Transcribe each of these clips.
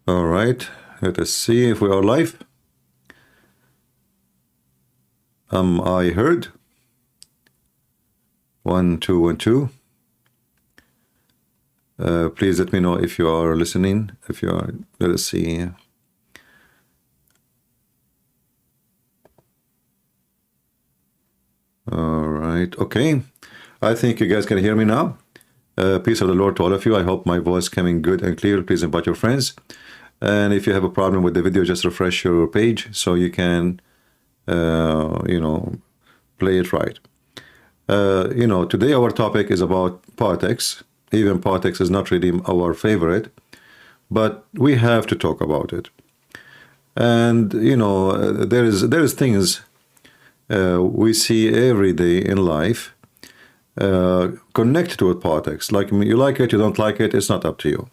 All right, let us see if we are live. I heard 1 2 1 2. Please let me know if you are listening. If you are, let us see. All right, okay. I think you guys can hear me now. Peace of the Lord to all of you. I hope my voice coming good and clear. Please invite your friends. And if you have a problem with the video, just refresh your page so you can, play it right. Today our topic is about politics. Even politics is not really our favorite, but we have to talk about it. And, there is things we see every day in life connected with politics. Like, you like it, you don't like it, it's not up to you.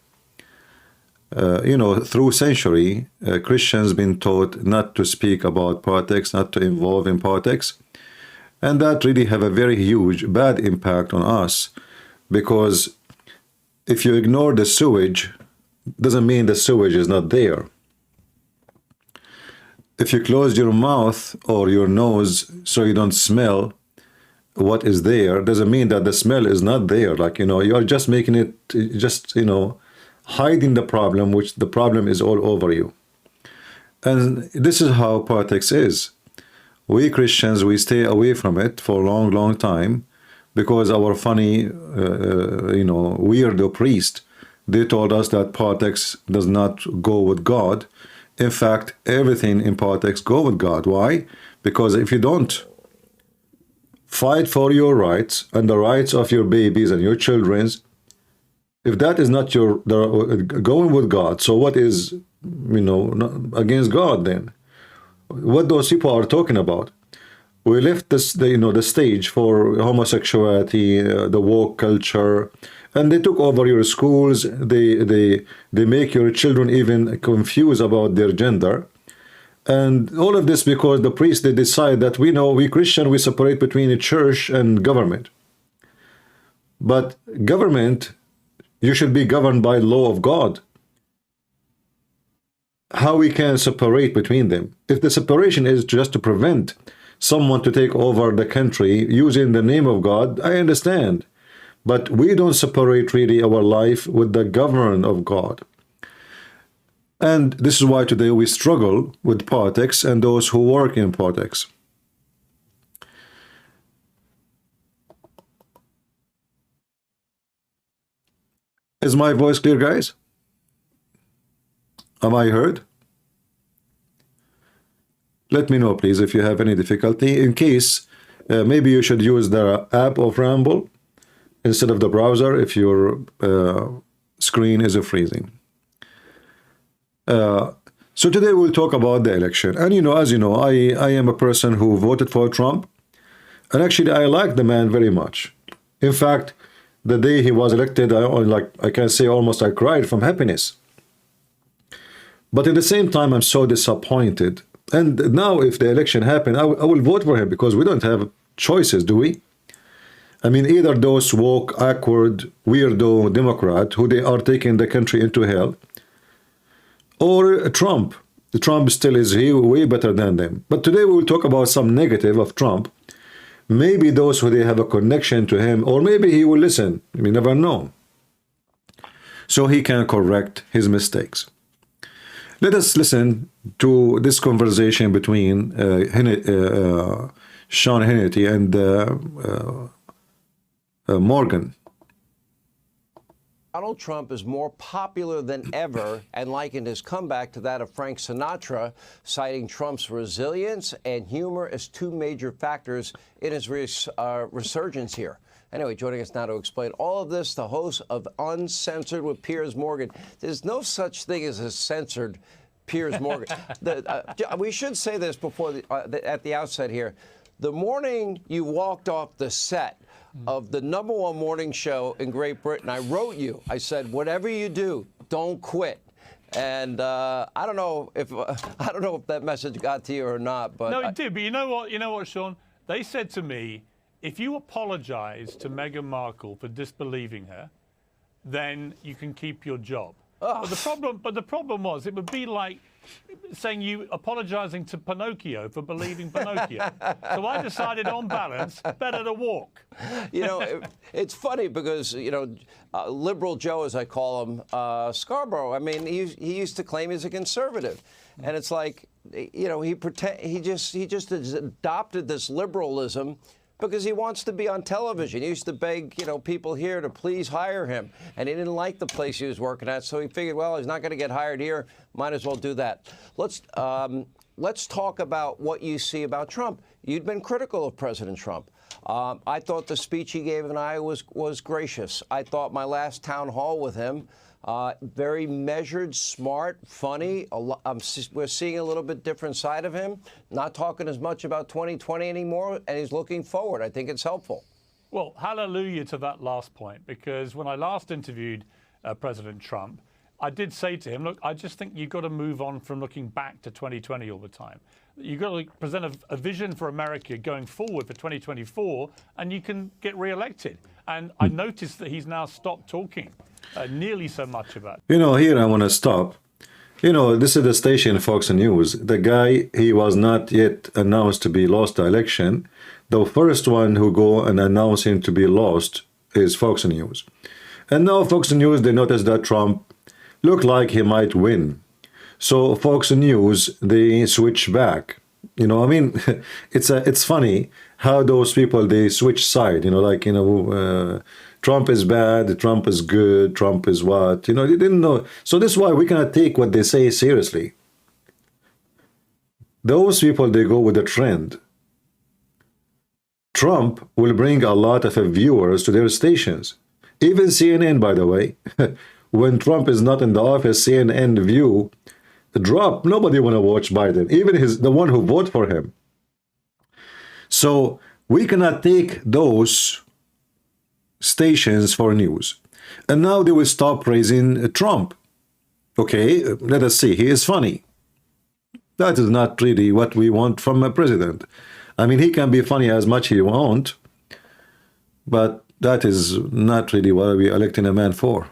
Through century, Christians been taught not to speak about politics, not to involve in politics. And that really have a very huge, bad impact on us. Because if you ignore the sewage, doesn't mean the sewage is not there. If you close your mouth or your nose so you don't smell what is there, doesn't mean that the smell is not there. Like, you are just making it, hiding the problem, which the problem is all over you. And this is how politics is. We Christians, we stay away from it for a long, long time because our funny, weirdo priest, they told us that politics does not go with God. In fact, everything in politics go with God. Why? Because if you don't fight for your rights and the rights of your babies and your children's, if that is not going with God, so what is, against God then? What those people are talking about? We left the stage for homosexuality, the woke culture, and they took over your schools. They make your children even confused about their gender, and all of this because the priests, they decide that we Christian, we separate between the church and government. But government, you should be governed by law of God. How we can separate between them? If the separation is just to prevent someone to take over the country using the name of God, I understand. But we don't separate really our life with the government of God. And this is why today we struggle with politics and those who work in politics. Is my voice clear, guys? Am I heard? Let me know, please, if you have any difficulty. In case, maybe you should use the app of Ramble instead of the browser if your screen is freezing. So today we'll talk about the election. And, as you know, I am a person who voted for Trump. And actually, I like the man very much. In fact, the day he was elected, I can say almost I cried from happiness. But at the same time, I'm so disappointed. And now if the election happened, I will vote for him because we don't have choices, do we? I mean, either those woke, awkward, weirdo Democrat who they are taking the country into hell, or Trump. Trump still is way better than them. But today we will talk about some negative of Trump. Maybe those who they have a connection to him, or maybe he will listen. We never know. So he can correct his mistakes. Let us listen to this conversation between Sean Hannity and Morgan. Donald Trump is more popular than ever and likened his comeback to that of Frank Sinatra, citing Trump's resilience and humor as two major factors in his resurgence here. Anyway, joining us now to explain all of this, the host of Uncensored with Piers Morgan. There's no such thing as a censored Piers Morgan. We should say this before at the outset here. The morning you walked off the set of the #1 morning show in Great Britain, I wrote you. I said, whatever you do, don't quit. And I don't know if that message got to you or not. But no, it did. But you know what, Sean? They said to me, if you apologize to Meghan Markle for disbelieving her, then you can keep your job. But the problem was, it would be like saying you apologizing to Pinocchio for believing Pinocchio. So I decided, on balance, better to walk. You know, it's funny because, you know, Liberal Joe, as I call him, Scarborough, I mean, he used to claim he's a conservative. And it's like, you know, he just has adopted this liberalism because he wants to be on television. He used to beg, you know, people here to please hire him, and he didn't like the place he was working at, so he figured, well, he's not going to get hired here. Might as well do that. Let's talk about what you see about Trump. You'd been critical of President Trump. I thought the speech he gave in Iowa was gracious. I thought my last town hall with him, very measured, smart, funny. We're seeing a little bit different side of him, not talking as much about 2020 anymore, and he's looking forward. I think it's helpful. Well, hallelujah to that last point, because when I last interviewed President Trump, I did say to him, look, I just think you've got to move on from looking back to 2020 all the time. You've got to present a vision for America going forward for 2024, and you can get re-elected. And I noticed that he's now stopped talking nearly so much about it. You know, here I want to stop. You know, this is the station Fox News. The guy, he was not yet announced to be lost the election. The first one who go and announce him to be lost is Fox News. And now Fox News, they noticed that Trump looked like he might win. So Fox News, they switch back. You know, I mean, it's funny how those people, they switch side, you know, like, you know, Trump is bad, Trump is good, Trump is what, you know, they didn't know. So this is why we cannot take what they say seriously. Those people, they go with the trend. Trump will bring a lot of viewers to their stations. Even CNN, by the way, when Trump is not in the office, CNN view drop. Nobody want to watch Biden, even the one who vote for him. So we cannot take those stations for news. And now they will stop praising Trump. Okay, let us see. He is funny. That is not really what we want from a president. I mean, he can be funny as much he want, but that is not really what we electing a man for.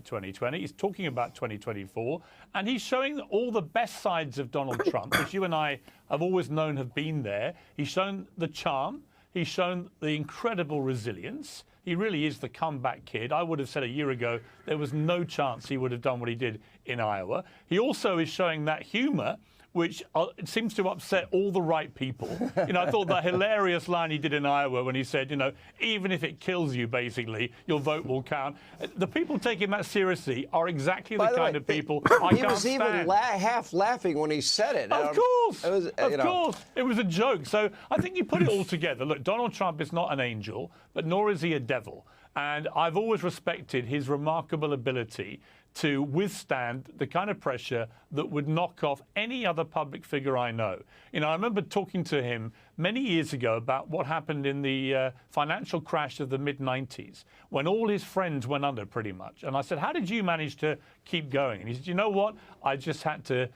2020. He's talking about 2024, and he's showing all the best sides of Donald Trump, which you and I have always known have been there. He's shown the charm. He's shown the incredible resilience. He really is the comeback kid. I would have said a year ago there was no chance he would have done what he did in Iowa. He also is showing that humor, which seems to upset all the right people. You know, I thought that hilarious line he did in Iowa when he said, you know, even if it kills you, basically, your vote will count. The people taking that seriously are exactly the kind of people I can't stand. He was even half laughing when he said it. Of course. Of course. It was a joke. So I think you put it all together. Look, Donald Trump is not an angel, but nor is he a devil. And I've always respected his remarkable ability to withstand the kind of pressure that would knock off any other public figure I know. You know, I remember talking to him many years ago about what happened in the financial crash of the mid-90s, when all his friends went under pretty much. And I said, how did you manage to keep going? And he said, you know what? I just had to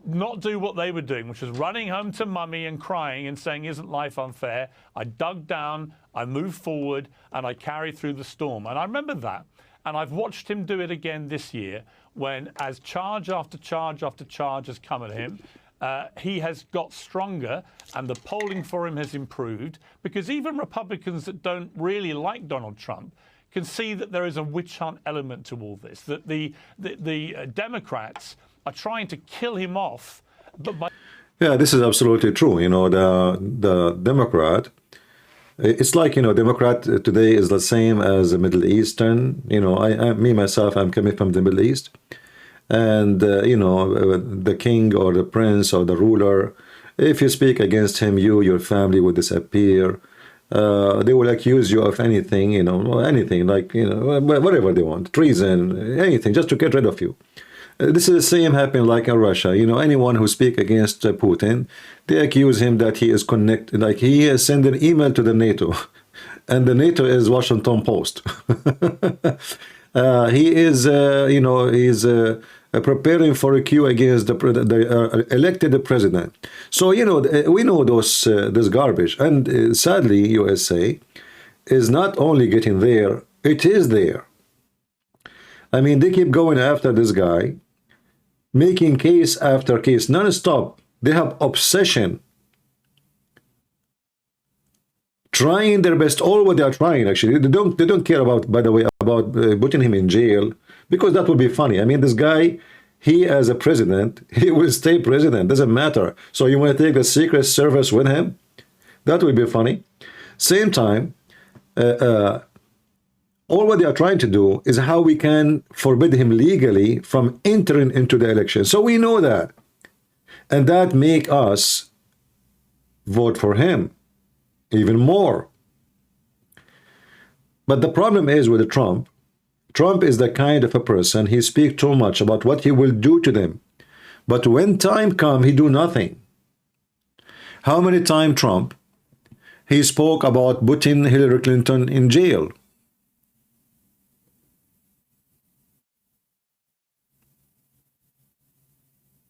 not do what they were doing, which was running home to mummy and crying and saying, isn't life unfair? I dug down, I moved forward, and I carried through the storm. And I remember that. And I've watched him do it again this year when, as charge after charge after charge has come at him, he has got stronger and the polling for him has improved, because even Republicans that don't really like Donald Trump can see that there is a witch hunt element to all this, that the Democrats are trying to kill him off. Yeah, this is absolutely true. You know, the Democrat, it's like, you know, Democrat today is the same as a Middle Eastern. You know, me, myself, I'm coming from the Middle East. And, you know, the king or the prince or the ruler, if you speak against him, your family will disappear. They will accuse you of anything, you know, anything, like, you know, whatever they want, treason, anything, just to get rid of you. This is the same happening like in Russia. You know, anyone who speak against Putin, they accuse him that he is connected, like he has sent an email to the NATO, and the NATO is Washington Post. He is, you know, he's preparing for a coup against the elected president. So, you know, we know this garbage, and sadly, USA is not only getting there, it is there. I mean, they keep going after this guy, making case after case, non-stop. They have obsession, trying their best. All what they are trying, actually, they don't care about, by the way, about putting him in jail, because that would be funny. I mean, this guy, he as a president, he will stay president, doesn't matter. So you want to take the Secret Service with him? That would be funny. Same time, all what they are trying to do is how we can forbid him legally from entering into the election. So we know that. And that make us vote for him even more. But the problem is with Trump, Trump is the kind of a person, he speaks too much about what he will do to them. But when time comes, he do nothing. How many times Trump, he spoke about putting Hillary Clinton in jail?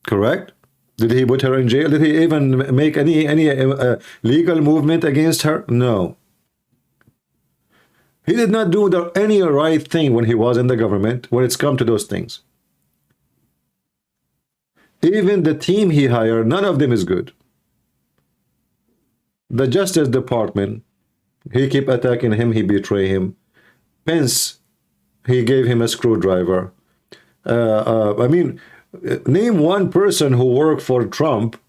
Correct? Did he put her in jail? Did he even make any legal movement against her? No. He did not do any right thing when he was in the government, when it's come to those things. Even the team he hired, none of them is good. The Justice Department, he keep attacking him, he betray him. Pence, he gave him a screwdriver. I mean, name one person who worked for Trump,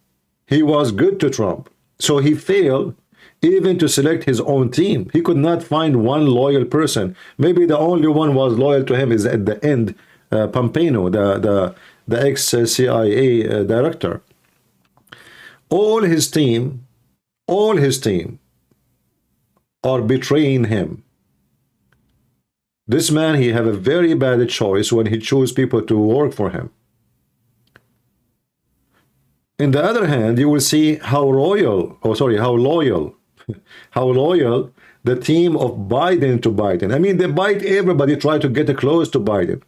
he was good to Trump. So he failed even to select his own team. He could not find one loyal person. Maybe the only one was loyal to him is at the end, Pompeo, the ex-CIA director. All his team are betraying him. This man, he have a very bad choice when he choose people to work for him. In the other hand, you will see how loyal how loyal the team of Biden to Biden. I mean, they bite everybody, try to get close to Biden.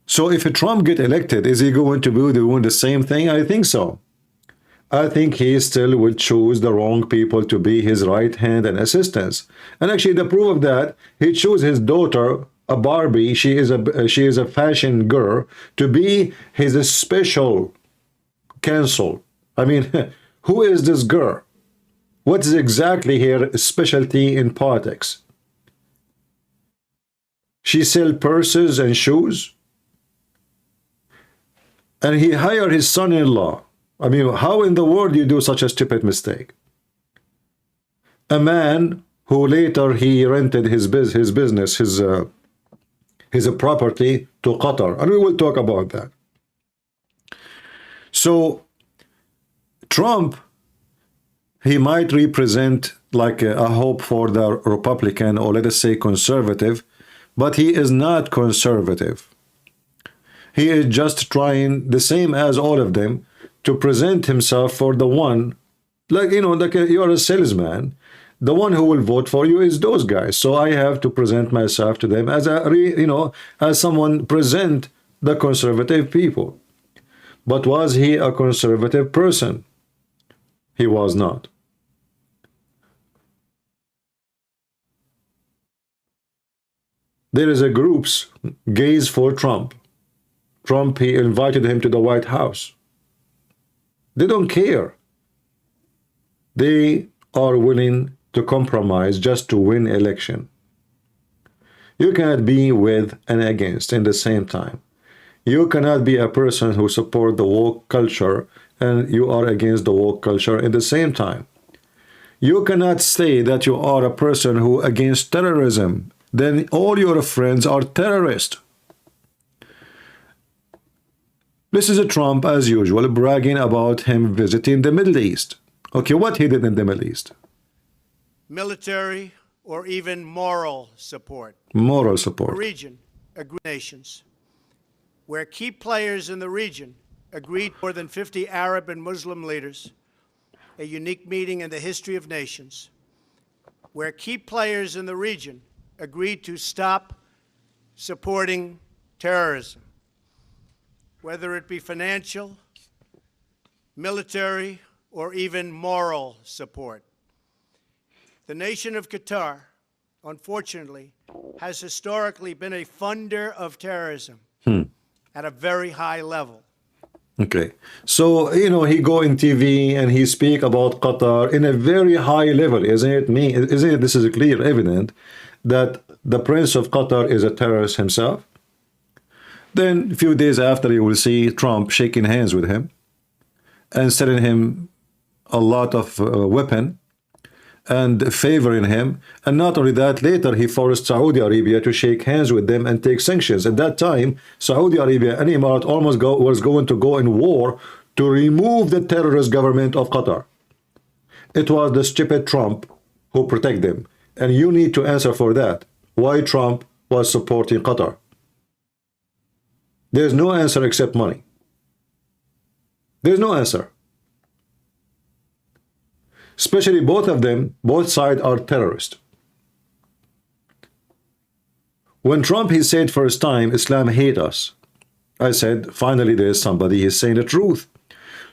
So if Trump get elected, is he going to be doing the same thing? I think so. I think he still will choose the wrong people to be his right hand and assistants. And actually, the proof of that, he chose his daughter, a Barbie. She is a fashion girl, to be his special counsel. I mean, who is this girl? What is exactly her specialty in politics? She sells purses and shoes. And he hired his son-in-law. I mean, how in the world do you do such a stupid mistake? A man who later he rented his business, his property to Qatar, and we will talk about that. So Trump, he might represent like a hope for the Republican, or let us say conservative, but he is not conservative. He is just trying, the same as all of them, to present himself for the one, like, you know, like you're a salesman. The one who will vote for you is those guys. So I have to present myself to them as as someone present the conservative people. But was he a conservative person? He was not. There is a groups, Gays for Trump. Trump, he invited him to the White House. They don't care. They are willing to compromise just to win election. You cannot be with and against in the same time. You cannot be a person who support the woke culture and you are against the woke culture in the same time. You cannot say that you are a person who against terrorism, then all your friends are terrorists. This is a Trump, as usual, bragging about him visiting the Middle East. Okay, what he did in the Middle East? Military or even moral support. Moral support. The region, nations, where key players in the region agreed, more than 50 Arab and Muslim leaders, a unique meeting in the history of nations, where key players in the region agreed to stop supporting terrorism, whether it be financial, military, or even moral support. The nation of Qatar, unfortunately, has historically been a funder of terrorism at a very high level. Okay, so you know he go in TV and he speak about Qatar in a very high level, isn't it? Isn't it? This is clear, evident that the Prince of Qatar is a terrorist himself. Then a few days after, you will see Trump shaking hands with him and selling him a lot of weapon and favoring him. And not only that, later he forced Saudi Arabia to shake hands with them and take sanctions. At that time, Saudi Arabia and Emirates almost was going to go in war to remove the terrorist government of Qatar. It was the stupid Trump who protected them. And you need to answer for that. Why Trump was supporting Qatar? There's no answer except money. There's no answer. Especially both of them, both sides are terrorists. When Trump, he said first time, Islam hate us. I said, finally there is somebody who's saying the truth.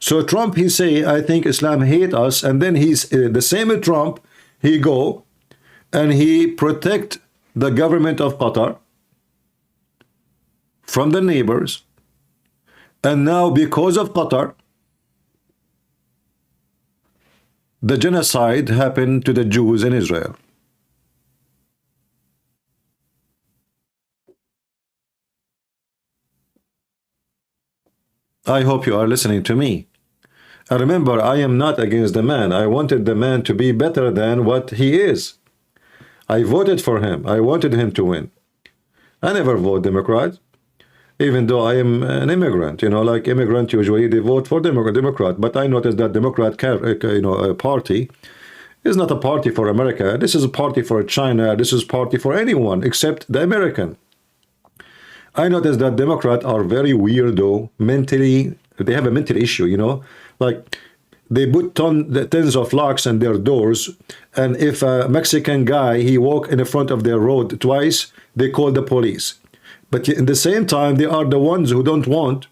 So Trump, he say, I think Islam hate us, and then he's the same as Trump, he go and he protect the government of Qatar from the neighbors. And now because of Qatar, the genocide happened to the Jews in Israel. I hope you are listening to me. And remember, I am not against the man. I wanted the man to be better than what he is. I voted for him. I wanted him to win. I never vote Democrat, even though I am an immigrant. You know, like immigrant usually they vote for Democrat. But I noticed that Democrat, party is not a party for America. This is a party for China. This is a party for anyone except the American. I noticed that Democrats are very weirdo, mentally. They have a mental issue, you know, like they put tons of locks on their doors, and if a Mexican guy, he walk in the front of their road twice, they call the police. But at the same time, they are the ones who don't want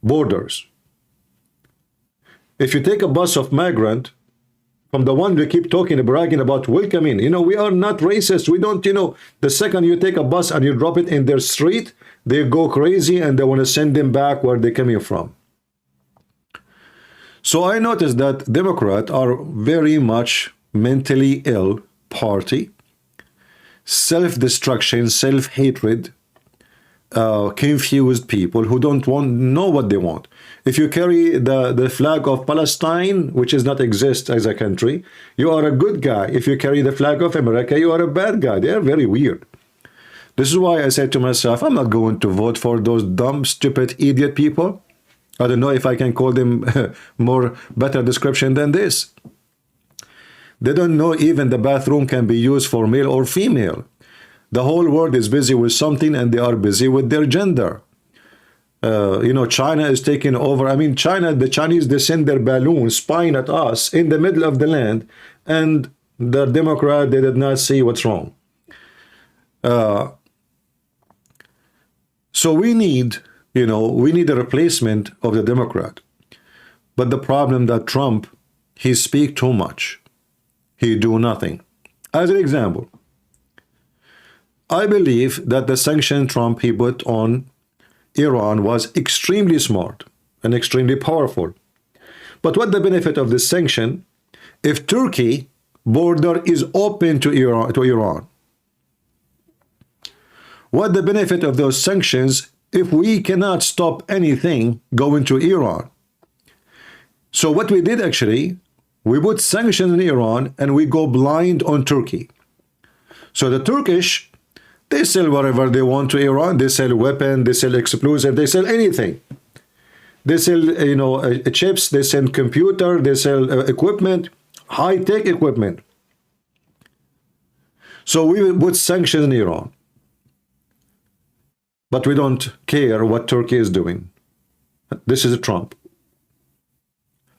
borders. If you take a bus of migrant, from the one we keep talking, bragging about welcoming, you know, we are not racist. We don't, you know, the second you take a bus and you drop it in their street, they go crazy and they want to send them back where they're coming from. So I noticed that Democrats are very much mentally ill party, self-destruction, self-hatred, confused people who don't know what they want. If you carry the flag of Palestine, which does not exist as a country, you are a good guy. If you carry the flag of America, you are a bad guy. They are very weird. This is why I said to myself, I'm not going to vote for those dumb, stupid, idiot people. I don't know if I can call them better description than this. They don't know even the bathroom can be used for male or female. The whole world is busy with something and they are busy with their gender. You know, China is taking over. I mean, the Chinese, they send their balloons spying at us in the middle of the land, and the Democrat, they did not see what's wrong. So we need, you know, we need a replacement of the Democrat. But the problem that Trump, he speak too much. He do nothing. As an example, I believe that the sanction Trump he put on Iran was extremely smart and extremely powerful. But what the benefit of this sanction if Turkey border is open to Iran? What the benefit of those sanctions if we cannot stop anything going to Iran? So what we did actually, we put sanctions in Iran and we go blind on Turkey. So the Turkish, they sell whatever they want to Iran. They sell weapons, they sell explosives, they sell anything. They sell, you know, chips, they sell computer, they sell equipment, high-tech equipment. So we put sanctions in Iran. But we don't care what Turkey is doing. This is Trump.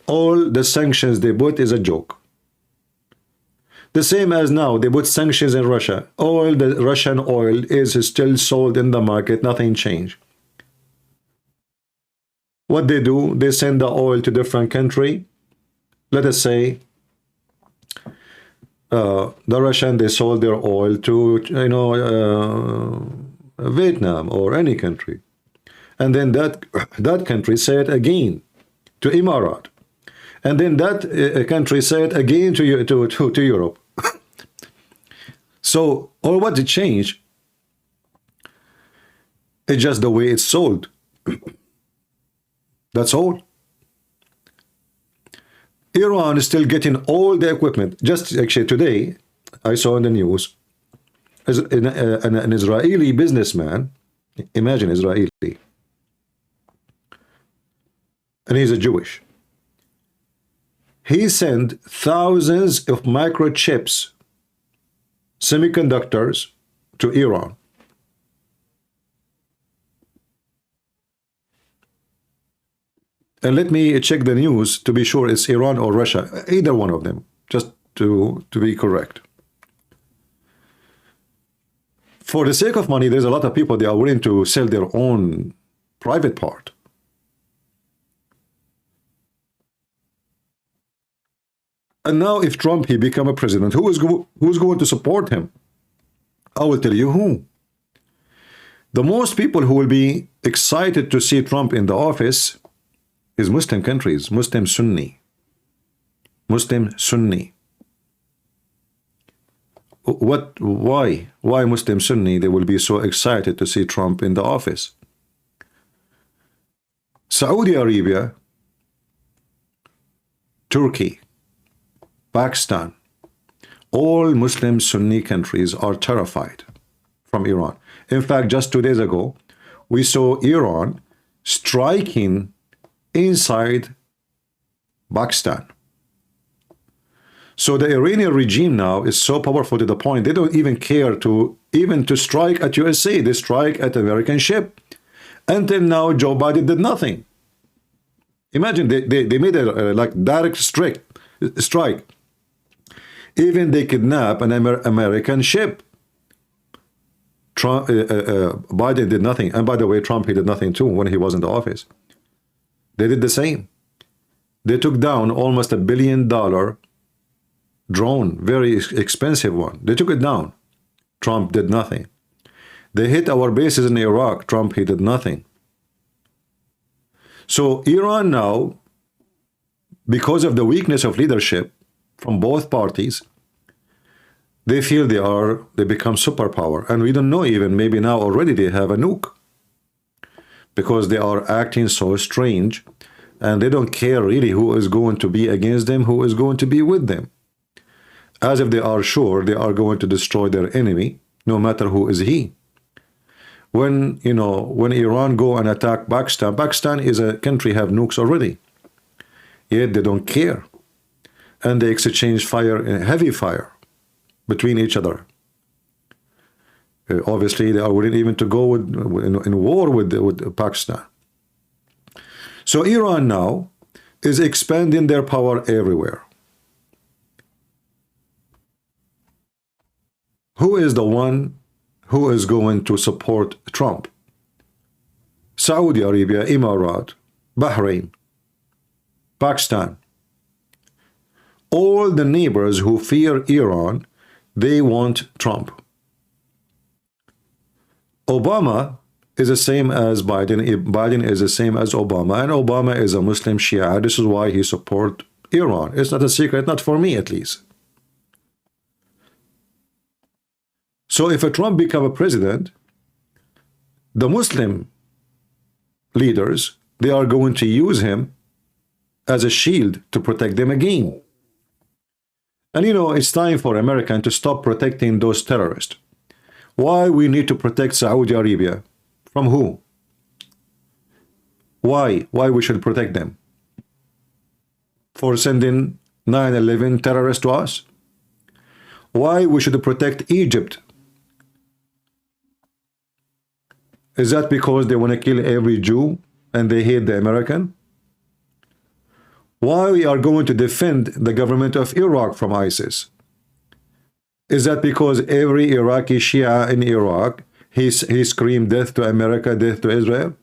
All the sanctions they put is a joke. The same as now, they put sanctions in Russia. All the Russian oil is still sold in the market, nothing changed. What they do, they send the oil to different country, let us say the Russian, they sold their oil to, you know, Vietnam or any country. And then that country said again to Emirat. And then that country said again to Europe. So, or what did change? It's just the way it's sold. That's all. Iran is still getting all the equipment. Just actually today, I saw in the news, an Israeli businessman, imagine Israeli, and he's a Jewish. He sent thousands of microchips, semiconductors, to Iran. And let me check the news to be sure it's Iran or Russia, either one of them, just to be correct. For the sake of money, there's a lot of people, they are willing to sell their own private part. And now if Trump, he become a president, who's going to support him? I will tell you who. The most people who will be excited to see Trump in the office is Muslim countries, Muslim Sunni. Muslim Sunni. Why Muslim Sunni, they will be so excited to see Trump in the office? Saudi Arabia, Turkey, Pakistan, all Muslim Sunni countries are terrified from Iran. In fact, just 2 days ago, we saw Iran striking inside Pakistan. So the Iranian regime now is so powerful to the point they don't even care to strike at USA. They strike at American ship. Until now, Joe Biden did nothing. Imagine they made a like direct strike. Even they kidnap an American ship. Trump, Biden did nothing. And by the way, Trump, he did nothing too when he was in the office. They did the same. They took down almost $1 billion drone, very expensive one. They took it down. Trump did nothing. They hit our bases in Iraq. Trump, he did nothing. So Iran now, because of the weakness of leadership from both parties, they feel they become superpower. And we don't know even, maybe now already they have a nuke. Because they are acting so strange, and they don't care really who is going to be against them, who is going to be with them. As if they are sure they are going to destroy their enemy, no matter who is he. When, you know, when Iran go and attack Pakistan, Pakistan is a country have nukes already. Yet they don't care. And they exchange fire, heavy fire, between each other. Obviously, they are willing even to go in war with Pakistan. So Iran now is expanding their power everywhere. Who is the one who is going to support Trump? Saudi Arabia, Emirat, Bahrain, Pakistan. All the neighbors who fear Iran, they want Trump. Obama is the same as Biden. Biden is the same as Obama, and Obama is a Muslim Shia. This is why he supports Iran. It's not a secret, not for me at least. So if a Trump become a president, the Muslim leaders, they are going to use him as a shield to protect them again. And you know, it's time for America to stop protecting those terrorists. Why we need to protect Saudi Arabia? From who? Why? Why we should protect them? For sending 9/11 terrorists to us? Why we should protect Egypt? Is that because they want to kill every Jew and they hate the American? Why we are going to defend the government of Iraq from ISIS? Is that because every Iraqi Shia in Iraq, he screamed death to America, death to Israel?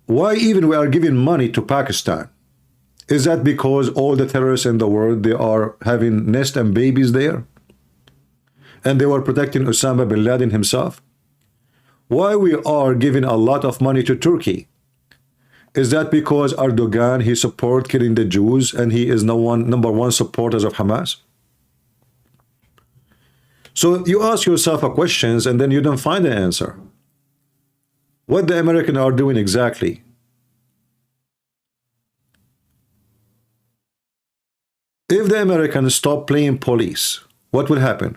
Why even we are giving money to Pakistan? Is that because all the terrorists in the world, they are having nest and babies there? And they were protecting Osama bin Laden himself? Why we are giving a lot of money to Turkey? Is that because Erdogan, he support killing the Jews and he is number one supporters of Hamas? So you ask yourself a questions and then you don't find an answer. What the Americans are doing exactly? If the Americans stop playing police, what will happen?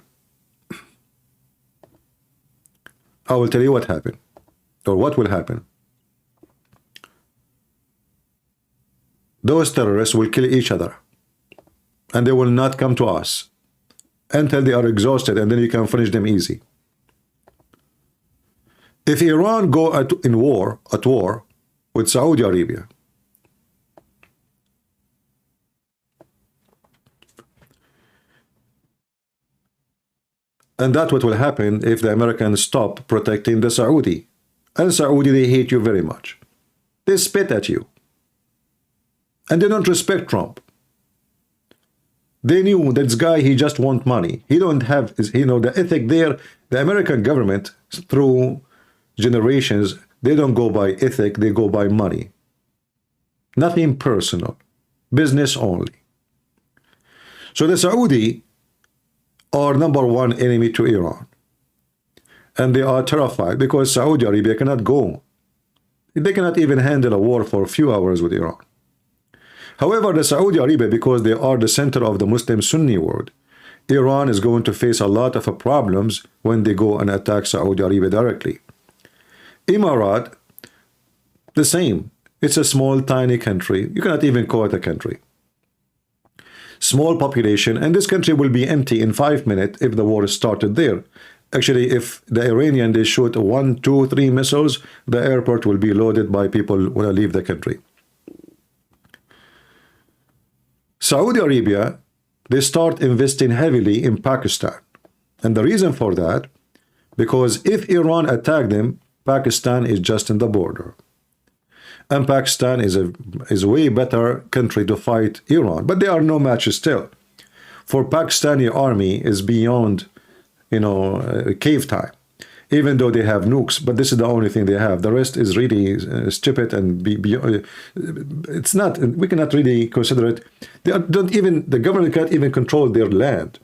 I will tell you what happened, or what will happen. Those terrorists will kill each other, and they will not come to us until they are exhausted, and then you can finish them easy. If Iran go at war with Saudi Arabia, and that's what will happen if the Americans stop protecting the Saudi. And Saudi, they hate you very much. They spit at you. And they don't respect Trump. They knew that this guy, he just want money. He don't have, the ethic there. The American government, through generations, they don't go by ethic, they go by money. Nothing personal. Business only. So the Saudi are number one enemy to Iran. And they are terrified because Saudi Arabia cannot go. They cannot even handle a war for a few hours with Iran. However, the Saudi Arabia, because they are the center of the Muslim Sunni world, Iran is going to face a lot of problems when they go and attack Saudi Arabia directly. Emirat, the same. It's a small, tiny country. You cannot even call it a country. Small population, and this country will be empty in 5 minutes if the war started there. Actually, if the Iranian, they shoot 1, 2, 3 missiles, the airport will be loaded by people when I leave the country. Saudi Arabia, they start investing heavily in Pakistan. And the reason for that, because if Iran attack them, Pakistan is just in the border. And Pakistan is a way better country to fight Iran. But there are no matches still. For Pakistani army is beyond, cave time. Even though they have nukes, but this is the only thing they have. The rest is really stupid and it's not. We cannot really consider it. The government can't even control their land.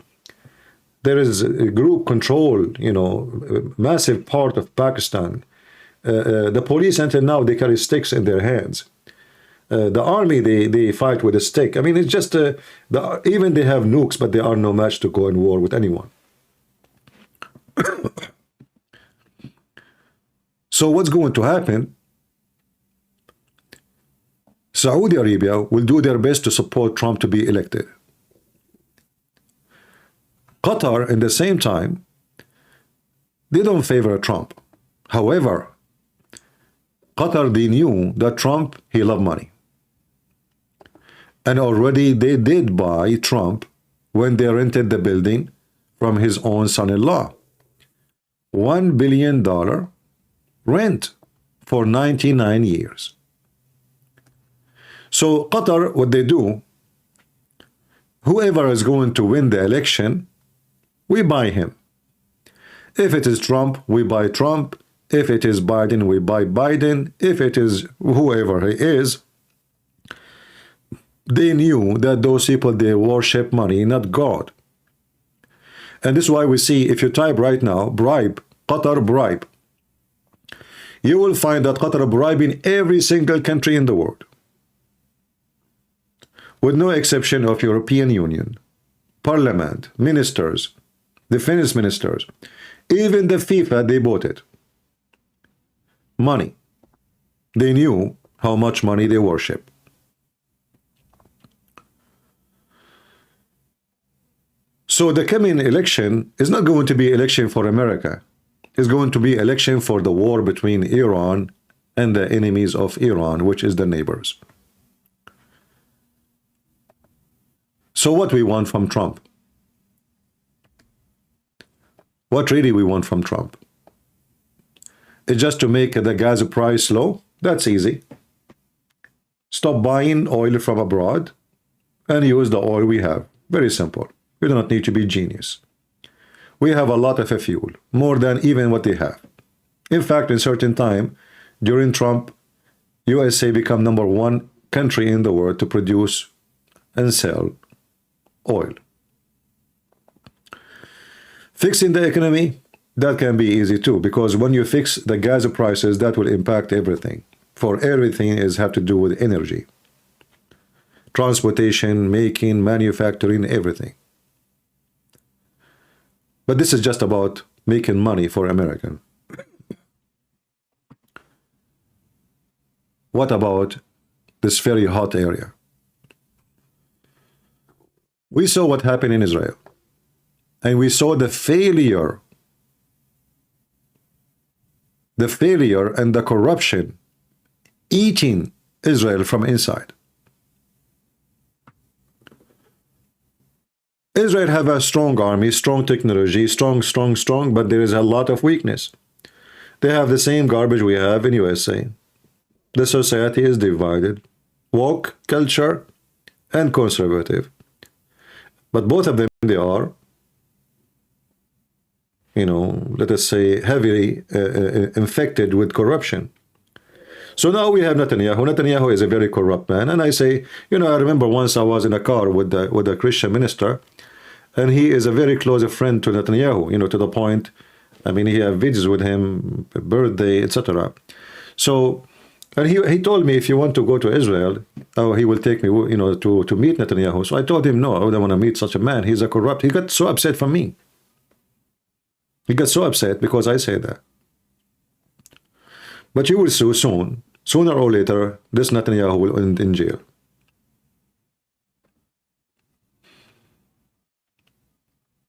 There is a group control, massive part of Pakistan. The police until now, they carry sticks in their hands. The army, they fight with a stick. I mean, it's just even they have nukes, but they are no match to go in war with anyone. So what's going to happen? Saudi Arabia will do their best to support Trump to be elected. Qatar, in the same time, they don't favor Trump. However, Qatar, they knew that Trump, he loved money. And already they did buy Trump when they rented the building from his own son-in-law. $1 billion rent for 99 years. So Qatar, what they do, whoever is going to win the election, we buy him. If it is Trump, we buy Trump. If it is Biden, we buy Biden. If it is whoever he is, they knew that those people, they worship money, not God. And this is why we see, if you type right now, bribe, Qatar bribe, you will find that Qatar bribing every single country in the world, with no exception of European Union, Parliament, ministers, defense ministers, even the FIFA, they bought it. Money. They knew how much money they worship. So the coming election is not going to be election for America. It's going to be election for the war between Iran and the enemies of Iran, which is the neighbors. So what we want from Trump? What really we want from Trump? It's just to make the gas price low? That's easy. Stop buying oil from abroad and use the oil we have. Very simple. You do not need to be genius. We have a lot of fuel, more than even what they have. In fact, in certain time, during Trump, USA become #1 country in the world to produce and sell oil. Fixing the economy, that can be easy too, because when you fix the gas prices, that will impact everything. For everything is have to do with energy. Transportation, making, manufacturing, everything. But this is just about making money for American. What about this very hot area? We saw what happened in Israel. And we saw the failure and the corruption eating Israel from inside. Israel have a strong army, strong technology, strong, but there is a lot of weakness. They have the same garbage we have in USA. The society is divided, woke, culture, and conservative. But both of them, they are, let us say, heavily infected with corruption. So now we have Netanyahu. Netanyahu is a very corrupt man. And I say, I remember once I was in a car with a Christian minister, and he is a very close friend to Netanyahu, to the point, he have videos with him, birthday, etc. So, and he told me, if you want to go to Israel, he will take me, to meet Netanyahu. So I told him, no, I don't want to meet such a man. He's a corrupt. He got so upset from me. He got so upset because I say that. But you will see soon, sooner or later, this Netanyahu will end in jail.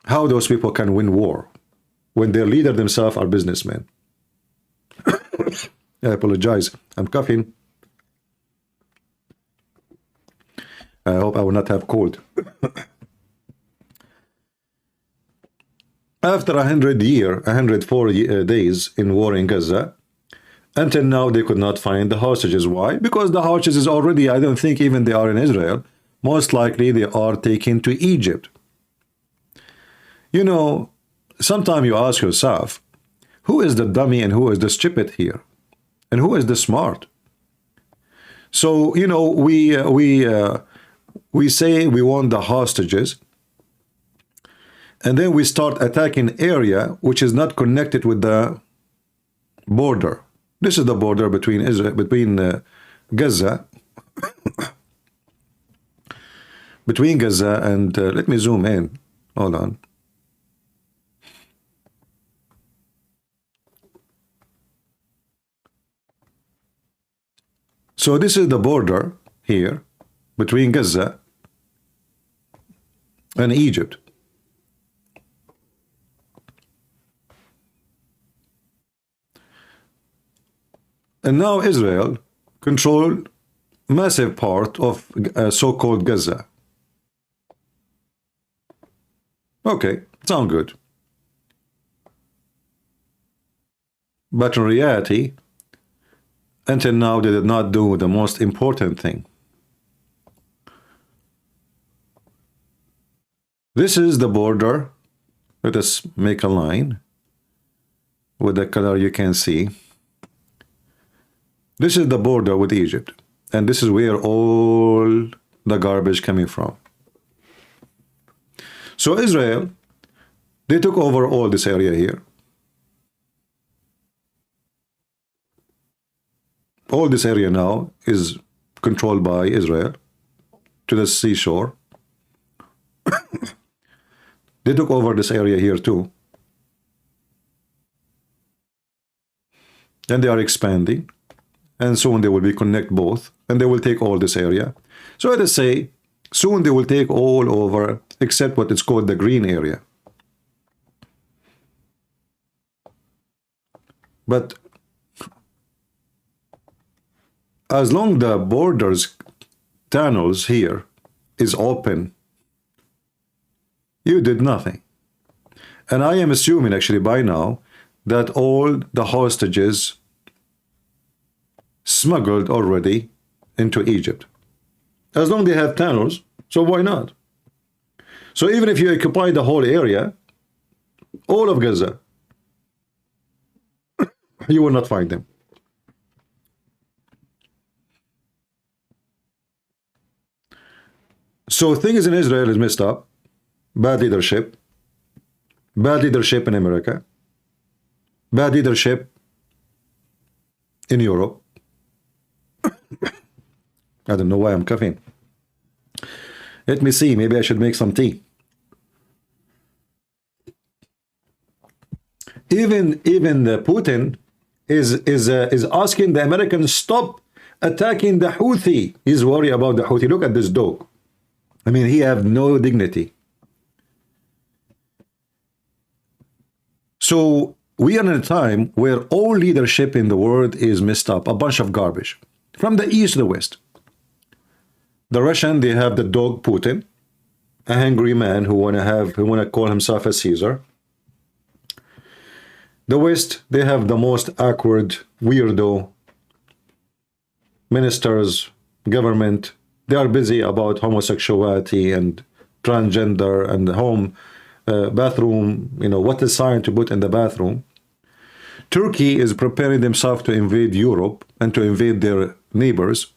How those people can win war when their leader themselves are businessmen? I apologize. I'm coughing. I hope I will not have cold. After 104 days in war in Gaza, until now they could not find the hostages. Why? Because the hostages already, I don't think even they are in Israel. Most likely they are taken to Egypt. Sometimes you ask yourself, who is the dummy and who is the stupid here? And who is the smart? So, we say we want the hostages, and then we start attacking area which is not connected with the border. This is the border between Israel, Gaza, between Gaza and let me zoom in. Hold on. So this is the border here between Gaza and Egypt. And now Israel controlled massive part of so-called Gaza. Okay, sound good. But in reality, until now, they did not do the most important thing. This is the border. Let us make a line with the color you can see. This is the border with Egypt. And this is where all the garbage coming from. So Israel, they took over all this area here. All this area now is controlled by Israel to the seashore. They took over this area here too. And they are expanding. And soon they will be connect both. And they will take all this area. So let us say, soon they will take all over except what is called the green area. But as long the borders tunnels here is open, you did nothing. And I am assuming actually by now that all the hostages smuggled already into Egypt. As long as they have tunnels, so why not? So even if you occupy the whole area, all of Gaza, you will not find them. So things in Israel is messed up. Bad leadership in America, bad leadership in Europe. I don't know why I'm coughing. Let me see, maybe I should make some tea. Even Putin is asking the Americans stop attacking the Houthi. He's worried about the Houthi. Look at this dog. I mean, he have no dignity. So we are in a time where all leadership in the world is messed up, a bunch of garbage, from the east to the west. The Russian, they have the dog Putin, a hungry man who wanna call himself a Caesar. The West, they have the most awkward, weirdo ministers, government. They are busy about homosexuality and transgender and home. Bathroom, what is sign to put in the bathroom. Turkey is preparing themselves to invade Europe and to invade their neighbors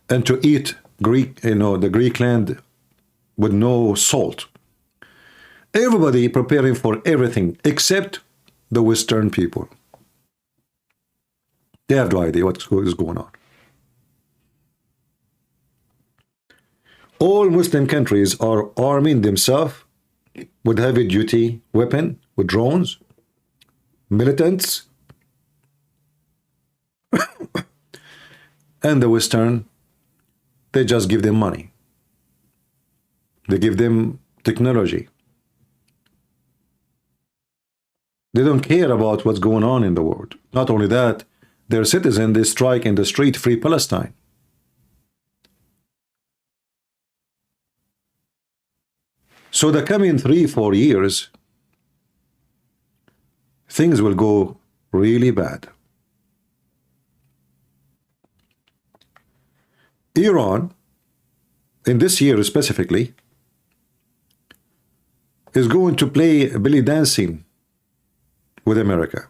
and to eat the Greek land with no salt. Everybody preparing for everything except the Western people. They have no idea what is going on. All Muslim countries are arming themselves with heavy-duty weapon, with drones, militants, and the Western, they just give them money. They give them technology. They don't care about what's going on in the world. Not only that, their citizens, they strike in the street, free Palestine. So the coming 3-4 years, things will go really bad. Iran, in this year specifically, is going to play belly dancing with America.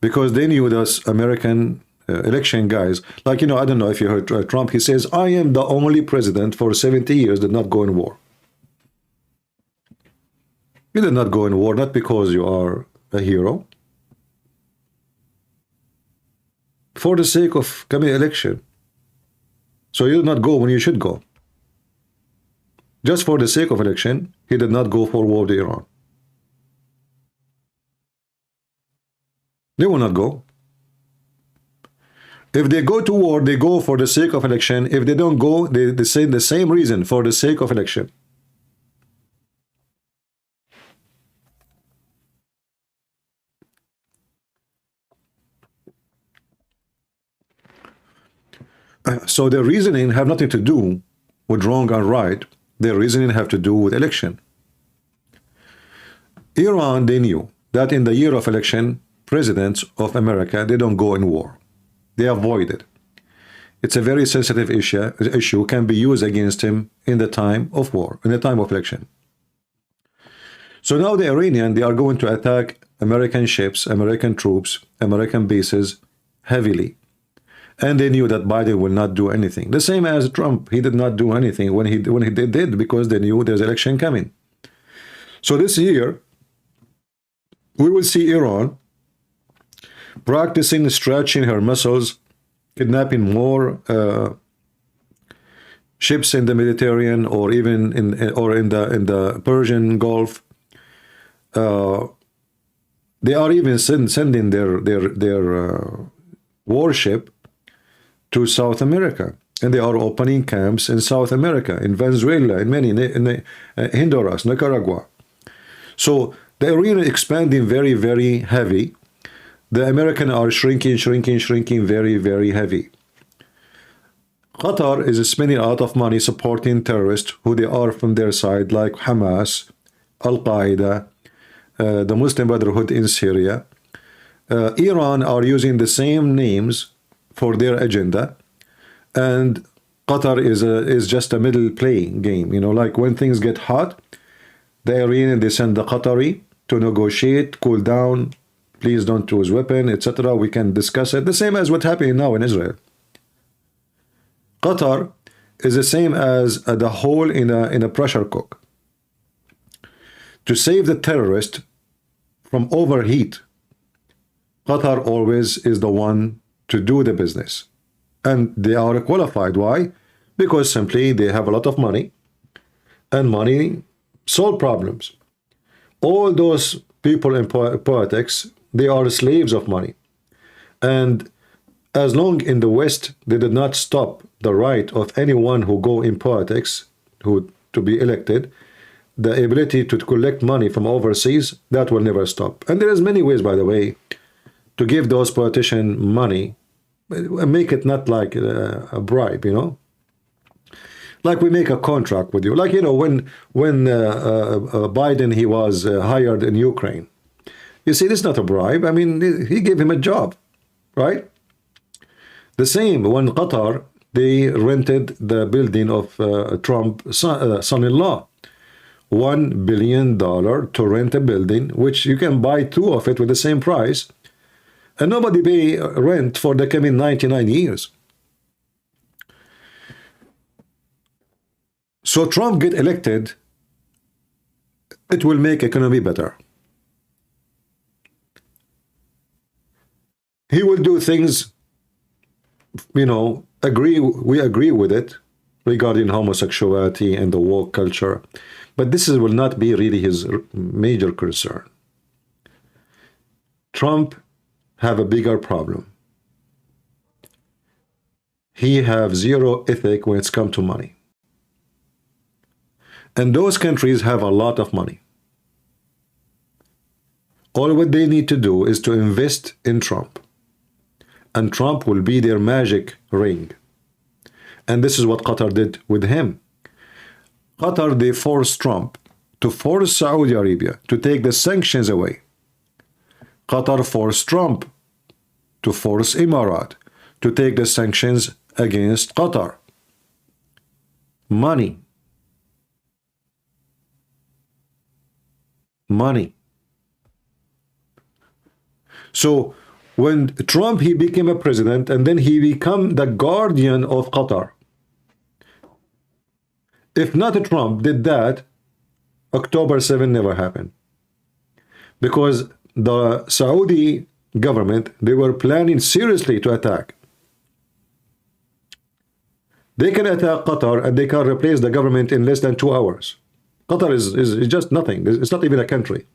Because they knew those American election guys, like, I don't know if you heard Trump, he says, I am the only president for 70 years that did not go in war. You did not go in war, not because you are a hero. For the sake of coming election. So you did not go when you should go. Just for the sake of election, he did not go for war with Iran. They will not go. If they go to war, they go for the sake of election. If they don't go, they say the same reason, for the sake of election. So their reasoning have nothing to do with wrong and right. Their reasoning have to do with election. Iran, they knew that in the year of election, presidents of America, they don't go in war. They avoid it. It's a very sensitive issue can be used against him in the time of war, in the time of election. So now the Iranian, they are going to attack American ships, American troops, American bases heavily. And they knew that Biden will not do anything. The same as Trump, he did not do anything when he did because they knew there's election coming. So this year, we will see Iran practicing stretching her muscles, kidnapping more ships in the Mediterranean or even in the Persian Gulf. They are even sending their warship to South America, and they are opening camps in South America, in Venezuela, in Honduras, Nicaragua. So the Iranian expanding very, very heavy. The American are shrinking very, very heavy. Qatar is spending a lot of money supporting terrorists who they are from their side, like Hamas, Al-Qaeda, the Muslim Brotherhood in Syria. Iran are using the same names for their agenda. and Qatar is just a middle play game. You know, like when things get hot, the Iranian, they send the Qatari to negotiate, cool down, please don't use weapon, etc. We can discuss it. The same as what's happening now in Israel. Qatar is the same as the hole in a pressure cook. To save the terrorist from overheat, Qatar always is the one to do the business. And they are qualified. Why? Because simply they have a lot of money, and money solve problems. All those people in politics, they are slaves of money. And as long in the West, they did not stop the right of anyone who go in politics to be elected, the ability to collect money from overseas, that will never stop. And there is many ways, by the way, to give those politicians money, make it not like a bribe, you know, like we make a contract with you, like, you know, when Biden, he was hired in Ukraine, you see, this is not a bribe. I mean, he gave him a job, right? The same when Qatar, they rented the building of Trump's son-in-law, $1 billion to rent a building, which you can buy 2 of it with the same price. And nobody pay rent for the coming 99 years. So Trump get elected, it will make economy better. He will do things, you know, we agree with it regarding homosexuality and the woke culture. But this will not be really his major concern. Trump have a bigger problem. He have zero ethic when it's come to money. And those countries have a lot of money. All what they need to do is to invest in Trump. And Trump will be their magic ring. And this is what Qatar did with him. Qatar, they forced Trump to force Saudi Arabia to take the sanctions away. Qatar forced Trump to force Emirat to take the sanctions against Qatar. Money. Money. So when Trump, he became a president, and then he became the guardian of Qatar. If not Trump did that, October 7 never happened. Because the Saudi government, they were planning seriously to attack. They can attack Qatar and they can replace the government in less than 2 hours. Qatar is just nothing. It's not even a country.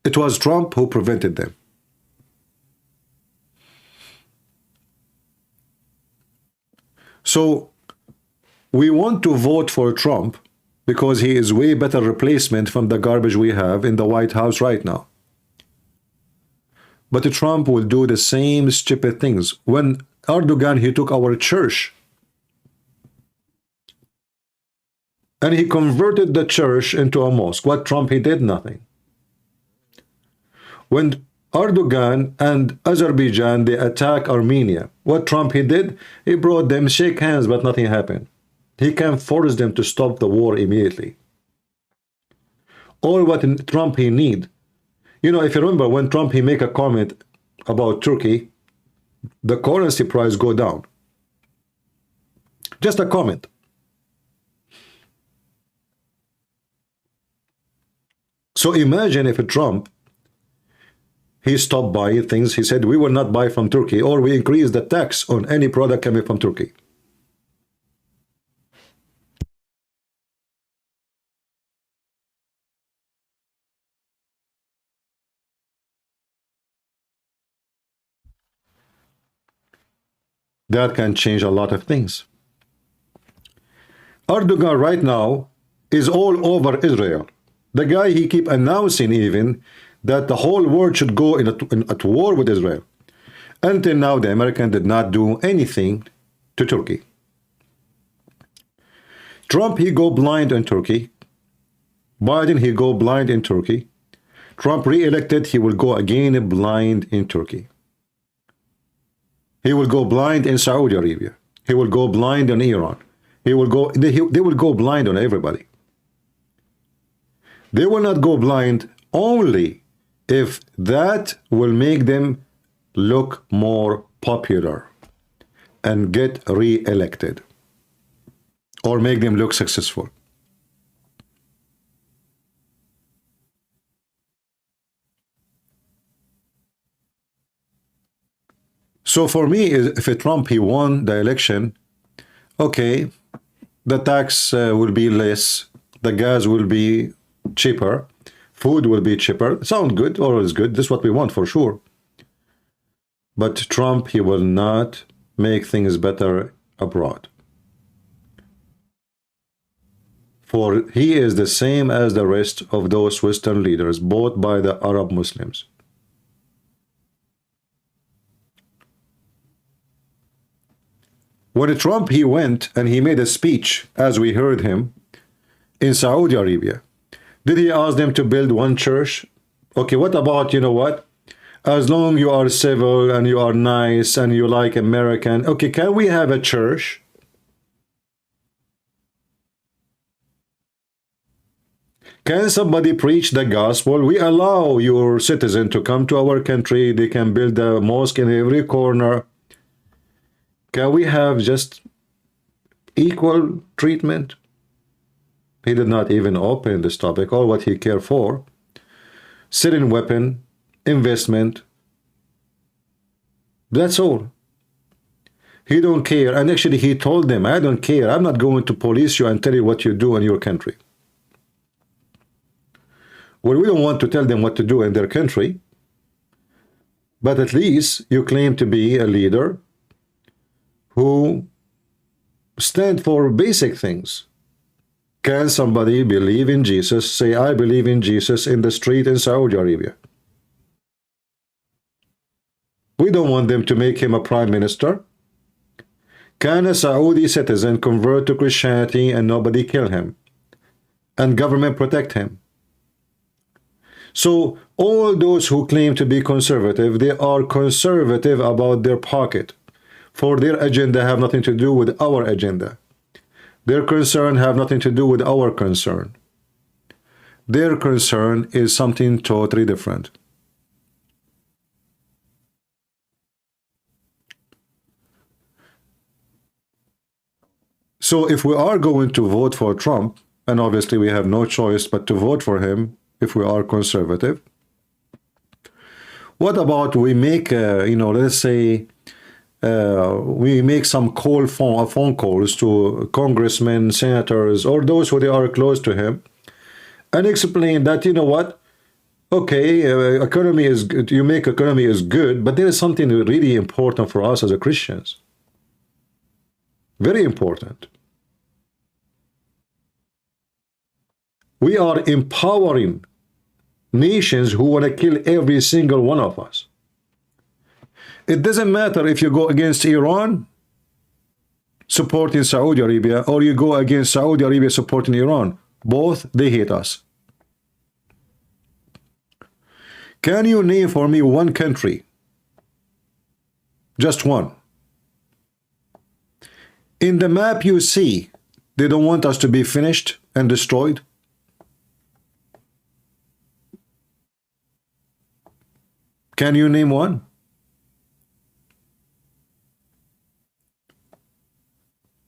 It was Trump who prevented them. So we want to vote for Trump because he is way better replacement from the garbage we have in the White House right now. But Trump will do the same stupid things. When Erdogan, he took our church and he converted the church into a mosque. What Trump, he did? Nothing. When Erdogan and Azerbaijan, they attack Armenia, what Trump, he did? He brought them, shake hands, but nothing happened. He can force them to stop the war immediately. All what Trump, he need. You know, if you remember when Trump, he make a comment about Turkey, the currency price go down. Just a comment. So imagine if Trump, he stopped buying things. He said, we will not buy from Turkey, or we increase the tax on any product coming from Turkey. That can change a lot of things. Erdogan right now is all over Israel. The guy, he keep announcing even that the whole world should go at war with Israel. Until now, the American did not do anything to Turkey. Trump, he go blind in Turkey. Biden, he go blind in Turkey. Trump re-elected, he will go again blind in Turkey. He will go blind in Saudi Arabia. He will go blind in Iran. They will go blind on everybody. They will not go blind only if that will make them look more popular and get re-elected, or make them look successful. So for me, if Trump, he won the election, okay, the tax will be less, the gas will be cheaper, food will be cheaper. Sound good, always good. This is what we want for sure. But Trump, he will not make things better abroad. For he is the same as the rest of those Western leaders, bought by the Arab Muslims. When Trump, he went and he made a speech, as we heard him, in Saudi Arabia, did he ask them to build one church? Okay, what about, you know what? As long you are civil and you are nice and you like American, okay, can we have a church? Can somebody preach the gospel? We allow your citizen to come to our country. They can build a mosque in every corner. Can we have just equal treatment? He did not even open this topic. All what he cared for, Syrian weapon, investment. That's all. He don't care. And actually he told them, I don't care. I'm not going to police you and tell you what you do in your country. Well, we don't want to tell them what to do in their country, but at least you claim to be a leader who stand for basic things. Can somebody believe in Jesus, say, I believe in Jesus in the street in Saudi Arabia? We don't want them to make him a prime minister. Can a Saudi citizen convert to Christianity and nobody kill him? And government protect him? So all those who claim to be conservative, they are conservative about their pocket. For their agenda have nothing to do with our agenda. Their concern have nothing to do with our concern. Their concern is something totally different. So if we are going to vote for Trump, and obviously we have no choice but to vote for him if we are conservative, what about we make, let's say, we make some phone calls to congressmen, senators, or those who they are close to him, and explain that, you know what, okay, economy is good, you make economy is good, but there is something really important for us as a Christians. Very important. We are empowering nations who want to kill every single one of us. It doesn't matter if you go against Iran supporting Saudi Arabia, or you go against Saudi Arabia supporting Iran. Both, they hate us. Can you name for me one country? Just one. In the map you see, they don't want us to be finished and destroyed. Can you name one?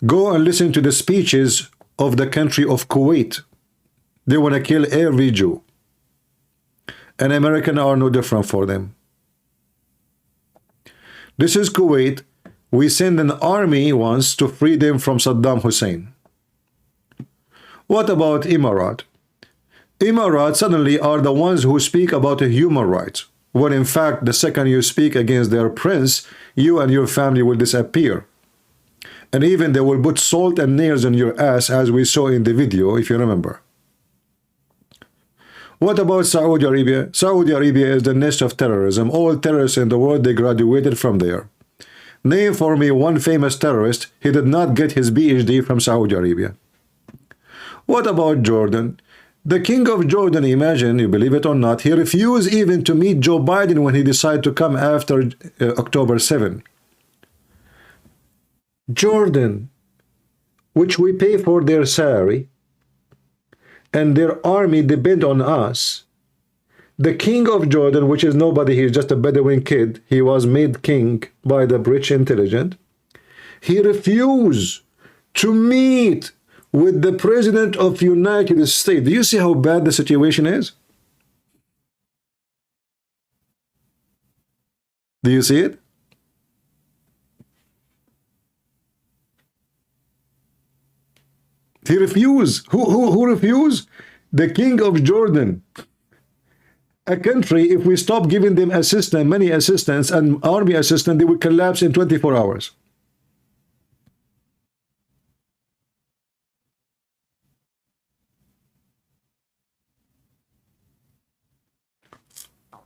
Go and listen to the speeches of the country of Kuwait. They want to kill every Jew. And Americans are no different for them. This is Kuwait. We send an army once to free them from Saddam Hussein. What about Emirat? Emirat suddenly are the ones who speak about human rights, when in fact the second you speak against their prince, you and your family will disappear. And even they will put salt and nails on your ass, as we saw in the video, if you remember. What about Saudi Arabia? Saudi Arabia is the nest of terrorism. All terrorists in the world, they graduated from there. Name for me one famous terrorist. He did not get his PhD from Saudi Arabia. What about Jordan? The king of Jordan, imagine, you believe it or not, he refused even to meet Joe Biden when he decided to come after October 7. Jordan, which we pay for their salary, and their army depend on us. The king of Jordan, which is nobody, he's just a Bedouin kid, he was made king by the British intelligence. He refused to meet with the president of the United States. Do you see how bad the situation is? Do you see it? He refused. Who refused? The king of Jordan. A country, if we stop giving them assistance, money assistance and army assistance, they will collapse in 24 hours.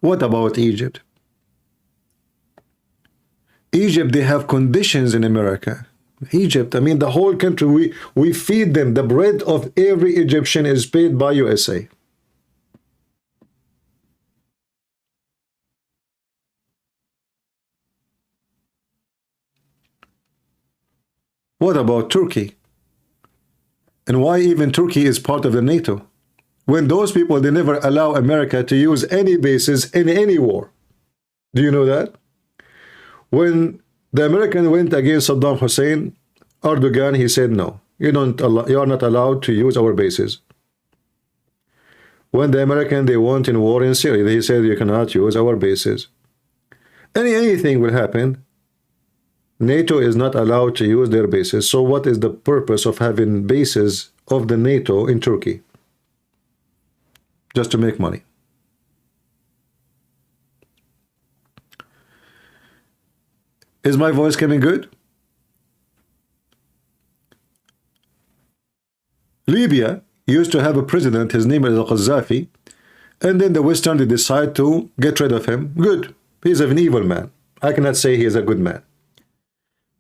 What about Egypt? Egypt, they have conditions in America. Egypt, I mean, the whole country, we feed them. The bread of every Egyptian is paid by USA. What about Turkey? And why even Turkey is part of the NATO? When those people, they never allow America to use any bases in any war. Do you know that? When the American went against Saddam Hussein, Erdogan, he said, no, you are not allowed to use our bases. When the American, they went in war in Syria, he said, you cannot use our bases. Anything will happen. NATO is not allowed to use their bases. So what is the purpose of having bases of the NATO in Turkey? Just to make money. Is my voice coming good? Libya used to have a president, his name is Al-Qaddafi, and then the Western, they decide to get rid of him. Good. He's an evil man. I cannot say he is a good man.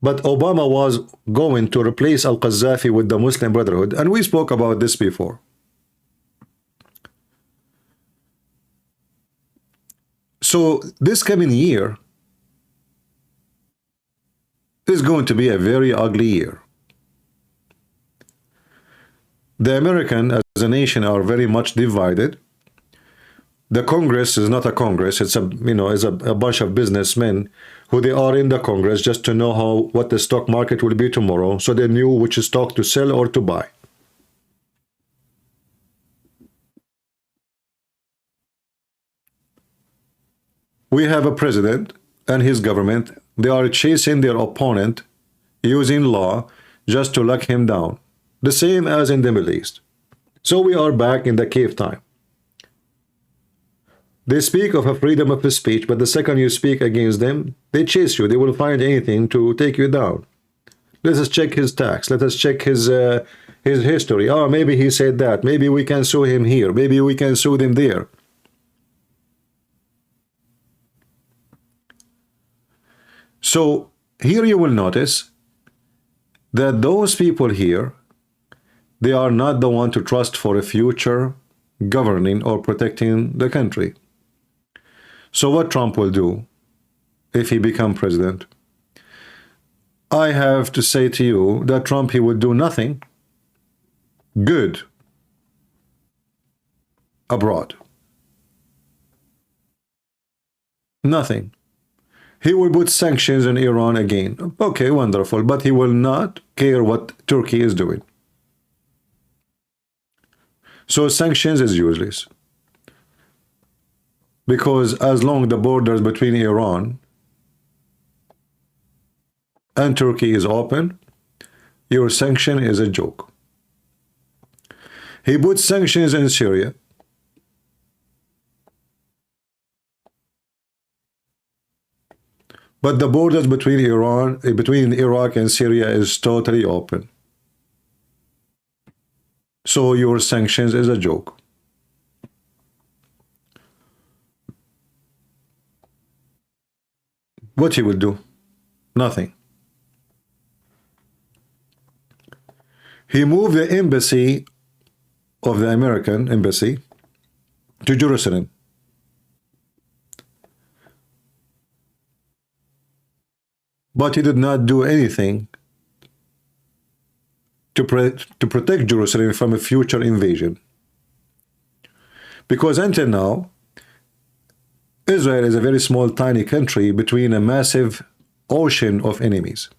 But Obama was going to replace Al-Qaddafi with the Muslim Brotherhood, and we spoke about this before. So this coming year is going to be a very ugly year. The American as a nation are very much divided. The Congress is not a Congress. It's a bunch of businessmen who they are in the Congress just to know what the stock market will be tomorrow, so they knew which stock to sell or to buy. We have a president and his government. They are chasing their opponent using law just to lock him down. The same as in the Middle East. So we are back in the cave time. They speak of a freedom of speech, but the second you speak against them, they chase you. They will find anything to take you down. Let us check his tax. Let us check his history. Oh, maybe he said that. Maybe we can sue him here. Maybe we can sue them there. So here you will notice that those people here, they are not the one to trust for a future governing or protecting the country. So what Trump will do if he becomes president? I have to say to you that Trump, he would do nothing good abroad. Nothing. He will put sanctions on Iran again. Okay, wonderful. But he will not care what Turkey is doing. So sanctions is useless. Because as long the borders between Iran and Turkey is open, your sanction is a joke. He put sanctions in Syria. But the borders between Iraq and Syria is totally open. So your sanctions is a joke. What he will do? Nothing. He moved the embassy of the American embassy to Jerusalem. But he did not do anything to protect Jerusalem from a future invasion. Because until now, Israel is a very small, tiny country between a massive ocean of enemies.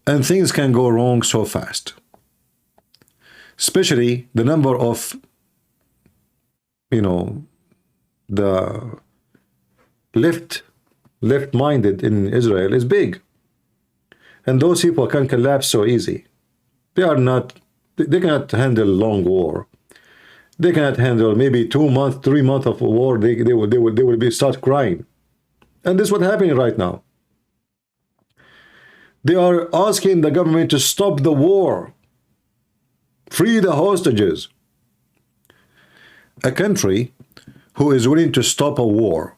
And things can go wrong so fast. Especially the number of, the left-minded in Israel is big. And those people can collapse so easy. They cannot handle long war. They cannot handle maybe 2 months, 3 months of war. They will start crying. And this is what's happening right now. They are asking the government to stop the war. Free the hostages. A country who is willing to stop a war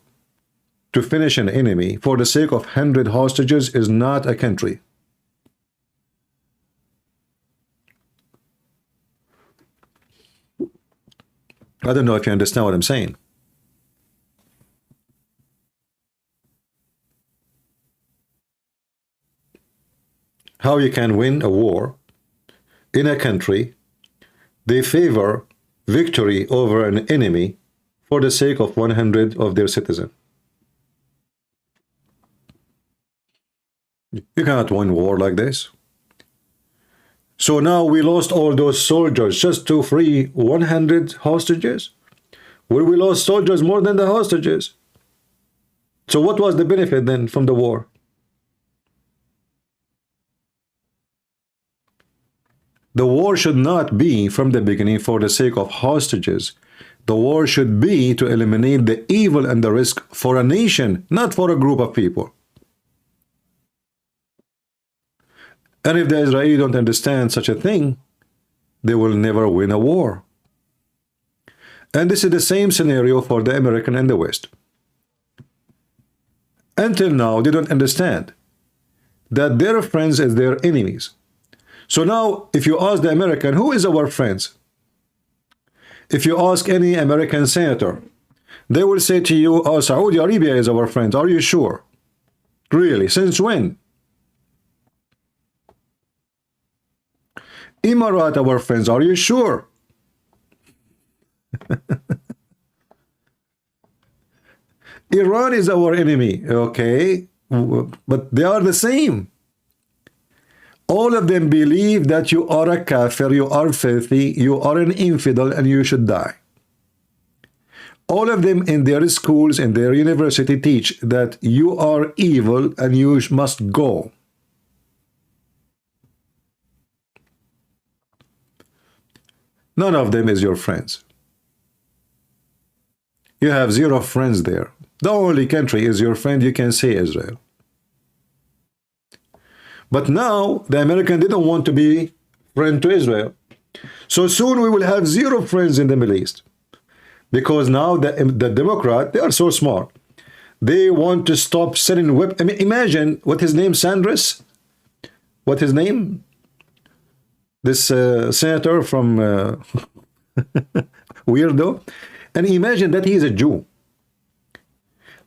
to finish an enemy for the sake of 100 hostages is not a country. I don't know if you understand what I'm saying. How you can win a war in a country they favor victory over an enemy for the sake of 100 of their citizens. You cannot win war like this. So now we lost all those soldiers just to free 100 hostages? Well, we lost soldiers more than the hostages. So what was the benefit then from the war? The war should not be from the beginning for the sake of hostages. The war should be to eliminate the evil and the risk for a nation, not for a group of people. And if the Israelis don't understand such a thing, they will never win a war. And this is the same scenario for the American and the West. Until now, they don't understand that their friends is their enemies. So now, if you ask the American, who is our friends? If you ask any American senator, they will say to you, oh, Saudi Arabia is our friend. Are you sure? Really? Since when? Emirat, our friends. Are you sure? Iran is our enemy. Okay. But they are the same. All of them believe that you are a kafir, you are filthy, you are an infidel, and you should die. All of them in their schools, in their university, teach that you are evil and you must go. None of them is your friends. You have zero friends there. The only country is your friend, you can say Israel. But now, the American didn't want to be friend to Israel. So soon we will have zero friends in the Middle East. Because now the Democrat, they are so smart. They want to stop selling weapons. I mean, imagine, what his name, Sanders? What his name? This senator from Weirdo. And imagine that he is a Jew.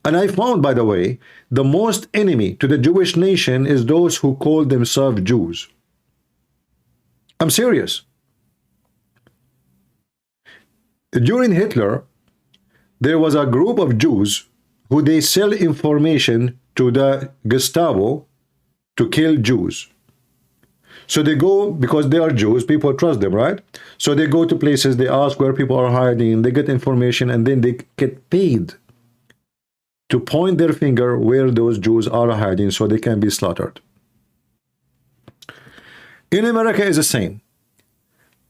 And I found, by the way, the most enemy to the Jewish nation is those who call themselves Jews. I'm serious. During Hitler, there was a group of Jews who they sell information to the Gestapo to kill Jews. So they go, because they are Jews, people trust them, right? So they go to places, they ask where people are hiding, they get information, and then they get paid to point their finger where those Jews are hiding so they can be slaughtered. In America is the same.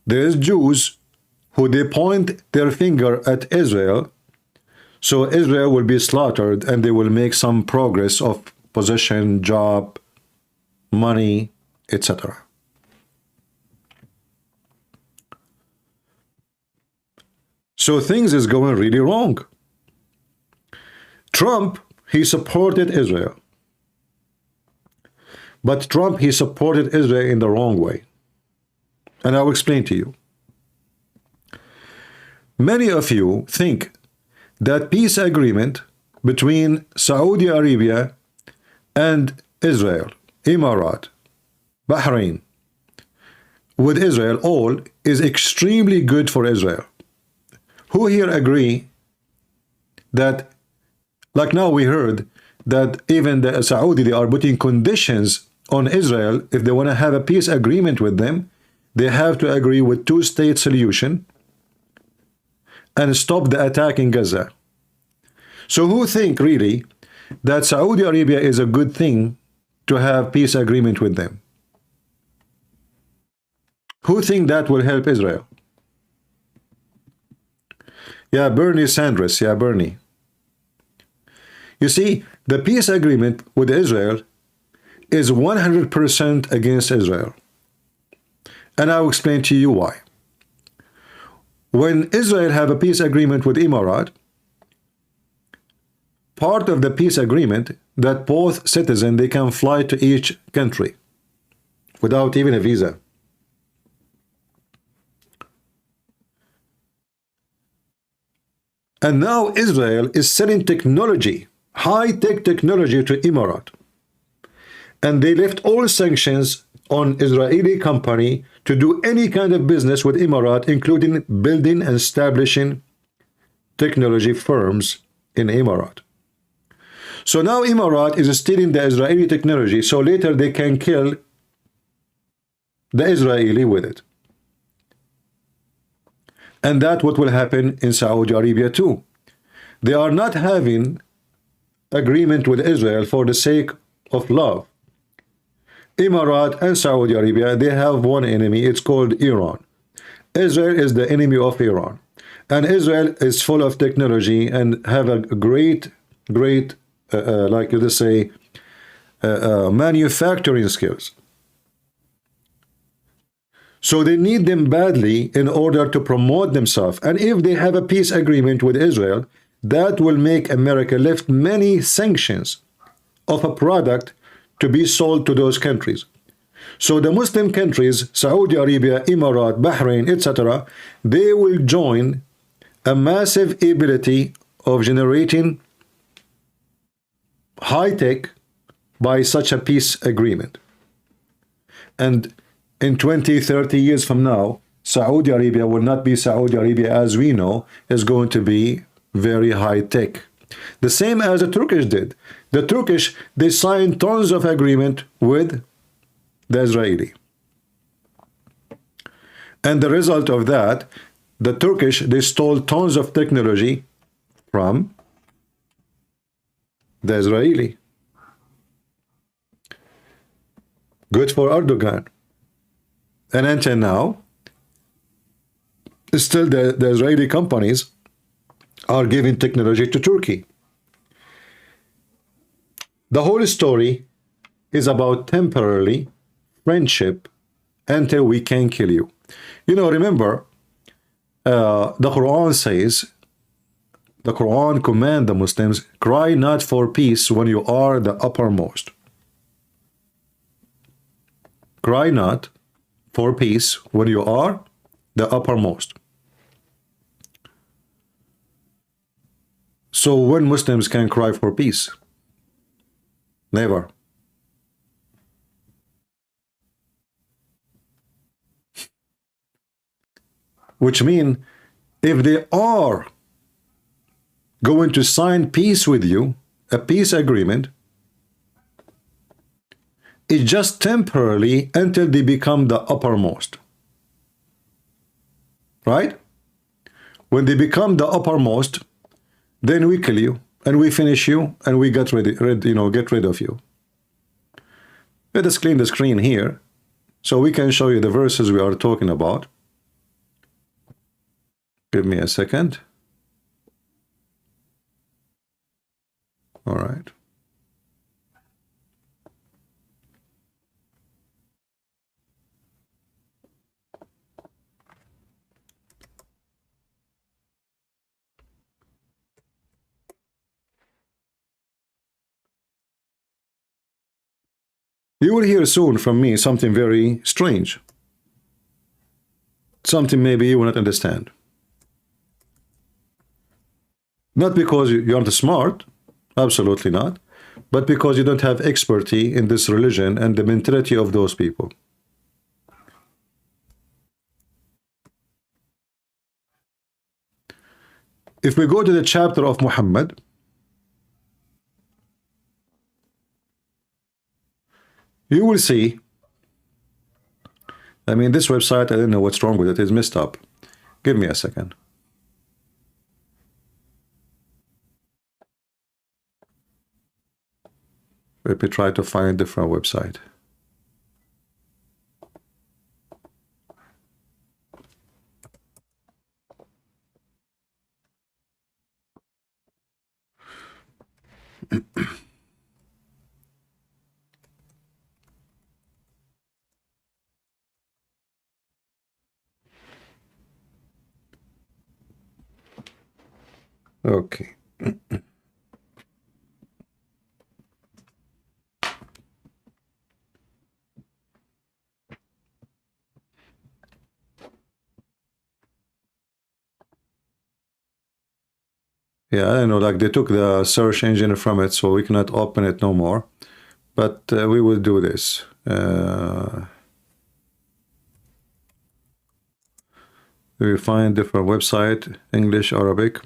There's Jews who they point their finger at Israel, so Israel will be slaughtered and they will make some progress of possession, job, money, etc. So things is going really wrong. Trump, he supported Israel. But Trump, he supported Israel in the wrong way. And I'll explain to you. Many of you think that peace agreement between Saudi Arabia and Israel, Emirat, Bahrain with Israel, all is extremely good for Israel. Who here agree that, like now we heard, that even the Saudi, they are putting conditions on Israel. If they want to have a peace agreement with them, they have to agree with two-state solution and stop the attack in Gaza. So who think really that Saudi Arabia is a good thing to have peace agreement with them? Who think that will help Israel? Yeah, Bernie Sanders. Yeah, Bernie. You see, the peace agreement with Israel is 100% against Israel. And I'll explain to you why. When Israel have a peace agreement with Emirates, part of the peace agreement that both citizens, they can fly to each country without even a visa. And now Israel is selling technology, high-tech technology to Emirates. And they left all sanctions on Israeli company to do any kind of business with Emirates, including building and establishing technology firms in Emirates. So now Emirates is stealing the Israeli technology, so later they can kill the Israeli with it. And that's what will happen in Saudi Arabia too. They are not having agreement with Israel for the sake of love. Emirates and Saudi Arabia, they have one enemy. It's called Iran. Israel is the enemy of Iran. And Israel is full of technology and have a great, like you just say, manufacturing skills. So they need them badly in order to promote themselves. And if they have a peace agreement with Israel, that will make America lift many sanctions of a product to be sold to those countries. So the Muslim countries, Saudi Arabia, Emirates, Bahrain, etc., they will join a massive ability of generating high-tech by such a peace agreement. And in 20, 30 years from now, Saudi Arabia will not be Saudi Arabia as we know, is going to be very high-tech. The same as the Turkish did. The Turkish, they signed tons of agreement with the Israeli. And the result of that, the Turkish, they stole tons of technology from the Israeli. Good for Erdogan. And until now, still the Israeli companies are giving technology to Turkey. The whole story is about temporarily friendship until we can kill you. You know, remember, the Quran says, the Quran commands the Muslims, cry not for peace when you are the uppermost. Cry not for peace when you are the uppermost. So when Muslims can cry for peace? Never. Which means if they are going to sign peace with you, a peace agreement, it's just temporarily until they become the uppermost. Right? When they become the uppermost, then we kill you and we finish you and we get rid of you. Let us clean the screen here so we can show you the verses we are talking about. Give me a second. All right. You will hear soon from me something very strange. Something maybe you will not understand. Not because you aren't smart, absolutely not, but because you don't have expertise in this religion and the mentality of those people. If we go to the chapter of Muhammad, you will see, I mean, this website, I don't know what's wrong with it, it's messed up. Give me a second. Let me try to find a different website. Okay. Yeah, I don't know, like they took the search engine from it, so we cannot open it no more. But we will do this. We will find different website, English, Arabic.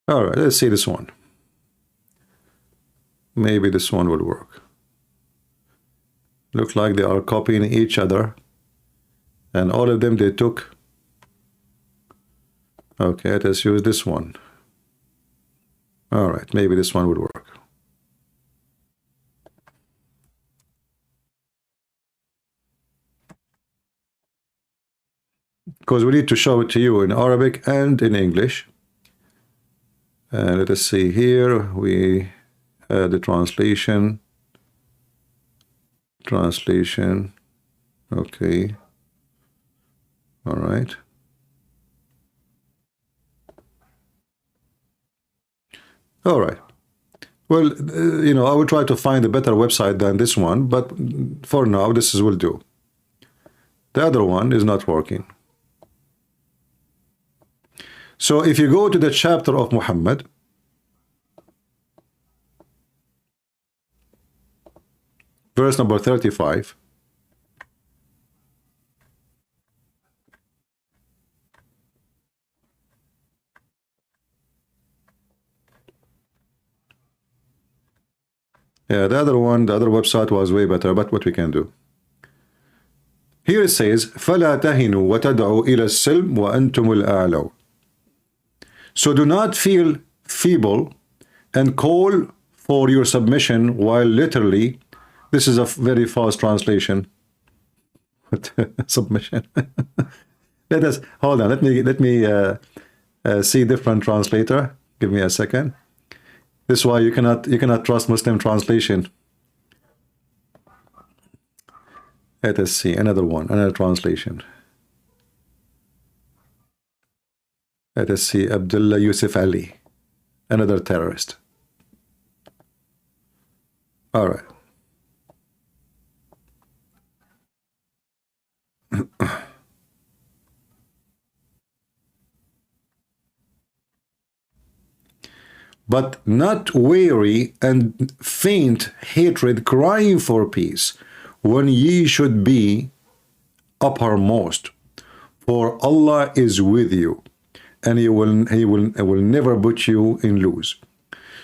All right, let's see this one. Maybe this one will work. Look like they are copying each other, and all of them they took. Okay, let's use this one. All right, maybe this one would work. Because we need to show it to you in Arabic and in English. Let us see here. We the translation. Okay. All right. All right. Well, you know, I will try to find a better website than this one, but for now, this will do. The other one is not working. So if you go to the chapter of Muhammad, verse number 35, yeah, the other website was way better, but what we can do. Here it says, فَلَا تَهِنُوا وَتَدْعُوا إِلَى السِّلْمِ وَأَنْتُمُ الْأَعْلَوْا. So do not feel feeble and call for your submission, while literally, this is a very false translation. Submission. Let us hold on. Let me see different translator. Give me a second. This is why you cannot trust Muslim translation. Let us see another one, another translation. Let us see Abdullah Yusuf Ali, another terrorist. All right. But not weary and faint hatred, crying for peace, when ye should be uppermost. For Allah is with you, and He will never put you in lose.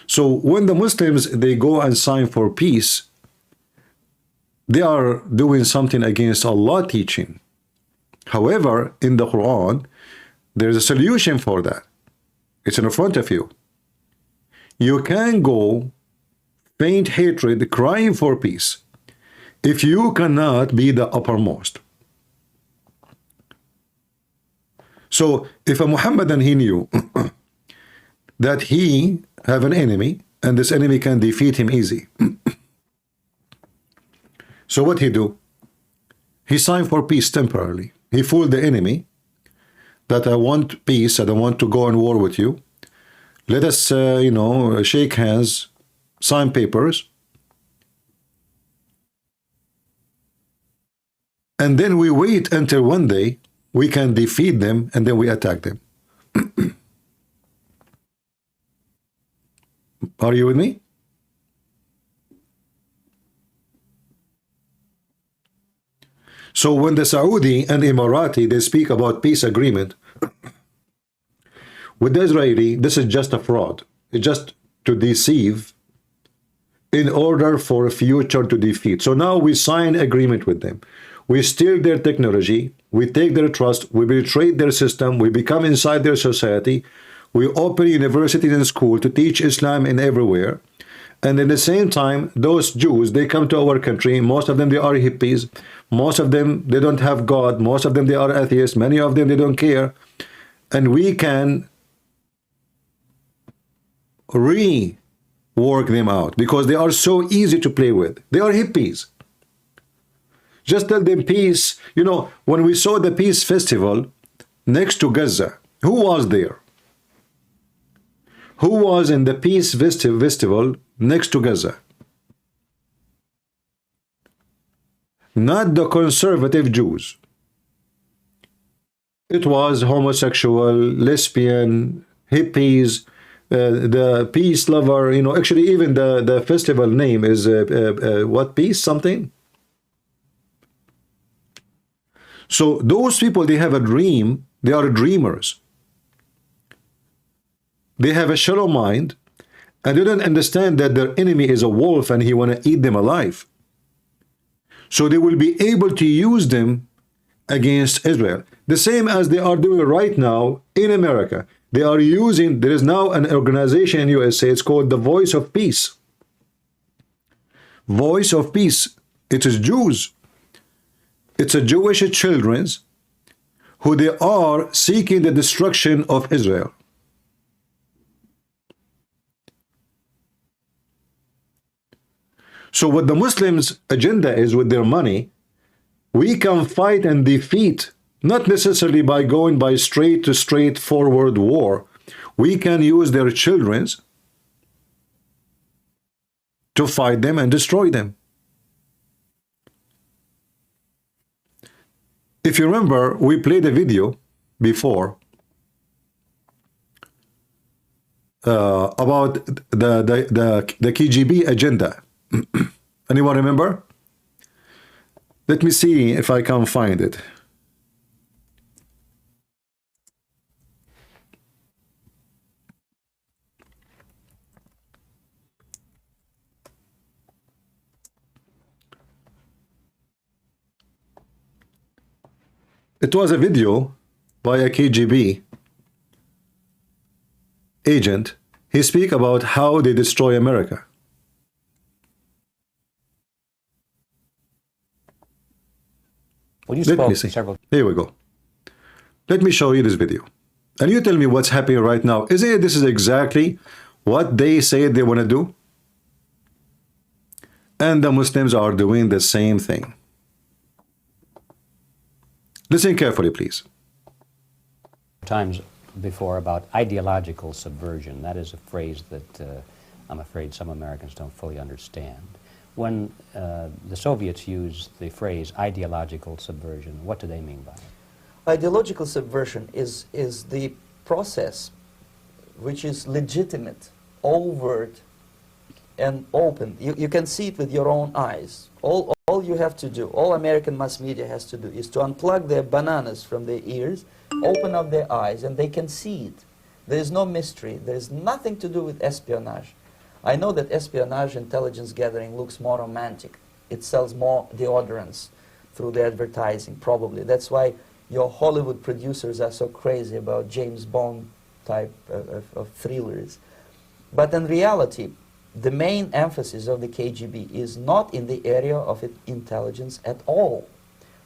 So when the Muslims, they go and sign for peace, they are doing something against Allah teaching. However, in the Quran, there's a solution for that. It's in front of you. You can go faint hatred, crying for peace, if you cannot be the uppermost. So if a Muhammadan, he knew that he have an enemy and this enemy can defeat him easy, So what he do? He signed for peace temporarily. He fooled the enemy that I want peace, I don't want to go on war with you. Let us, you know, shake hands, sign papers. And then we wait until one day we can defeat them and then we attack them. Are you with me? So when the Saudi and Emirati, they speak about peace agreement, with the Israeli, this is just a fraud. It's just to deceive in order for a future to defeat. So now we sign agreement with them. We steal their technology, we take their trust, we betray their system, we become inside their society, we open universities and schools to teach Islam in everywhere. And at the same time, those Jews, they come to our country, most of them, they are hippies, most of them, they don't have God, most of them, they are atheists, many of them, they don't care. And we can rework them out because they are so easy to play with. They are hippies. Just tell them peace. You know, when we saw the peace festival next to Gaza, who was there? Who was in the peace festival next to Gaza? Not the conservative Jews. It was homosexual, lesbian, hippies, the peace lover, you know, actually even the festival name is what, peace something? So those people, they have a dream, they are dreamers. They have a shallow mind, and they don't understand that their enemy is a wolf and he want to eat them alive. So they will be able to use them against Israel. The same as they are doing right now in America. They are using, there is now an organization in USA, it's called the Voice of Peace. Voice of Peace. It is Jews. It's a Jewish children's who they are seeking the destruction of Israel. So what the Muslims' agenda is with their money, we can fight and defeat, not necessarily by going by straightforward war. We can use their children's to fight them and destroy them. If you remember, we played a video before about the KGB agenda. Anyone remember? Let me see if I can find it. It was a video by a KGB agent. He speak about how they destroy America. Well, you Let me spoke see. several. Here we go. Let me show you this video. And you tell me what's happening right now. Isn't it this is exactly what they say they want to do? And the Muslims are doing the same thing. Listen carefully, please. Times before about ideological subversion. That is a phrase that I'm afraid some Americans don't fully understand. When the Soviets used the phrase ideological subversion, what do they mean by it? Ideological subversion is the process which is legitimate, overt, and open. You can see it with your own eyes. All you have to do, all American mass media has to do, is to unplug their bananas from their ears, open up their eyes, and they can see it. There is no mystery. There is nothing to do with espionage. I know that espionage intelligence gathering looks more romantic. It sells more deodorants through the advertising, probably. That's why your Hollywood producers are so crazy about James Bond type of thrillers. But in reality, the main emphasis of the KGB is not in the area of intelligence at all.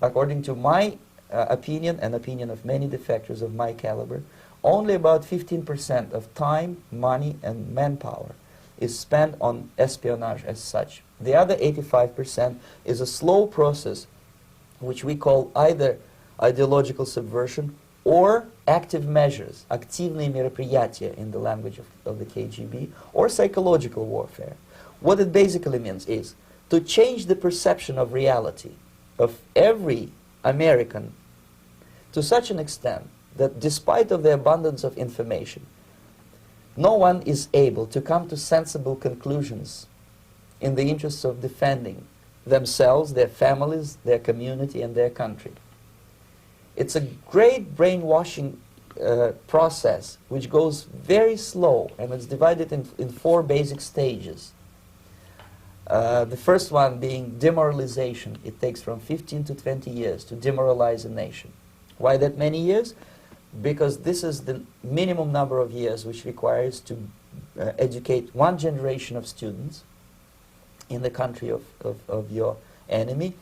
According to my opinion and opinion of many defectors of my caliber, only about 15% of time, money, and manpower is spent on espionage as such. The other 85% is a slow process which we call either ideological subversion or active measures, активные мероприятия in the language of the KGB, or psychological warfare. What it basically means is to change the perception of reality of every American to such an extent that despite of the abundance of information, no one is able to come to sensible conclusions in the interests of defending themselves, their families, their community, and their country. It's a great brainwashing process which goes very slow, and it's divided in 4 basic stages. The first one being demoralization. It takes from 15 to 20 years to demoralize a nation. Why that many years? Because this is the minimum number of years which requires to educate one generation of students in the country of your enemy,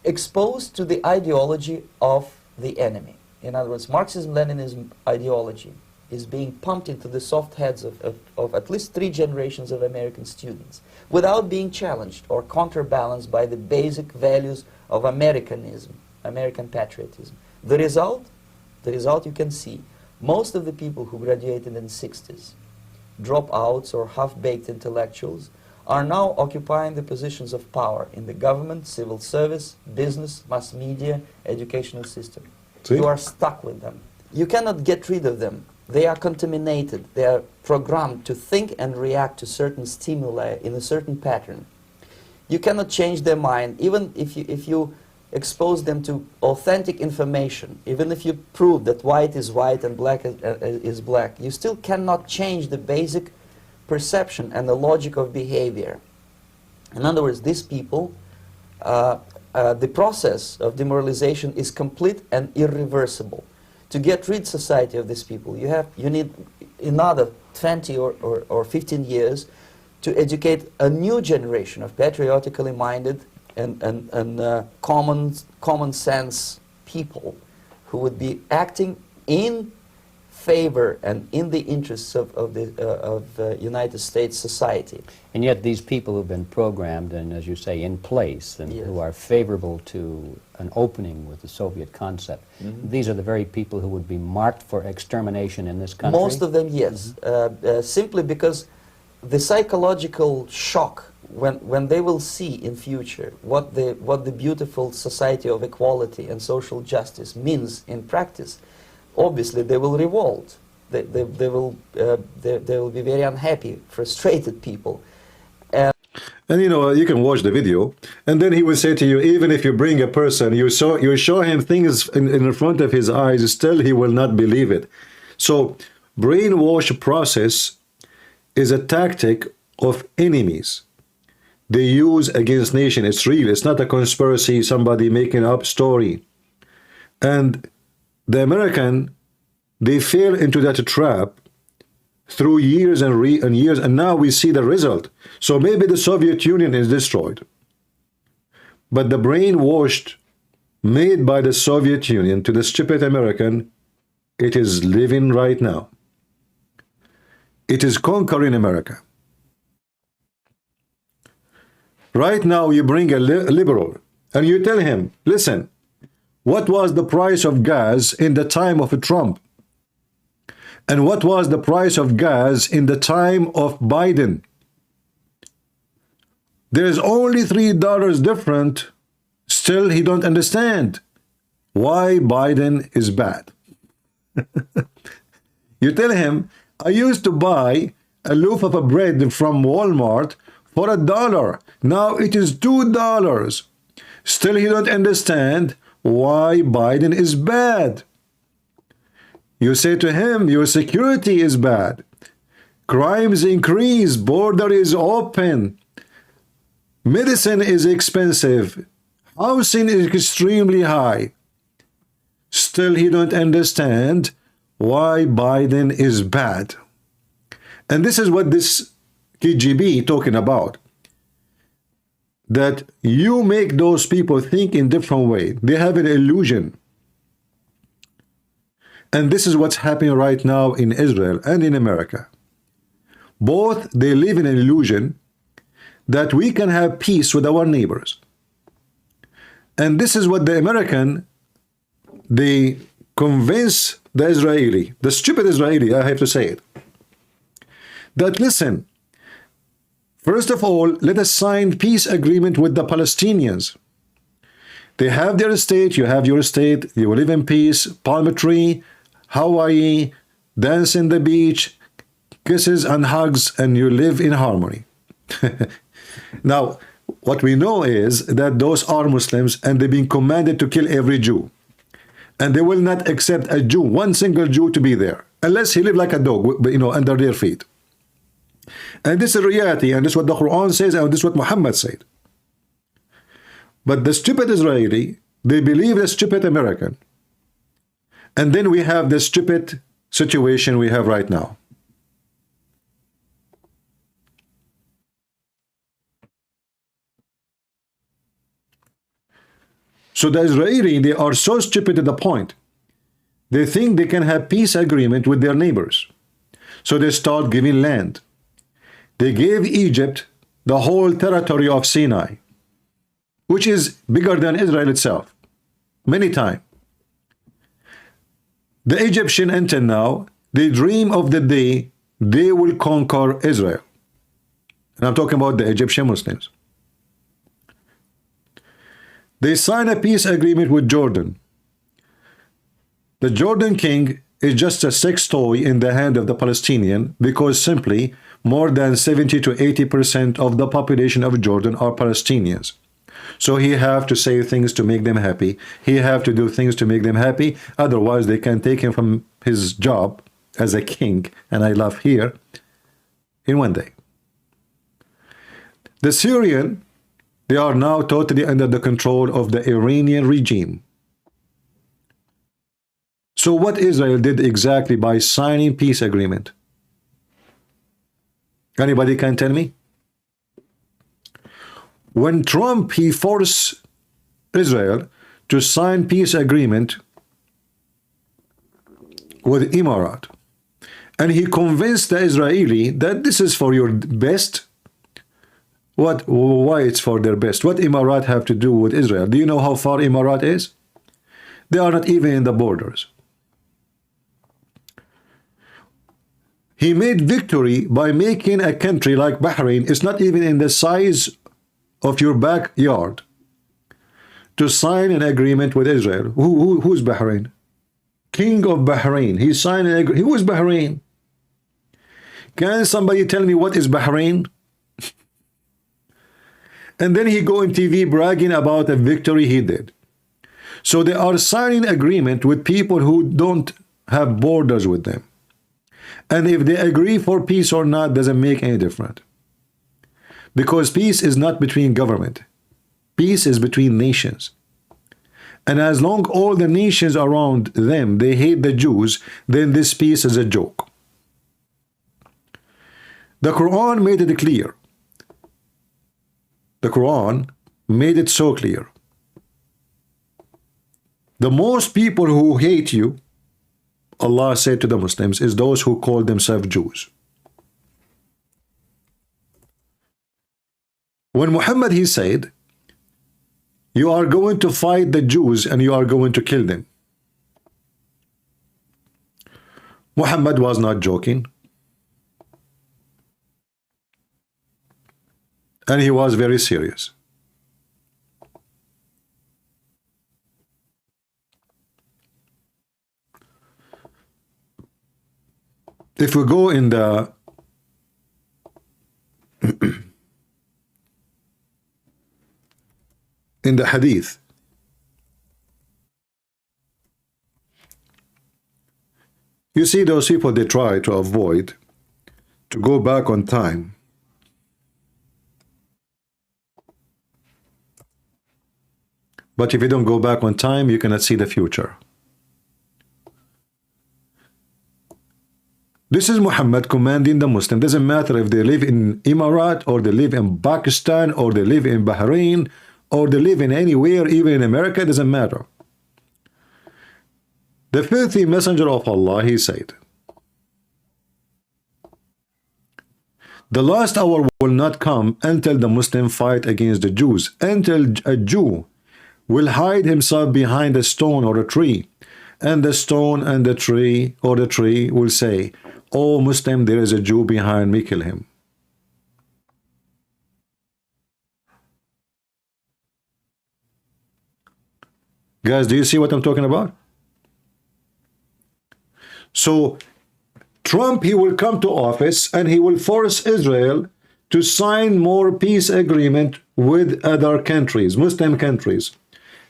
exposed to the ideology of the enemy. In other words, Marxism-Leninism ideology is being pumped into the soft heads of at least 3 generations of American students without being challenged or counterbalanced by the basic values of Americanism, American patriotism. The result you can see. Most of the people who graduated in the 60s, dropouts or half-baked intellectuals, are now occupying the positions of power in the government, civil service, business, mass media, educational system. See? You are stuck with them. You cannot get rid of them. They are contaminated. They are programmed to think and react to certain stimuli in a certain pattern. You cannot change their mind, even if you expose them to authentic information, even if you prove that white is white and black is black, you still cannot change the basic perception and the logic of behavior. In other words, these people, the process of demoralization is complete and irreversible. To get rid society of these people, you need another 20 or 15 years to educate a new generation of patriotically minded and common sense people who would be acting in favor and in the interests of United States society. And yet these people who've been programmed and, as you say, in place and Yes. who are favorable to an opening with the Soviet concept, these are the very people who would be marked for extermination in this country? Most of them, yes. Simply because the psychological shock when they will see in future what the beautiful society of equality and social justice means in practice, obviously they will revolt. They will be very unhappy, frustrated people. And you know, you can watch the video, and then he will say to you, even if you bring a person, you show him things in front of his eyes, still he will not believe it. So brainwash process is a tactic of enemies. They use against nation. It's real. It's not a conspiracy, somebody making up story. And the American, they fell into that trap through years and years, and now we see the result. So maybe the Soviet Union is destroyed, but the brainwashed made by the Soviet Union to the stupid American, it is living right now. It is conquering America. Right now you bring a liberal and you tell him, listen, what was the price of gas in the time of Trump? And what was the price of gas in the time of Biden? There's only $3 different. Still, he don't understand why Biden is bad. You tell him, I used to buy a loaf of bread from Walmart for $1. Now it is $2. Still, he don't understand why Biden is bad. You say to him, your security is bad. Crimes increase, border is open. Medicine is expensive. Housing is extremely high. Still, he don't understand why Biden is bad. And this is what this KGB talking about. That you make those people think in different way. They have an illusion. And this is what's happening right now in Israel and in America. Both, they live in an illusion that we can have peace with our neighbors. And this is what the American, they convince the Israeli, the stupid Israeli, I have to say it, that listen, first of all, let us sign peace agreement with the Palestinians. They have their state, you have your state, you will live in peace, palm tree, Hawaii, dance in the beach, kisses and hugs, and you live in harmony. Now, what we know is that those are Muslims and they've been commanded to kill every Jew. And they will not accept a Jew, one single Jew, to be there, unless he live like a dog, under their feet. And this is reality, and this is what the Quran says, and this is what Muhammad said. But the stupid Israeli, they believe the stupid American. And then we have the stupid situation we have right now. So the Israeli, they are so stupid to the point. They think they can have peace agreement with their neighbors. So they start giving land. They gave Egypt the whole territory of Sinai, which is bigger than Israel itself, many times. The Egyptian until now, they dream of the day they will conquer Israel. And I'm talking about the Egyptian Muslims. They sign a peace agreement with Jordan. The Jordan king is just a sex toy in the hand of the Palestinian, because simply more than 70 to 80% of the population of Jordan are Palestinians. So he have to say things to make them happy. He have to do things to make them happy. Otherwise, they can take him from his job as a king, and I love here, in one day. The Syrian, they are now totally under the control of the Iranian regime. So what Israel did exactly by signing peace agreement? Anybody can tell me? When Trump, he forced Israel to sign peace agreement with Emirat, and he convinced the Israeli that this is for your best. Why it's for their best? What Emirat have to do with Israel? Do you know how far Emirat is? They are not even in the borders. He made victory by making a country like Bahrain, it's not even in the size of your backyard, to sign an agreement with Israel. Who's Bahrain? King of Bahrain. He signed an agreement. Who is Bahrain? Can somebody tell me what is Bahrain? And then he go on TV bragging about a victory he did. So they are signing agreement with people who don't have borders with them. And if they agree for peace or not doesn't make any difference. Because peace is not between government. Peace is between nations. And as long all the nations around them, they hate the Jews, then this peace is a joke. The Quran made it clear. The Quran made it so clear. The most people who hate you, Allah said to the Muslims, is those who call themselves Jews. When Muhammad, he said, you are going to fight the Jews and you are going to kill them. Muhammad was not joking. And he was very serious. If we go in the in the hadith, you see those people, they try to avoid to go back on time. But if you don't go back on time, you cannot see the future. This is Muhammad commanding the Muslim. Doesn't matter if they live in Emirat, or they live in Pakistan, or they live in Bahrain, or they live in anywhere, even in America, doesn't matter. The filthy messenger of Allah, he said, The last hour will not come until the Muslim fight against the Jews, until a Jew will hide himself behind a stone or a tree, and the stone and the tree or the tree will say, "Oh Muslim, there is a Jew behind me, kill him." Guys, do you see what I'm talking about? So Trump, he will come to office and he will force Israel to sign more peace agreement with other countries, Muslim countries.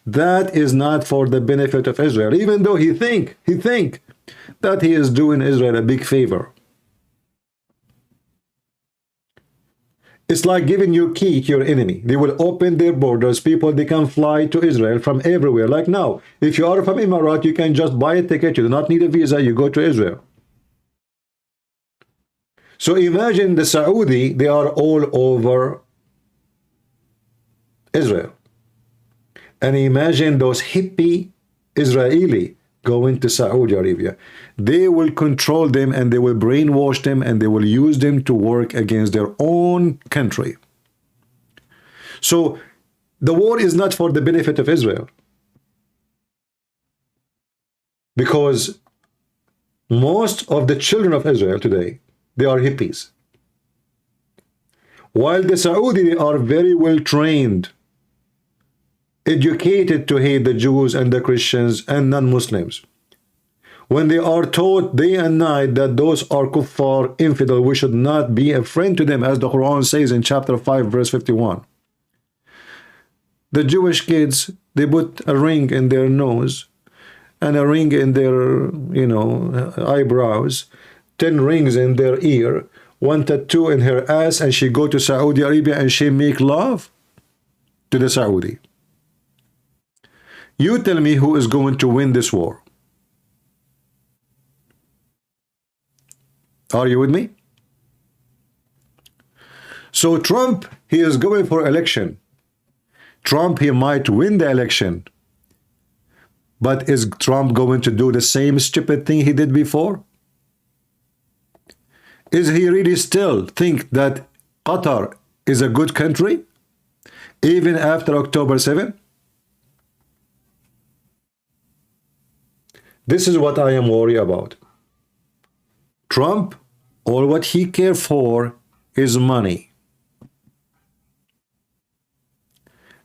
That is not for the benefit of Israel, even though he think that he is doing Israel a big favor. It's like giving your key to your enemy. They will open their borders. People, they can fly to Israel from everywhere. Like now, if you are from Emirates, you can just buy a ticket. You do not need a visa. You go to Israel. So imagine the Saudi, they are all over Israel. And imagine those hippie Israeli going to Saudi Arabia. They will control them and they will brainwash them and they will use them to work against their own country. So the war is not for the benefit of Israel, because most of the children of Israel today, they are hippies. While the Saudi are very well trained, educated to hate the Jews and the Christians and non-Muslims. When they are taught day and night that those are kuffar, infidel, we should not be a friend to them, as the Quran says in chapter 5, verse 51. The Jewish kids, they put a ring in their nose and a ring in their, eyebrows, 10 rings in their ear, 1 tattoo in her ass, and she go to Saudi Arabia and she make love to the Saudi. You tell me who is going to win this war. Are you with me? So Trump, he is going for election. Trump, he might win the election. But is Trump going to do the same stupid thing he did before? Is he really still think that Qatar is a good country, even after October 7? This is what I am worried about. Trump, all what he cares for is money.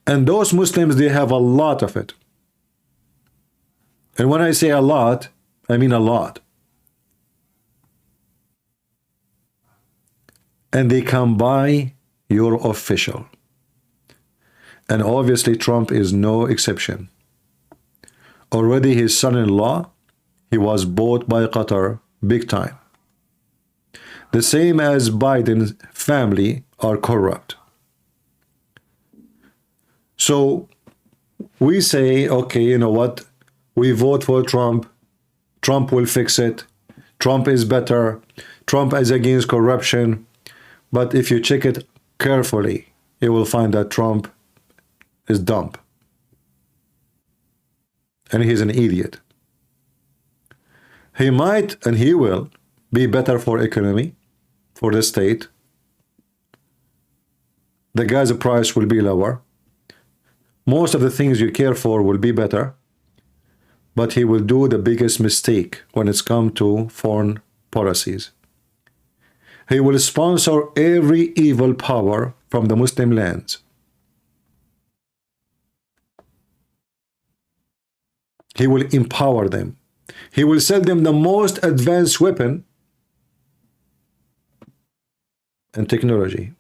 And those Muslims, they have a lot of it. And when I say a lot, I mean a lot. And they can buy your official. And obviously Trump is no exception. Already his son-in-law, he was bought by Qatar big time. The same as Biden's family are corrupt. So we say, okay, you know what? We vote for Trump. Trump will fix it. Trump is better. Trump is against corruption. But if you check it carefully, you will find that Trump is dumb. And he's an idiot. He might and he will be better for economy, for the state. The gas price will be lower. Most of the things you care for will be better. But he will do the biggest mistake when it's come to foreign policies. He will sponsor every evil power from the Muslim lands. He will empower them. He will sell them the most advanced weapon and technology.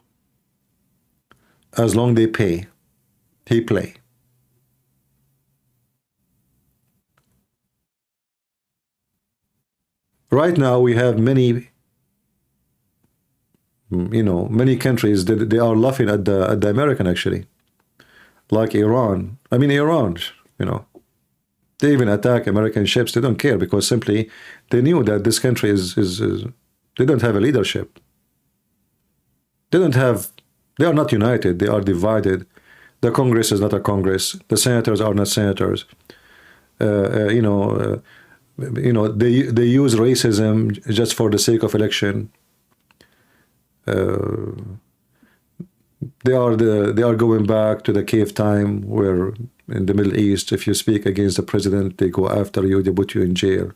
As long as they pay, he play. Right now we have many, many countries that they are laughing at the American, actually, like Iran. I mean, Iran, they even attack American ships. They don't care because simply they knew that this country they don't have a leadership. They are not united. They are divided. The Congress is not a Congress. The senators are not senators. They use racism just for the sake of election. They are going back to the cave time where in the Middle East, if you speak against the president, they go after you, they put you in jail.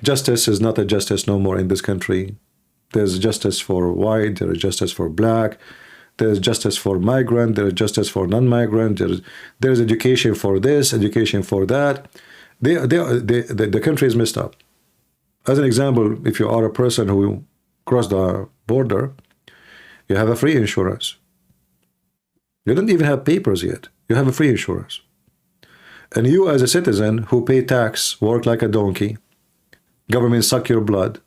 Justice is not a justice no more in this country. There's justice for white, there is justice for black, there's justice for migrant, there is justice for non-migrant, there's education for this, education for that. The country is messed up. As an example, if you are a person who crossed the border, you have a free insurance. You don't even have papers yet. You have a free insurance. And you as a citizen who pay tax, work like a donkey, government suck your blood,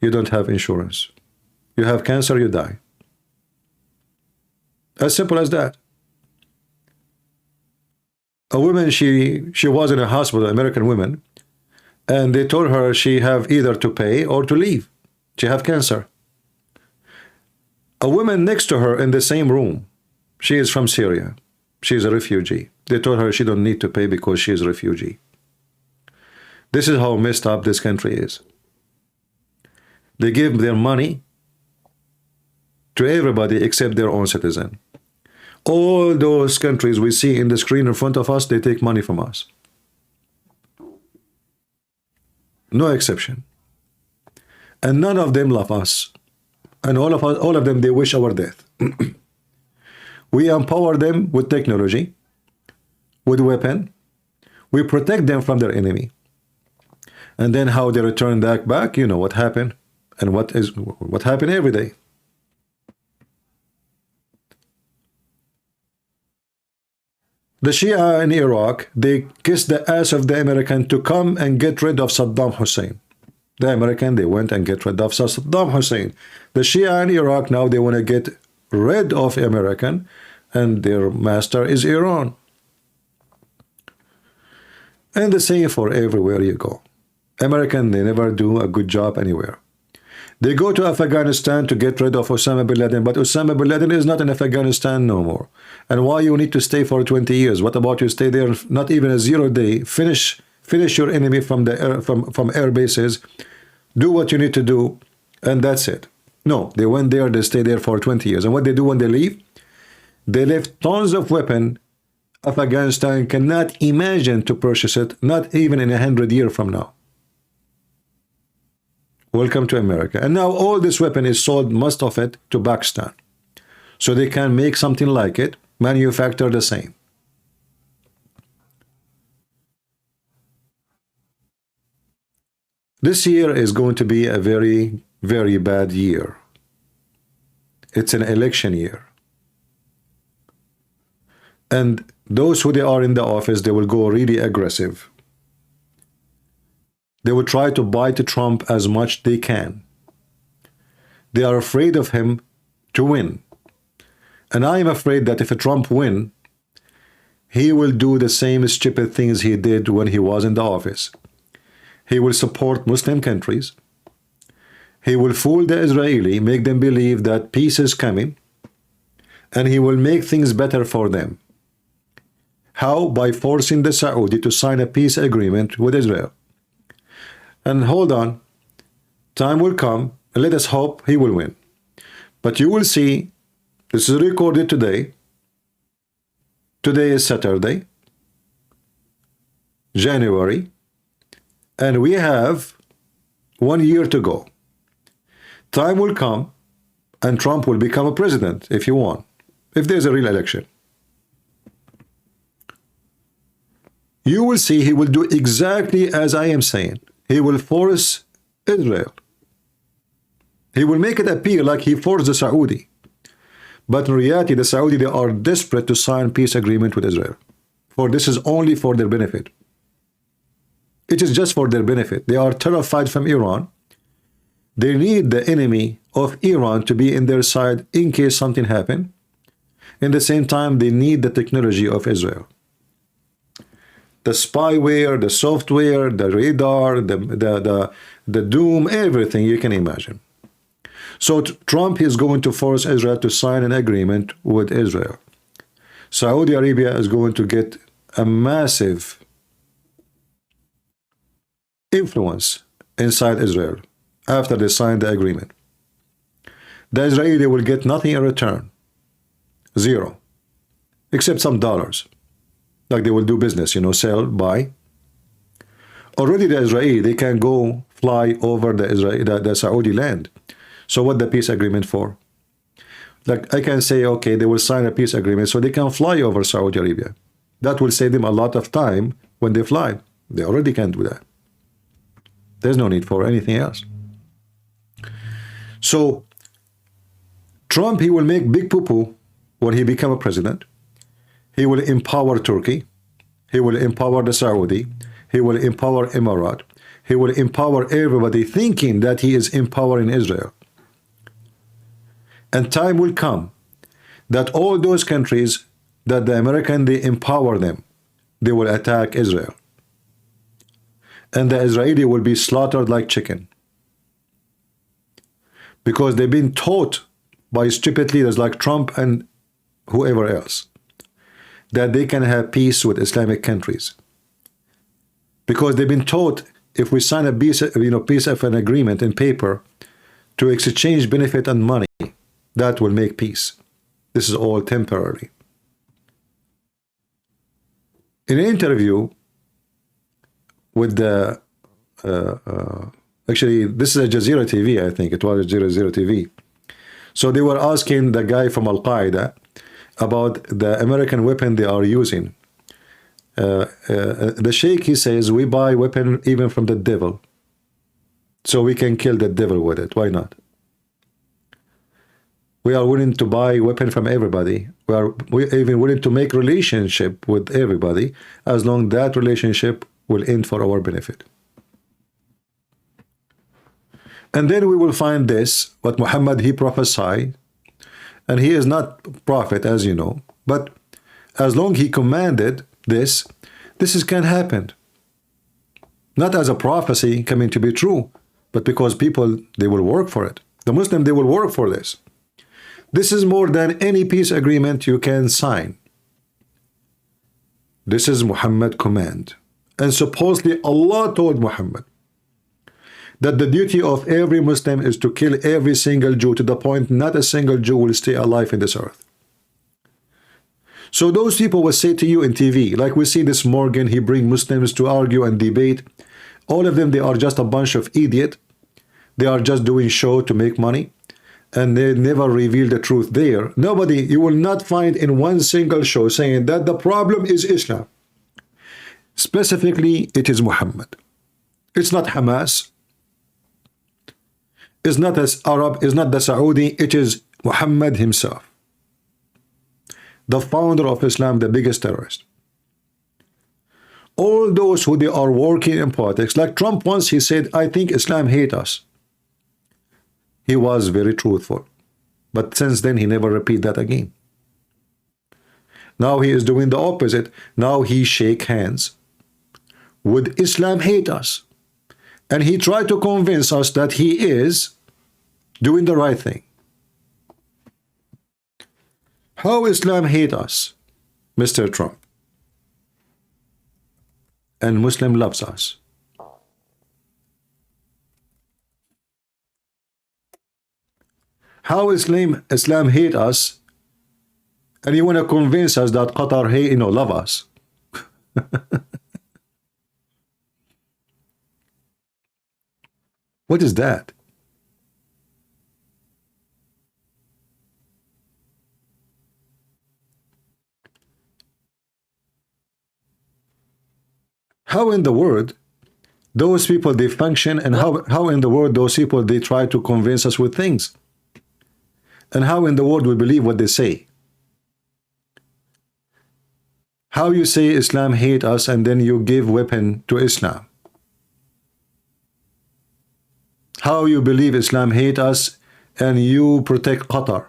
you don't have insurance. You have cancer, you die. As simple as that. A woman, she was in a hospital, American woman, and they told her she have either to pay or to leave. She have cancer. A woman next to her in the same room, she is from Syria. She is a refugee. They told her she don't need to pay because she is a refugee. This is how messed up this country is. They give their money to everybody except their own citizen. All those countries we see in the screen in front of us, they take money from us. No exception. And none of them love us. And all of them, they wish our death. We empower them with technology, with weapon. We protect them from their enemy. And then how they return that back, you know what happened. And what happened every day. The Shia in Iraq, they kissed the ass of the American to come and get rid of Saddam Hussein. The American, they went and get rid of Saddam Hussein. The Shia in Iraq, now they want to get rid of American, and their master is Iran. And the same for everywhere you go. American, they never do a good job anywhere. They go to Afghanistan to get rid of Osama bin Laden, but Osama bin Laden is not in Afghanistan no more. And why you need to stay for 20 years? What about you stay there not even a 0 day? Finish your enemy from the air, from air bases. Do what you need to do, and that's it. No, they went there, they stay there for 20 years. And what they do when they leave? They left tons of weapon. Afghanistan cannot imagine to purchase it, not even in 100 years from now. Welcome to America. And now all this weapon is sold, most of it, to Pakistan. So they can make something like it, manufacture the same. This year is going to be a very, very bad year. It's an election year. And those who they are in the office, they will go really aggressive. They will try to bite Trump as much they can. They are afraid of him to win. And I am afraid that if Trump wins, he will do the same stupid things he did when he was in the office. He will support Muslim countries. He will fool the Israeli, make them believe that peace is coming, and he will make things better for them. How? By forcing the Saudi to sign a peace agreement with Israel. And hold on, time will come, and let us hope he will win. But you will see, this is recorded today. Today is Saturday, January, and we have 1 year to go. Time will come, and Trump will become a president if he won, if there's a real election. You will see he will do exactly as I am saying. He will force Israel. He will make it appear like he forced the Saudi. But in reality, the Saudi, they are desperate to sign peace agreement with Israel. For this is only for their benefit. It is just for their benefit. They are terrified from Iran. They need the enemy of Iran to be in their side in case something happens. In the same time, they need the technology of Israel. The spyware, the software, the radar, the doom, everything you can imagine. So Trump is going to force Israel to sign an agreement with Israel. Saudi Arabia is going to get a massive influence inside Israel. after they sign the agreement. The Israeli will get nothing in return. Zero. Except some dollars. Like they will do business, you know, sell, buy. Already the Israeli, they can go fly over the Saudi land. So what the peace agreement for? Like I can say, okay, they will sign a peace agreement so they can fly over Saudi Arabia. That will save them a lot of time when they fly. They already can do that. There's no need for anything else. So Trump, he will make big poo-poo when he become a president. He will empower Turkey. He will empower the Saudi. He will empower Emirat. He will empower everybody thinking that he is empowering Israel. And time will come that all those countries that the American, they empower them, they will attack Israel. And the Israeli will be slaughtered like chicken. Because they've been taught by stupid leaders like Trump and whoever else that they can have peace with Islamic countries. Because they've been taught if we sign a peace of an agreement in paper to exchange benefit and money, that will make peace. This is all temporary. In an interview with the, actually, this is a Jazeera TV, I think. It was Jazeera TV. So they were asking the guy from Al-Qaeda about the American weapon they are using. The sheikh, he says, we buy weapon even from the devil. So we can kill the devil with it. Why not? We are willing to buy weapon from everybody. We even willing to make relationship with everybody as long that relationship will end for our benefit. And then we will find this, what Muhammad, he prophesied, and he is not prophet, as you know, but as long he commanded this can happen. Not as a prophecy coming to be true, but because people, they will work for it. The Muslim, they will work for this. This is more than any peace agreement you can sign. This is Muhammad's command. And supposedly Allah told Muhammad that the duty of every Muslim is to kill every single Jew to the point not a single Jew will stay alive in this earth. So those people will say to you in TV, like we see this Morgan, he bring Muslims to argue and debate. All of them, they are just a bunch of idiots. They are just doing show to make money. And they never reveal the truth there. Nobody, you will not find in one single show saying that the problem is Islam. Specifically, it is Muhammad. It's not Hamas. It's not as Arab, it's not the Saudi, it is Muhammad himself. The founder of Islam, the biggest terrorist. All those who they are working in politics, like Trump once, he said, I think Islam hate us. He was very truthful. But since then, he never repeat that again. Now he is doing the opposite. Now he shake hands. Would Islam hate us? And he tried to convince us that he is doing the right thing. How Islam hate us, Mr. Trump? And Muslim loves us. How Islam hate us, and you want to convince us that Qatar hate, love us. What is that? How in the world those people they function, and how in the world those people they try to convince us with things? And how in the world we believe what they say? How you say Islam hate us and then you give weapon to Islam? How you believe Islam hate us and you protect Qatar?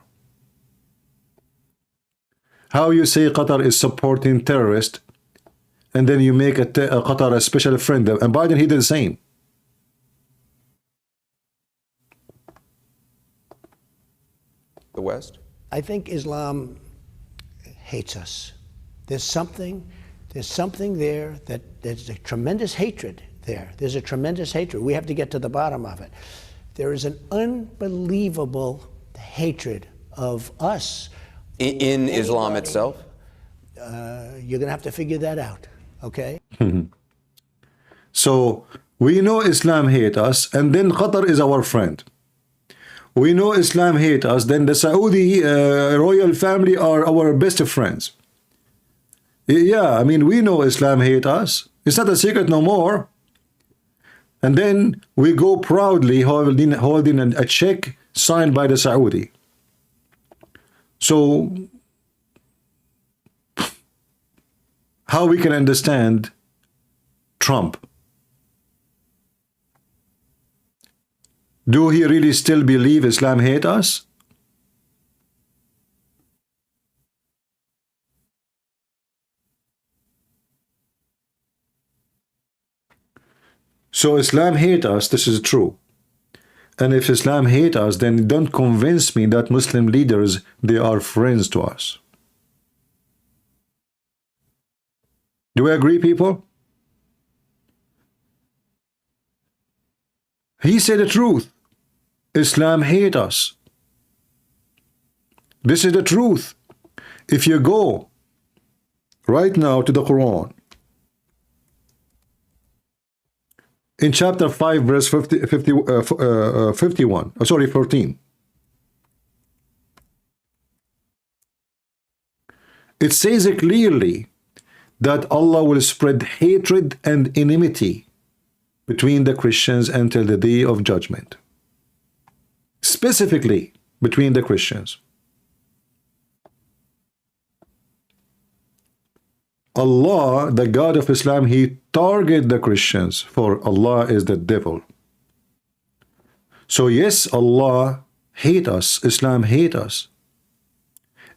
How you say Qatar is supporting terrorists and then you make Qatar a special friend? And Biden, he did the same. The West? I think Islam hates us. There's something there that there's a tremendous hatred there. There's a tremendous hatred. We have to get to the bottom of it. There is an unbelievable hatred of us. In Islam itself? You're going to have to figure that out, okay? So we know Islam hate us, and then Qatar is our friend. We know Islam hate us, then the Saudi royal family are our best friends. Yeah, I mean, we know Islam hate us. It's not a secret no more. And then we go proudly holding a check signed by the Saudi. So how we can understand Trump? Do he really still believe Islam hate us? So Islam hate us, this is true. And if Islam hate us, then don't convince me that Muslim leaders, they are friends to us. Do we agree, people? He said the truth. Islam hate us. This is the truth. If you go right now to the Quran, in chapter 5, verse 14. It says clearly that Allah will spread hatred and enmity between the Christians until the day of judgment. Specifically between the Christians. Allah, the God of Islam, he targeted the Christians, for Allah is the devil. So yes, Allah hate us, Islam hate us.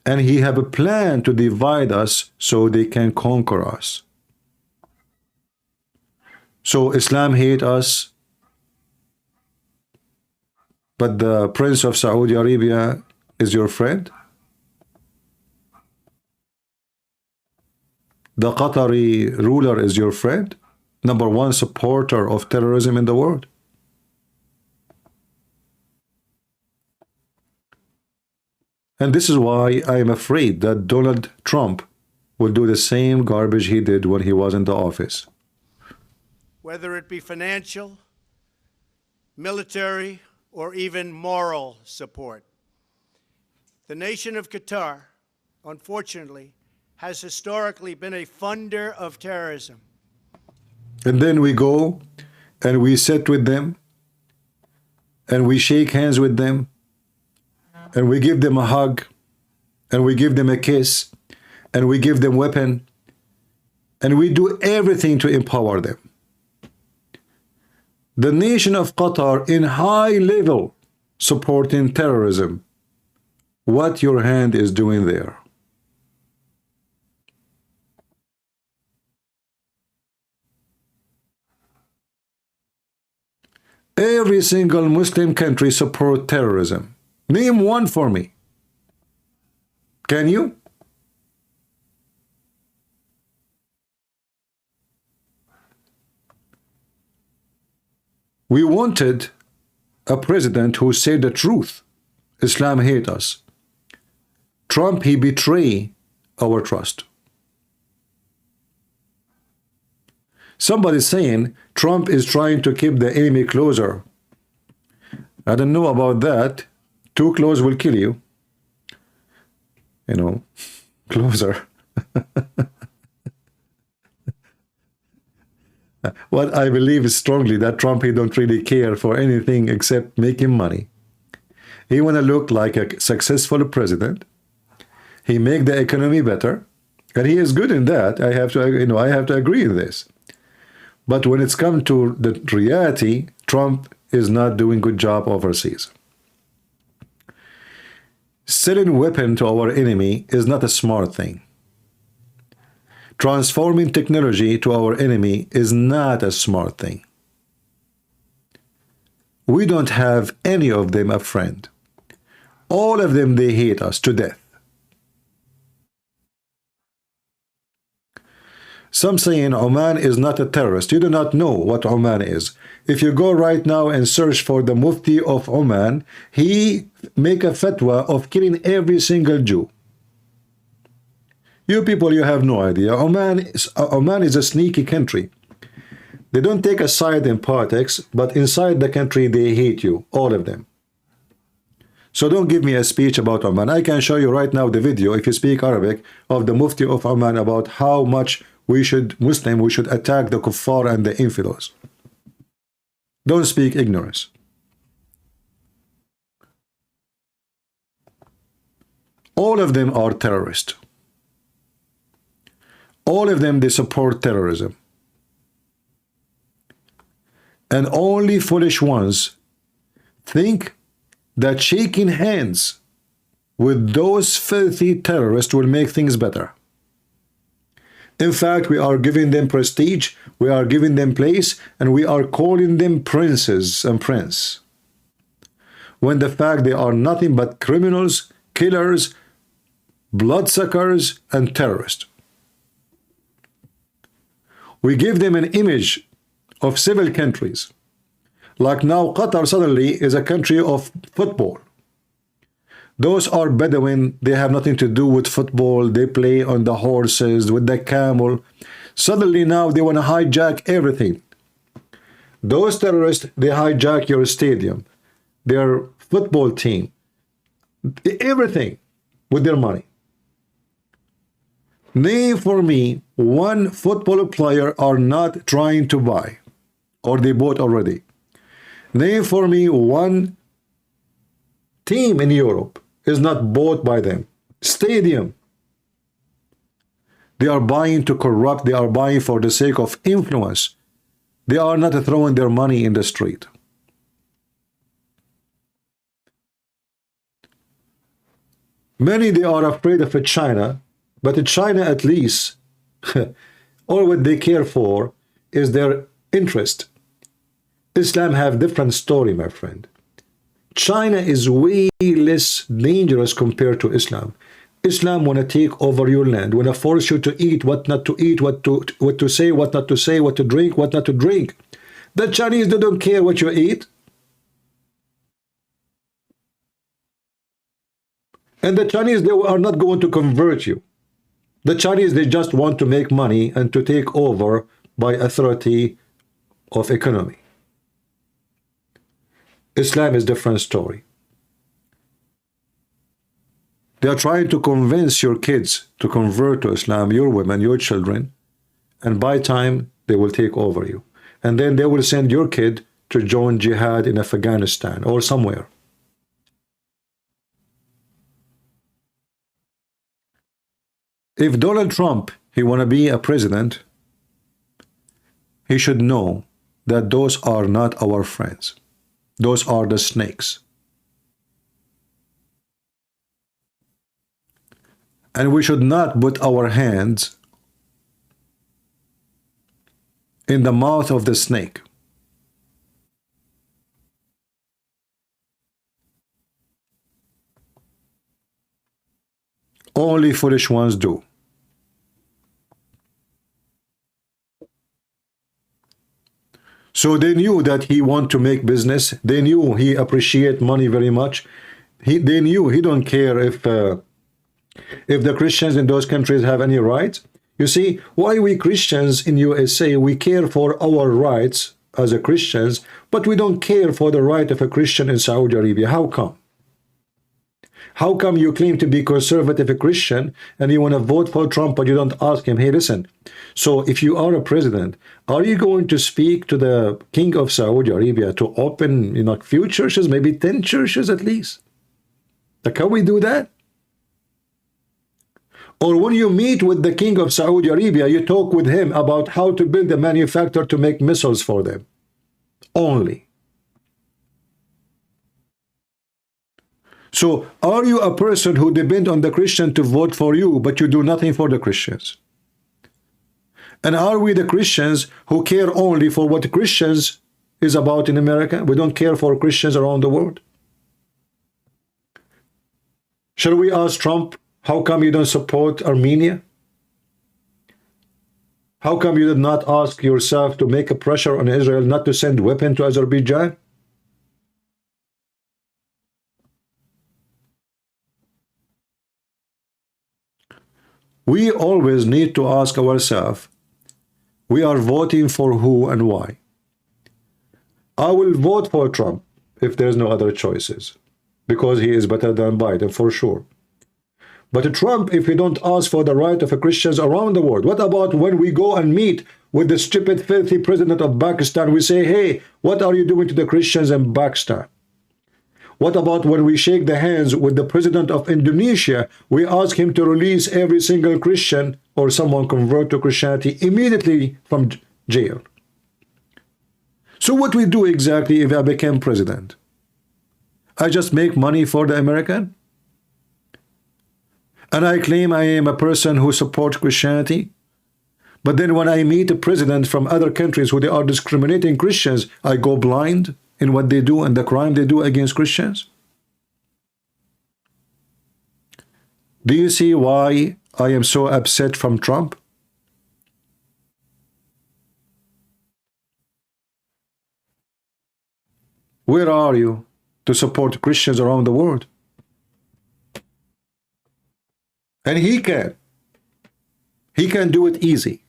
And he have a plan to divide us so they can conquer us. So Islam hate us, but the Prince of Saudi Arabia is your friend? The Qatari ruler is your friend? #1 supporter of terrorism in the world? And this is why I am afraid that Donald Trump will do the same garbage he did when he was in the office. Whether it be financial, military, or even moral support. The nation of Qatar, unfortunately, has historically been a funder of terrorism. And then we go and we sit with them and we shake hands with them and we give them a hug and we give them a kiss and we give them weapon and we do everything to empower them. The nation of Qatar in high level supporting terrorism. What your hand is doing there? Every single Muslim country support terrorism. Name one for me. Can you? We wanted a president who said the truth. Islam hate us. Trump, he betray our trust. Somebody saying Trump is trying to keep the enemy closer. I don't know about that. Too close will kill you. You know, closer. What I believe is strongly that Trump, he don't really care for anything except making money. He want to look like a successful president. He make the economy better, and he is good in that. I have to, I have to agree in this. But when it's come to the reality, Trump is not doing good job overseas. Selling weapon to our enemy is not a smart thing. Transforming technology to our enemy is not a smart thing. We don't have any of them a friend. All of them, they hate us to death. Some saying Oman is not a terrorist. You do not know what Oman is. If you go right now and search for the Mufti of Oman, he make a fatwa of killing every single Jew. You people, you have no idea. Oman is a sneaky country. They don't take a side in politics, but inside the country, they hate you, all of them. So don't give me a speech about Oman. I can show you right now the video, if you speak Arabic, of the Mufti of Oman about how much we should attack the kuffar and the infidels. Don't speak ignorance. All of them are terrorists. All of them, they support terrorism. And only foolish ones think that shaking hands with those filthy terrorists will make things better. In fact, we are giving them prestige, we are giving them place, and we are calling them princes and prince. When the fact they are nothing but criminals, killers, bloodsuckers, and terrorists. We give them an image of civil countries. Like now, Qatar suddenly is a country of football. Those are Bedouin, they have nothing to do with football, they play on the horses, with the camel. Suddenly now they want to hijack everything. Those terrorists, they hijack your stadium, their football team, everything with their money. Name for me one football player are not trying to buy, or they bought already. Name for me one team in Europe is not bought by them. Stadium. They are buying to corrupt, they are buying for the sake of influence. They are not throwing their money in the street. Many, they are afraid of China, but China at least, all what they care for is their interest. Islam have different story, my friend. China is way less dangerous compared to Islam. Islam want to take over your land, want to force you to eat, what not to eat, what to say, what not to say, what to drink, what not to drink. The Chinese, they don't care what you eat. And the Chinese, they are not going to convert you. The Chinese, they just want to make money and to take over by authority of economy. Islam is a different story. They are trying to convince your kids to convert to Islam, your women, your children, and by time they will take over you. And then they will send your kid to join jihad in Afghanistan or somewhere. If Donald Trump, he want to be a president, he should know that those are not our friends. Those are the snakes. And we should not put our hands in the mouth of the snake. Only foolish ones do. So they knew that he want to make business. They knew he appreciate money very much. They knew he don't care if the Christians in those countries have any rights. You see, why we Christians in USA, we care for our rights as a Christians, but we don't care for the right of a Christian in Saudi Arabia. How come? How come you claim to be conservative Christian and you want to vote for Trump, but you don't ask him, hey, listen, so if you are a president, are you going to speak to the king of Saudi Arabia to open, few churches, maybe 10 churches at least? Like, can we do that? Or when you meet with the king of Saudi Arabia, you talk with him about how to build a manufacturer to make missiles for them. Only. So, are you a person who depends on the Christian to vote for you, but you do nothing for the Christians? And are we the Christians who care only for what Christians is about in America? We don't care for Christians around the world? Shall we ask Trump, how come you don't support Armenia? How come you did not ask yourself to make a pressure on Israel not to send weapons to Azerbaijan? We always need to ask ourselves, we are voting for who and why? I will vote for Trump if there's no other choices, because he is better than Biden, for sure. But Trump, if we don't ask for the right of Christians around the world, what about when we go and meet with the stupid, filthy president of Pakistan? We say, hey, what are you doing to the Christians in Pakistan? What about when we shake the hands with the president of Indonesia? We ask him to release every single Christian or someone convert to Christianity immediately from jail. So what we do exactly if I become president? I just make money for the American? And I claim I am a person who supports Christianity? But then when I meet a president from other countries who they are discriminating Christians, I go blind in what they do and the crime they do against Christians? Do you see why I am so upset from Trump? Where are you to support Christians around the world? And he can. He can do it easy.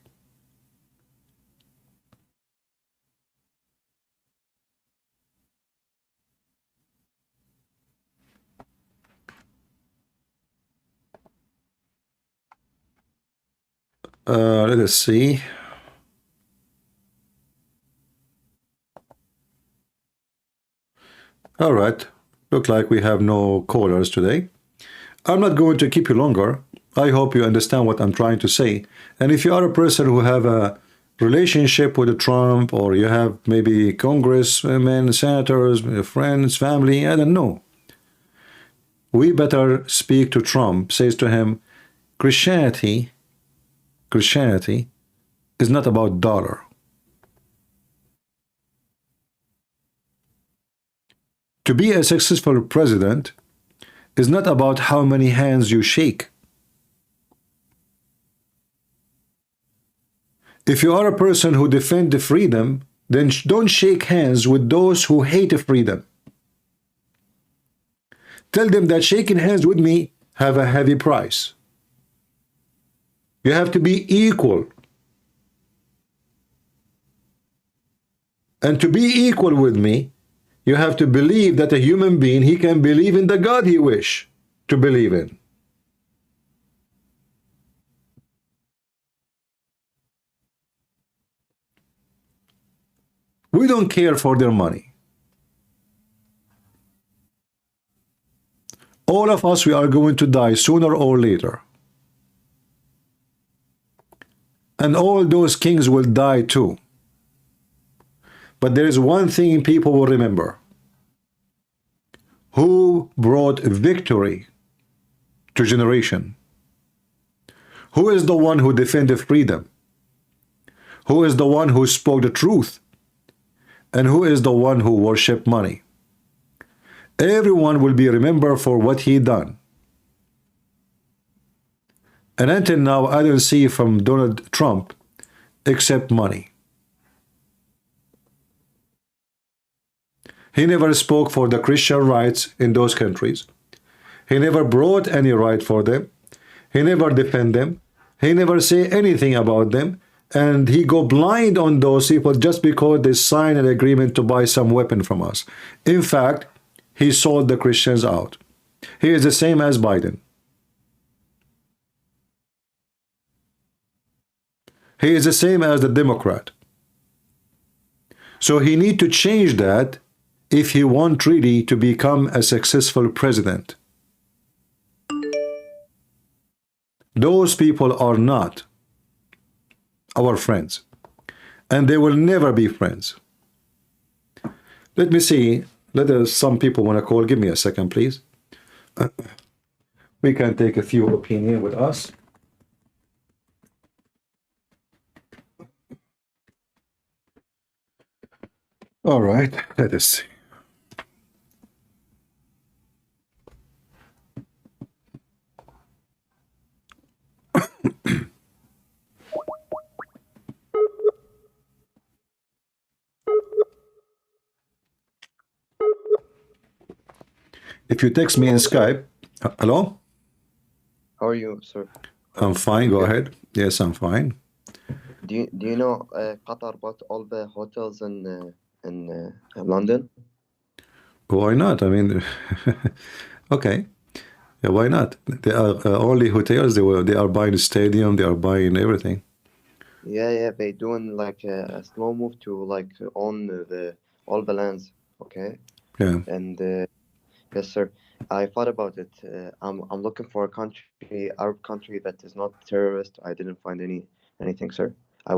Let us see. All right. Look like we have no callers today. I'm not going to keep you longer. I hope you understand what I'm trying to say. And if you are a person who have a relationship with Trump, or you have maybe congressmen, senators, friends, family, I don't know. We better speak to Trump, says to him, Christianity is not about dollar. To be a successful president is not about how many hands you shake. If you are a person who defends the freedom, then don't shake hands with those who hate freedom. Tell them that shaking hands with me have a heavy price. You have to be equal. And to be equal with me, you have to believe that a human being, he can believe in the God he wish to believe in. We don't care for their money. All of us, we are going to die sooner or later. And all those kings will die too. But there is one thing people will remember. Who brought victory to generation? Who is the one who defended freedom? Who is the one who spoke the truth? And who is the one who worshiped money? Everyone will be remembered for what he done. And until now, I don't see from Donald Trump except money. He never spoke for the Christian rights in those countries. He never brought any right for them. He never defend them. He never say anything about them. And he go blind on those people just because they sign an agreement to buy some weapon from us. In fact, he sold the Christians out. He is the same as Biden. He is the same as the Democrat. So he need to change that if he want really to become a successful president. Those people are not our friends, and they will never be friends. Let me see. Some people want to call. Give me a second, please. We can take a few opinions with us. All right, let us see. If you text me in Skype, hello? How are you, sir? I'm fine. Go ahead. Yes, I'm fine. Do you know Qatar bought all the hotels in London? Why not? I mean, okay. Yeah, why not? They are only hotels. They are buying a stadium. They are buying everything. Yeah, they doing like a slow move to like own all the lands. Okay, Yeah. and yes, sir. I thought about it. I'm looking for a country, Arab country that is not terrorist. I didn't find anything, sir. I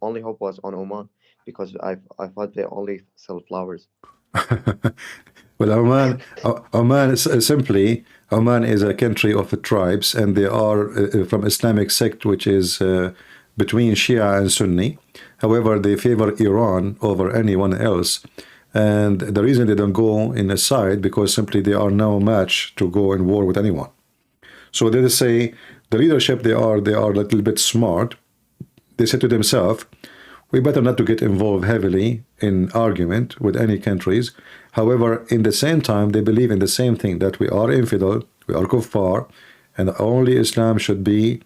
only hope was on Oman because I thought they only sell flowers. Well, Oman is simply Oman is a country of tribes, and they are from Islamic sect, which is between Shia and Sunni. However, they favor Iran over anyone else, and the reason they don't go in a side because simply they are no match to go in war with anyone. So they say the leadership they are a little bit smart. They say to themselves, we better not to get involved heavily in argument with any countries. However, in the same time, they believe in the same thing, that we are infidel, we are kuffar, and only Islam should be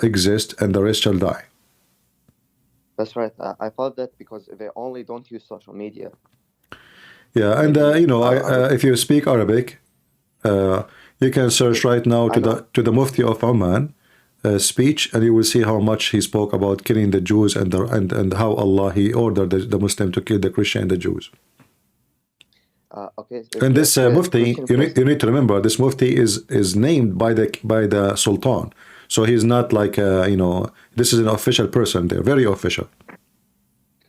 exist, and the rest shall die. That's right. I thought that because they only don't use social media. Yeah, and you know, if you speak Arabic, you can search right now to the Mufti of Oman speech, and you will see how much he spoke about killing the Jews and how Allah he ordered the Muslim to kill the Christian and the Jews. Okay. And this Mufti, you need to remember, this Mufti is named by the Sultan, so he's not like you know, this is an official person there, very official.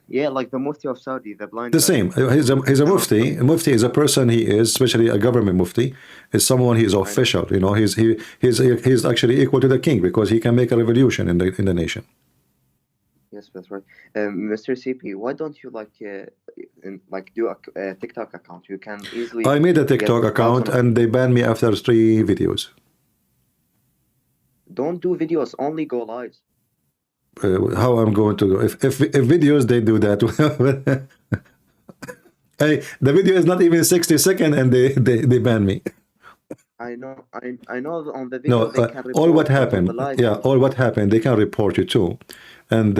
Yeah, like the Mufti of Saudi, the blind. The same. He's a Mufti. A Mufti is a person. He is, especially a government Mufti, is someone. He is official. You know, he's actually equal to the king because he can make a revolution in the nation. Yes, that's right. Mr. CP, why don't you do a TikTok account? You can easily. I made a TikTok account and they banned me after 3 videos. Don't do videos. Only go live. How I'm going to do if videos they do that. Hey, the video is not even 60 seconds and they ban me. I know on the video. No, all what happened, all what happened, they can report you too. And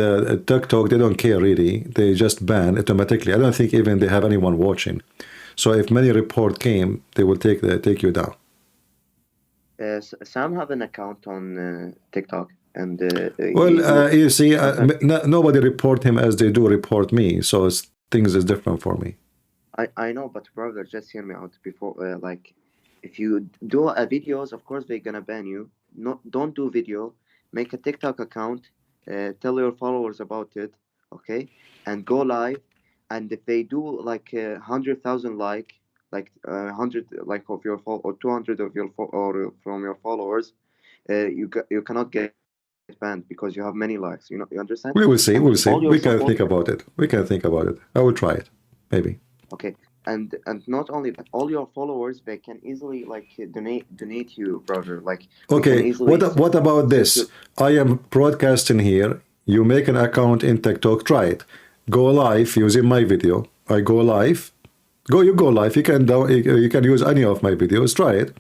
TikTok, they don't care really. They just ban automatically. I don't think even they have anyone watching. So if many report came, they will take you down. Sam have an account on TikTok. And you see, nobody report him as they do report me, so things is different for me. I know, but brother, just hear me out. Before like, if you do videos, of course they're gonna ban you. Don't do video. Make a TikTok account. Tell your followers about it, okay? And go live. And if they do like 100,000 like 100 like of your or 200 of your or from your followers, you cannot get banned because you have many likes. You know, you understand? We will see. We'll see. We can think about it. We can think about it. I will try it, maybe. Okay, and not only that, all your followers, they can easily like donate you, brother. Like, okay, what about this? I am broadcasting here. You make an account in TikTok. Try it. Go live using my video. I go live. You go live. You can use any of my videos. Try it,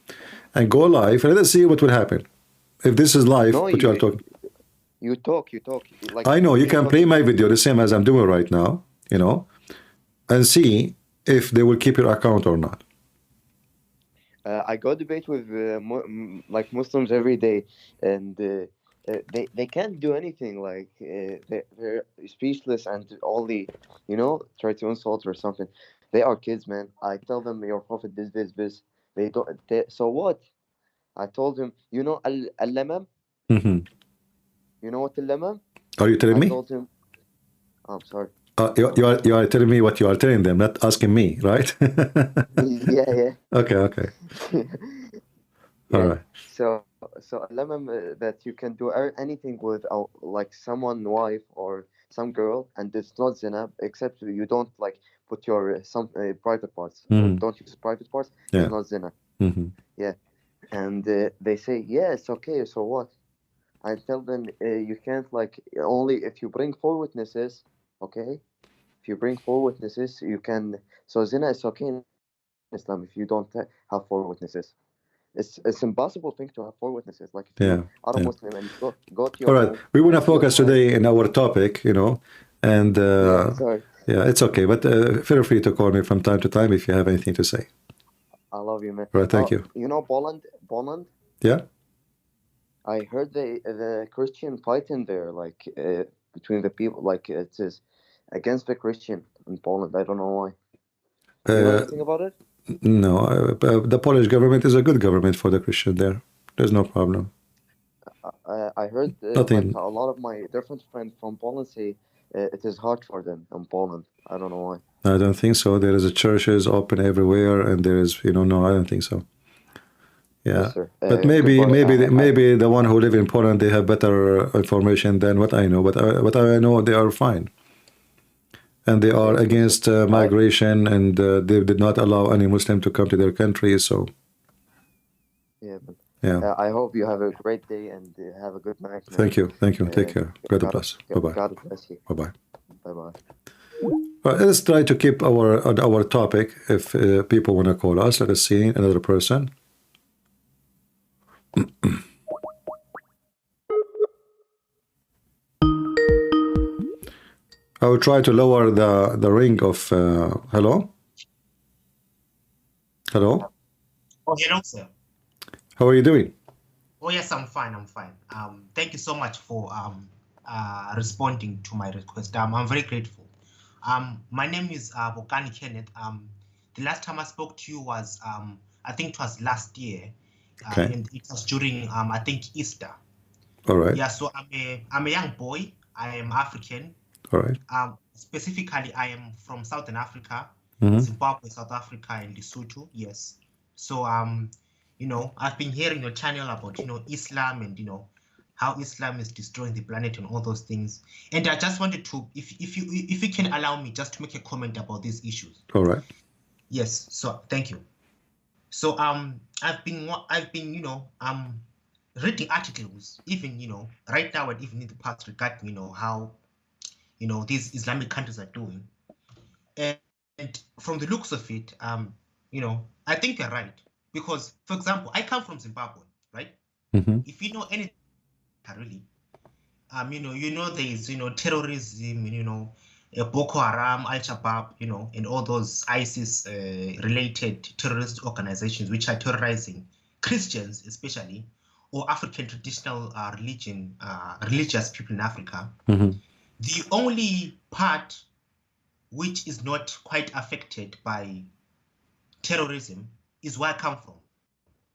and go live, and let's see what will happen. If this is live, what you are talking. You talk. Like, I know, you can play my video the same as I'm doing right now, you know, and see if they will keep your account or not. I go debate with like Muslims every day, and they can't do anything. Like they're speechless and only, you know, try to insult or something. They are kids, man. I tell them your prophet this. They don't. So what? I told him, you know, al-lamam. You know what al-lamam? Are you telling me? I told him. I'm sorry. You are telling me what you are telling them, not asking me, right? Yeah. Okay. Yeah. All right. So al-lamam that you can do anything with like someone's wife or some girl, and it's not zina, except you don't like put your some private parts. Don't use private parts. Yeah. It's not zina. Yeah. And they say, yeah, it's okay. So what? I tell them you can't like only if you bring 4 witnesses. Okay, if you bring 4 witnesses, you can. So zina is okay Islam if you don't have four witnesses. It's impossible thing to have four witnesses. Like if you are a Muslim and go to All your right, home, we want to to your focus friend. today in our topic, and Sorry. yeah, it's okay. But feel free to call me from time to time if you have anything to say. I love you, man. Right, thank you. You know Poland? Yeah. I heard the Christian fighting there, like between the people, like it is against the Christian in Poland. I don't know why. You know anything about it? No, the Polish government is a good government for the Christian there. There's no problem. I heard Nothing. like a lot of my different friends from Poland say it is hard for them in Poland. I don't know why. I don't think so. There is a churches open everywhere, and there is, no, I don't think so. Yeah, Yes, sir. but maybe goodbye. the one who live in Poland, they have better information than what I know. But what I know, they are fine, and they are against migration, and they did not allow any Muslim to come to their country. So Yeah, but yeah. I hope you have a great day and have a good night, man. Thank you. Take care. God bless. Bye bye. God bless you. Bye bye. Bye bye. Well, let's try to keep our topic. If people want to call us, let us see another person. I will try to lower the ring of hello. Hello. Oh, hello, sir. How are you doing? Oh, yes, I'm fine. Thank you so much for responding to my request. I'm very grateful. My name is Bokani Kenneth. The last time I spoke to you was, I think it was last year. Okay. And it was during, I think, Easter. All right. Yeah, so I'm a young boy. I am African. All right. Specifically, I am from Southern Africa, Mhm. Zimbabwe, South Africa, and Lesotho. Yes. So, I've been hearing your channel about, Islam and, how Islam is destroying the planet and all those things. And I just wanted to, if you can allow me just to make a comment about these issues. All right. Yes. So thank you. So I've been reading articles, even right now and even in the past regarding how these Islamic countries are doing, and from the looks of it, I think you're right, because for example, I come from Zimbabwe, right? Mm-hmm. If you know anything, really, there is terrorism, Boko Haram, Al Shabaab, and all those ISIS related terrorist organizations which are terrorizing Christians, especially, or African traditional religious people in Africa. Mm-hmm. The only part which is not quite affected by terrorism is where I come from,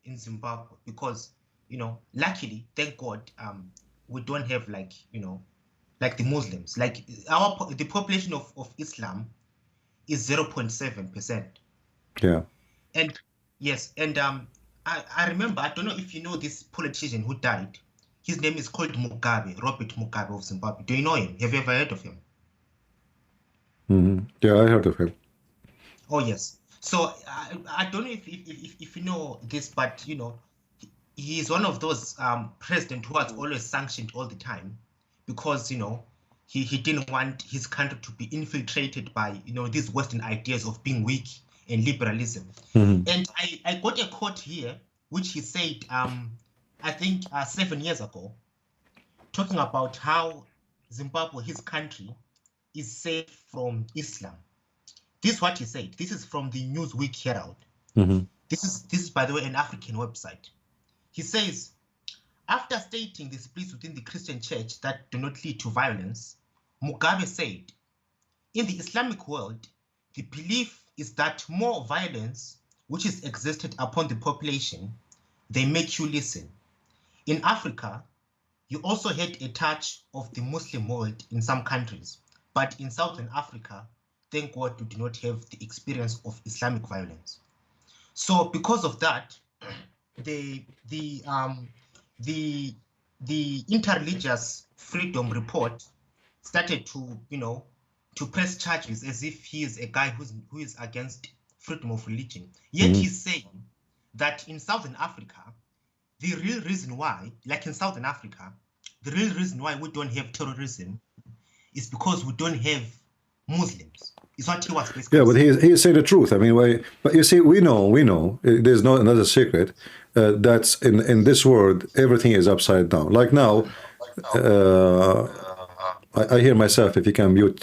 in Zimbabwe, because luckily, thank God, we don't have like the Muslims. Like the population of Islam is 0.7%. Yeah. And yes, and I remember, I don't know if you know this politician who died. His name is called Mugabe, Robert Mugabe of Zimbabwe. Do you know him? Have you ever heard of him? Mm-hmm. Yeah, I heard of him. Oh yes. So I don't know if you know this, but he is one of those presidents who has always sanctioned all the time, because he didn't want his country to be infiltrated by these Western ideas of being weak and liberalism. Mm-hmm. And I got a quote here which he said I think 7 years ago, talking about how Zimbabwe, his country, is safe from Islam. This is what he said. This is from the Newsweek Herald. Mm-hmm. This is, by the way, an African website. He says, after stating the splits within the Christian church that do not lead to violence, Mugabe said, in the Islamic world, the belief is that more violence, which is exerted upon the population, they make you listen. In Africa, you also had a touch of the Muslim world in some countries, but in Southern Africa, thank God you do not have the experience of Islamic violence. So because of that, the Interreligious Freedom Report started to press charges as if he is a guy who is against freedom of religion. Yet he's saying that in Southern Africa, the real reason why, like in Southern Africa, the real reason why we don't have terrorism is because we don't have Muslims. is what he was basically Yeah, but saying. he's saying the truth. I mean, but you see, we know. There's no another secret that's in this world everything is upside down. Like now, I hear myself. If you can mute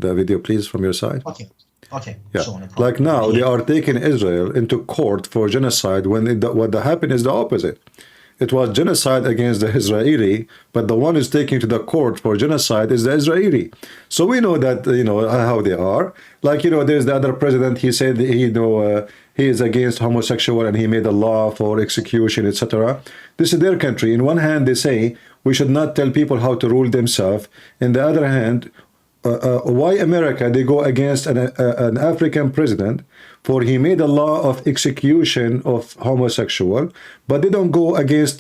the video, please, from your side. Okay. Okay. Yeah. Sure, no problem. Like now, they are taking Israel into court for genocide when what happened is the opposite. It was genocide against the Israeli, but the one who's taken to the court for genocide is the Israeli. So we know that, how they are. Like, there's the other president, he said, he is against homosexual and he made a law for execution, etc. This is their country. In one hand, they say we should not tell people how to rule themselves. In the other hand, why America, they go against an African president for he made a law of execution of homosexual, but they don't go against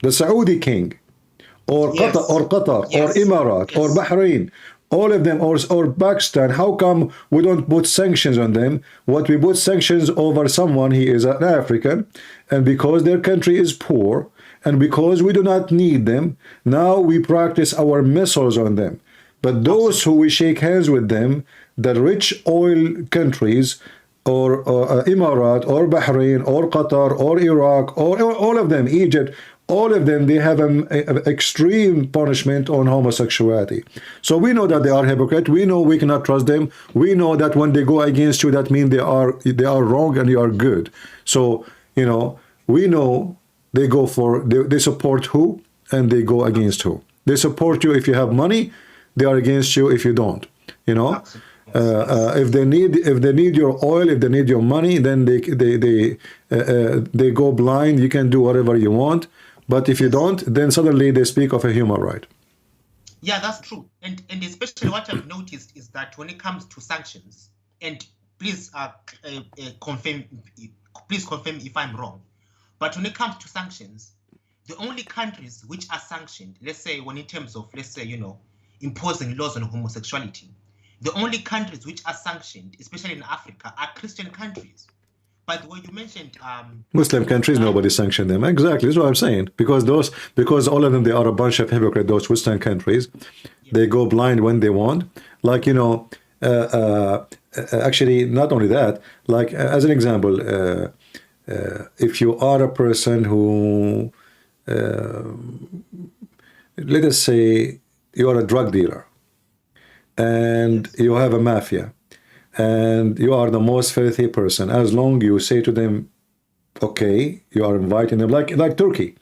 the Saudi king or Yes. Qatar Yes. or Emirat Yes. or Bahrain, all of them, or Pakistan. How come we don't put sanctions on them? What we put sanctions over someone, he is an African, and because their country is poor, and because we do not need them, now we practice our missiles on them. But those who we shake hands with them, the rich oil countries, or Emirat, or Bahrain, or Qatar, or Iraq, or all of them, Egypt, all of them, they have an extreme punishment on homosexuality. So we know that they are hypocrites. We know we cannot trust them. We know that when they go against you, that means they are wrong and you are good. So, we know they go they support who and they go against who. They support you if you have money. They are against you if you don't. If they need your oil, if they need your money, then they go blind. You can do whatever you want, but if you don't, then suddenly they speak of a human right. Yeah, that's true. And especially what I've noticed is that when it comes to sanctions, and please confirm if I'm wrong, but when it comes to sanctions, the only countries which are sanctioned, let's say when in terms of, imposing laws on homosexuality, the only countries which are sanctioned, especially in Africa, are Christian countries. By the way, you mentioned Muslim countries, nobody sanctioned them. Exactly, that's what I'm saying. Because all of them, they are a bunch of hypocrites. Those Western countries, they go blind when they want. Like actually, not only that. Like as an example, if you are a person who, let us say, you are a drug dealer, and you have a mafia, and you are the most filthy person. As long you say to them, okay, you are inviting them, like Turkey.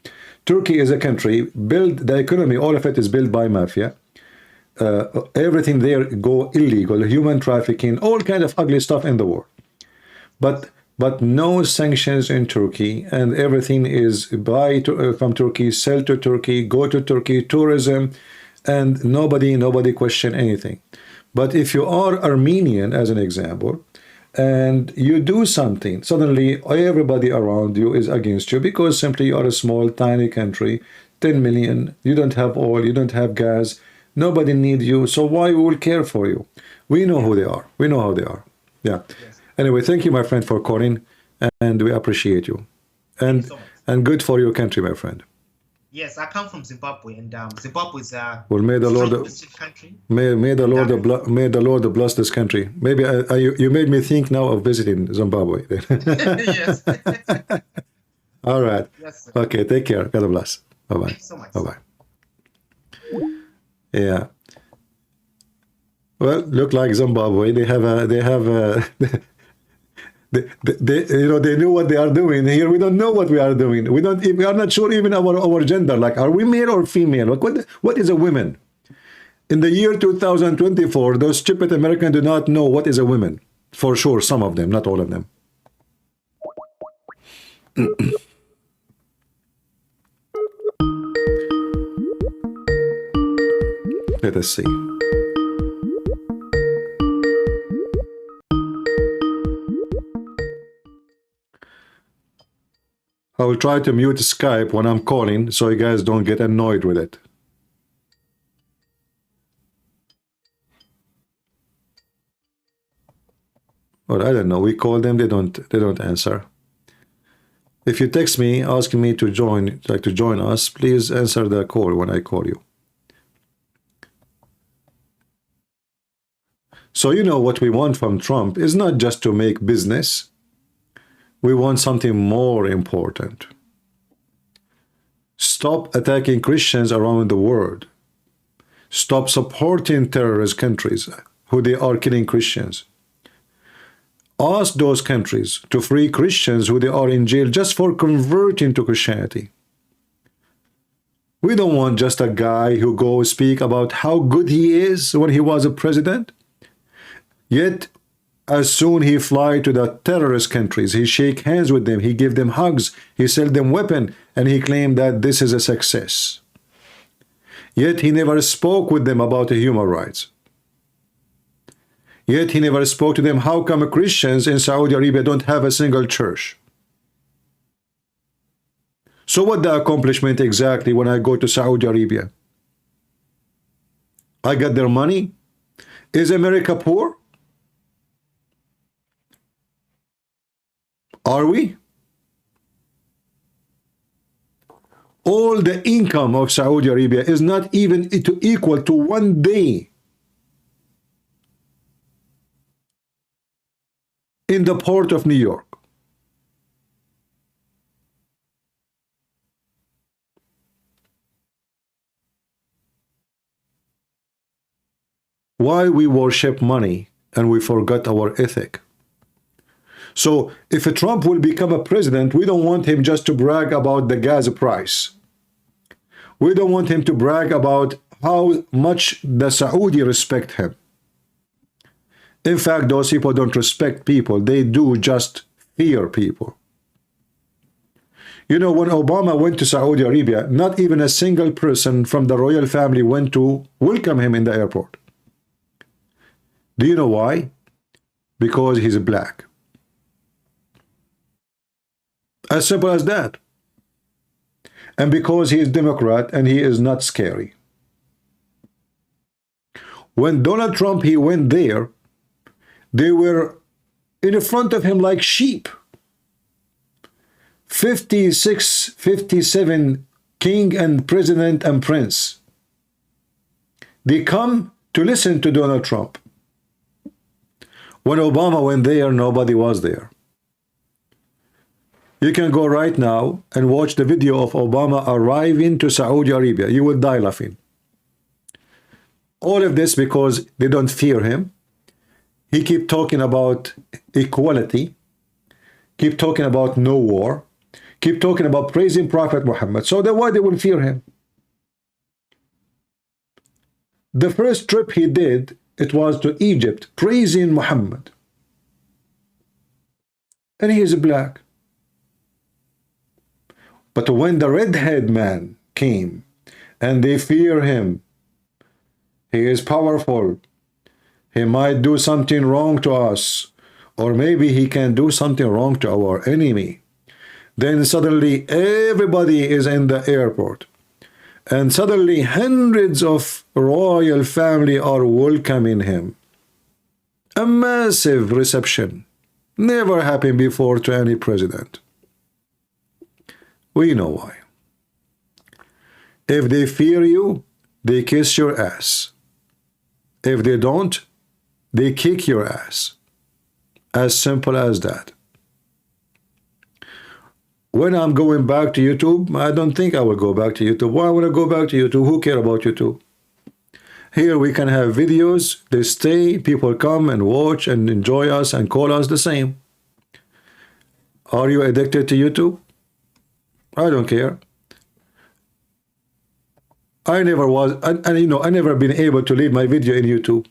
Turkey is a country built, the economy, all of it is built by mafia. Everything there go illegal, human trafficking, all kind of ugly stuff in the world. But no sanctions in Turkey, and everything is buy from Turkey, sell to Turkey, go to Turkey, tourism, and nobody question anything. But if you are Armenian, as an example, and you do something, suddenly everybody around you is against you because simply you are a small, tiny country, 10 million, you don't have oil, you don't have gas, nobody needs you, so why we will care for you? We know who they are. We know how they are. Yeah. Yes. Anyway, thank you, my friend, for calling, and we appreciate you. And good for your country, my friend. Yes, I come from Zimbabwe, and Zimbabwe is a may the Lord country. May the Lord bless this country. Maybe you made me think now of visiting Zimbabwe. Yes. All right. Yes, sir. Okay. Take care. God bless. Bye bye. Thank you so much. Bye bye. Yeah. Well, look like Zimbabwe. They they know what they are doing. Here we don't know what we are doing. We are not sure even our gender. Like, are we male or female? Like, what is a woman? In the year 2024, those stupid Americans do not know what is a woman. For sure, some of them, not all of them. Let us see. I will try to mute Skype when I'm calling so you guys don't get annoyed with it. Or I don't know, we call them, they don't answer. If you text me asking me to join us, please answer the call when I call you. So you know what we want from Trump is not just to make business. We want something more important. Stop attacking Christians around the world. Stop supporting terrorist countries who they are killing Christians. Ask those countries to free Christians who they are in jail just for converting to Christianity. We don't want just a guy who goes speak about how good he is when he was a president. Yet, as soon he fly to the terrorist countries, he shake hands with them, he give them hugs, he sell them weapon, and he claim that this is a success. Yet he never spoke with them about the human rights. Yet he never spoke to them how come Christians in Saudi Arabia don't have a single church. So what the accomplishment exactly when I go to Saudi Arabia? I get their money? Is America poor? Are we? All the income of Saudi Arabia is not even equal to 1 day in the port of New York. Why we worship money and we forgot our ethic? So if Trump will become a president, we don't want him just to brag about the gas price. We don't want him to brag about how much the Saudi respect him. In fact, those people don't respect people. They do just fear people. You know, when Obama went to Saudi Arabia, not even a single person from the royal family went to welcome him in the airport. Do you know why? Because he's black. As simple as that. And because he is Democrat and he is not scary. When Donald Trump, he went there, they were in front of him like sheep. 56, 57 king and president and prince. They come to listen to Donald Trump. When Obama went there, nobody was there. You can go right now and watch the video of Obama arriving to Saudi Arabia. You will die laughing. All of this because they don't fear him. He keep talking about equality, keep talking about no war, keep talking about praising Prophet Muhammad. So then why they will fear him? The first trip he did, it was to Egypt, praising Muhammad. And he is black. But when the red-haired man came, and they fear him, he is powerful, he might do something wrong to us, or maybe he can do something wrong to our enemy. Then suddenly everybody is in the airport. And suddenly hundreds of royal family are welcoming him. A massive reception. Never happened before to any president. We know why. If they fear you, they kiss your ass. If they don't, they kick your ass. As simple as that. When I'm going back to YouTube, I don't think I will go back to YouTube. Why would I go back to YouTube? Who cares about YouTube? Here we can have videos, they stay, people come and watch and enjoy us and call us the same. Are you addicted to YouTube? I don't care. I never was, and you know, I never been able to leave my video in YouTube.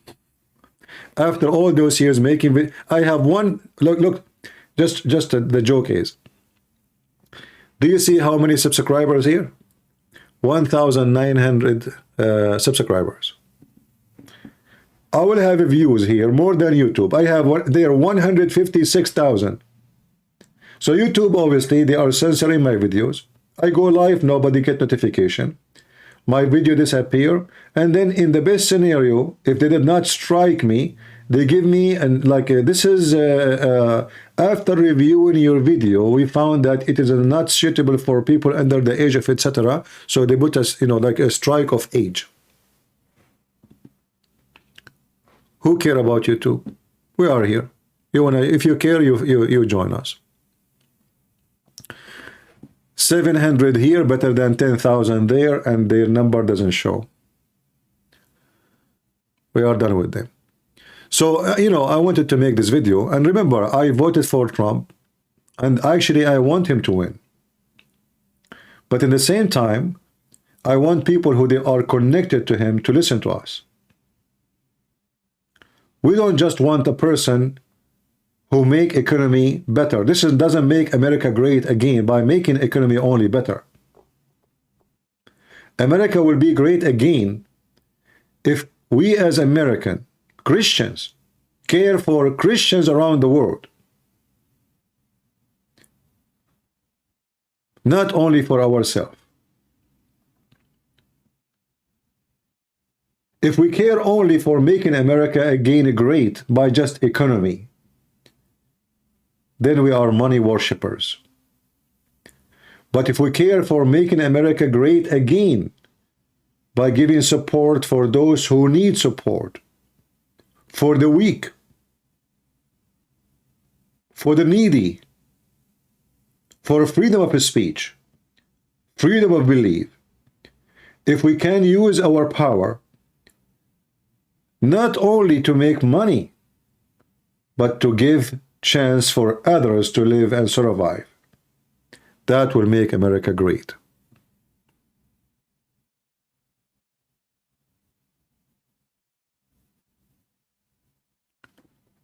After all those years making video, I have one, look, just the joke is, do you see how many subscribers here? 1,900 subscribers. I will have views here more than YouTube. I have there 156,000. So YouTube, obviously, they are censoring my videos. I go live, nobody get notification. My video disappear, and then in the best scenario, if they did not strike me, they give me and like this is after reviewing your video, we found that it is not suitable for people under the age of etc. So they put us, you know, like a strike of age. Who care about you too? We are here. You wanna, if you care, you join us. 700 here, better than 10,000 there, and their number doesn't show. We are done with them. So, you know, I wanted to make this video. And remember, I voted for Trump. And actually, I want him to win. But in the same time, I want people who they are connected to him to listen to us. We don't just want a person who make economy better. This doesn't make America great again by making economy only better. America will be great again if we as American Christians care for Christians around the world. Not only for ourselves. If we care only for making America again great by just economy, then we are money worshippers. But if we care for making America great again by giving support for those who need support, for the weak, for the needy, for freedom of speech, freedom of belief, if we can use our power not only to make money, but to give chance for others to live and survive, that will make America great.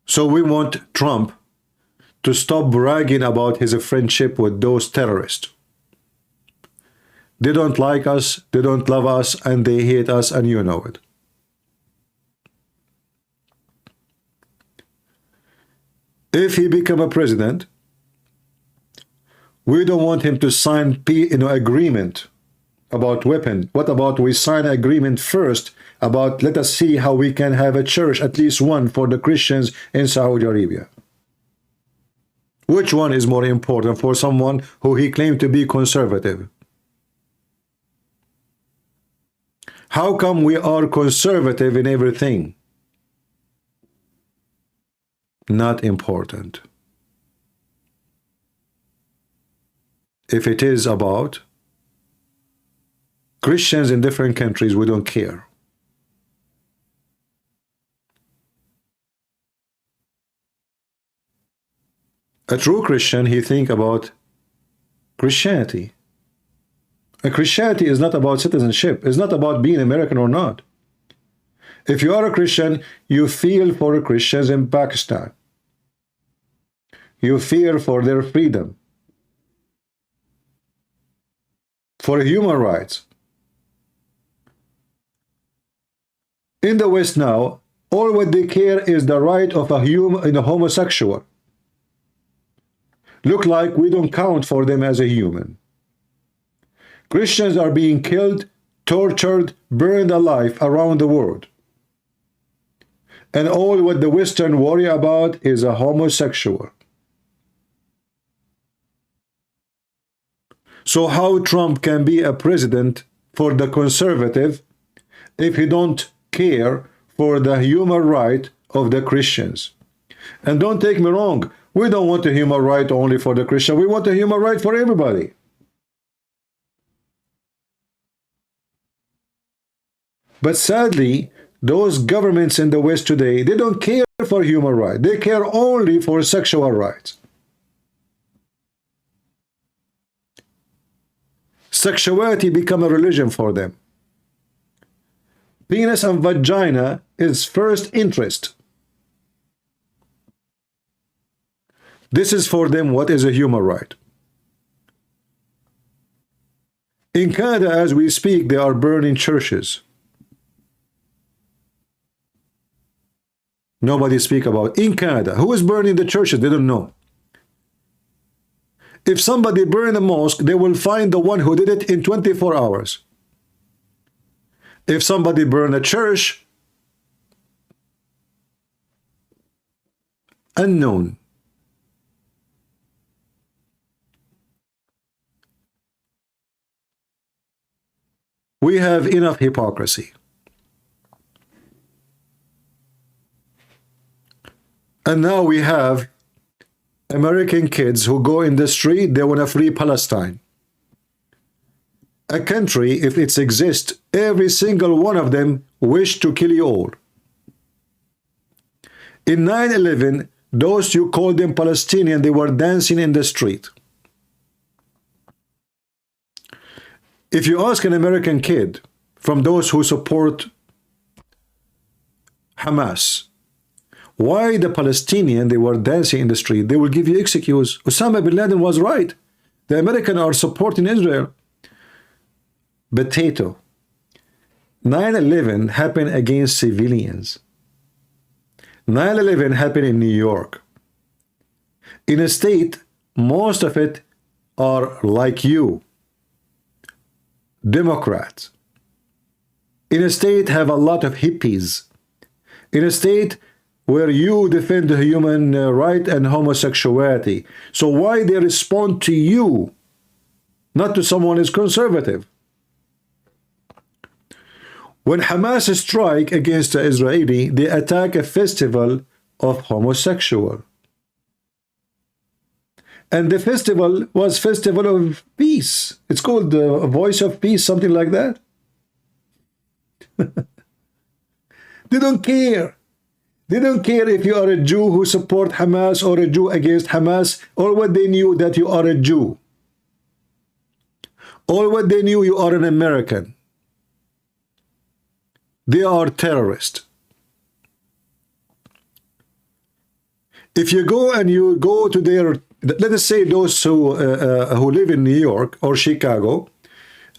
So we want Trump to stop bragging about his friendship with those terrorists. They don't like us, they don't love us, and they hate us, and you know it. If he become a president, we don't want him to sign agreement about weapon. What about we sign an agreement first about let us see how we can have a church, at least one, for the Christians in Saudi Arabia? Which one is more important for someone who he claimed to be conservative? How come we are conservative in everything? Not important. If it is about Christians in different countries, we don't care. A true Christian, he think about Christianity. And Christianity is not about citizenship. It's not about being American or not. If you are a Christian, you feel for Christians in Pakistan. You fear for their freedom, for human rights. In the West now, all what they care is the right of a homosexual. Look like we don't count for them as a human. Christians are being killed, tortured, burned alive around the world. And all what the Western worry about is a homosexual. So how Trump can be a president for the conservative if he don't care for the human right of the Christians? And don't take me wrong, we don't want a human right only for the Christian. We want a human right for everybody. But sadly, those governments in the West today, they don't care for human rights. They care only for sexual rights. Sexuality become a religion for them. Penis and vagina is first interest. This is for them what is a human right. In Canada, as we speak, they are burning churches. Nobody speak about in Canada. Who is burning the churches? They don't know. If somebody burn a mosque, they will find the one who did it in 24 hours. If somebody burn a church, unknown. We have enough hypocrisy. And now we have American kids who go in the street, they want to free Palestine. A country, if it exists, every single one of them wish to kill you all. In 9/11, those you called them Palestinian, they were dancing in the street. If you ask an American kid from those who support Hamas, why the Palestinian, they were dancing in the street, they will give you excuse. Osama bin Laden was right. The Americans are supporting Israel. Potato. 9/11 happened against civilians. 9/11 happened in New York. In a state, most of it are like you, Democrats. In a state have a lot of hippies. In a state where you defend the human right and homosexuality. So why they respond to you, not to someone who's conservative? When Hamas strike against the Israeli, they attack a festival of homosexual. And the festival was Festival of Peace. It's called the Voice of Peace, something like that. They don't care. They don't care if you are a Jew who support Hamas or a Jew against Hamas, or what they knew that you are a Jew. Or what they knew you are an American. They are terrorists. If you go and you go to their, let us say those who live in New York or Chicago,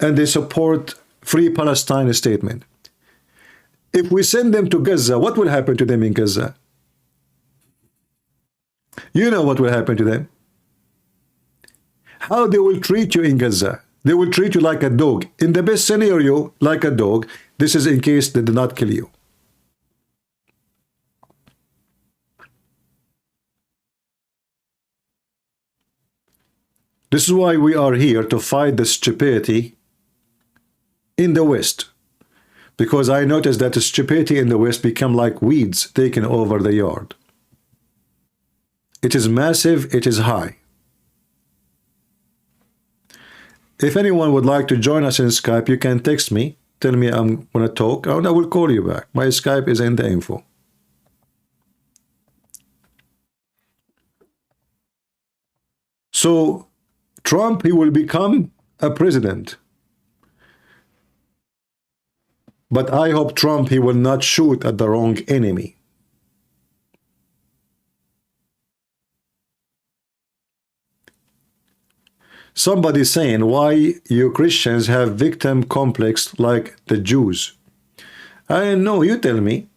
and they support Free Palestine statement. If we send them to Gaza, what will happen to them in Gaza? You know what will happen to them. How they will treat you in Gaza. They will treat you like a dog. In the best scenario, like a dog. This is in case they did not kill you. This is why we are here, to fight the stupidity in the West. Because I noticed that the stupidity in the West become like weeds taking over the yard. It is massive, it is high. If anyone would like to join us in Skype, you can text me, tell me I'm going to talk, and I will call you back. My Skype is in the info. So, Trump, he will become a president. But I hope Trump, he will not shoot at the wrong enemy. Somebody saying, why you Christians have victim complex like the Jews? I know, you tell me.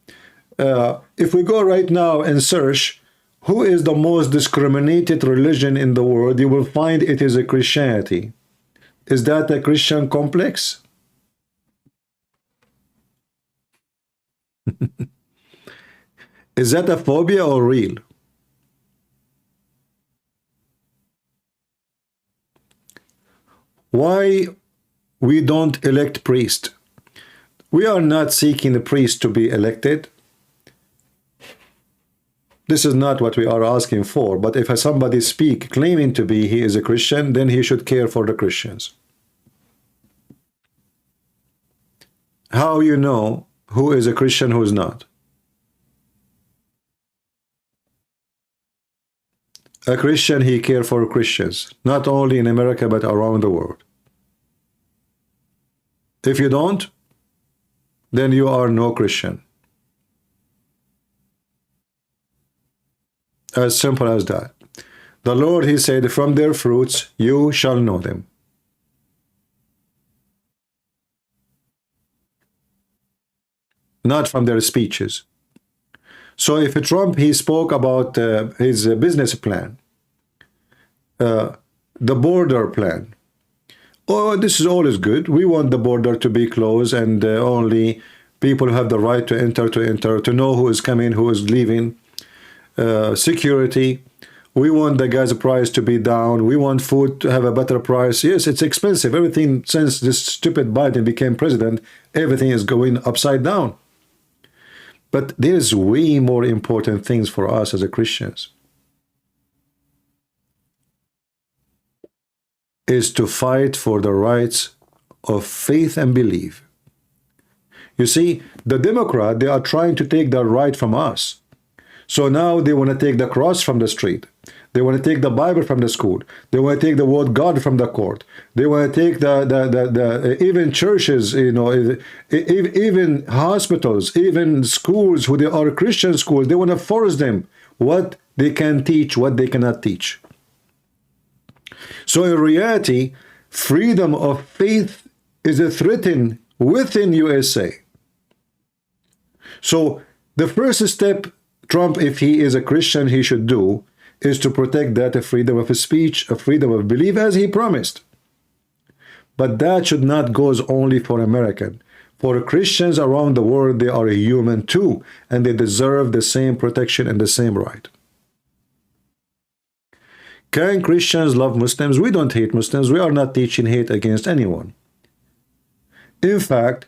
If we go right now and search, who is the most discriminated religion in the world, you will find it is a Christianity. Is that a Christian complex? Is that a phobia or real? Why we don't elect priests? We are not seeking the priest to be elected. This is not what we are asking for. But if somebody speak claiming to be he is a Christian, then he should care for the Christians. How you know who is a Christian, who is not? A Christian, he cares for Christians, not only in America, but around the world. If you don't, then you are no Christian. As simple as that. The Lord, he said, from their fruits you shall know them. Not from their speeches. So if Trump, he spoke about his business plan, the border plan. Oh, this is always good. We want the border to be closed and only people who have the right to enter, to know who is coming, who is leaving. Security. We want the gas price to be down. We want food to have a better price. Yes, it's expensive. Everything, since this stupid Biden became president, everything is going upside down. But there's way more important things for us as a Christians. Is to fight for the rights of faith and belief. You see, the Democrat, they are trying to take that right from us. So now they want to take the cross from the street. They want to take the Bible from the school. They want to take the word God from the court. They want to take the even churches, you know, even hospitals, even schools who they are Christian schools. They want to force them what they can teach, what they cannot teach. So in reality, freedom of faith is a threatened within USA. So the first step Trump, if he is a Christian, he should do is to protect that freedom of speech, a freedom of belief, as he promised. But that should not go only for American. For Christians around the world, they are human too, and they deserve the same protection and the same right. Can Christians love Muslims? We don't hate Muslims. We are not teaching hate against anyone. In fact,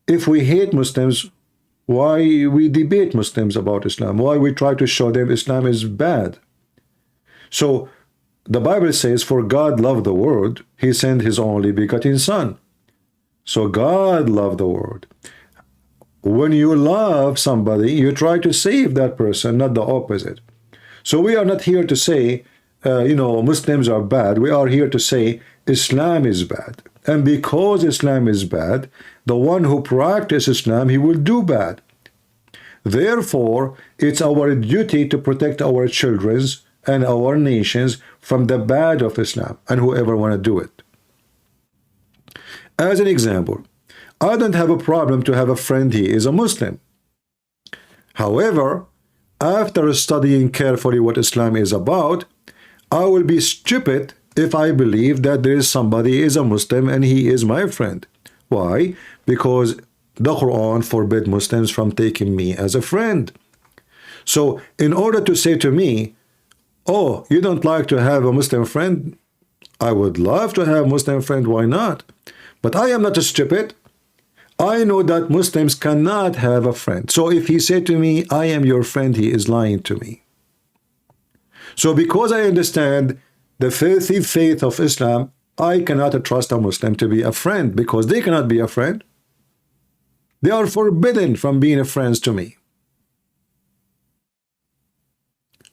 if we hate Muslims, why we debate Muslims about Islam? Why we try to show them Islam is bad? So the Bible says, for God loved the world, he sent his only begotten son. So God loved the world. When you love somebody, you try to save that person, not the opposite. So we are not here to say, you know, Muslims are bad. We are here to say Islam is bad. And because Islam is bad, the one who practices Islam, he will do bad. Therefore, it's our duty to protect our children and our nations from the bad of Islam and whoever want to do it. As an example, I don't have a problem to have a friend he is a Muslim. However, after studying carefully what Islam is about, I will be stupid if I believe that there is somebody is a Muslim and he is my friend. Why? Because the Quran forbid Muslims from taking me as a friend. So in order to say to me, oh, you don't like to have a Muslim friend? I would love to have a Muslim friend, why not? But I am not stupid. I know that Muslims cannot have a friend. So if he said to me, I am your friend, he is lying to me. So because I understand the filthy faith of Islam, I cannot trust a Muslim to be a friend because they cannot be a friend. They are forbidden from being friends to me.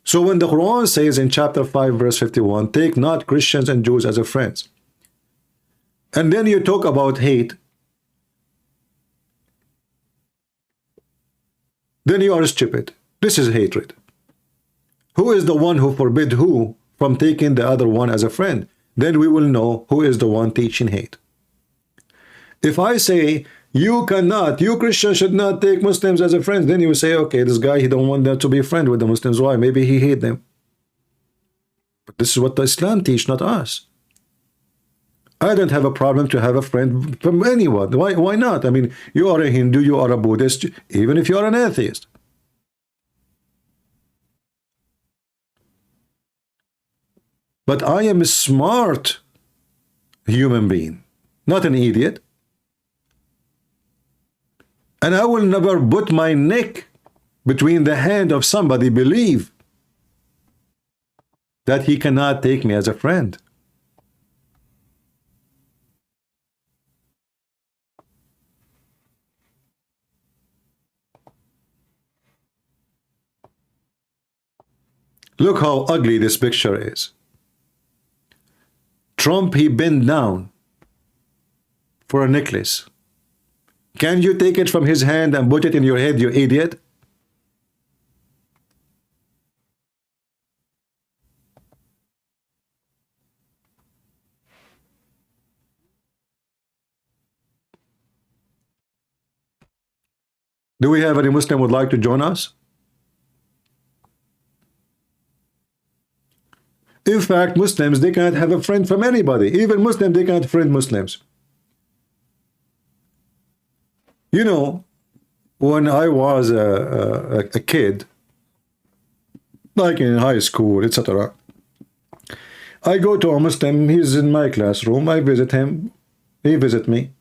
So when the Quran says in chapter 5 verse 51, take not Christians and Jews as a friends, and then you talk about hate, then you are stupid. This is hatred. Who is the one who forbid who from taking the other one as a friend? Then we will know who is the one teaching hate. If I say, you cannot, you Christians should not take Muslims as a friend, then you will say, okay, this guy, he don't want them to be a friend with the Muslims. Why? Maybe he hate them. But this is what the Islam teach, not us. I don't have a problem to have a friend from anyone. Why not? I mean, you are a Hindu, you are a Buddhist, even if you are an atheist. But I am a smart human being, not an idiot. And I will never put my neck between the hand of somebody believe that he cannot take me as a friend. Look how ugly this picture is. Trump, he bent down for a necklace. Can you take it from his hand and put it in your head, you idiot? Do we have any Muslim who would like to join us? In fact, Muslims, they cannot have a friend from anybody. Even Muslims, they cannot friend Muslims. You know, when I was a kid, like in high school, etc., I go to a Muslim, he's in my classroom, I visit him, he visits me.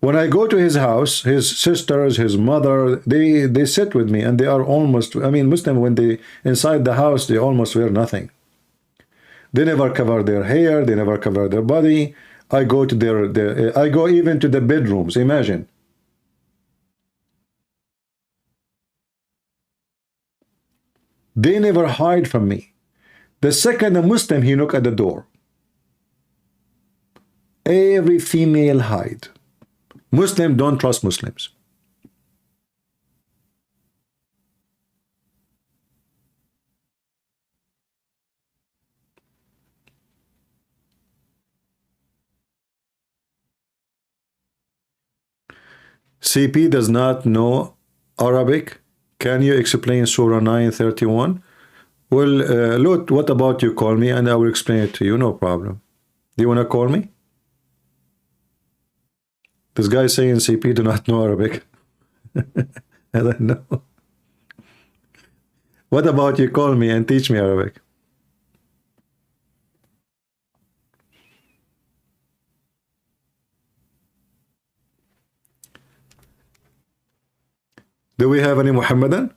When I go to his house, his sisters, his mother, they sit with me, and they are almost, I mean, Muslim, when they inside the house, they almost wear nothing. They never cover their hair, they never cover their body. I go to their I go even to the bedrooms, imagine. They never hide from me. The second a Muslim, he knock at the door. Every female hide. Muslim don't trust Muslims. CP does not know Arabic. Can you explain Surah 9:31? Well, Lot, what about you call me and I will explain it to you, no problem. Do you want to call me? This guy saying CP do not know Arabic. I don't know. What about you call me and teach me Arabic? Do we have any Muhammadan?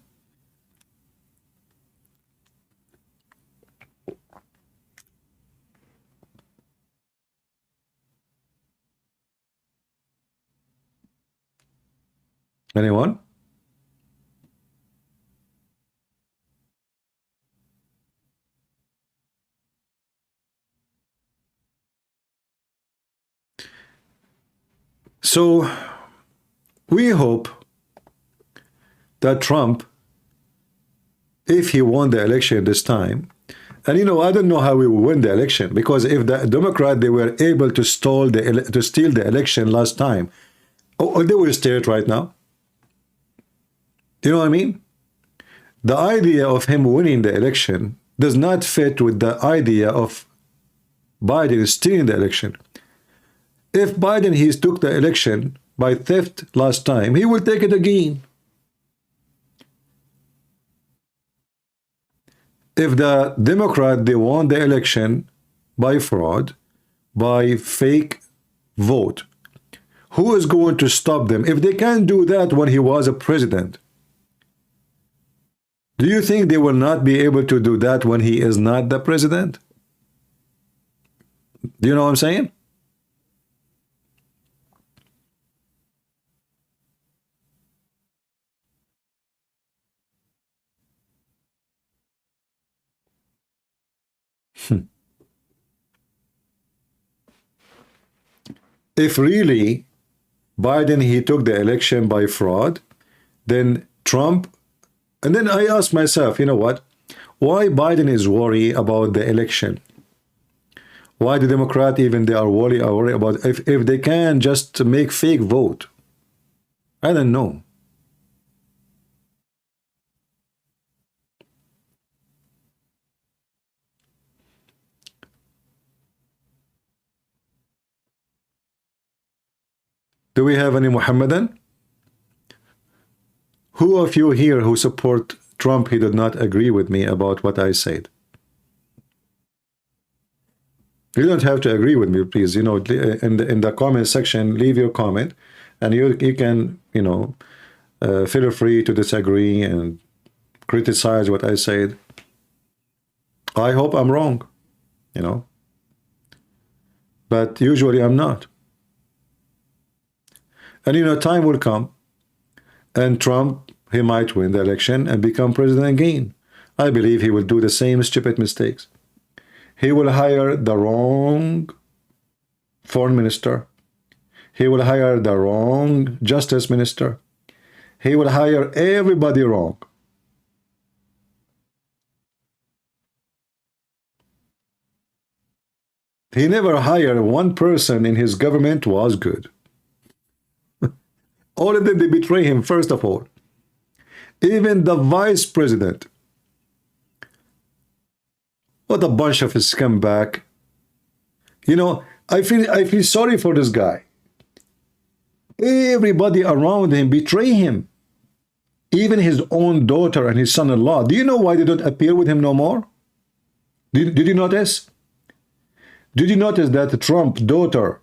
Anyone? So we hope that Trump, if he won the election this time, and you know, I don't know how we will win the election, because if the Democrat, they were able to steal the election last time, oh, they will steal it right now. You know what I mean? The idea of him winning the election does not fit with the idea of Biden stealing the election. If Biden, he took the election by theft last time, he will take it again. If the Democrat, they won the election by fraud, by fake vote, who is going to stop them? If they can't do that when he was a president, do you think they will not be able to do that when he is not the president? Do you know what I'm saying? If really Biden, he took the election by fraud, then Trump, and then I ask myself, you know what? Why Biden is worried about the election? Why the Democrat even they are worried about if they can just make fake vote? I don't know. Do we have any Muhammadan? Who of you here who support Trump, he did not agree with me about what I said? You don't have to agree with me, please. You know, in the comment section, leave your comment, and you can, you know, feel free to disagree and criticize what I said. I hope I'm wrong, you know, but usually I'm not. And you know, time will come, and Trump, he might win the election and become president again. I believe he will do the same stupid mistakes. He will hire the wrong foreign minister. He will hire the wrong justice minister. He will hire everybody wrong. He never hired one person in his government was good. All of them, they betray him, first of all. Even the vice president. What a bunch of scumbag. You know, I feel sorry for this guy. Everybody around him betray him. Even his own daughter and his son-in-law. Do you know why they don't appear with him no more? Did you notice? Did you notice that Trump's daughter,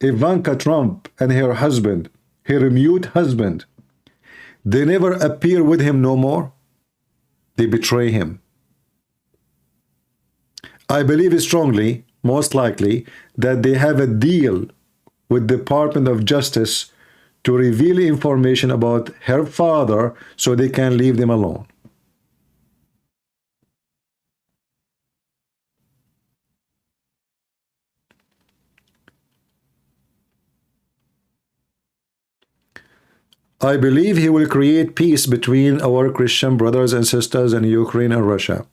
Ivanka Trump and her husband, her mute husband, they never appear with him no more. They betray him. I believe strongly, most likely, that they have a deal with the Department of Justice to reveal information about her father so they can leave them alone. I believe he will create peace between our Christian brothers and sisters in Ukraine and Russia.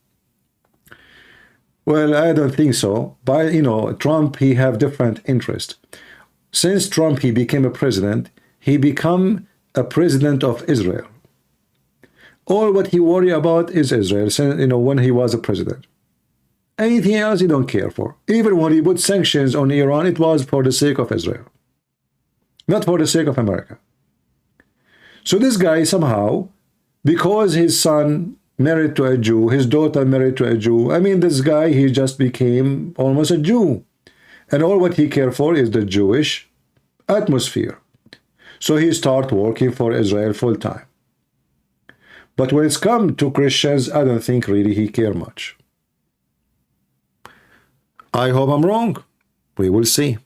Well, I don't think so. But, you know, Trump, he have different interest. Since Trump, he became a president, he become a president of Israel. All what he worry about is Israel, since, you know, when he was a president. Anything else he don't care for. Even when he put sanctions on Iran, it was for the sake of Israel, not for the sake of America. So this guy somehow, because his son married to a Jew, his daughter married to a Jew, I mean, this guy, he just became almost a Jew. And all what he cared for is the Jewish atmosphere. So he started working for Israel full time. But when it's come to Christians, I don't think really he care much. I hope I'm wrong. We will see.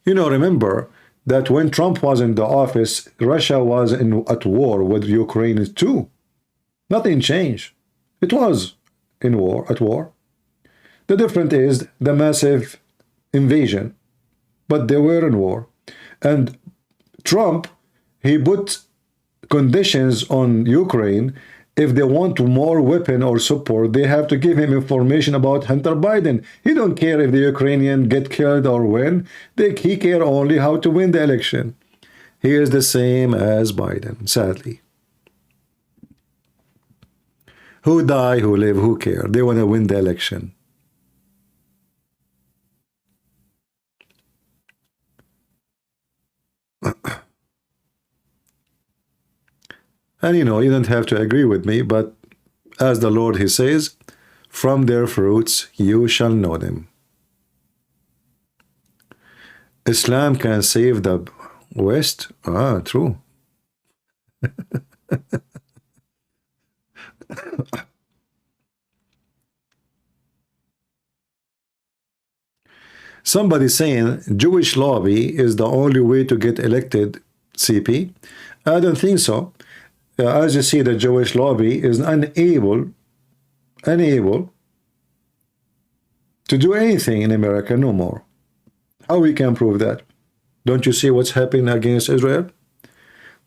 You know, remember that when Trump was in the office, Russia was at war with Ukraine too. Nothing changed. It was at war. The difference is the massive invasion, but they were in war. And Trump, he put conditions on Ukraine. If they want more weapon or support, they have to give him information about Hunter Biden. He don't care if the Ukrainian get killed or win. He care only how to win the election. He is the same as Biden, sadly. Who die, who live, who care? They want to win the election. And you know, you don't have to agree with me, but as the Lord, he says, from their fruits you shall know them. Islam can save the West? Ah, true. Somebody saying Jewish lobby is the only way to get elected, CP. I don't think so. As you see, the Jewish lobby is unable to do anything in America no more. How we can prove that? Don't you see what's happening against Israel?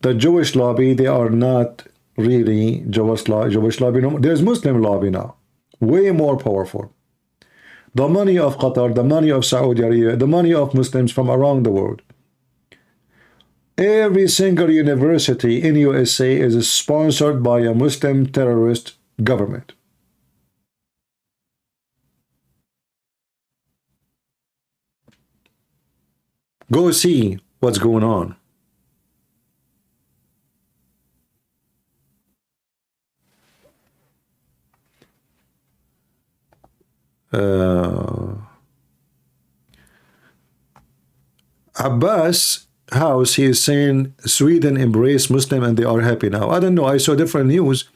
The Jewish lobby, they are not really Jewish lobby no more. There's Muslim lobby now, way more powerful. The money of Qatar, the money of Saudi Arabia, the money of Muslims from around the world. Every single university in USA is sponsored by a Muslim terrorist government. Go see what's going on. Abbas House, he is saying Sweden embraced Muslim and they are happy now. I don't know. I saw different news.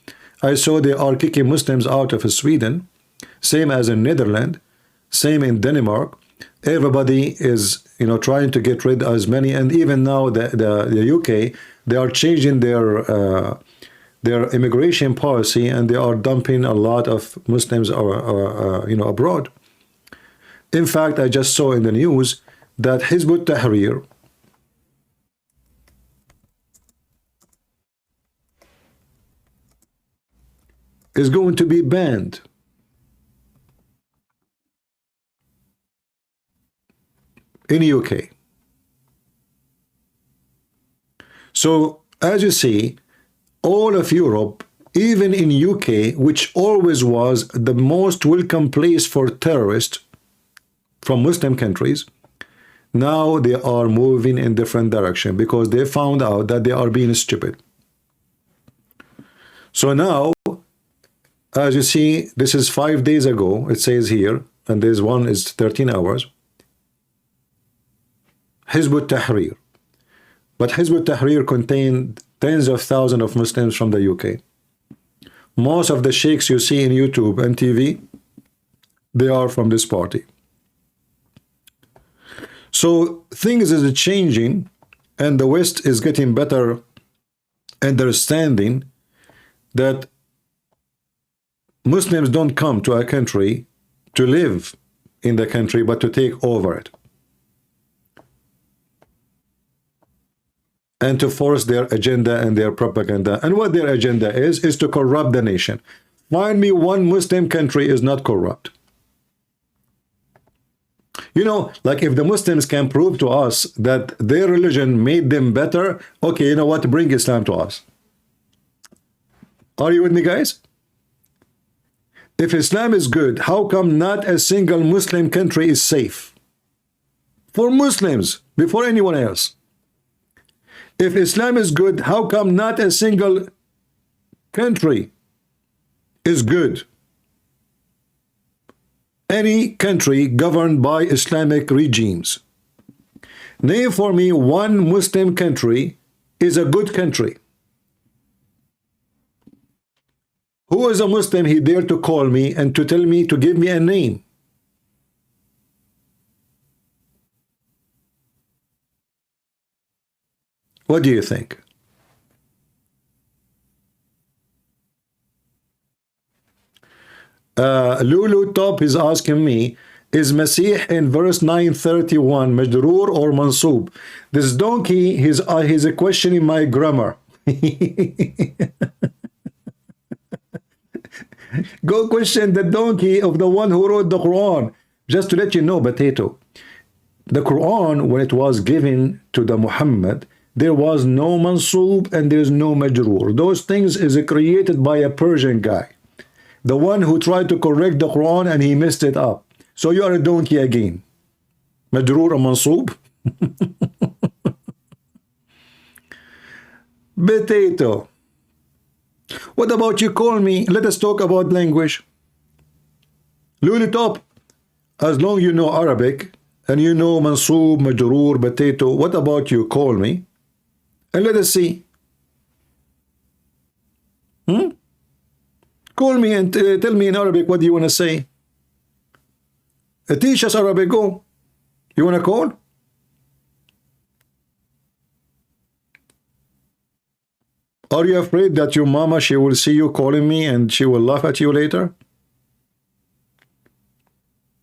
I saw they are kicking Muslims out of Sweden. Same as in Netherlands. Same in Denmark. Everybody is, you know, trying to get rid of as many. And even now the UK, they are changing their immigration policy and they are dumping a lot of Muslims you know, abroad. In fact, I just saw in the news that Hizb ut-Tahrir is going to be banned. In the UK. So, as you see, all of Europe, even in UK, which always was the most welcome place for terrorists from Muslim countries, now they are moving in different direction because they found out that they are being stupid. So now, As you see, this is 5 days ago, it says here, and this one is 13 hours. Hizb ut-Tahrir. But Hizb ut-Tahrir contained tens of thousands of Muslims from the UK. Most of the sheikhs you see in YouTube and TV, they are from this party. So things is changing, and the West is getting better understanding that Muslims don't come to a country to live in the country, but to take over it and to force their agenda and their propaganda. And what their agenda is to corrupt the nation. Find me one Muslim country is not corrupt. You know, like if the Muslims can prove to us that their religion made them better, okay, you know what, bring Islam to us. Are you with me, guys? If Islam is good, how come not a single Muslim country is safe? For Muslims, before anyone else. If Islam is good, how come not a single country is good? Any country governed by Islamic regimes. Name for me one Muslim country is a good country. Who is a Muslim he dare to call me and to tell me, to give me a name? What do you think? Lulu Top is asking me, is Masih in verse 931 Majroor or Mansoob? This donkey, he's questioning my grammar. Go question the donkey of the one who wrote the Quran. Just to let you know, Potato, the Quran, when it was given to the Muhammad, there was no Mansoob and there's no Majroor. Those things is created by a Persian guy. The one who tried to correct the Quran and he messed it up. So you are a donkey again. Majroor or Mansoob? Potato. What about you call me? Let us talk about language. Lulu Top, as long you know Arabic and you know Mansoob, Majroor, Potato, what about you call me? And let us see. Call me and tell me in Arabic what do you want to say. Teach us Arabic, go. You want to call? Are you afraid that your mama, she will see you calling me and she will laugh at you later?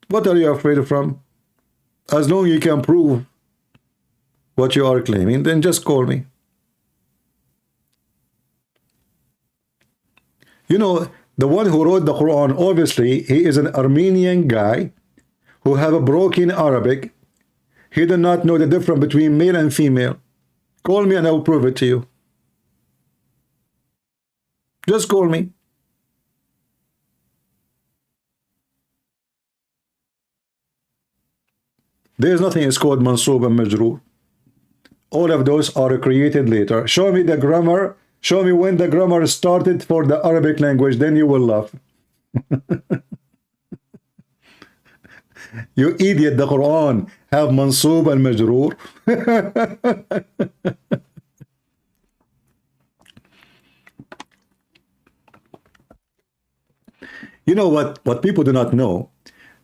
What are you afraid from? As long as you can prove what you are claiming, then just call me. You know, the one who wrote the Quran, obviously, he is an Armenian guy who have a broken Arabic. He did not know the difference between male and female. Call me and I will prove it to you. Just call me. There is nothing is called Mansoob and Majroor. All of those are created later. Show me the grammar. Show me when the grammar started for the Arabic language. Then you will laugh. You idiot, the Quran have Mansoob and Majroor. You know what people do not know,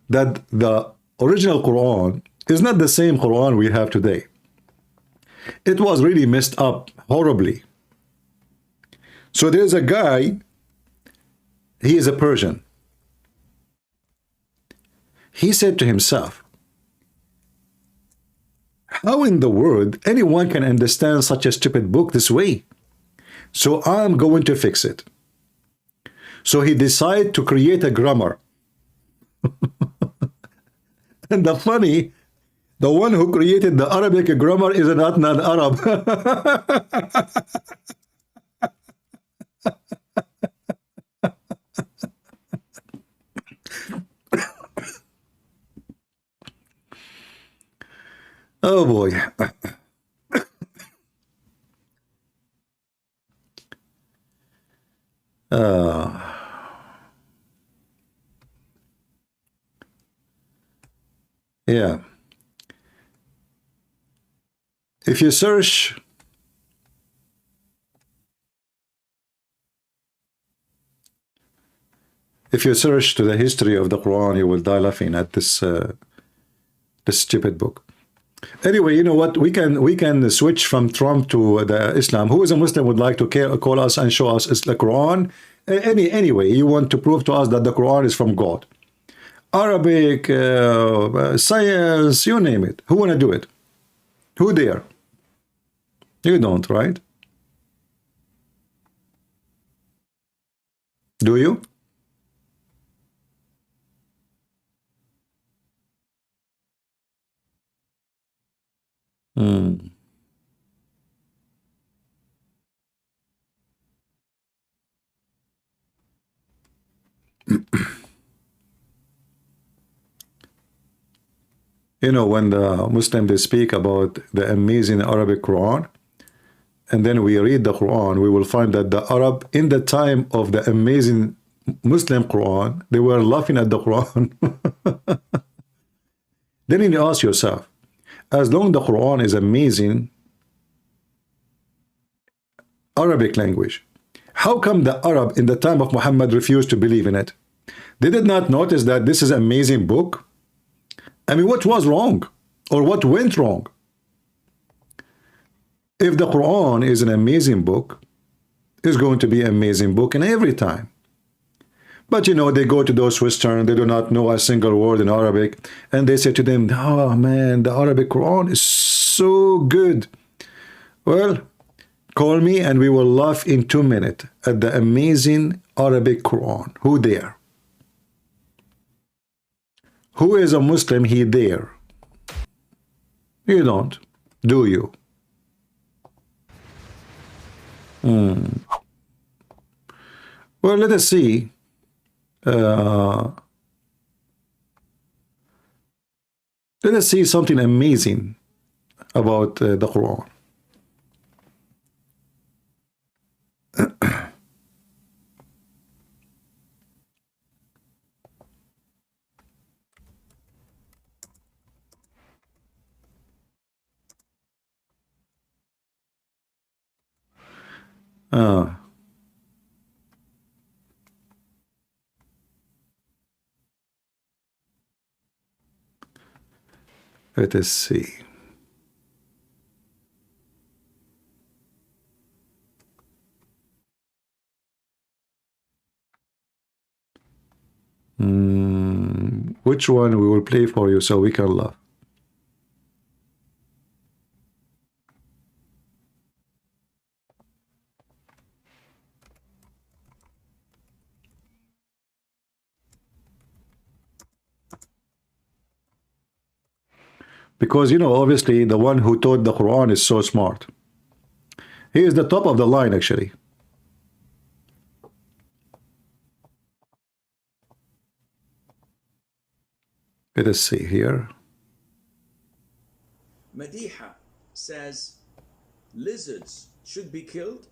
that the original Quran is not the same Quran we have today. It was really messed up horribly. So there's a guy, he is a Persian. He said to himself, how in the world anyone can understand such a stupid book this way? So I'm going to fix it. So he decided to create a grammar. And the funny, the one who created the Arabic grammar is not an Arab. Oh boy. Yeah. If you search to the history of the Quran, you will die laughing at this this stupid book. Anyway, you know what? We can switch from Trump to the Islam. Who is a Muslim would like to call us and show us is the Quran? Anyway, you want to prove to us that the Quran is from God. Arabic, science, you name it. Who want to do it? Who dare? You don't, right? Do you? Hmm. You know, when the Muslims they speak about the amazing Arabic Quran, and then we read the Quran, we will find that the Arab in the time of the amazing Muslim Quran, they were laughing at the Quran. Then you ask yourself, as long the Quran is amazing Arabic language, how come the Arab in the time of Muhammad refused to believe in it? They did not notice that this is an amazing book? I mean, what was wrong? Or what went wrong? If the Quran is an amazing book, it's going to be an amazing book in every time. But you know, they go to those Western, they do not know a single word in Arabic, and they say to them, oh man, the Arabic Quran is so good. Well, call me and we will laugh in 2 minutes at the amazing Arabic Quran. Who dare? Who is a Muslim, he dare? You don't, do you? Well, let us see. Let us see something amazing about the Quran. Let us see. Which one we will play for you so we can laugh? Because, you know, obviously the one who taught the Quran is so smart. He is the top of the line, actually. Let us see here. Madiha says lizards should be killed.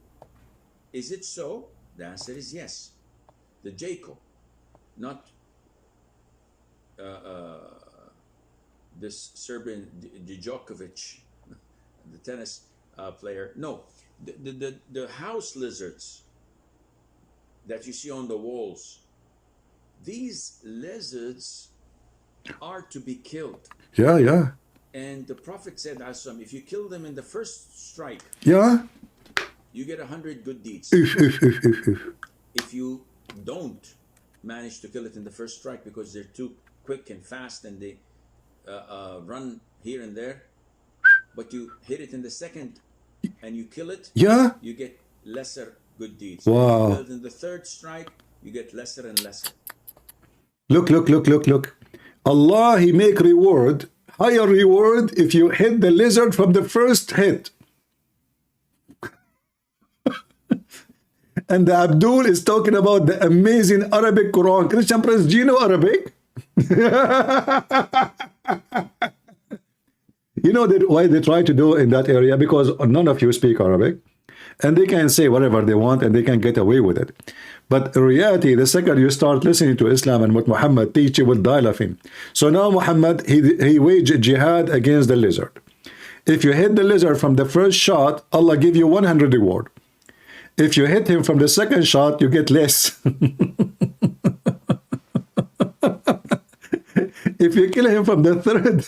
Is it so? The answer is yes. The Jacob, not this Serbian Djokovic, the tennis player. No, the house lizards that you see on the walls, these lizards are to be killed. Yeah, yeah. And the Prophet said, if you kill them in the first strike, yeah, you get 100 good deeds. If you don't manage to kill it in the first strike because they're too quick and fast and they run here and there, but you hit it in the second and you kill it, yeah, you get lesser good deeds. Wow. If you kill it in the third strike, you get lesser and lesser. Look. Allah, he make reward, higher reward if you hit the lizard from the first hit. And the Abdul is talking about the amazing Arabic Quran. Christian Prince, do you know Arabic? You know that why they try to do in that area? Because none of you speak Arabic. And they can say whatever they want and they can get away with it. But in reality, the second you start listening to Islam and what Muhammad teach, you will die laughing. So now Muhammad, he waged jihad against the lizard. If you hit the lizard from the first shot, Allah give you 100 reward. If you hit him from the second shot, you get less. If you kill him from the third.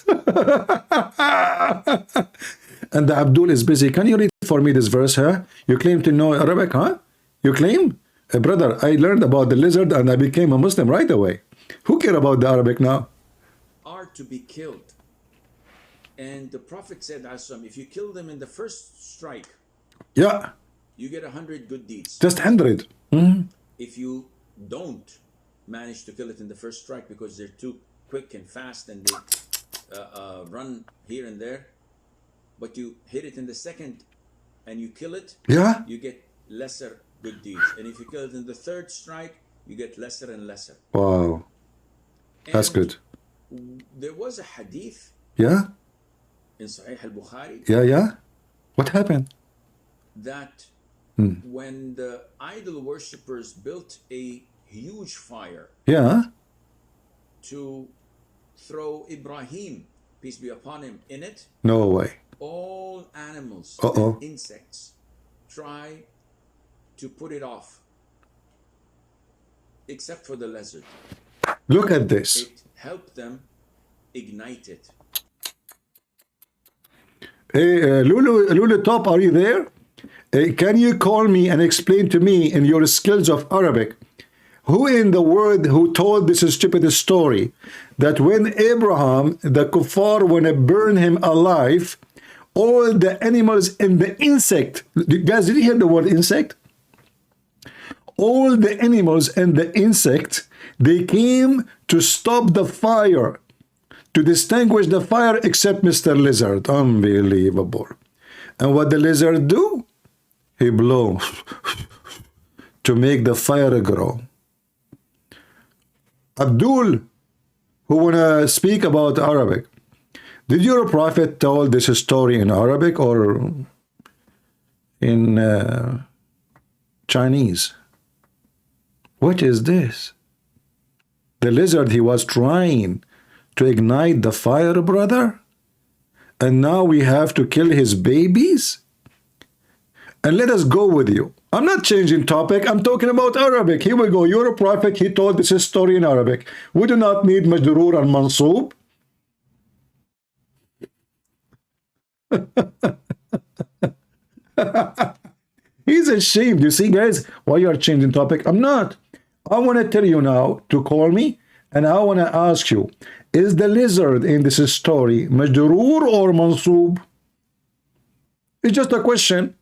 And the Abdul is busy. Can you read for me this verse, huh? You claim to know Arabic, huh? You claim? Brother, I learned about the lizard and I became a Muslim right away. Who care about the Arabic now? Are to be killed. And the Prophet said, if you kill them in the first strike, yeah, you get 100 good deeds. Just 100. If you don't manage to kill it in the first strike because they're too quick and fast and they run here and there, but you hit it in the second and you kill it, yeah, you get lesser good deeds. And if you kill it in the third strike, you get lesser and lesser. Wow. That's good. There was a hadith Yeah? in Sahih al-Bukhari Yeah? What happened? that when the idol worshippers built a huge fire Yeah? to throw Ibrahim, peace be upon him, in it, No way. all animals Uh-oh. and insects try to put it off, except for the lizard. Look at this. It helped them ignite it. Hey, Lulu Top, are you there? Can you call me and explain to me in your skills of Arabic, who in the world who told this stupid story that when Abraham, the kuffar, want to burn him alive, all the animals and the insect, guys, did you hear the word insect? All the animals and the insect, they came to stop the fire, to distinguish the fire, except Mr. Lizard. Unbelievable. And what the lizard do? He blow to make the fire grow. Abdul, who wanna speak about Arabic, did your prophet tell this story in Arabic or in Chinese? What is this? The lizard, he was trying to ignite the fire, brother? And now we have to kill his babies? And let us go with you. I'm not changing topic. I'm talking about Arabic. Here we go. You're a prophet. He told this story in Arabic. We do not need Majroor and Mansoob. He's ashamed. You see, guys, why you are changing topic? I'm not. I want to tell you now to call me, and I want to ask you, is the lizard in this story Majroor or Mansoob? It's just a question.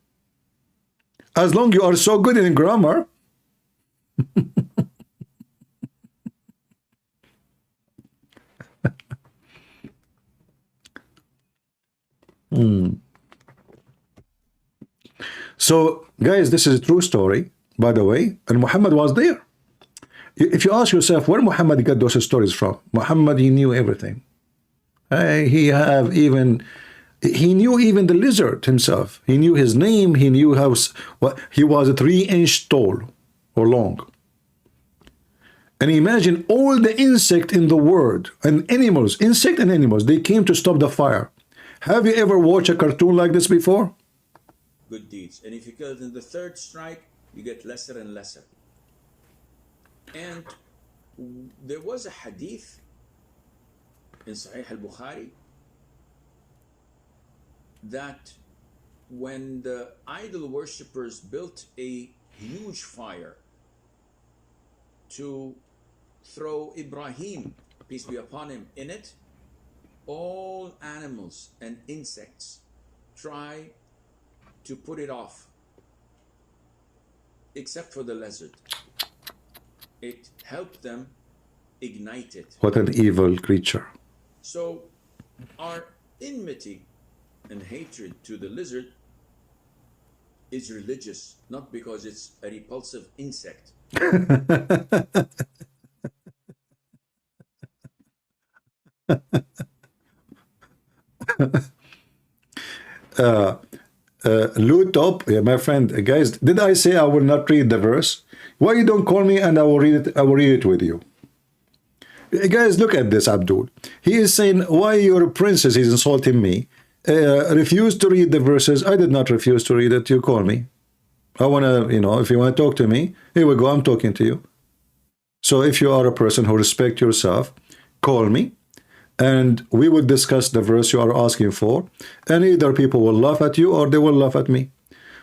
As long as you are so good in grammar. So, guys, this is a true story, by the way, and Muhammad was there. If you ask yourself where Muhammad got those stories from, Muhammad, he knew everything. He knew even the lizard himself. He knew his name. He knew how he was 3-inch tall or long. And imagine all the insect in the world and animals, insect and animals, they came to stop the fire. Have you ever watched a cartoon like this before? Good deeds. And if you kill it in the third strike, you get lesser and lesser. And there was a hadith in Sahih al-Bukhari that when the idol worshippers built a huge fire to throw Ibrahim, peace be upon him, in it, all animals and insects try to put it off, except for the lizard. It helped them ignite it. What an evil creature. So our enmity and hatred to the lizard is religious, not because it's a repulsive insect. Loot up, yeah, my friend, guys, did I say I will not read the verse? Why you don't call me and I will read it? I will read it with you. Guys, look at this, Abdul. He is saying, why your princess is insulting me? Refuse to read the verses. I did not refuse to read it. You call me. I want to, you know, if you want to talk to me, here we go. I'm talking to you. So if you are a person who respects yourself, call me and we will discuss the verse you are asking for. And either people will laugh at you or they will laugh at me.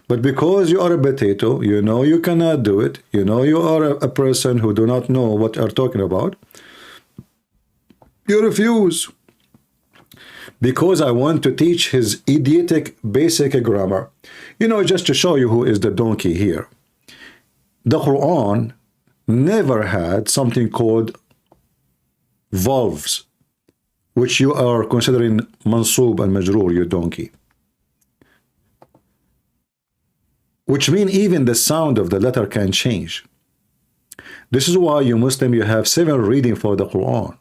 But because you are a potato, you know you cannot do it. You know you are a person who do not know what you are talking about. You refuse. Because I want to teach his idiotic basic grammar. You know, just to show you who is the donkey here. The Quran never had something called valves, which you are considering mansub and majroor, you donkey. Which mean even the sound of the letter can change. This is why you Muslim, you have 7 reading for the Quran.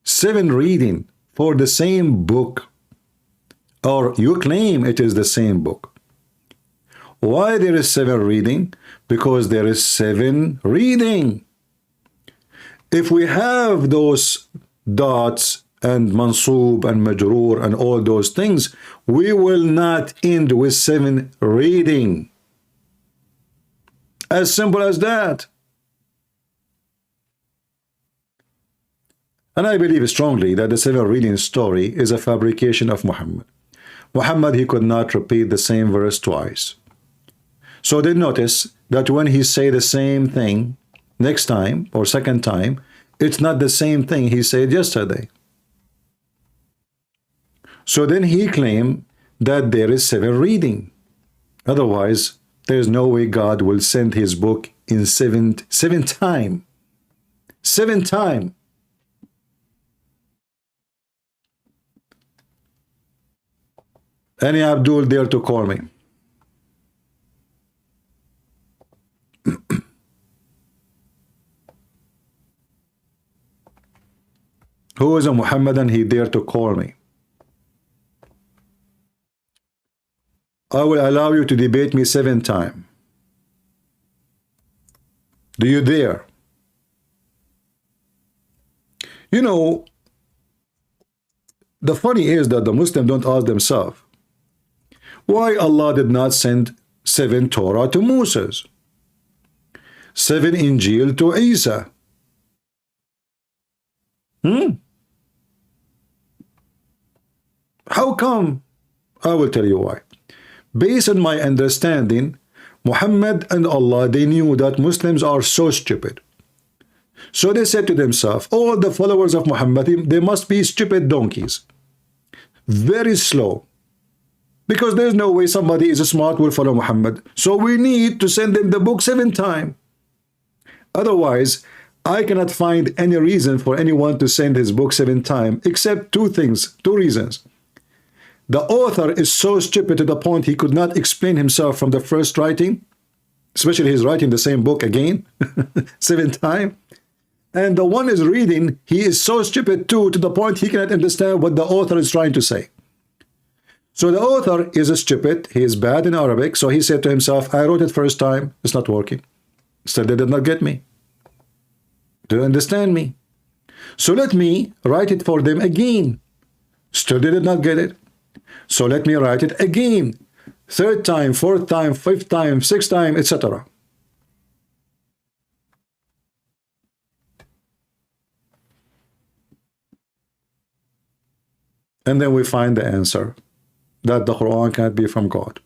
7 reading for the same book, or you claim it is the same book. Why there is 7 reading? Because there is 7 reading. If we have those dots and mansub and majroor and all those things, we will not end with 7 reading. As simple as that. And I believe strongly that the 7 reading story is a fabrication of Muhammad. Muhammad, he could not repeat the same verse twice. So they notice that when he say the same thing next time or second time, it's not the same thing he said yesterday. So then he claimed that there is 7 reading. Otherwise, there is no way God will send his book in 7 time. 7 time. Any Abdul dare to call me? Who is a Muhammadan? He dare to call me. I will allow you to debate me 7 times. Do you dare? You know, the funny is that the Muslims don't ask themselves, why Allah did not send 7 Torah to Moses, 7 Injil to Isa? How come? I will tell you why. Based on my understanding, Muhammad and Allah, they knew that Muslims are so stupid. So they said to themselves, all the followers of Muhammad, they must be stupid donkeys. Very slow. Because there's no way somebody is smart will follow Muhammad. So we need to send them the book 7 times. Otherwise, I cannot find any reason for anyone to send his book 7 times, except 2 things, 2 reasons. The author is so stupid to the point he could not explain himself from the first writing, especially he's writing the same book again, 7 times. And the one is reading, he is so stupid too, to the point he cannot understand what the author is trying to say. So the author is stupid, he is bad in Arabic, so he said to himself, I wrote it first time, it's not working. Still they did not get me. Do you understand me? So let me write it for them again. Still they did not get it. So let me write it again. 3rd time, 4th time, 5th time, 6th time, etc. And then we find the answer, that the Quran cannot be from God.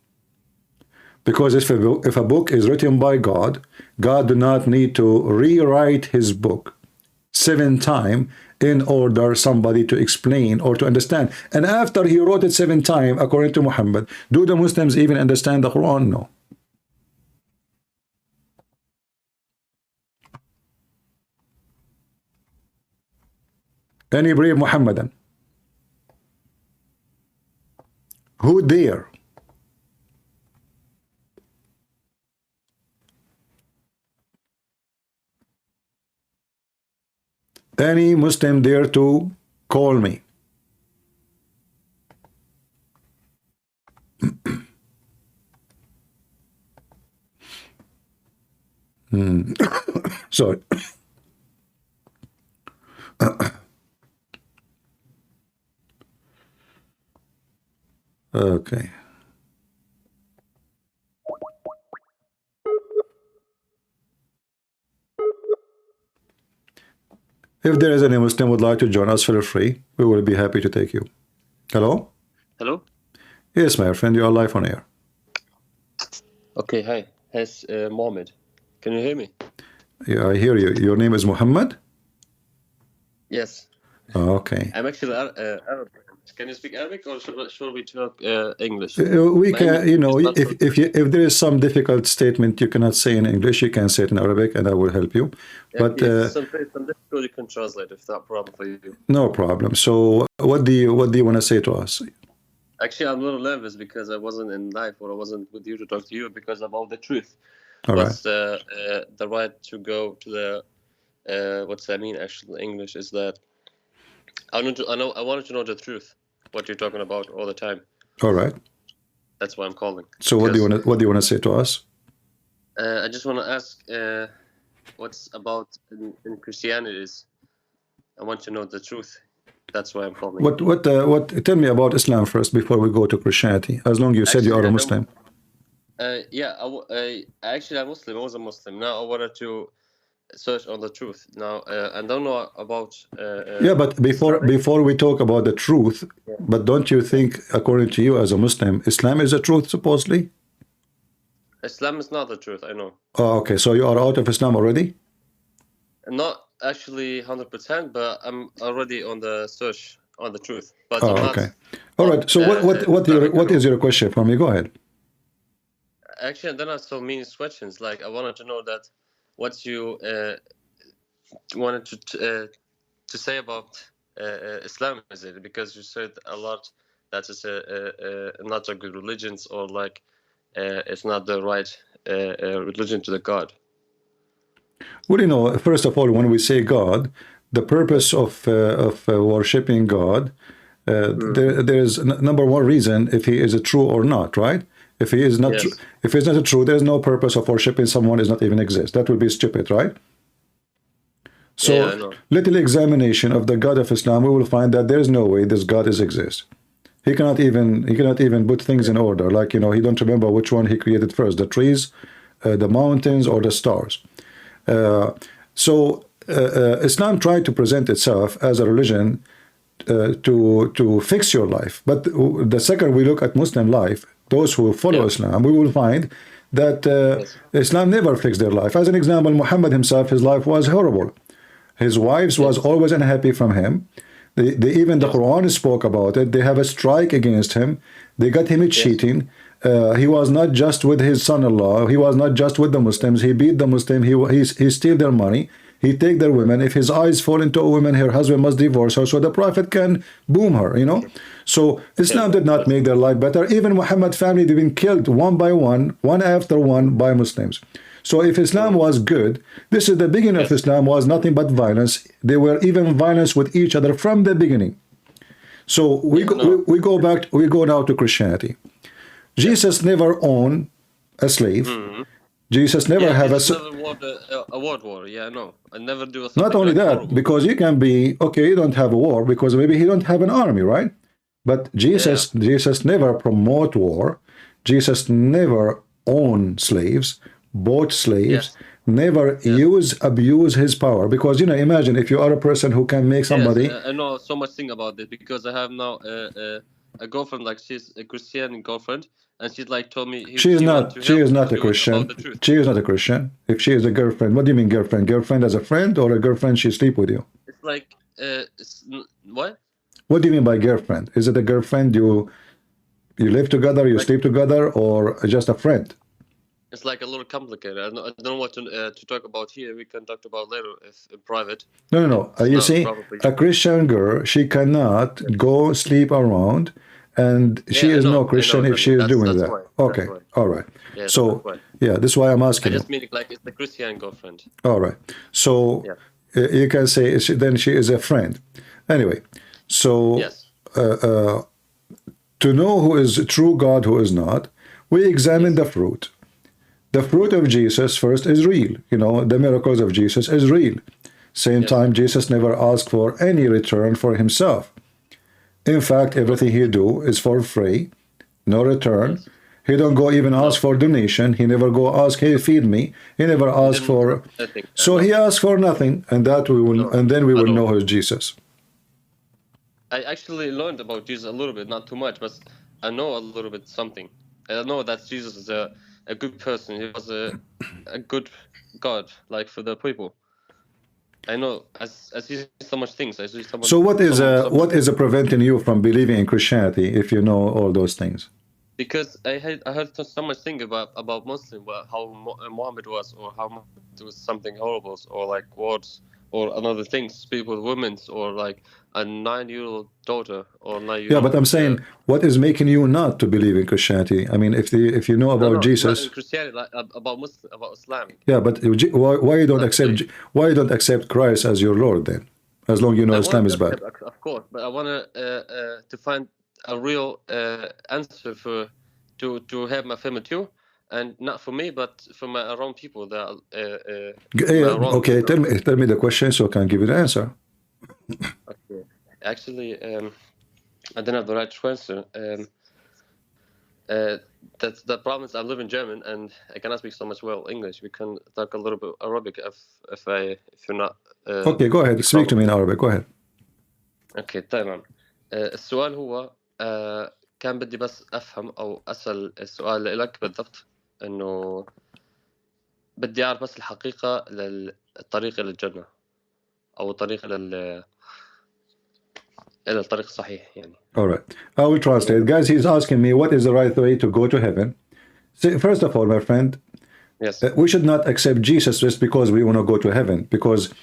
Because if a book is written by God, God do not need to rewrite his book 7 times in order somebody to explain or to understand. And after he wrote it 7 times, according to Muhammad, do the Muslims even understand the Quran? No. Any brave Muhammadan? Who dare? Any Muslim dare to call me? Sorry. Okay. If there is any Muslim would like to join us, feel free. We will be happy to take you. Hello? Hello? Yes, my friend, you are live on air. Okay, hi. Has Mohammed. Can you hear me? Yeah, I hear you. Your name is Muhammad? Yes. Okay. I'm actually Arab. Can you speak Arabic or should we talk English? We My can, English you know, is not so if there is some difficult statement you cannot say in English, you can say it in Arabic, and I will help you. But if some difficult you can translate if that's a problem for you. no problem. So, what do you want to say to us? Actually, I'm a little nervous because I wasn't in live or I wasn't with you to talk to you because about the truth. All right. What's the right to go to the what's that mean actually in English is that I wanted to know the truth, what you're talking about all the time. All right. That's why I'm calling. So, what do you want to say to us? I just want to ask what's about in Christianity is. I want to know the truth. That's why I'm calling. What? Tell me about Islam first before we go to Christianity. As long as you said you are a Muslim. Yeah, actually I'm Muslim. I was a Muslim. Now I wanted to search on the truth. Now I don't know about. Yeah, but before we talk about the truth, but don't you think, according to you as a Muslim, Islam is the truth supposedly? Islam is not the truth. I know. Oh, okay. So you are out of Islam already? Not actually 100%, but I'm already on the search on the truth. But Oh, okay. All right. So what is your question for me? Go ahead. Actually, then I saw many questions. Like I wanted to know that what you wanted to say about Islam is it because you said a lot that it's not a good religion or like it's not the right religion to the God. Well, you know, first of all, when we say God, the purpose of worshiping God, there is number one reason if he is a true or not, right? If he is not, if he's not true, there's no purpose of worshiping someone does not even exist. That would be stupid, right? So, little examination of the God of Islam, we will find that there is no way this God exists. He cannot even put things in order. Like, you know, he don't remember which one he created first: the trees, the mountains, or the stars. Islam tried to present itself as a religion to fix your life. But the second we look at Muslim life, those who follow Islam, we will find that Islam never fixed their life. As an example, Muhammad himself, his life was horrible. His wives was always unhappy from him. Even the Quran spoke about it. They have a strike against him. They got him cheating. He was not just with his son-in-law. He was not just with the Muslims. He beat the Muslim. He steal their money. He take their women. If his eyes fall into a woman, her husband must divorce her so the Prophet can boom her, you know. So Islam did not make their life better. Even Muhammad's family have been killed one by one, one after one by Muslims. So if Islam was good, this is the beginning of Islam was nothing but violence. They were even violence with each other from the beginning. So we go now to Christianity. Jesus never owned a slave. Jesus never have a world war. Yeah, no, I never do. Not only that, because you can be okay. You don't have a war because maybe he don't have an army, right? But Jesus never promote war. Jesus never owned slaves, bought slaves. Never abuse his power, because you know, imagine if you are a person who can make somebody. I know so much thing about this because I have now a girlfriend, like she's a Christian girlfriend, and she's like told me she is not a Christian. She is not a Christian. If she is a girlfriend, what do you mean girlfriend? Girlfriend as a friend or a girlfriend she sleep with you? It's like what? What do you mean by girlfriend? Is it a girlfriend you live together, you sleep together, or just a friend? It's like a little complicated. I don't know what to talk about here. We can talk about later if in private. No. You see, a Christian girl, she cannot go sleep around, and she is no Christian if she is doing that. Okay, all right. Yeah, so, this is why I'm asking I just mean like it's the Christian girlfriend. All right. So, you can say then she is a friend. Anyway, so to know who is true God, who is not, we examine the fruit. The fruit of Jesus first is real. You know, the miracles of Jesus is real. Same time, Jesus never asked for any return for himself. In fact, everything he do is for free, no return. He don't go even ask for donation. He never go ask, hey, feed me. He never ask for. So he asked for nothing, and that we will, and then we will know who's Jesus. I actually learned about Jesus a little bit, not too much, but I know a little bit something. I know that Jesus is a good person. He was a good God, like for the people. I know. I see so much things. I see so much. So what is preventing you from believing in Christianity if you know all those things? Because I heard so much thing about Muslim, how Muhammad was, or how Muhammad was something horrible, or like words, or another things, people, women, or like a 9-year-old daughter, or 9-year-old. Yeah, but I'm saying, what is making you not to believe in Christianity? I mean, if you know about Jesus, not in Christianity, like, about Muslim, about Islam. Yeah, but why you don't accept Christ as your Lord then? As long you know Islam is bad. Of course, but I want to find a real answer to have my family too, and not for me, but for my around people that. Okay, tell me the question so I can give you the answer. Okay, actually, I don't have the right answer. That's the problem is I live in German and I cannot speak so much well English. We can talk a little bit Arabic if you're not. Okay, go ahead. Speak to me in Arabic. Go ahead. Okay, تمام. السؤال هو كان بدي بس أفهم أو أسأل السؤال لك بالضبط إنه بدي أعرف بس الحقيقة للطريق إلى الجنة أو الطريق إلى الطريق الصحيح يعني. All right, I will translate. Guys, he's asking me what is the right way to go to heaven. See, first of all, my friend, yes, we should not accept Jesus just because we want to go to heaven, because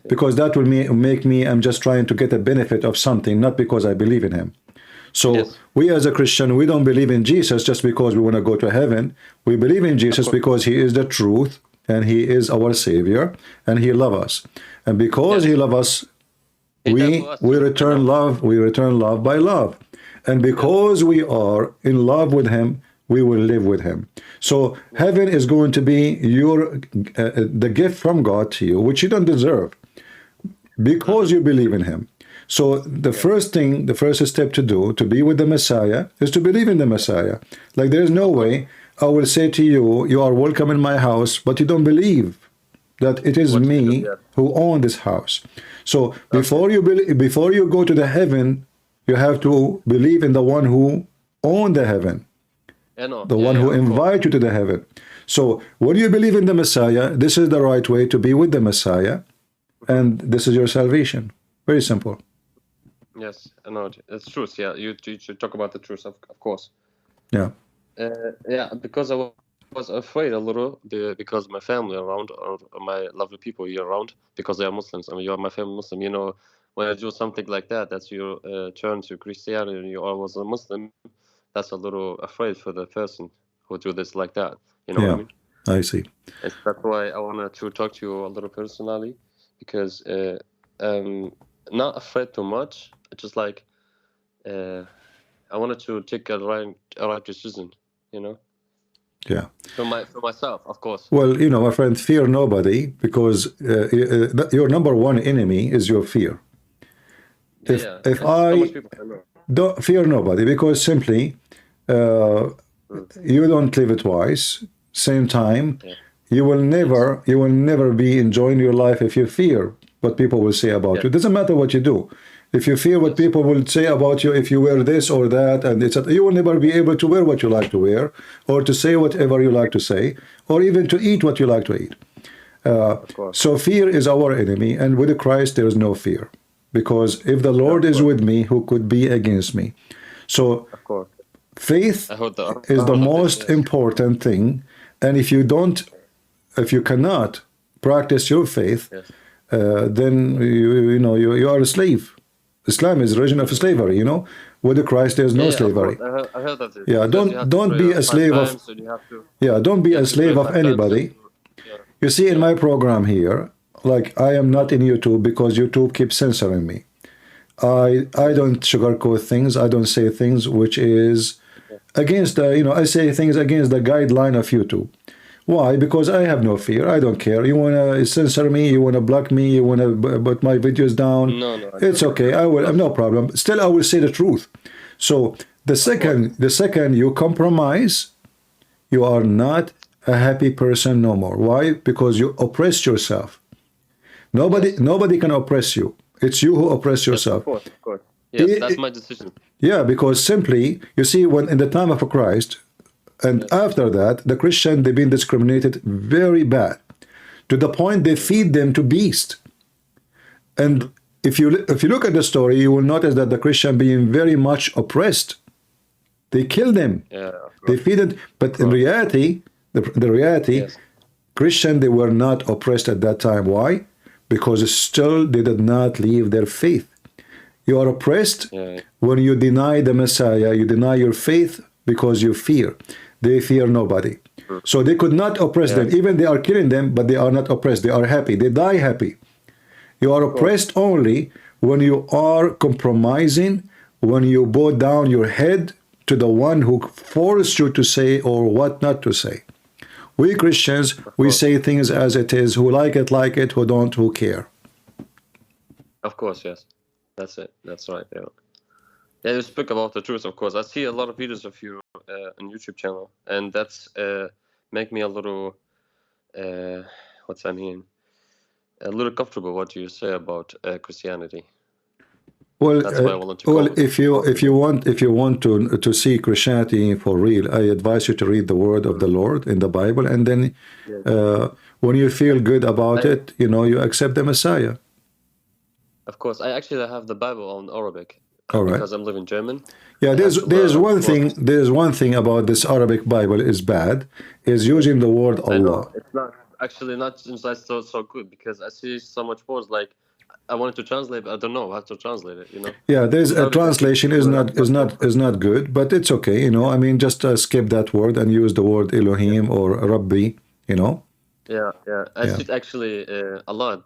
because that will make me, I'm just trying to get a benefit of something, not because I believe in him. So we as a Christian, we don't believe in Jesus just because we want to go to heaven. We believe in Jesus because he is the truth and he is our Savior and he loves us. And because he loves us, we return love by love. And because we are in love with him, we will live with him. So heaven is going to be the gift from God to you, which you don't deserve, because you believe in him. So the first step to do to be with the Messiah is to believe in the Messiah. Like there's no way I will say to you, you are welcome in my house, but you don't believe that it is me who own this house. So before you go to the heaven, you have to believe in the one who owned the heaven, the one who invited you to the heaven. So when you believe in the Messiah, this is the right way to be with the Messiah, and this is your salvation. Very simple. Yes, I know. It's truth. Yeah, you should talk about the truth, of course. Yeah. Yeah, because I was afraid a little because my family around, or my lovely people here around, because they are Muslims. I mean, you are my family Muslim. You know, when I do something like that, that's you turn to Christianity and you are was a Muslim, that's a little afraid for the person who do this like that. You know what I mean? I see. That's why I wanted to talk to you a little personally, because not afraid too much. Just like I wanted to take a right decision, you know. Yeah. For myself, of course. Well, you know, my friend, fear nobody, because your number one enemy is your fear. If I don't fear nobody, because simply you don't live twice. Same time, you will never be enjoying your life if you fear what people will say about you. It doesn't matter what you do. If you fear what people will say about you, if you wear this or that, and you will never be able to wear what you like to wear, or to say whatever you like to say, or even to eat what you like to eat. So fear is our enemy, and with Christ there is no fear, because if the Lord is with me, who could be against me? So faith is the most important thing, and if you cannot practice your faith, then you are a slave. Islam is a religion of slavery, you know. With Christ, there's no slavery. I heard that. Yeah, don't be a slave of. Don't be a slave of anybody. You see, in my program here, like I am not in YouTube because YouTube keeps censoring me. I don't sugarcoat things. I don't say things which is against I say things against the guideline of YouTube. Why? Because I have no fear. I don't care. You want to censor me, you want to block me, you want to put my videos down. No, it's okay. I will. No problem. Still, I will say the truth. So the second you compromise, you are not a happy person no more. Why? Because you oppressed yourself. Nobody can oppress you. It's you who oppress yourself. Of course. Yes, that's my decision. Yeah, because simply, you see, when in the time of Christ, and after that, the Christian, they've been discriminated very bad, to the point they feed them to beasts. And if you look at the story, you will notice that the Christian being very much oppressed. They kill them. Yeah, they feed it. But in reality, the reality, Christian, they were not oppressed at that time. Why? Because still they did not leave their faith. You are oppressed when you deny the Messiah, you deny your faith because you fear. They fear nobody. So they could not oppress them. Even they are killing them, but they are not oppressed. They are happy. They die happy. You are oppressed only when you are compromising, when you bow down your head to the one who forced you to say or what not to say. We Christians, we say things as it is. Who like it, who don't, who care. Of course, yes. That's it. That's right. Yeah, you speak about the truth, of course. I see a lot of videos of you on YouTube channel, and that's make me a little, what's I mean, a little comfortable what you say about Christianity. Well, that's why I wanted to if you want to see Christianity for real, I advise you to read the Word of the Lord in the Bible, and then when you feel good about it, you accept the Messiah. Of course, I actually have the Bible on Arabic. All right. Because I'm living German. Yeah, there's one thing about this Arabic Bible is bad, is using the word Allah. It's not actually not inside so good, because I see so much words like I wanted to translate, but I don't know how to translate it. Yeah, there's a translation is not good, but it's okay. I mean, just skip that word and use the word Elohim or Rabbi. Yeah. I see actually a lot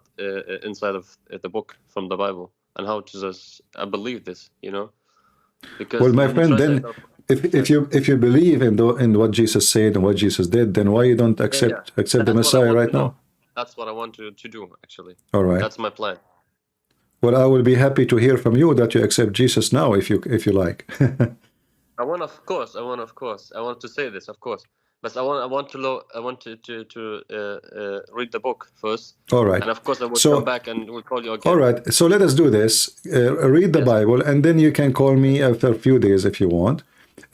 inside of the book from the Bible. And how to just believe this, Because well, my friend, then if you believe in what Jesus said and what Jesus did, then why you don't accept the Messiah right now? That's what I want to do, actually. All right. That's my plan. Well, I will be happy to hear from you that you accept Jesus now, if you like. I want to say this, of course. But I want to read the book first. All right. And of course, I will come back and we'll call you again. All right. So let us do this. Read the Bible, and then you can call me after a few days if you want.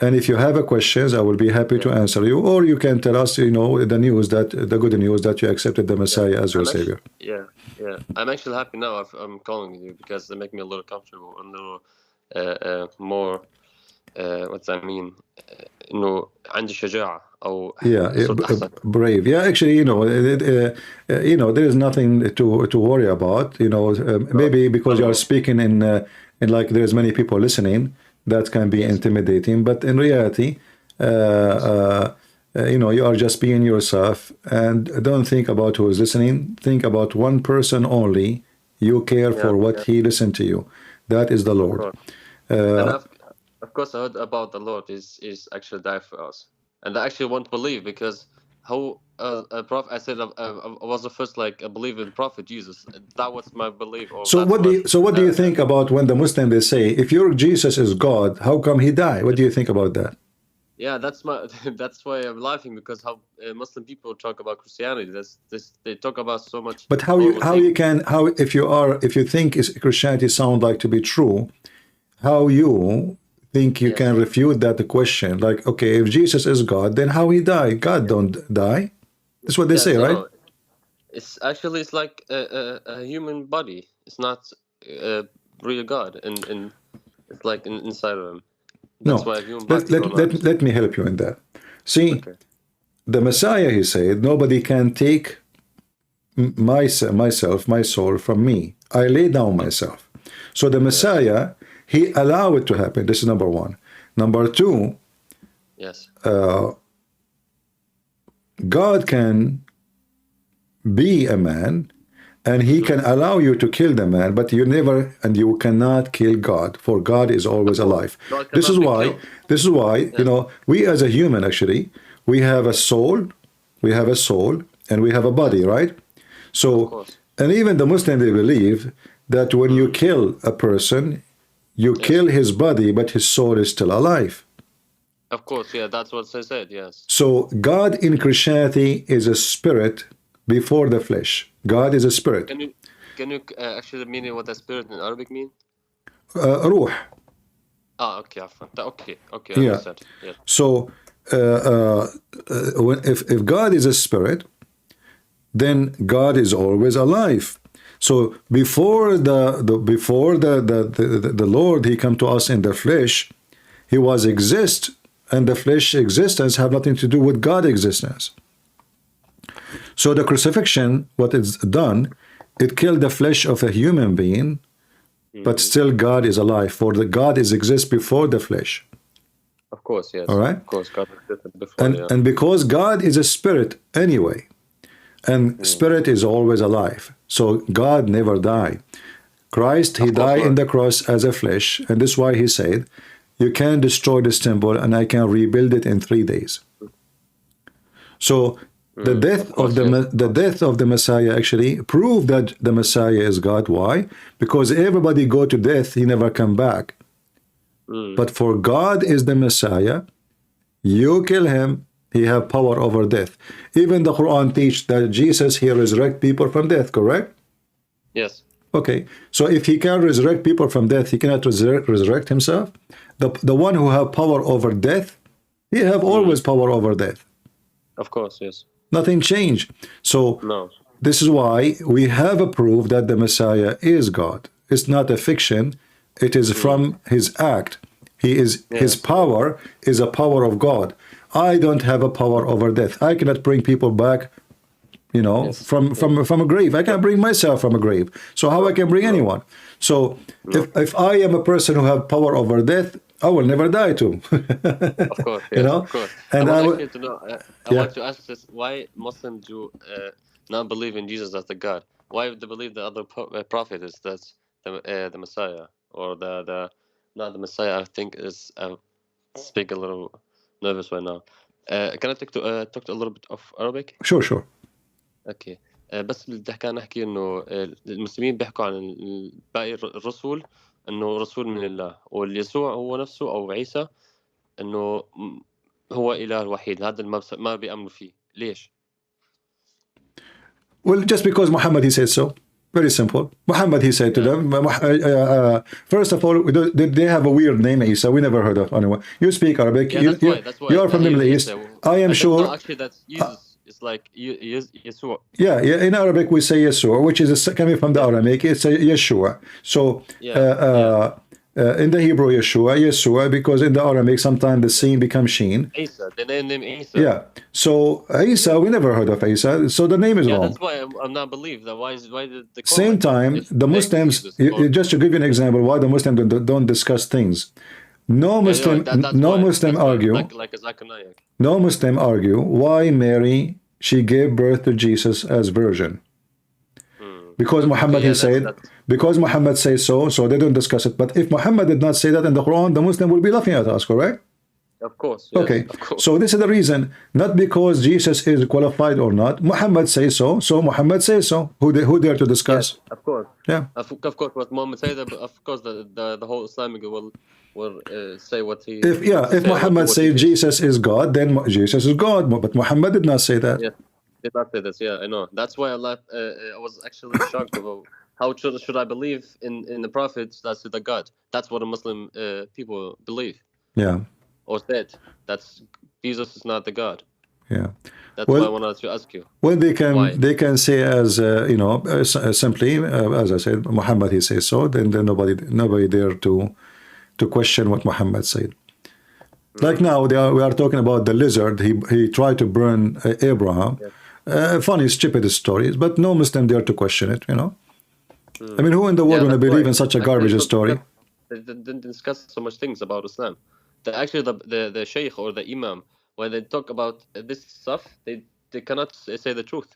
And if you have a questions, I will be happy to answer you. Or you can tell us, the good news that you accepted the Messiah as your Savior. Yeah. I'm actually happy now. I'm calling you because they make me a little comfortable, a little more. What's that mean? عندي شجاعة. Brave. Yeah, actually, there is nothing to worry about. Maybe because you are speaking in like there's many people listening, that can be intimidating. But in reality, you are just being yourself, and don't think about who is listening. Think about one person only. You care for what he listened to you. That is the Lord. Of course, I heard about the Lord is actually died for us. And I actually won't believe, because how a prophet, I said I was the first a believer in Prophet Jesus. That was my belief. So what do you think about when the Muslim they say, if your Jesus is God, how come he died? What do you think about that? Yeah, that's why I'm laughing, because how Muslim people talk about Christianity. They talk about so much. But if you think Christianity sound like to be true, how you think you can refute that question? Like, okay, if Jesus is God, then how he died? God don't die. That's what they say, right? It's like a human body. It's not real God, and it's like inside of him. That's why human body let me help you in that. See, the Messiah, he said, nobody can take myself, my soul from me. I lay down myself. So the Messiah, he allowed it to happen. This is number one. Number two, God can be a man and he can allow you to kill the man, but you never and you cannot kill God, for God is always alive. This is why you know, we as a human, actually, we have a soul, and we have a body, right? So, and even the Muslim, they believe that when you kill a person, you kill his body, but his soul is still alive. Of course, yeah, that's what they said, yes. So God in Christianity is a spirit before the flesh. God is a spirit. Can you actually mean what the spirit in Arabic mean? Ruh. Ah, okay, okay, I Yeah. understand. Yeah. So if God is a spirit, then God is always alive. So before the Lord, he come to us in the flesh, he was exist, and the flesh existence have nothing to do with God existence. So the crucifixion, what it's done, it killed the flesh of a human being, but still God is alive, for the God is exist before the flesh. Of course, yes. All right? Of course, God existed before, And because God is a spirit anyway, and spirit is always alive, so God never died. Christ, he died in the cross as a flesh, and this is why he said, you can destroy this temple and I can rebuild it in 3 days. So the death of the Messiah actually proved that the Messiah is God. Why? Because everybody go to death, he never come back. But for God is the Messiah, you kill him, he have power over death. Even the Quran teach that Jesus, he resurrect people from death, correct? Yes. Okay, so if he can resurrect people from death, he cannot resurrect himself. The one who have power over death, he have always power over death. Of course, yes. Nothing changed. So no. This is why we have a proof that the Messiah is God. It's not a fiction. It is from his act. He is his power is a power of God. I don't have a power over death. I cannot bring people back, you know, from a grave. I can't bring myself from a grave. So how I can bring anyone? So if I am a person who have power over death, I will never die too. Of course, yes, you know. Of course. And I want to know. I want to ask this: why Muslims do not believe in Jesus as the God? Why do they believe the other prophet is the Messiah, or the not the Messiah? I think is speak a little nervous right now. Can I talk a little bit of Arabic? Sure. اوكي بس اللي بدي نحكي انه المسلمين بيحكوا عن باقي الرسل انه رسول من الله، واليسوع هو نفسه او عيسى انه هو اله الوحيد. هذا ما بيأمنوا فيه. ليش؟ Well, just because Muhammad, he said so. Very simple. Muhammad, he said to them, first of all, they have a weird name, Isa. We never heard of anyone. You speak Arabic. Yeah, that's why. You are from the Middle East. I am sure. No, actually, that's Jesus. It's like Yeshua. Yeah. In Arabic, we say Yeshua, which is coming from the Aramaic. It's a Yeshua. So, in the Hebrew, Yeshua, because in the Aramaic, sometimes the sin becomes sheen. Isa, the name Isa. Yeah. So, Isa, we never heard of Isa. So, the name is wrong. That's why I'm not believed. Why did the same time, the Muslims, just to give you an example, why the Muslims don't discuss things. No Muslim argue. Like a Zakanayak. No Muslim argue why Mary, she gave birth to Jesus as virgin. Because Muhammad because Muhammad says so they don't discuss it. But if Muhammad did not say that in the Quran, the Muslim will be laughing at us, correct? Of course. Yes, okay. Of course. So this is the reason, not because Jesus is qualified or not. Muhammad says so Muhammad says so. Who dare to discuss? Yes, of course. Yeah. Of course, what Muhammad said, of course, the whole Islamic will say what he. If Muhammad says Jesus is God, then Jesus is God. But Muhammad did not say that. Yeah, did not say this. Yeah, I know. That's why I was actually shocked about how should I believe in the prophets that's the God. That's what a Muslim people believe. Yeah. Or said that's Jesus is not the God. Yeah. That's why I wanted to ask you. Well, they can say as simply as I said, Muhammad he says so. Then nobody dare to question what Muhammad said. Like now we are talking about the lizard. He tried to burn Abraham. Funny, stupid stories, but no Muslim dare to question it. You know. I mean, who in the world gonna believe in such a garbage story? They didn't discuss so much things about Islam. Actually, the sheikh or the imam, when they talk about this stuff, they cannot say the truth.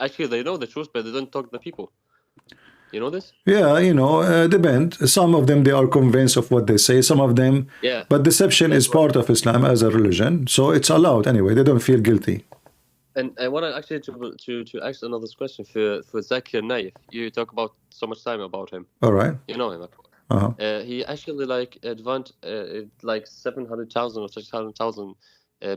Actually, they know the truth, but they don't talk to the people. You know this? Yeah, depend. Some of them, they are convinced of what they say. Some of them, Yeah. but deception is part of Islam as a religion, so it's allowed anyway. They don't feel guilty. And I want to actually to ask another question for Zakir Naif. You talk about so much time about him. All right. You know him, of course. He actually like 700,000 or 600,000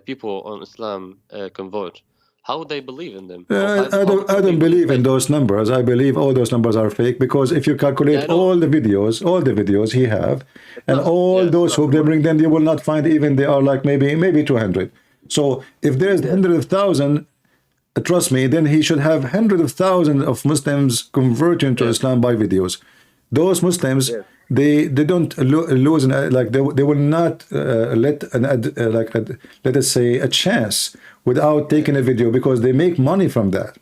people on Islam convert. How they believe in them? I don't believe in those numbers. I believe all those numbers are fake, because if you calculate all the videos he have, and all those who bring them, you will not find even they are like maybe 200. So if there's 100,000, trust me, then he should have hundreds of thousands of Muslims converting to Islam by videos. Those Muslims, they don't lose, like they will not let us say a chance without taking a video, because they make money from that,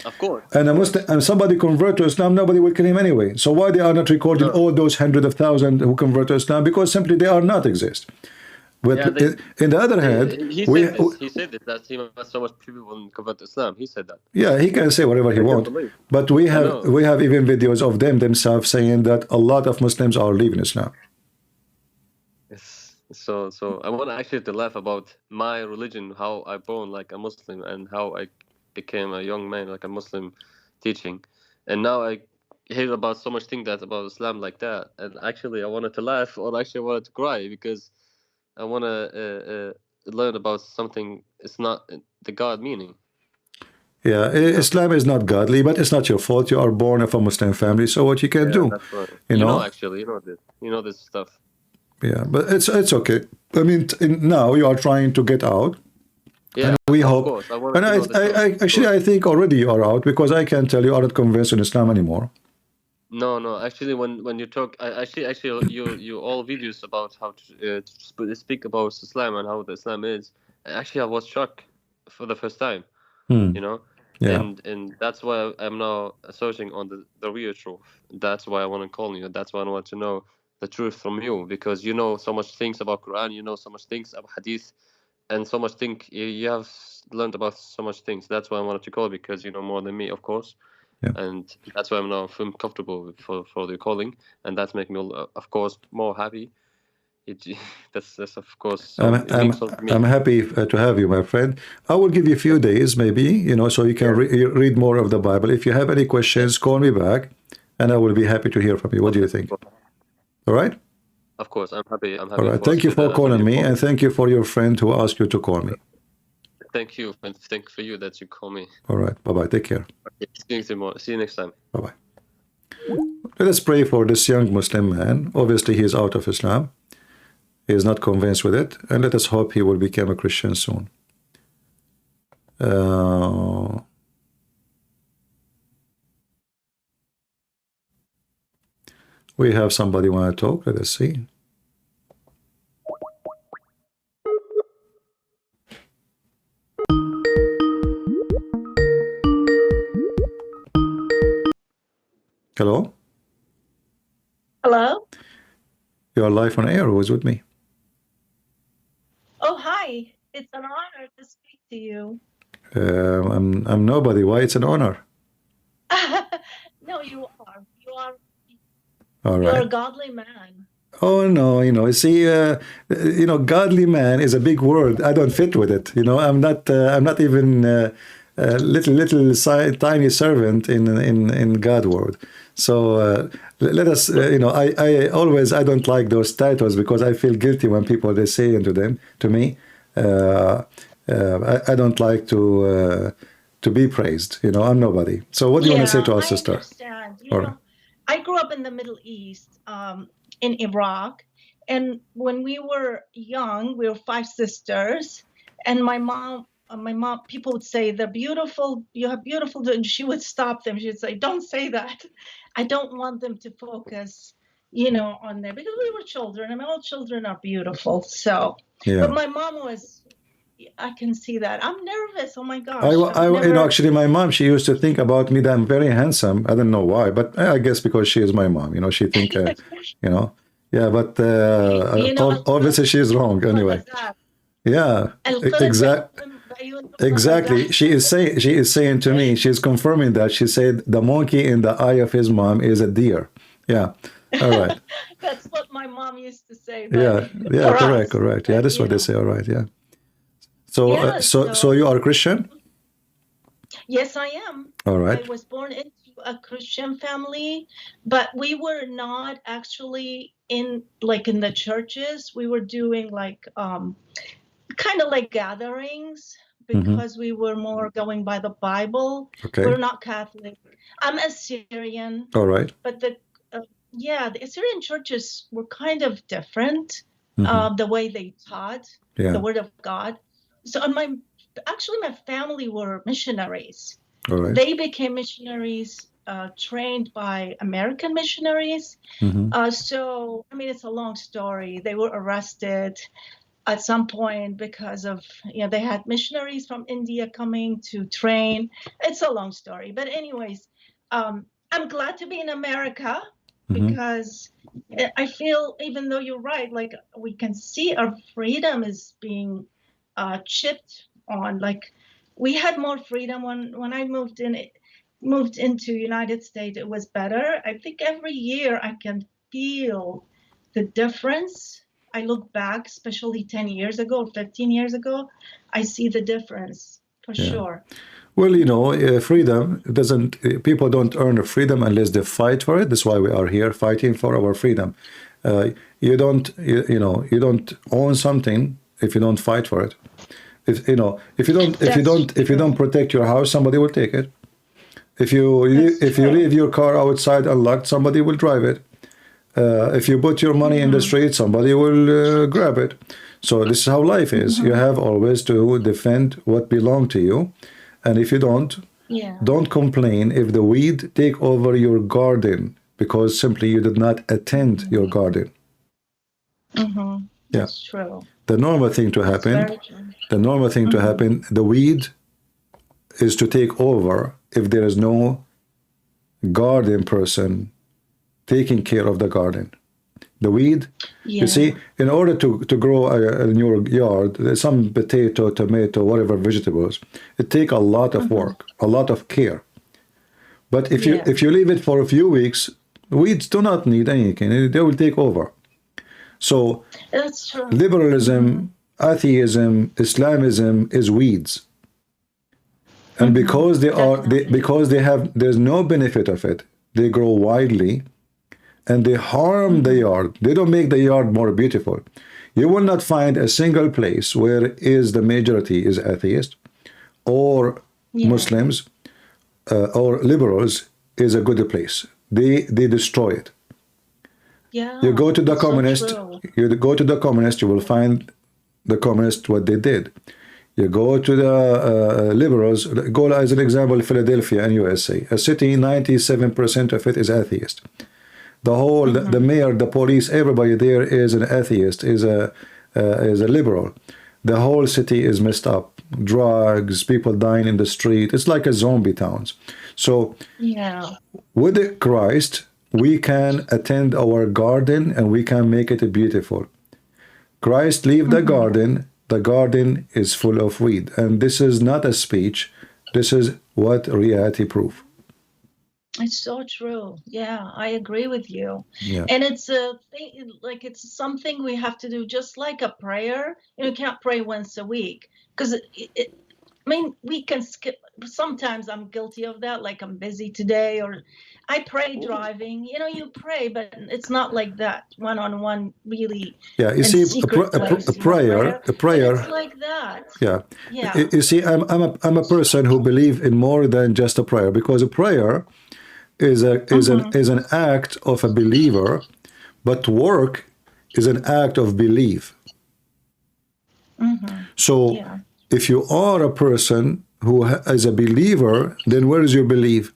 Of course. And and somebody convert to Islam, nobody will kill him anyway. So why they are not recording all those hundreds of thousands who convert to Islam? Because simply they are not exist. But in the other hand, he said this, that he must so much people will convert to Islam. He said that. Yeah, he can say whatever he wants. But we have even videos of them themselves saying that a lot of Muslims are leaving Islam. Yes. So I want actually to laugh about my religion, how I born like a Muslim, and how I became a young man like a Muslim teaching, and now I hear about so much things that about Islam like that, and actually I wanted to laugh, or actually I wanted to cry, because I want to learn about something. It's not the God meaning. Yeah, Islam is not godly, but it's not your fault. You are born of a Muslim family, so what you can do? That's right. You know, actually, you know this stuff. Yeah, but it's okay. I mean, now you are trying to get out. Yeah, and we hope. Course. And I think already you are out, because I can tell you are not convinced in Islam anymore. No. Actually, when you talk, you all videos about how to speak about Islam and how the Islam is. Actually, I was shocked for the first time. Yeah. And that's why I'm now searching on the real truth. That's why I want to call you. That's why I want to know the truth from you, because you know so much things about Quran, you know so much things about Hadith, and so much thing you have learned about so much things. That's why I wanted to call, because you know more than me, of course. Yeah. And that's why I'm now feeling comfortable for the calling, and that's making me, of course, more happy. That's of course. I'm happy to have you, my friend. I will give you a few days, maybe, so you can read more of the Bible. If you have any questions, call me back, and I will be happy to hear from you. What do you think? All right. Of course, I'm happy. All right. Thank you for calling me, and thank you for your friend who asked you to call me. Thank you, and thank for you that you call me. All right. Bye-bye. Take care. Okay. See you next time. Bye-bye. Let us pray for this young Muslim man. Obviously, he is out of Islam. He is not convinced with it. And let us hope he will become a Christian soon. We have somebody want to talk. Let us see. Hello? Hello? You are live on air. Who is with me? Oh, hi. It's an honor to speak to you. I'm nobody. Why it's an honor? No, you are. All right. You're a godly man. Oh, no, see, godly man is a big word. I don't fit with it. I'm not even little tiny servant in God word. So let us, I don't like those titles, because I feel guilty when people, they say to me, I don't like to be praised. I'm nobody. So what do you want to say to our sister? I understand. I grew up in the Middle East, in Iraq. And when we were young, we were 5 sisters. And my mom, people would say, they're beautiful, you have beautiful, and she would stop them. She would say, don't say that. I don't want them to focus, on there, because we were children. I mean, all children are beautiful. So, but my mom was, I can see that. I'm nervous. Oh my gosh. Actually, my mom, she used to think about me that I'm very handsome. I don't know why, but I guess because she is my mom. She think, yeah. But obviously, she's wrong anyway. Yeah, exactly. Exactly. She is saying to me, she's confirming that. She said the monkey in the eye of his mom is a deer. Yeah. All right. That's what my mom used to say. Yeah. Yeah. Correct. Correct. Yeah. That's what they say. All right. Yeah. So, Yeah, so you are Christian? Yes, I am. All right. I was born into a Christian family, but we were not actually in the churches. We were doing kind of like gatherings because we were more going by the Bible. Okay. We're not Catholic. I'm Assyrian. All right. But the Assyrian churches were kind of different, the way they taught the Word of God. So my family were missionaries. All right. They became missionaries trained by American missionaries. So, I mean, it's a long story. They were arrested at some point because of, they had missionaries from India coming to train. It's a long story. But anyways, I'm glad to be in America because I feel, even though you're right, like we can see our freedom is being chipped on. Like we had more freedom when I moved into United States. It was better. I think every year I can feel the difference. I look back, especially 10 years ago, 15 years ago, I see the difference for sure. Well, freedom doesn't, people don't earn freedom unless they fight for it. That's why we are here fighting for our freedom. You don't own something if you don't fight for it. If you don't protect your house, somebody will take it. If you leave your car outside unlocked, somebody will drive it. If you put your money in the street, somebody will grab it. So this is how life is. You have always to defend what belongs to you. And if you don't complain if the weed take over your garden because simply you did not attend your garden. That's true. The normal thing to happen, the weed is to take over if there is no garden person taking care of the garden. The weed, you see, in order to grow in your yard, some potato, tomato, whatever vegetables, it takes a lot of work, a lot of care. But if you leave it for a few weeks, weeds do not need anything. They will take over. So that's true. Liberalism, atheism, Islamism is weeds. And because there's no benefit of it, they grow widely. And they harm the yard. They don't make the yard more beautiful. You will not find a single place where the majority is atheist or Muslims or liberals is a good place. They destroy it. You go to the communist, you will find the communist what they did. You go to the liberals, go as an example, Philadelphia in USA, a city 97% of it is atheist. The mayor, the police, everybody there is an atheist, is a liberal. The whole city is messed up. Drugs, people dying in the street. It's like a zombie towns. So with Christ, we can attend our garden and we can make it beautiful. Christ leave the garden is full of weed. And this is not a speech. This is what reality proof. It's so true. Yeah, I agree with you. Yeah. And it's a thing, like it's something we have to do, just like a prayer. You can't pray once a week because we can skip. Sometimes I'm guilty of that. Like I'm busy today, or I pray driving. You pray, but it's not like that one-on-one. Really. Yeah, you see, a prayer. It's like that. Yeah. You see, I'm a person who believes in more than just a prayer, because a prayer is an act of a believer, but work is an act of belief. So if you are a person who is a believer, then where is your belief?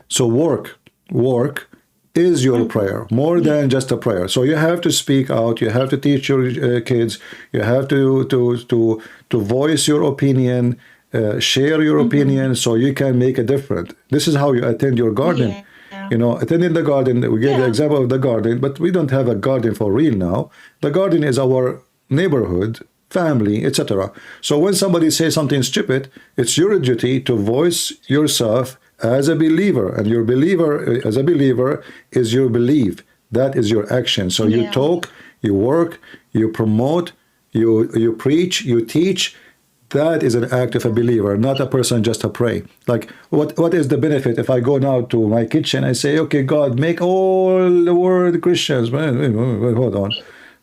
So work is your prayer, more than just a prayer. So you have to speak out, you have to teach your kids, you have to voice your opinion, share your opinion, so you can make a difference. This is how you attend your garden. Attending the garden, we gave the example of the garden, but we don't have a garden for real now. The garden is our neighborhood, family, etc. So when somebody says something stupid, it's your duty to voice yourself as a believer, and your believer as a believer is your belief. That is your action. So you talk, you work, you promote, you preach, you teach. That is an act of a believer, not a person just to pray. Like, what is the benefit if I go now to my kitchen and say, okay, God, make all the world Christians? Hold on.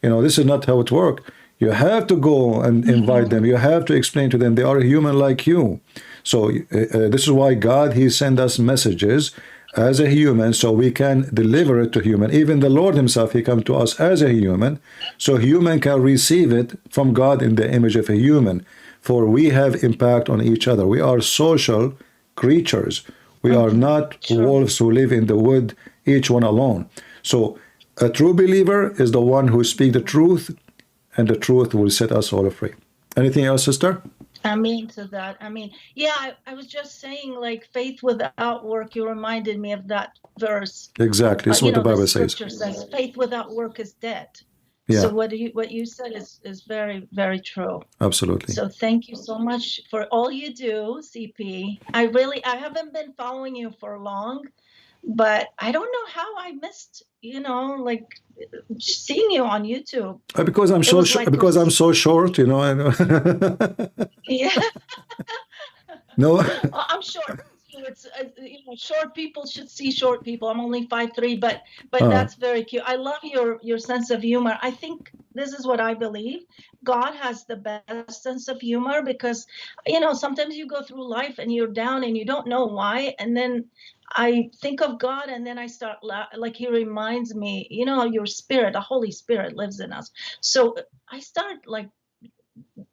You know, this is not how it works. You have to go and invite them. You have to explain to them they are human like you. So this is why God, he sent us messages as a human so we can deliver it to human. Even the Lord himself, he come to us as a human, so human can receive it from God in the image of a human. For we have impact on each other. We are social creatures. We are not wolves who live in the wood, each one alone. So a true believer is the one who speaks the truth, and the truth will set us all free. Anything else, sister? I mean to that. I mean, yeah, I was just saying, like, faith without work. You reminded me of that verse. Exactly. That's what the Bible says. Scripture says, faith without work is dead. Yeah. So what you said is very, very true. Absolutely. So thank you so much for all you do, CP. I haven't been following you for long, but I don't know how I missed, like seeing you on YouTube. Because I'm so because I'm so short, you know. Yeah. No. I'm short. It's short people should see short people. I'm only 5'3", but that's very cute. I love your sense of humor. I think this is what I believe. God has the best sense of humor because, sometimes you go through life and you're down and you don't know why, and then I think of God and then I start like he reminds me, your spirit, the Holy Spirit lives in us. So I start like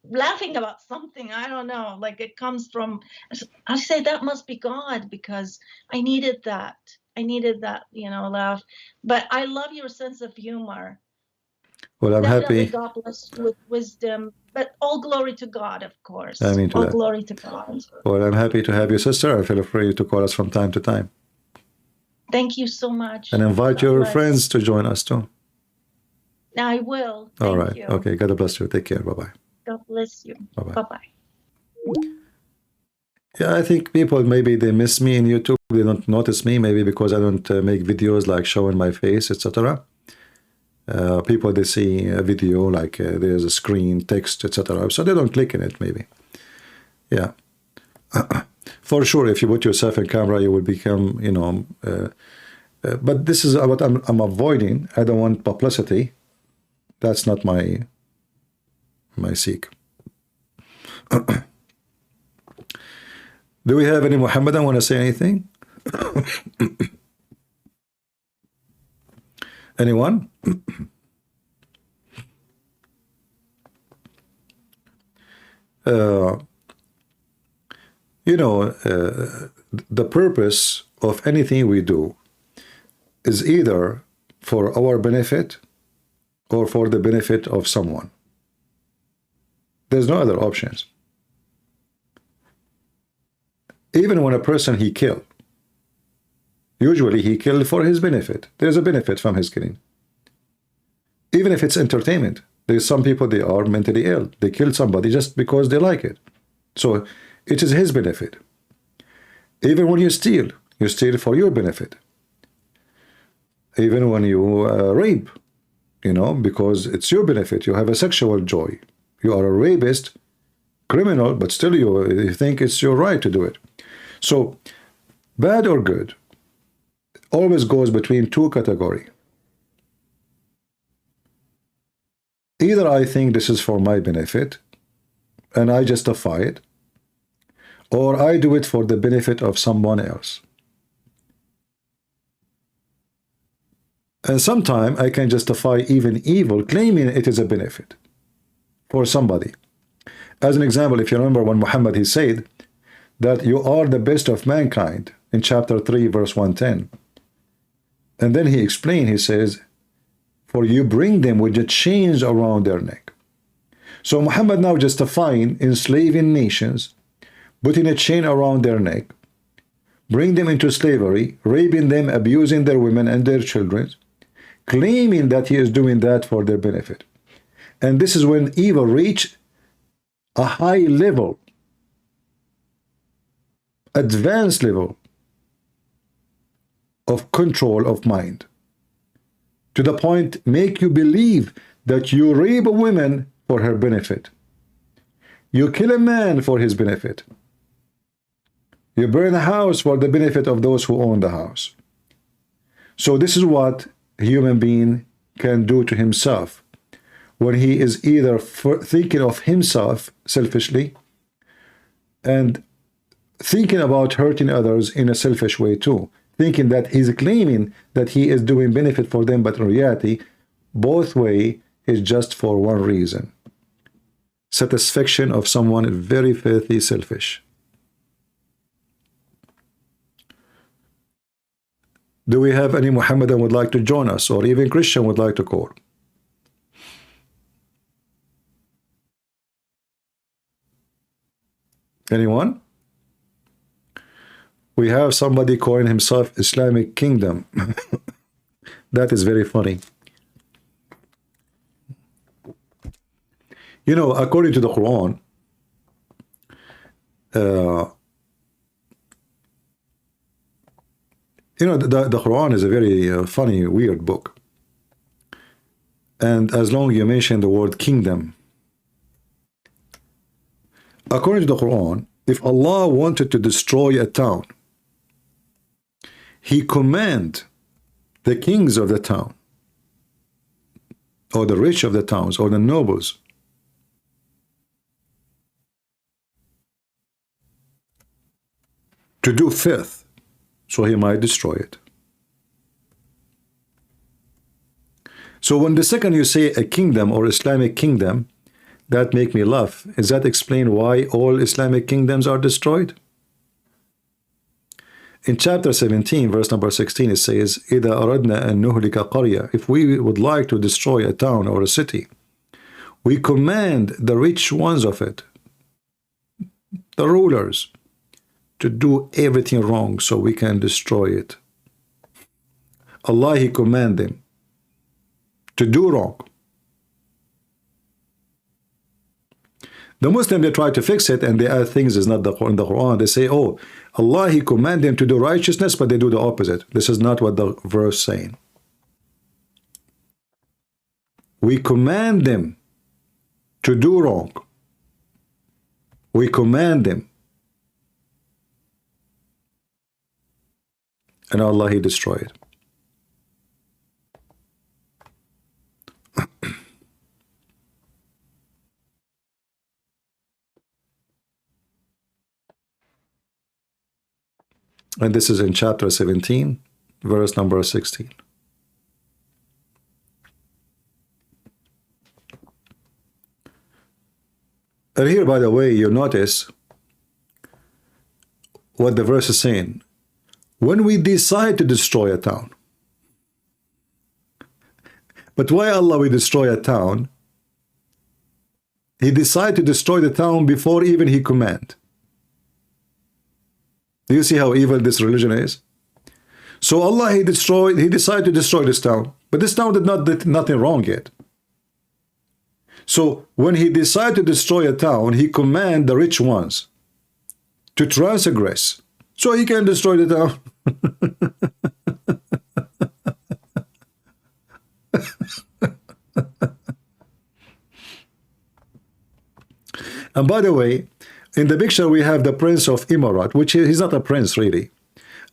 laughing about something, I don't know, like it comes from, I say that must be God because I needed that, laugh. But I love your sense of humor. Well, I'm Definitely happy. God bless you with wisdom, but all glory to God, of course. I mean to all that. Glory to God. Well, I'm happy to have you, sister. I feel free to call us from time to time. Thank you so much. And invite God your bless. friends to join us too. I will. All Thank right. you. Okay. God bless you. Take care. Bye-bye. God bless you. Bye-bye. Bye-bye. Yeah, I think people, maybe they miss me in YouTube. They don't notice me, maybe because I don't make videos like showing my face, etc. People, they see a video like there's a screen, text, etc. So they don't click in it, maybe. Yeah. For sure, if you put yourself in camera, you will become, but this is what I'm avoiding. I don't want publicity. That's not my seek. Do we have any Muhammadan want to say anything? Anyone? The purpose of anything we do is either for our benefit or for the benefit of someone. There's no other options. Even when a person he killed, usually he killed for his benefit. There's a benefit from his killing. Even if it's entertainment, there's some people, they are mentally ill. They kill somebody just because they like it. So it is his benefit. Even when you steal for your benefit. Even when you rape, because it's your benefit. You have a sexual joy. You are a rapist, criminal, but still you think it's your right to do it. So bad or good always goes between two categories. Either I think this is for my benefit and I justify it, or I do it for the benefit of someone else. And sometimes I can justify even evil, claiming it is a benefit for somebody. As an example, if you remember when Muhammad, he said that you are the best of mankind in chapter 3, verse 110. And then he explained, he says, for you bring them with the chains around their neck. So Muhammad now justifying enslaving nations, putting a chain around their neck, bring them into slavery, raping them, abusing their women and their children, claiming that he is doing that for their benefit. And this is when evil reach a high level, advanced level of control of mind, to the point make you believe that you rape a woman for her benefit, you kill a man for his benefit, you burn a house for the benefit of those who own the house. So this is what a human being can do to himself when he is either thinking of himself selfishly and thinking about hurting others in a selfish way too, thinking that he's claiming that he is doing benefit for them, but in reality, both way is just for one reason: satisfaction of someone very filthy selfish. Do we have any Muhammadan would like to join us, or even Christian would like to call? Anyone? We have somebody calling himself Islamic Kingdom. That is very funny. You know, according to the Quran, you know, the Quran is a very funny, weird book. And as long as you mention the word kingdom, according to the Quran, if Allah wanted to destroy a town, He command the kings of the town, or the rich of the towns, or the nobles, to do filth, so He might destroy it. So when the second you say a kingdom or Islamic kingdom, that make me laugh. Does that explain why all Islamic kingdoms are destroyed? In chapter 17, verse number 16, it says, إِذَا أَرَدْنَا أَن نُهْلِكَ قَرْيَةً. If we would like to destroy a town or a city, we command the rich ones of it, the rulers, to do everything wrong so we can destroy it. Allah, He command them to do wrong. The Muslims, they try to fix it and they add things is not in the Quran. They say, oh, Allah, He command them to do righteousness, but they do the opposite. This is not what the verse is saying. We command them to do wrong. We command them. And Allah, He destroyed it. And this is in chapter 17, verse number 16. And here, by the way, you notice what the verse is saying. When we decide to destroy a town. But why Allah will destroy a town? He decided to destroy the town before even He command. Do you see how evil this religion is? So Allah, He decided to destroy this town. But this town did nothing wrong yet. So when He decided to destroy a town, He command the rich ones to transgress, so He can destroy the town. And by the way, in the picture we have the Prince of Emirat, which he's not a prince really.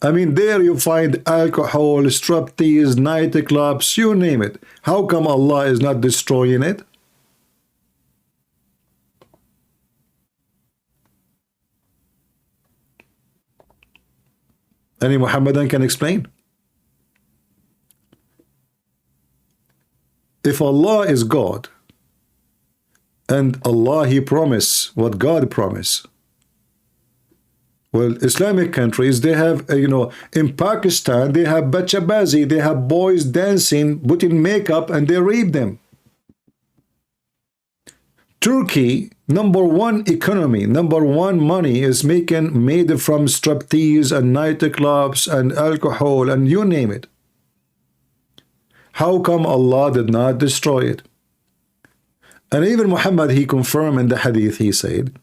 I mean, there you find alcohol, striptease, nightclubs, you name it. How come Allah is not destroying it? Any Muhammadan can explain? If Allah is God, and Allah, He promised what God promised. Well, Islamic countries, they have, you know, in Pakistan, they have bachabazi, they have boys dancing, putting makeup, and they rape them. Turkey, #1 economy, #1 money is made from striptease and nightclubs and alcohol and you name it. How come Allah did not destroy it? And even Muhammad, he confirmed in the hadith, he said,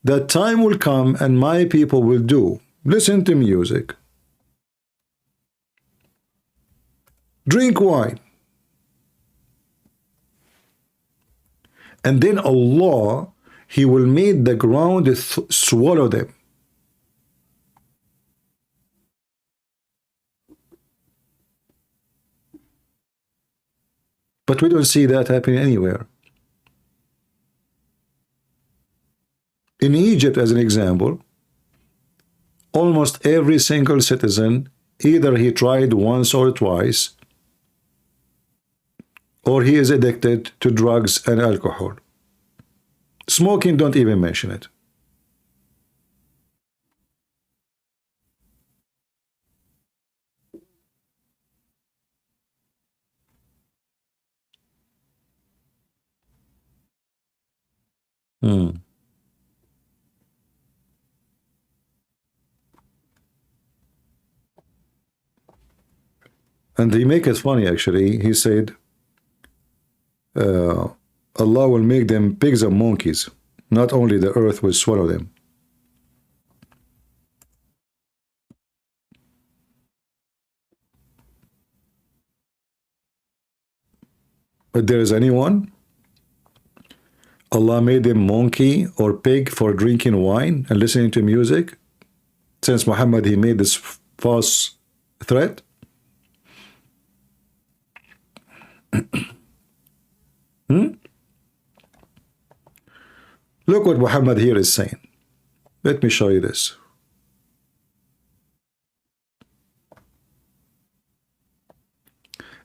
that time will come and my people will do, listen to music, drink wine, and then Allah, he will make the ground swallow them. But we don't see that happening anywhere. In Egypt, as an example, almost every single citizen, either he tried once or twice, or he is addicted to drugs and alcohol. Smoking, don't even mention it. And they make it funny, actually. He said, Allah will make them pigs and monkeys. Not only the earth will swallow them. But there is anyone? Allah made them monkey or pig for drinking wine and listening to music? Since Muhammad, he made this false threat? Look what Muhammad here is saying. Let me show you this.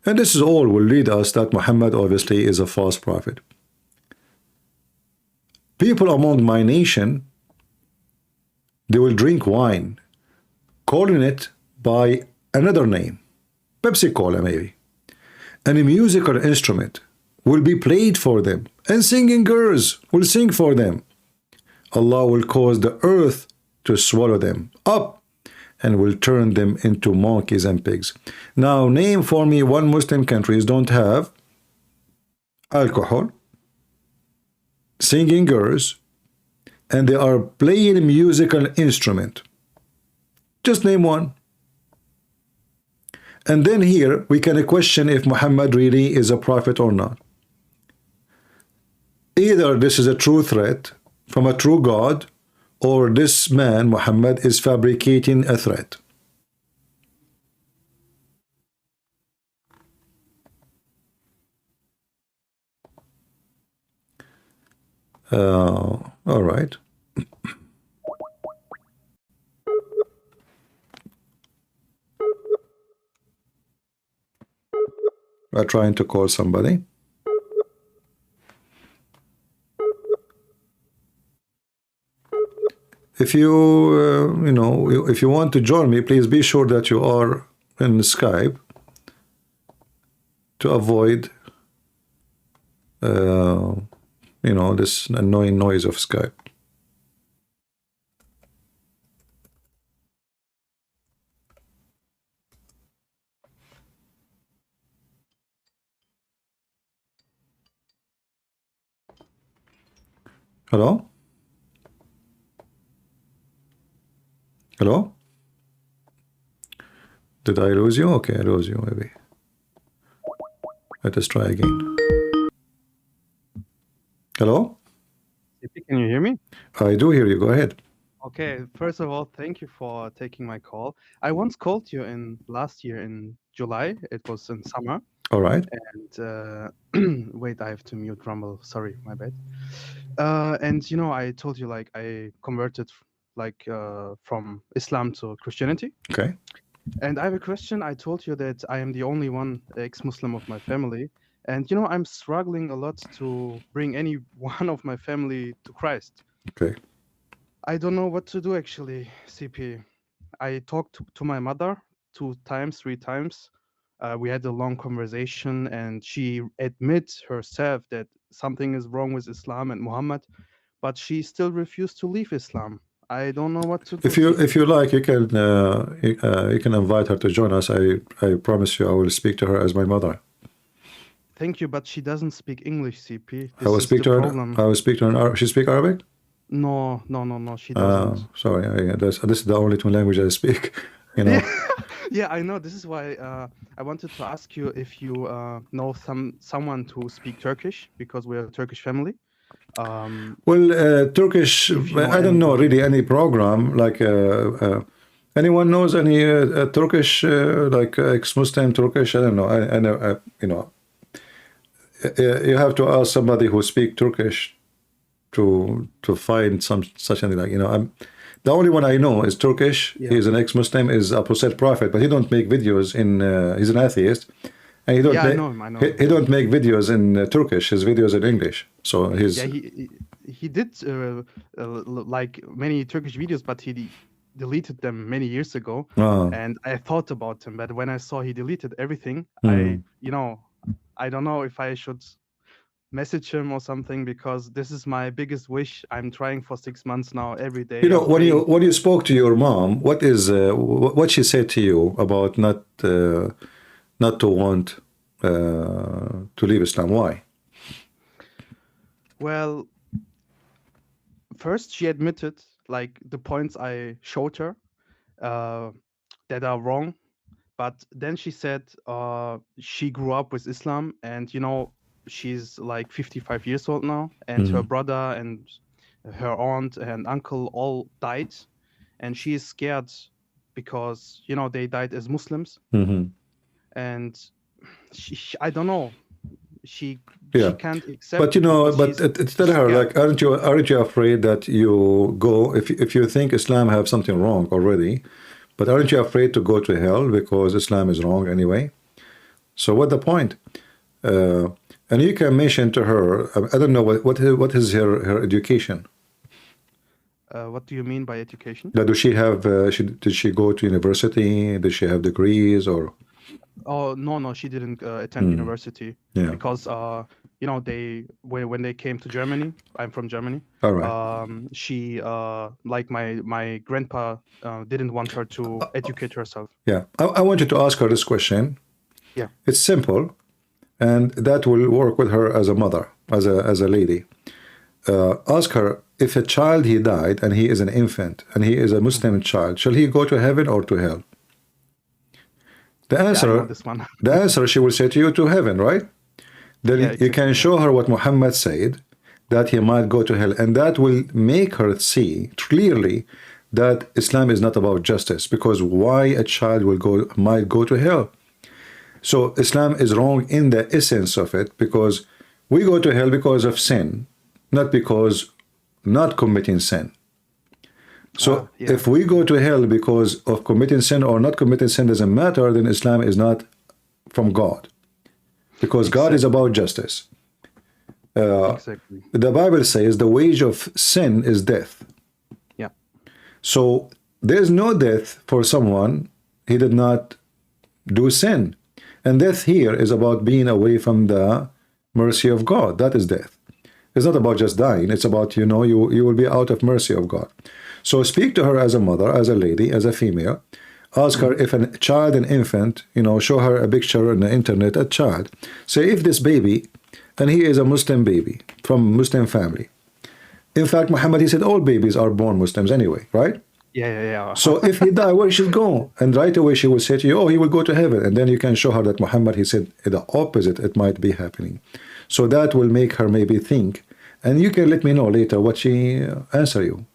And this is all will lead us that Muhammad obviously is a false prophet. People among my nation, they will drink wine, calling it by another name, Pepsi Cola maybe, and a musical instrument will be played for them, and singing girls will sing for them. Allah will cause the earth to swallow them up and will turn them into monkeys and pigs. Now, name for me one Muslim countries don't have alcohol, singing girls, and they are playing a musical instrument. Just name one. And then here we can question if Muhammad really is a prophet or not. Either this is a true threat from a true God, or this man, Muhammad, is fabricating a threat. All right. We're trying to call somebody. If you, if you want to join me, please be sure that you are in Skype to avoid, this annoying noise of Skype. Hello? Hello? Did I lose you? Okay, I lose you maybe. Let us try again. Hello? Can you hear me? I do hear you. Go ahead. Okay, first of all, thank you for taking my call. I once called you last year in July. It was in summer. All right. And wait, I have to mute Rumble. Sorry, my bad. And I told you I converted from Islam to Christianity. Okay. And I have a question. I told you that I am the only one ex-Muslim of my family. And, I'm struggling a lot to bring any one of my family to Christ. Okay. I don't know what to do, actually, CP. I talked to my mother 2 times, 3 times. We had a long conversation, and she admits herself that something is wrong with Islam and Muhammad, but she still refused to leave Islam. I don't know what to do. If you like, you can invite her to join us. I promise you, I will speak to her as my mother. Thank you, but she doesn't speak English, CP. I This will is speak the to her. problem. I will speak to her. She speak Arabic? No, she doesn't. Sorry, this is the only two languages I speak. You know. Yeah, I know. This is why I wanted to ask you if you know someone to speak Turkish, because we're a Turkish family. Well, Turkish. I don't know really any program like. Anyone knows any Turkish like ex-Muslim Turkish? I don't know. I know. You know. You have to ask somebody who speak Turkish to find some such thing like, you know. The only one I know is Turkish. Yeah. He's an ex-Muslim, is Apostate Prophet, but he don't make videos in. He's an atheist, and he don't. Yeah, make, I know him. I know. He don't make videos in Turkish. His videos in English. So his. Yeah, he did like many Turkish videos, but he deleted them many years ago. Ah. And I thought about him, but when I saw he deleted everything, I don't know if I should message him or something, because this is my biggest wish. I'm trying for 6 months now, every day. You know, when you spoke to your mom, what she said to you about not to want to leave Islam? Why? Well, first she admitted like the points I showed her that are wrong, but then she said she grew up with Islam, and she's like 55 years old now, and her brother and her aunt and uncle all died, and she is scared because they died as Muslims. And I don't know, she can't accept. But tell her, like, aren't you afraid that you go, if you think Islam have something wrong already, but aren't you afraid to go to hell because Islam is wrong anyway? So what the point? And you can mention to her, I don't know what is her education. What do you mean by education? Does she have? Did she go to university? Did she have degrees or? Oh no, she didn't attend university. Yeah. Because when they came to Germany, I'm from Germany. All right. She like my grandpa didn't want her to educate herself. Yeah, I want you to ask her this question. Yeah. It's simple, and that will work with her as a mother, as a lady. Ask her, if a child he died and he is an infant and he is a Muslim child, shall he go to heaven or to hell? The answer she will say to you, to heaven, right? Then you can show her what Muhammad said, that he might go to hell, and that will make her see clearly that Islam is not about justice, because why a child might go to hell? So Islam is wrong in the essence of it, because we go to hell because of sin, not because not committing sin. So if we go to hell because of committing sin or not committing sin doesn't matter, then Islam is not from God, because God is about justice. Exactly. The Bible says the wage of sin is death. Yeah. So there's no death for someone he did not do sin. And death here is about being away from the mercy of God. That is death. It's not about just dying. It's about, you will be out of mercy of God. So speak to her as a mother, as a lady, as a female. Ask her if a child, an infant, show her a picture on the internet, a child. Say, if this baby, and he is a Muslim baby from Muslim family. In fact, Muhammad, he said all babies are born Muslims anyway, right? Yeah. So if he die, where should go? And right away she will say to you, oh, he will go to heaven. And then you can show her that Muhammad, he said the opposite, it might be happening. So that will make her maybe think. And you can let me know later what she answer you.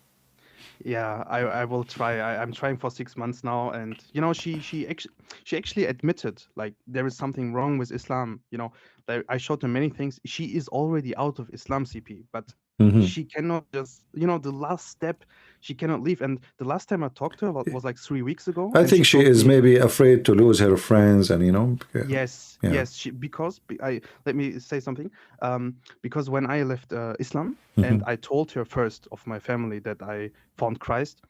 Yeah, I will try. I'm trying for 6 months now, and she actually admitted like there is something wrong with Islam. I showed her many things. She is already out of Islam, CP, but she cannot just the last step. She cannot leave. And the last time I talked to her was like 3 weeks ago. I think she is maybe afraid to lose her friends, and Yes. Because let me say something. Because when I left Islam and I told her first of my family that I found Christ,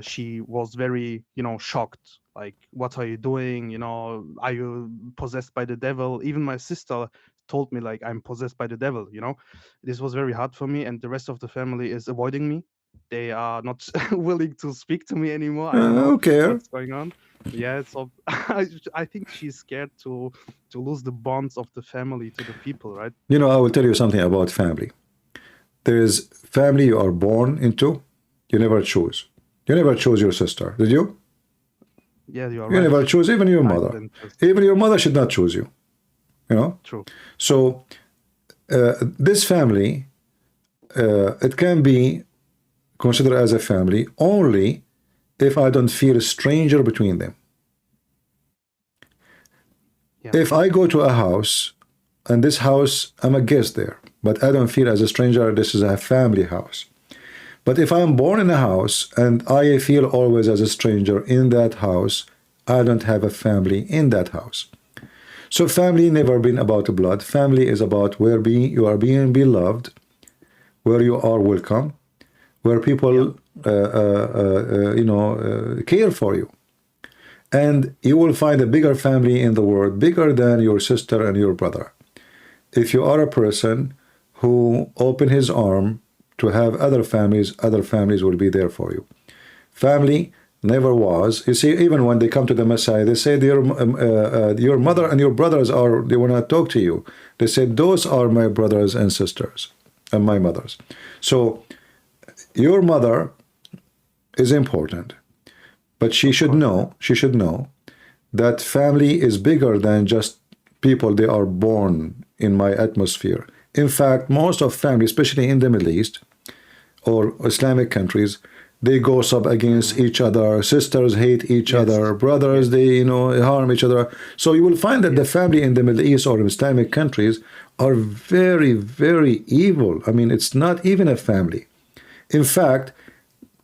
she was very shocked. Like, what are you doing? Are you possessed by the devil? Even my sister told me like I'm possessed by the devil. This was very hard for me, and the rest of the family is avoiding me. They are not willing to speak to me anymore. I I don't know don't care. what's going on. Yeah, so I think she's scared to lose the bonds of the family to the people, right? You know, I will tell you something about family. There is family you are born into, you never choose. You never chose your sister, did you? Yeah, you are You right. never choose even your mother. Even your mother should not choose you. You know? True. So this family, it can be considered as a family only if I don't feel a stranger between them. Yeah. If I go to a house, and this house, I'm a guest there, but I don't feel as a stranger, this is a family house. But if I'm born in a house and I feel always as a stranger in that house, I don't have a family in that house. So family never been about blood. Family is about where you are being beloved, where you are welcome, where people care for you. And you will find a bigger family in the world, bigger than your sister and your brother. If you are a person who open his arm to have other families will be there for you. Family never was. You see, even when they come to the Messiah, they say your mother and your brothers they want to talk to you. They said, those are my brothers and sisters and my mothers. So your mother is important, but she should know that family is bigger than just people they are born in my atmosphere. In fact, most of family, especially in the Middle East or Islamic countries, they gossip against each other. Sisters hate each other. Brothers, they harm each other. So you will find that the family in the Middle East or Islamic countries are very, very evil. I mean, it's not even a family. In fact,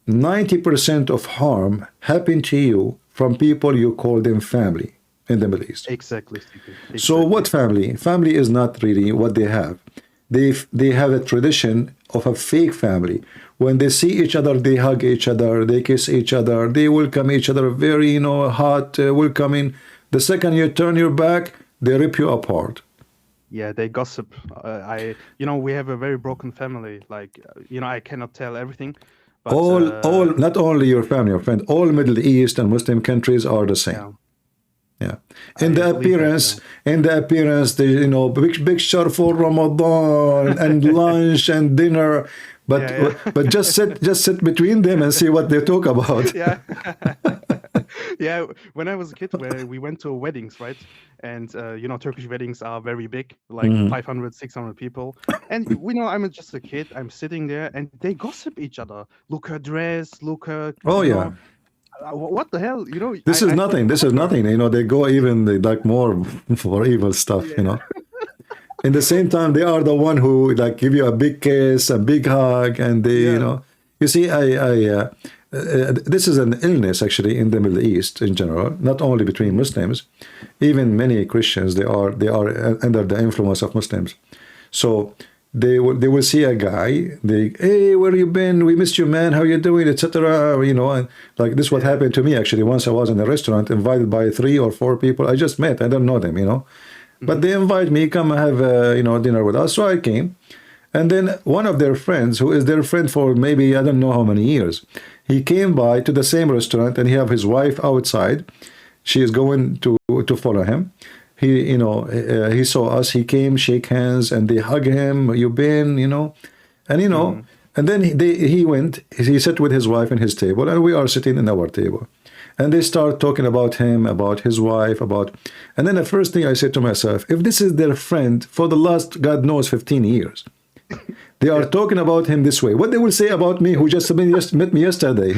90% of harm happen to you from people you call them family in the Middle East. Exactly. So what family? Family is not really what they have. They have a tradition of a fake family. When they see each other, they hug each other, they kiss each other, they welcome each other very, hot welcoming. The second you turn your back, they rip you apart. Yeah, they gossip. We have a very broken family. Like, I cannot tell everything. But, all, not only your family, your friend, all Middle East and Muslim countries are the same. Yeah. In the appearance, the picture for Ramadan and lunch and dinner, but just sit between them and see what they talk about. Yeah. Yeah, when I was a kid, we went to weddings, right? And Turkish weddings are very big, like 500, 600 people. And I'm just a kid. I'm sitting there, and they gossip each other. Look her dress. Look her. Oh yeah. What the hell? This is nothing. This is nothing. They go even like more for evil stuff. In the same time, they are the one who like give you a big kiss, a big hug, and they, you see, this is an illness actually in the Middle East in general, not only between Muslims, even many Christians, they are under the influence of Muslims. So they will see a guy, hey, where you been? We missed you, man. How you doing? Etc. And like this what happened to me actually. Once I was in a restaurant invited by 3 or 4 people I just met. I don't know them, but they invite me, come have dinner with us. So I came. And then one of their friends, who is their friend for maybe I don't know how many years, he came by to the same restaurant and he have his wife outside. She is going to follow him. He, he saw us. He came, shake hands, and they hug him. You been, and and then he went. He sat with his wife in his table, and we are sitting in our table. And they start talking about him, about his wife, and then the first thing I said to myself, if this is their friend for the last, God knows, 15 years, they are talking about him this way, what they will say about me, who just met me yesterday,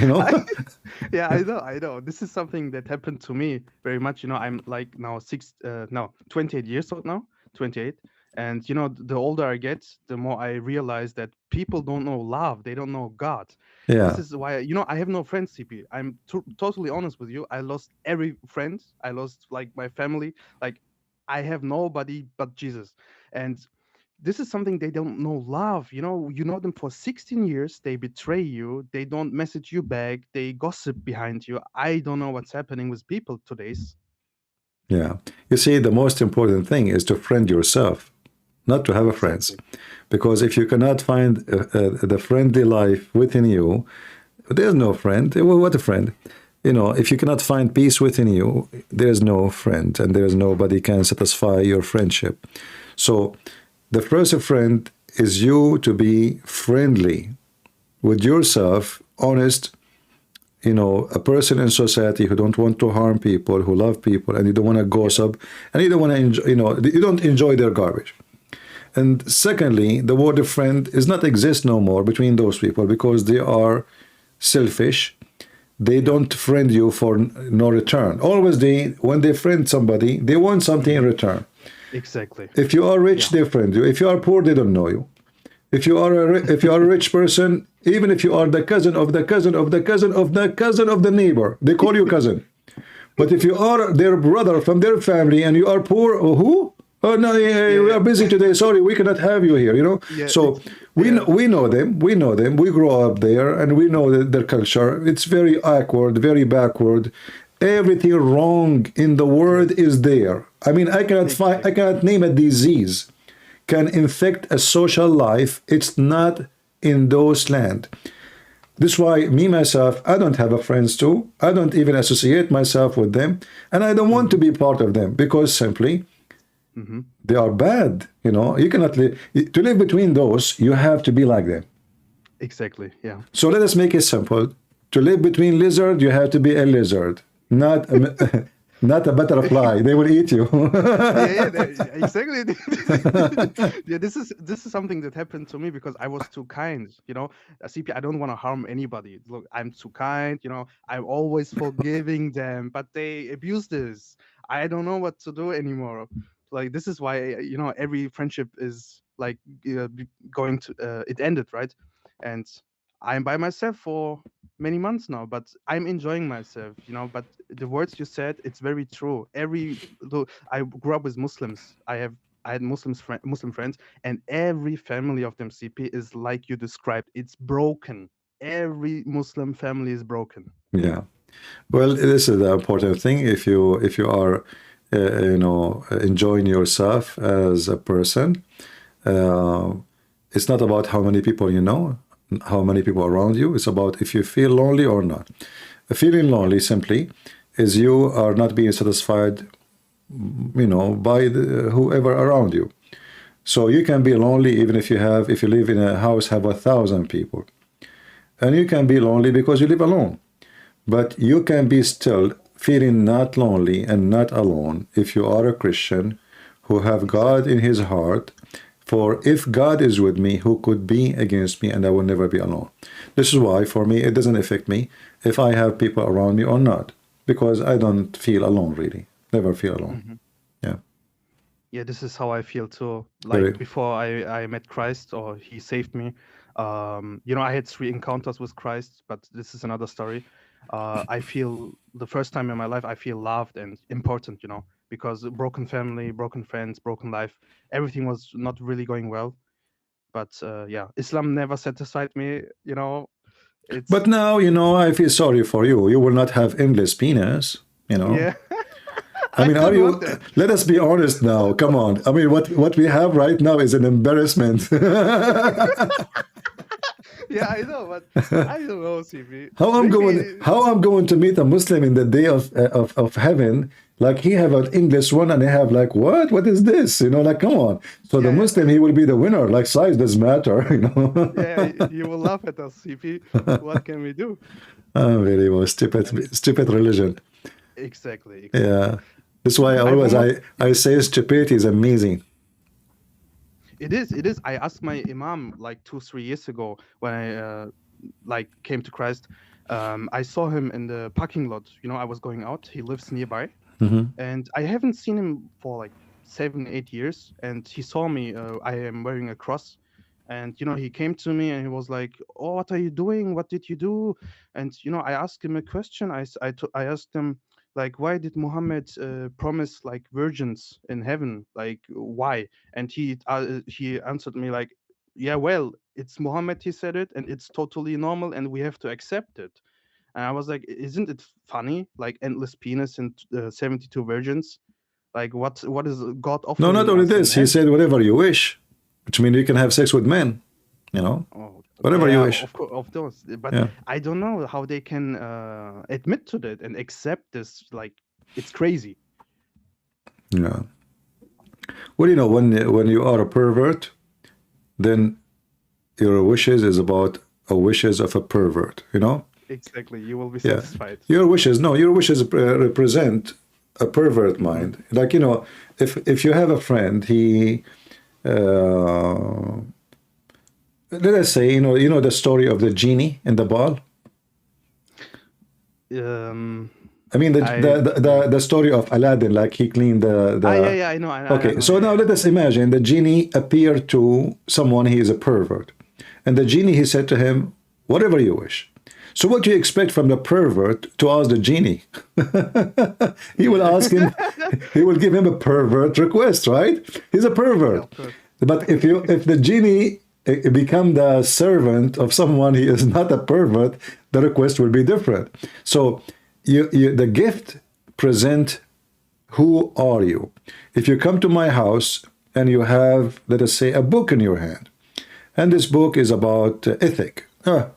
Yeah, I know. This is something that happened to me very much. I'm like now 28 years old now, 28. And, the older I get, the more I realize that people don't know love. They don't know God. Yeah. This is why, I have no friends, CP. I'm totally honest with you. I lost every friend. I lost like my family. Like I have nobody but Jesus. And this is something they don't know love. You know them for 16 years. They betray you. They don't message you back. They gossip behind you. I don't know what's happening with people today. Yeah. You see, the most important thing is to friend yourself. not to have a friends. Because if you cannot find the friendly life within you, there's no friend. Well, what a friend? You know, if you cannot find peace within you, there's no friend, and there's nobody can satisfy your friendship. So the first friend is you to be friendly with yourself, honest, you know, a person in society who don't want to harm people, who love people, and you don't want to gossip, and you don't want to enjoy, you know, you don't enjoy their garbage. And secondly, the word of friend is not exist no more between those people because they are selfish. They don't friend you for no return. Always when they friend somebody, they want something in return. Exactly. If you are rich, they friend you. If you are poor, they don't know you. If you are a rich person, even if you are the cousin of the cousin of the cousin of the cousin of the neighbor, they call you cousin. But if you are their brother from their family and you are poor, oh, who? Oh no, we are busy today. Sorry, we cannot have you here. You know. Yeah, so we know them. We know them. We grow up there, and we know their culture. It's very awkward, very backward. Everything wrong in the world is there. I mean, I cannot name a disease can infect a social life. It's not in those land. This is why me myself, I don't have a friends too. I don't even associate myself with them, and I don't want to be part of them because simply they are bad. You know, you cannot live to live between those. You have to be like them. Exactly. Yeah. So let us make it simple. To live between lizard, you have to be a lizard, not a, not a butterfly. They will eat you. Exactly. Yeah, this is something that happened to me because I was too kind. You know, CP, I don't want to harm anybody. Look, I'm too kind. You know, I'm always forgiving them, but they abuse this. I don't know what to do anymore. Like this is why you know every friendship is like going to it ended, right? And I'm by myself for many months now, but I'm enjoying myself, you know. But the words you said, it's very true. I grew up with Muslims. I had Muslim friends, and every family of them CP is like you described. It's broken. Every Muslim family is broken. Yeah. Well, this is the important thing. If you are, you know, enjoying yourself as a person, it's not about how many people you know, how many people around you. It's about if you feel lonely or not. Feeling lonely simply is you are not being satisfied, you know, by whoever around you. So you can be lonely even if you live in a house have 1,000 people, and you can be lonely because you live alone. But you can be still feeling not lonely and not alone if you are a Christian who have God in his heart. For if God is with me, who could be against me? And I will never be alone. This is why for me it doesn't affect me if I have people around me or not, because I don't feel alone really. Never feel alone. Yeah. Yeah, this is how I feel too. Like before I met Christ or he saved me. You know, I had 3 encounters with Christ, but this is another story. I feel the first time in my life I feel loved and important, you know, because broken family, broken friends, broken life, everything was not really going well. But yeah, Islam never satisfied me, you know. But now, you know, I feel sorry for you. You will not have endless penis, you know. Yeah. I mean, are you? Let us be honest now. Come on. I mean, what we have right now is an embarrassment. Yeah, I know, but I don't know, CP. How I'm going to meet a Muslim in the day of heaven? Like he have an English one, and I have like what is this? You know, like come on. So the Muslim, he will be the winner. Like size doesn't matter, you know. Yeah, you will laugh at us, CP. What can we do? Very well, stupid religion. Exactly. Yeah, that's why I say stupidity is amazing. It is. I asked my imam like 2-3 years ago when I like came to Christ. I saw him in the parking lot. You know, I was going out. He lives nearby, and I haven't seen him for like 7-8 years. And he saw me. I am wearing a cross, and you know, he came to me and he was like, "Oh, what are you doing? What did you do?" And you know, I asked him a question. I asked him like, why did Muhammad promise like virgins in heaven? Like why? And he answered me like, yeah, well, it's Muhammad, he said it, and it's totally normal, and we have to accept it. And I was like, isn't it funny? Like endless penis and 72 virgins. Like what is God No, offering not only us in this. He heaven? said, whatever you wish, which means you can have sex with men, you know, Oh, whatever you wish. of course, of those. But Yeah. I don't know how they can admit to that and accept this. Like, it's crazy. Yeah. Well, you know, when you are a pervert, then your wishes is about a wishes of a pervert, you know? Exactly. You will be Yeah. satisfied. Your wishes represent a pervert mind. Like, you know, if you have a friend, he let us say, you know the story of the genie in the ball? I mean the story of Aladdin, like he cleaned the yeah, I know. Okay, so now let us imagine the genie appeared to someone, he is a pervert. And the genie, he said to him, whatever you wish. So what do you expect from the pervert to ask the genie? He will ask him, he will give him a pervert request, right? He's a pervert. But if the genie become the servant of someone, he is not a pervert, the request will be different. So the gift present, who are you? If you come to my house and you have, let us say, a book in your hand, and this book is about ethic,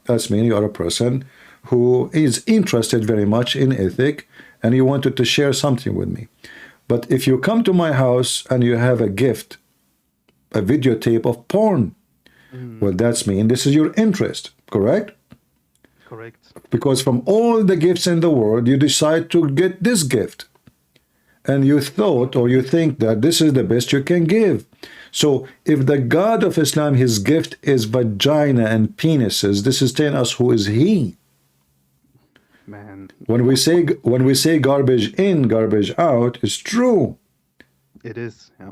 that's mean you are a person who is interested very much in ethic and you wanted to share something with me. But if you come to my house and you have a gift, a videotape of porn, well, that's mean this is your interest, correct? Correct. Because from all the gifts in the world, you decide to get this gift. And you thought or you think that this is the best you can give. So if the God of Islam, his gift is vagina and penises, this is telling us who is he. Man. When we say garbage in, garbage out, it's true. It is, yeah.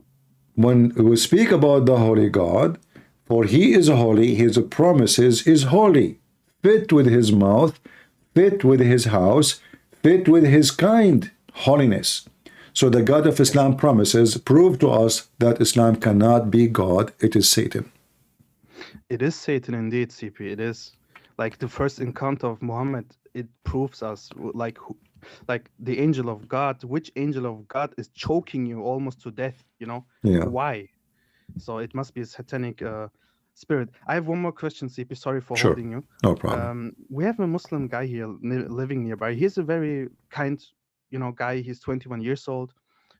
When we speak about the holy God, for he is holy, his promises is holy, fit with his mouth, fit with his house, fit with his kind, holiness. So the God of Islam promises prove to us that Islam cannot be God, it is Satan. It is Satan indeed, CP. It is. Like the first encounter of Muhammad, it proves us like the angel of God, which angel of God is choking you almost to death, you know? Yeah. Why? So it must be a satanic spirit. I have one more question, CP. Sorry for Sure. holding you. No problem. We have a Muslim guy here living nearby. He's a very kind, guy. He's 21 years old,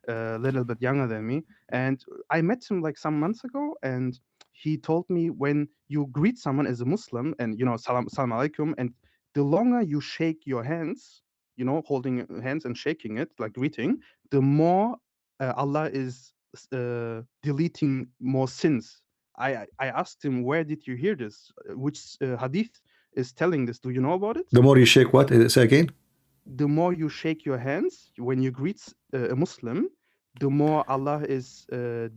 a little bit younger than me. And I met him like some months ago, and he told me when you greet someone as a Muslim and, salam alaikum, and the longer you shake your hands, holding hands and shaking it, like greeting, the more Allah is deleting more sins. I asked him, where did you hear this? Which hadith is telling this? Do you know about it? The more you shake what? Say again? The more you shake your hands when you greet a Muslim, the more Allah is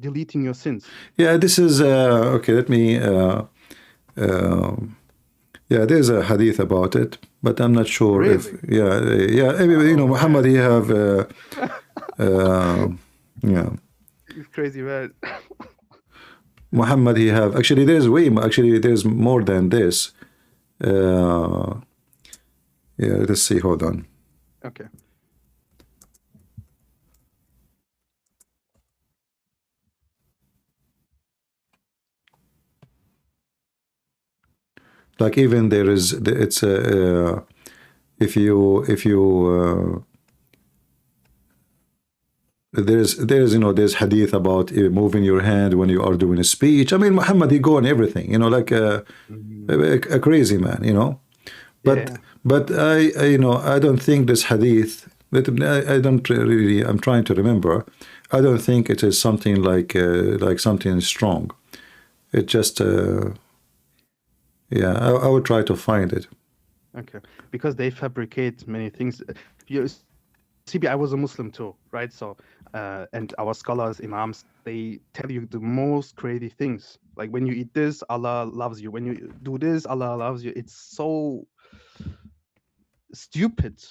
deleting your sins. Yeah, this is, okay, let me, there's a hadith about it, but I'm not sure if, Muhammad, he have, It's crazy, man. Muhammad, he have, actually there's more than this. Let's see, hold on. Okay. Like even there is, it's if you there's hadith about moving your hand when you are doing a speech. I mean, Muhammad, he go on everything, like a crazy man, but I don't think this hadith, I don't really, I'm trying to remember, I don't think it is something like something strong. It just I would try to find it. Okay, because they fabricate many things. CB, I was a Muslim too, right? So, and our scholars, imams, they tell you the most crazy things. Like when you eat this, Allah loves you. When you do this, Allah loves you. It's so stupid.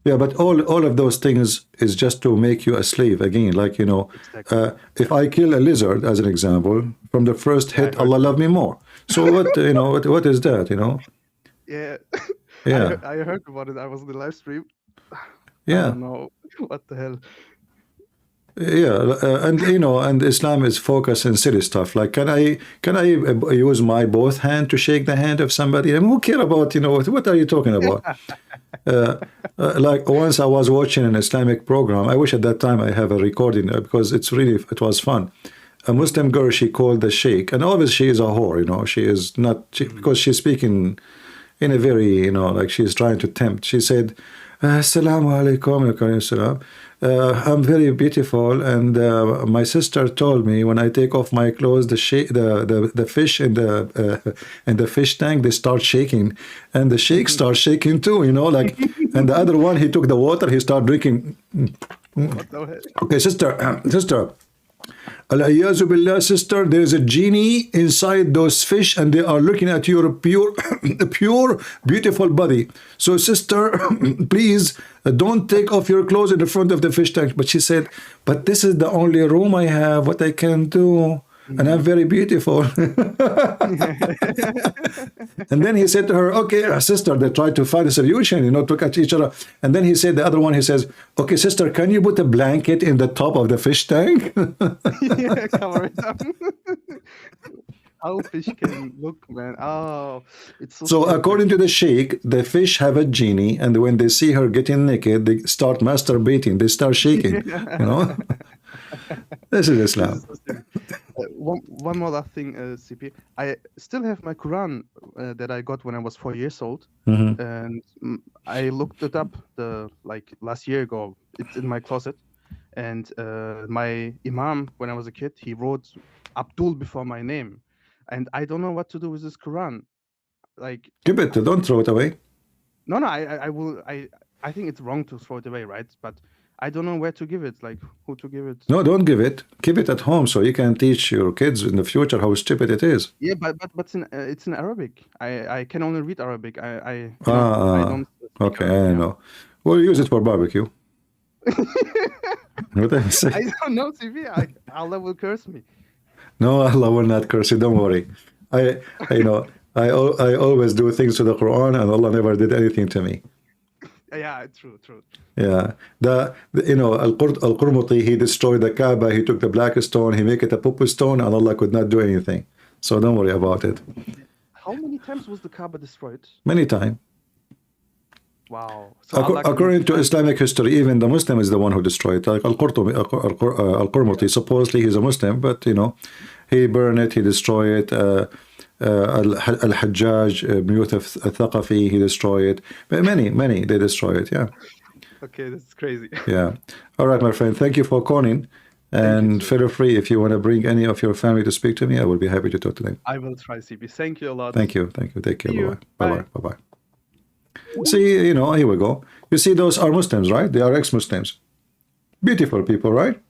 Yeah, but all of those things is just to make you a slave again. Like, Exactly. If I kill a lizard, as an example, from the first hit, Allah love me more. So what, what is that, Yeah. Yeah. I heard about it. I was in the live stream. Yeah. I don't know what the hell. Yeah, and you know, and Islam is focused in silly stuff. Like, can I use my both hand to shake the hand of somebody? I mean, who care about, you know, what are you talking about? Like once I was watching an Islamic program. I wish at that time I have a recording because it was fun. A Muslim girl, she called the sheikh, and obviously she is a whore. You know, she is not because she's speaking in a very, you know, like she's trying to tempt. She said, "Assalamu alaikum, salam. I'm very beautiful, and my sister told me when I take off my clothes, the fish in the fish tank, they start shaking, and the sheikh starts shaking too. You know, like, and the other one, he took the water, he started drinking. Okay, sister." Al-Ayazu Billah, sister, there is a genie inside those fish and they are looking at your pure, pure, beautiful body. So, sister, please don't take off your clothes in the front of the fish tank. But she said, but this is the only room I have, what I can do. And I'm very beautiful. And then he said to her, okay, sister, they tried to find a solution, you know, to catch each other. And then he said, the other one, he says, okay, sister, can you put a blanket in the top of the fish tank? Yeah, cover it up. How fish can look, man. Oh, it's so scary. according to the sheikh, the fish have a genie, and when they see her getting naked, they start masturbating, they start shaking, you know. This is Islam. One more last thing, CP. I still have my Quran that I got when I was 4 years old, and I looked it up like last year ago. It's in my closet, and my Imam, when I was a kid, he wrote Abdul before my name, and I don't know what to do with this Quran. Like, keep it, don't throw it away. No, I will. I think it's wrong to throw it away, right? But I don't know where to give it, like who to give it. No, don't give it. Keep it at home so you can teach your kids in the future how stupid it is. Yeah, but it's in Arabic. I can only read Arabic. I don't. Okay, I know. Well, use it for barbecue. What did I say? I don't know, CV. Allah will curse me. No, Allah will not curse you. Don't worry. I always do things to the Quran, and Allah never did anything to me. Yeah, true. Yeah, Al-Qurmuti, he destroyed the Kaaba, he took the black stone, he make it a poo stone, and Allah could not do anything. So don't worry about it. How many times was the Kaaba destroyed? Many times. Wow. So according to Islamic history, even the Muslim is the one who destroyed it. Like Al-Qurmuti, supposedly he's a Muslim, but you know, he burned it, he destroyed it. Al-Hajjaj, Ibn Yusuf al-Thaqafi, he destroyed it. But many, they destroy it, yeah. Okay, that's crazy. Yeah. All right, my friend, thank you for calling. And feel free, if you want to bring any of your family to speak to me, I will be happy to talk to them. I will try, CP. Thank you a lot. Thank you. Take care. Bye-bye. Bye-bye. See, you know, here we go. You see, those are Muslims, right? They are ex-Muslims. Beautiful people, right?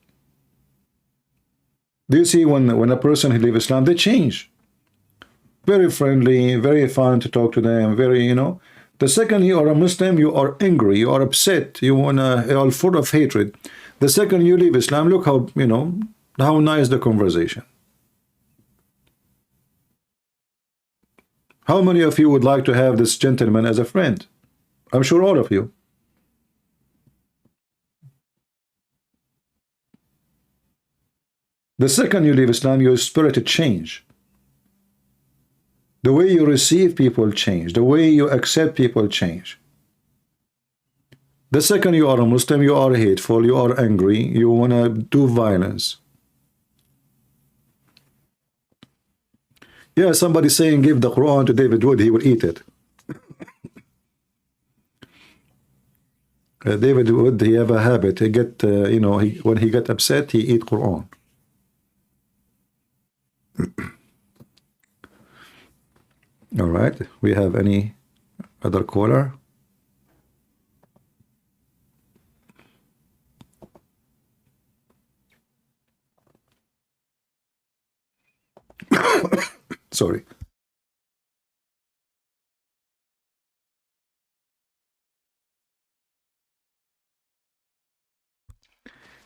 Do you see when a person who leaves Islam, they change? Very friendly, very fun to talk to them, very, you know. The second you are a Muslim, you are angry, you are upset, you are full of hatred. The second you leave Islam, look how, you know, how nice the conversation. How many of you would like to have this gentleman as a friend? I'm sure all of you. The second you leave Islam, your spirit change. The way you receive people change. The way you accept people change. The second you are a Muslim, you are hateful, you are angry, you want to do violence. Yeah, somebody saying give the Quran to David Wood, he will eat it. David Wood, he have a habit. He get, you know, when he get upset, he eat Quran. All right, we have any other caller? Sorry.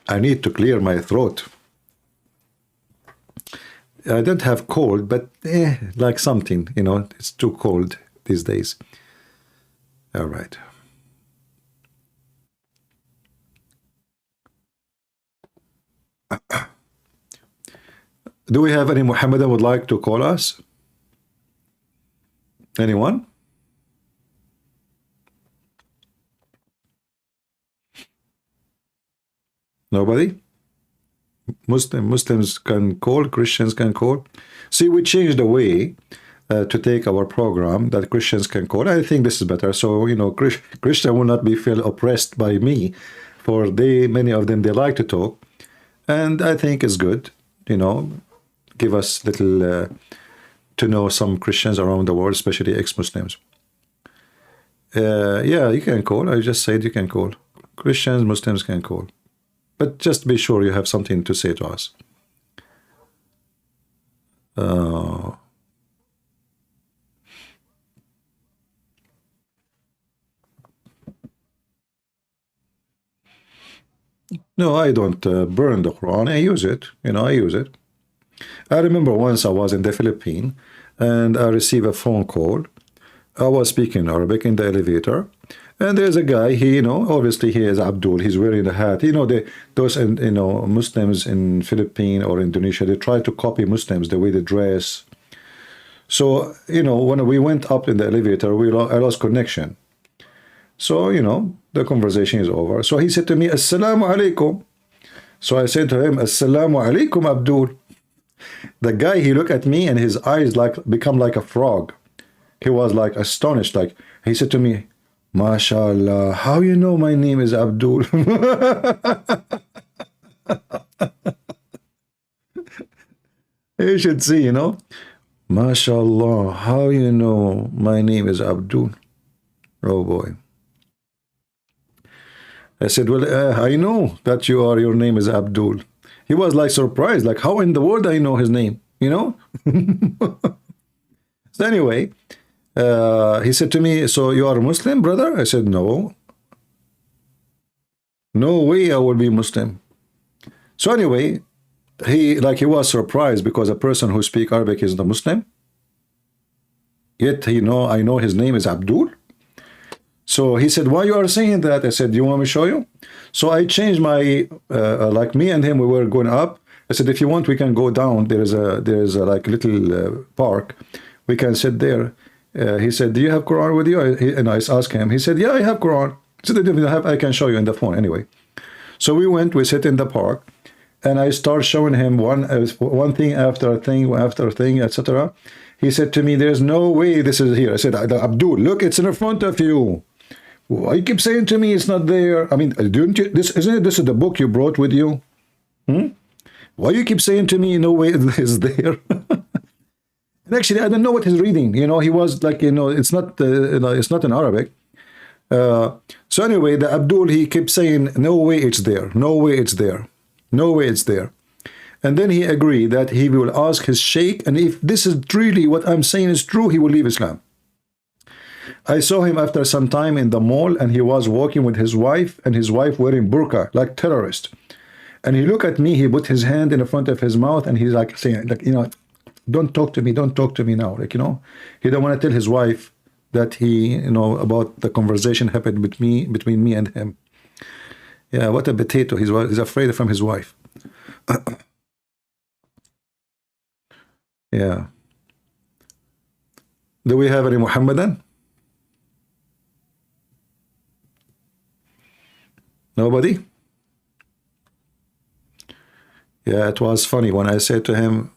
I need to clear my throat. I don't have cold, but like something, you know, it's too cold these days. All right. Do we have any Muhammadan would like to call us? Anyone? Nobody? Muslims can call, Christians can call. See, we changed the way to take our program that Christians can call. I think this is better. So, you know, Christian will not be feel oppressed by me, for many of them, they like to talk. And I think it's good, you know, give us little to know some Christians around the world, especially ex-Muslims. Yeah, you can call. I just said you can call. Christians, Muslims can call. But just be sure you have something to say to us. No, I don't burn the Quran. I use it. You know, I use it. I remember once I was in the Philippines and I received a phone call. I was speaking Arabic in the elevator, and there's a guy. He, you know, obviously he is Abdul. He's wearing the hat. You know, those you know, Muslims in Philippines or Indonesia, they try to copy Muslims, the way they dress. So, you know, when we went up in the elevator, I lost connection. So, you know, the conversation is over. So he said to me, Assalamu alaikum. So I said to him, Assalamu alaikum, Abdul. The guy, he looked at me and his eyes become like a frog. He was like astonished. Like, he said to me, MashaAllah, how you know my name is Abdul? You should see, you know. MashaAllah, how you know my name is Abdul? Oh boy. I said, well, I know that your name is Abdul. He was like surprised, like, how in the world I know his name, you know? So anyway, he said to me, so you are a Muslim, brother? I said, no. No way I will be Muslim. So anyway, he was surprised because a person who speaks Arabic is not Muslim. Yet I know his name is Abdul. So he said, why you are saying that? I said, do you want me to show you? So I changed my, like me and him, we were going up. I said, if you want, we can go down. There's a like little park. We can sit there. He said, do you have Quran with you? And I asked him. He said, yeah, I have Quran. He said, I can show you in the phone anyway. So we went, we sit in the park, and I start showing him one thing after a thing, etc. He said to me, there's no way this is here. I said, Abdul, look, it's in front of you. Why you keep saying to me it's not there? I mean, isn't it this is the book you brought with you? Why you keep saying to me no way it is there? And actually, I don't know what he's reading. You know, he was like, you know, it's not in Arabic. So anyway, the Abdul, he kept saying, no way it's there, no way it's there, no way it's there. And then he agreed that he will ask his sheikh, and if this is really what I'm saying is true, he will leave Islam. I saw him after some time in the mall, and he was walking with his wife, and his wife wearing burqa, like terrorist. And he looked at me, he put his hand in front of his mouth, and he's like saying, like, you know, don't talk to me now. Like, you know, he don't want to tell his wife that he, you know, about the conversation happened between me and him. Yeah, what a potato. He's afraid from his wife. Yeah. Do we have any Muhammadan? Nobody? Yeah, it was funny when I said to him,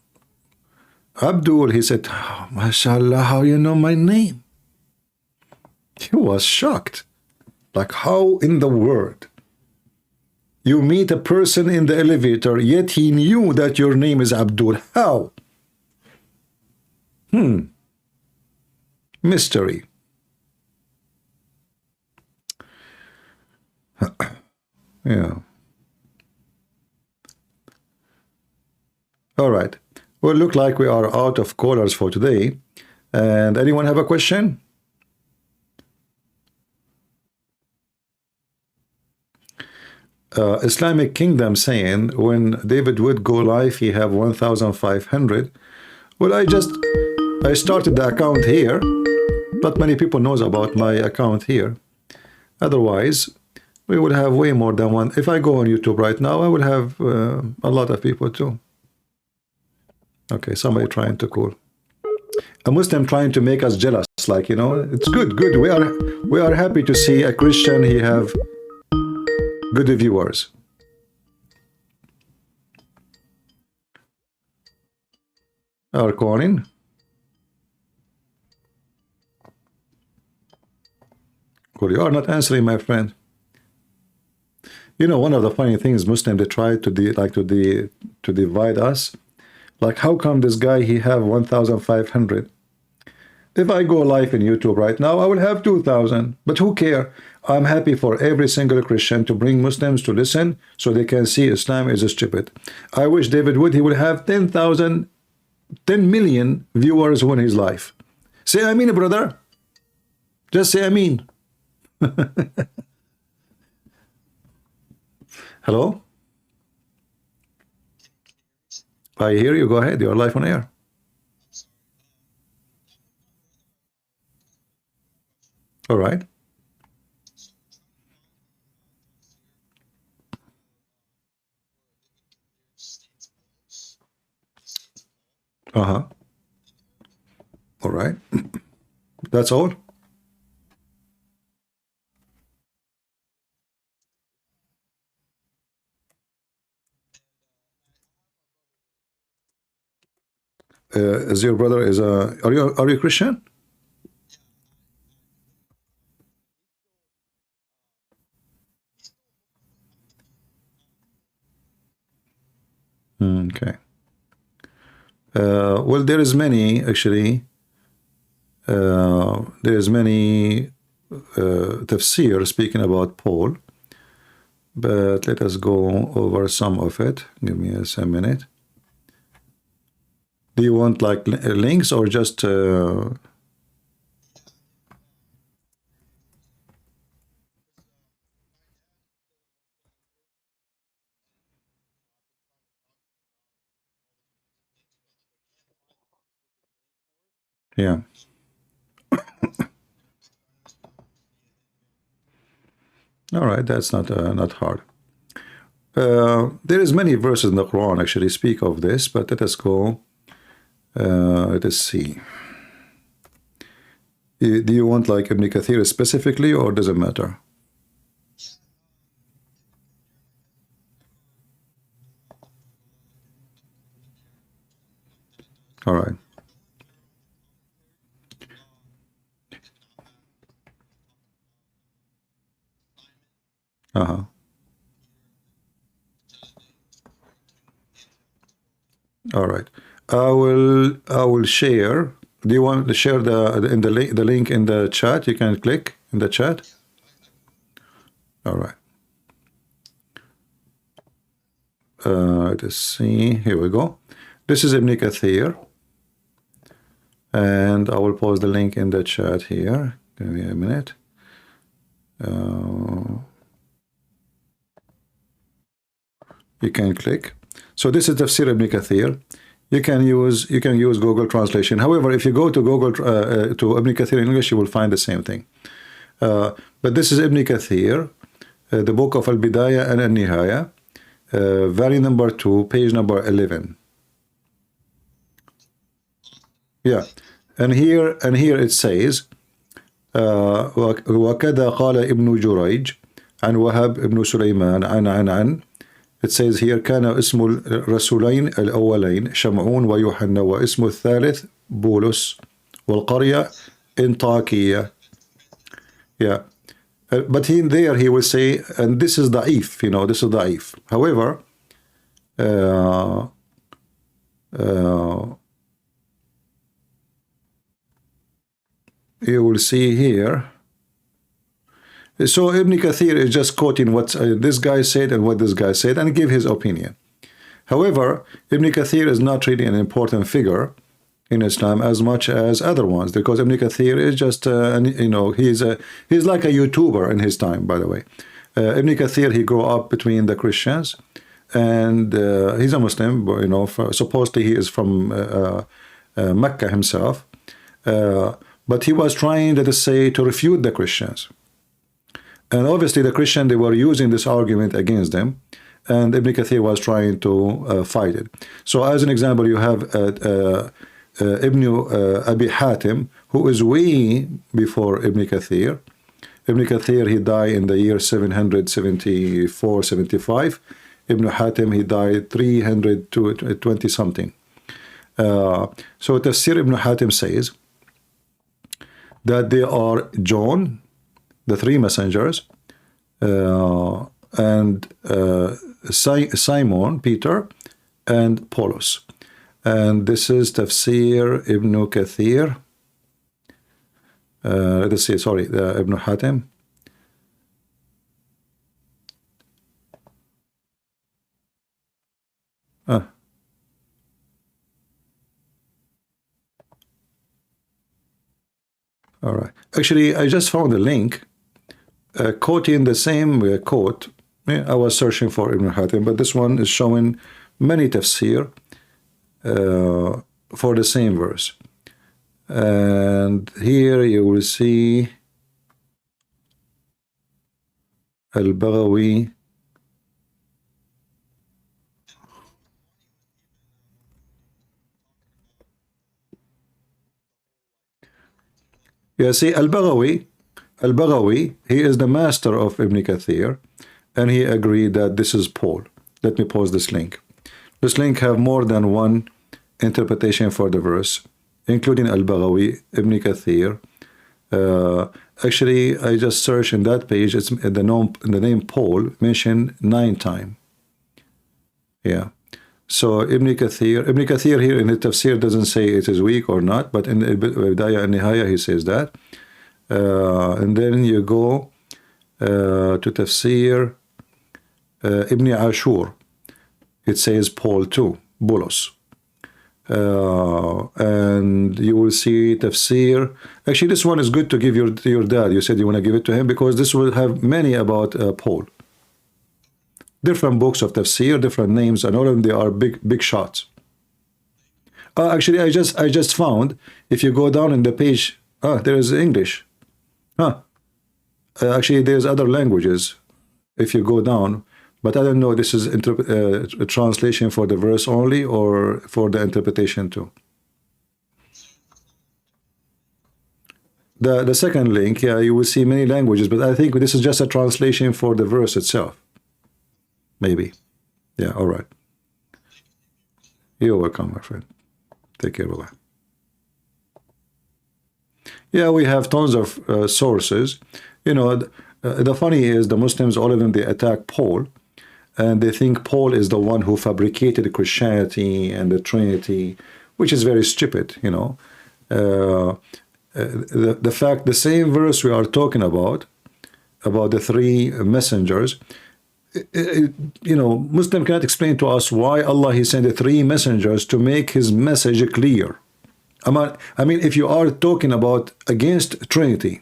Abdul, he said, oh, MashaAllah, how you know my name? He was shocked. Like, how in the world? You meet a person in the elevator, yet he knew that your name is Abdul. How? Mystery. Yeah. All right. Well, look like we are out of callers for today. And anyone have a question? Islamic Kingdom saying when David would go live, he have 1,500. Well, I started the account here. Not many people knows about my account here. Otherwise, we would have way more than one. If I go on YouTube right now, I will have a lot of people too. Okay, somebody trying to call. A Muslim trying to make us jealous, like, you know, it's good, good. We are happy to see a Christian, he have good viewers. Are calling. Well, you are not answering, my friend. You know, one of the funny things, Muslims, they try to divide us. Like, how come this guy, he have 1,500? If I go live in YouTube right now, I will have 2,000. But who care? I'm happy for every single Christian to bring Muslims to listen so they can see Islam is stupid. I wish David Wood, he would have 10,000, 10 million viewers on his life. Say Ameen, brother. Just say Ameen. Hello? I hear you. Go ahead. You're live on air. All right. Uh-huh. All right. That's all? Is your brother is a are you Christian? Okay. Well, there is many actually. There is many tafsir speaking about Paul, but let us go over some of it. Give me a minute. Do you want like links or just yeah. All right, that's not hard. There is many verses in the Quran actually speak of this, but let us go. Let us see. Do you want like Ibn Kathir specifically, or does it matter? All right. Uh-huh. All right. I will share. Do you want to share the link in the chat? You can click in the chat. All right. Let's see. Here we go. This is Ibn Kathir, and I will post the link in the chat here. Give me a minute. You can click. So this is Tafsir Ibn Kathir. You can use Google Translation. However, if you go to Google to Ibn Kathir in English, you will find the same thing. But this is Ibn Kathir, the book of Al-Bidayah and Al-Nihaya, volume number 2, page number 11. Yeah, and here it says, وكذا قال ابن جريج عن وهب ابن سليمان عن It says here كان اسم الرسولين الأولين شمعون ويوحنا واسم الثالث بولس والقرية انطاكية. Yeah, but there he will say, and this is ضعيف, you know, this is ضعيف. However, you will see here. So Ibn Kathir is just quoting what this guy said and what this guy said and give his opinion. However, Ibn Kathir is not really an important figure in Islam as much as other ones, because Ibn Kathir is just, you know, he's like a YouTuber in his time, by the way. Ibn Kathir, he grew up between the Christians, and he's a Muslim, you know, supposedly he is from Mecca himself, but he was trying, let us say, to refute the Christians. And obviously the Christians, they were using this argument against them. and Ibn Kathir was trying to fight it. So as an example, you have Ibn Abi Hatim, who is way before Ibn Kathir. Ibn Kathir, he died in the year 774-75. Ibn Hatim, he died 320 something. So Tafsir Ibn Hatim says that they are John, the three messengers, and Simon, Peter, and Paulus. And this is Tafsir Ibn Kathir. Let's see, sorry, Ibn Hatim. All right. Actually, I just found a link quoting the same quote. I was searching for Ibn Hatim, but this one is showing many tafsir for the same verse. And here you will see Al-Baghawi. Yeah, see, Al-Baghawi, he is the master of Ibn Kathir, and he agreed that this is Paul. Let me post this link. This link have more than one interpretation for the verse, including Al-Baghawi, Ibn Kathir. Actually, I just searched in that page, it's the name Paul mentioned 9 times. Yeah. So Ibn Kathir here in the tafsir doesn't say it is weak or not, but in the Bidayah and Nihaya he says that. And then you go to tafsir Ibn Ashur. It says Paul too, Bulos. And you will see tafsir. Actually, this one is good to give to your dad. You said you want to give it to him because this will have many about Paul. Different books of tafsir, different names, and all of them, they are big shots. Actually, I just found, if you go down in the page, there is English. Actually, there's other languages if you go down, but I don't know, this is a translation for the verse only or for the interpretation too. The second link, yeah, you will see many languages, but I think this is just a translation for the verse itself. Maybe. Yeah, all right. You're welcome, my friend. Take care, bye-bye. Yeah, we have tons of sources. You know, the funny is the Muslims, all of them, they attack Paul, and they think Paul is the one who fabricated Christianity and the Trinity, which is very stupid, you know. The fact, the same verse we are talking about the three messengers, you know, Muslim cannot explain to us why Allah, he sent the three messengers to make his message clear. I mean, if you are talking about against Trinity,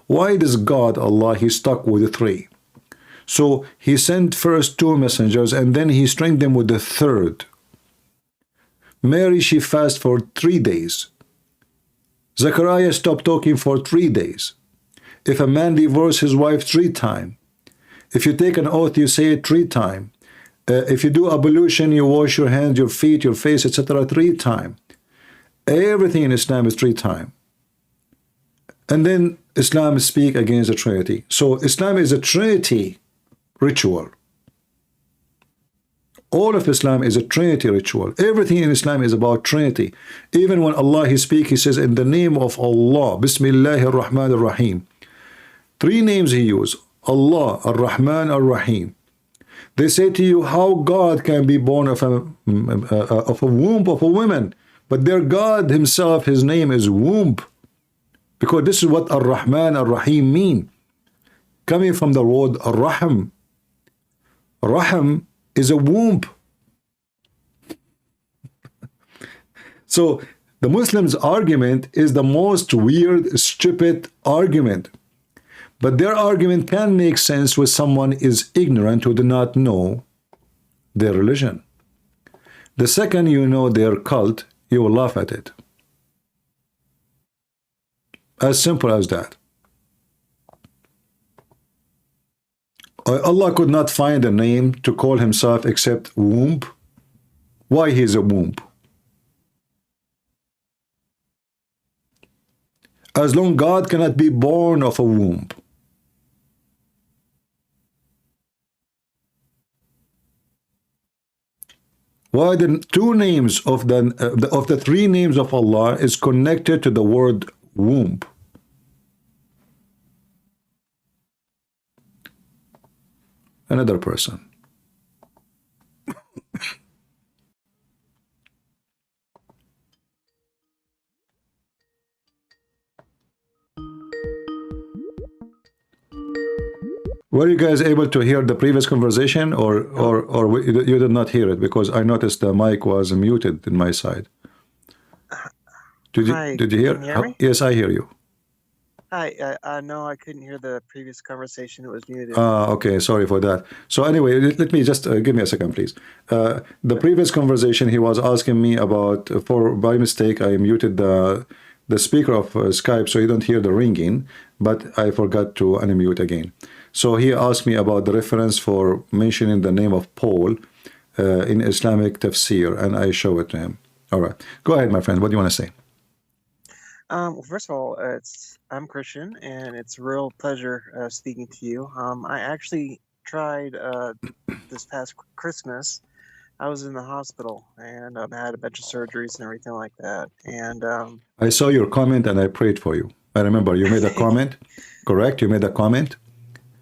why does God, Allah, he stuck with the three? So he sent first 2 messengers and then he strengthened them with the third. Mary, she fasted for 3 days. Zechariah stopped talking for 3 days. If a man divorces his wife 3 times, if you take an oath, you say it 3 times. If you do ablution, you wash your hands, your feet, your face, etc. 3 times. Everything in Islam is 3 times. And then Islam speak against the Trinity. So Islam is a Trinity ritual. All of Islam is a Trinity ritual. Everything in Islam is about Trinity. Even when Allah, he speaks, he says, in the name of Allah, Bismillahir Rahmanir Rahim. 3 names he used. Allah, Ar-Rahman, Ar-Rahim. They say to you, how God can be born of a womb of a woman, but their God himself, his name is womb, because this is what Ar-Rahman, Ar-Rahim mean, coming from the word Ar-Rahm. Rahm is a womb. So the Muslims' argument is the most weird, stupid argument. But their argument can make sense when someone is ignorant who do not know their religion. The second you know their cult, you will laugh at it. As simple as that. Allah could not find a name to call himself except womb. Why he is a womb? As long God cannot be born of a womb. Why the two names of the three names of Allah is connected to the word womb? Another person. Were you guys able to hear the previous conversation, or you did not hear it? Because I noticed the mic was muted in my side. Did you hear? Can you hear me? Yes, I hear you. Hi. No, I couldn't hear the previous conversation. It was muted. Okay, sorry for that. So anyway, let me just give me a second, please. The previous conversation, he was asking me about, by mistake, I muted the speaker of Skype so you don't hear the ringing, but I forgot to unmute again. So he asked me about the reference for mentioning the name of Paul in Islamic tafsir, and I show it to him. All right, go ahead, my friend. What do you want to say? Well, first of all, I'm Christian, and it's a real pleasure speaking to you. I actually tried this past Christmas. I was in the hospital, and I had a bunch of surgeries and everything like that. And I saw your comment, and I prayed for you. I remember you made a comment, correct? You made a comment?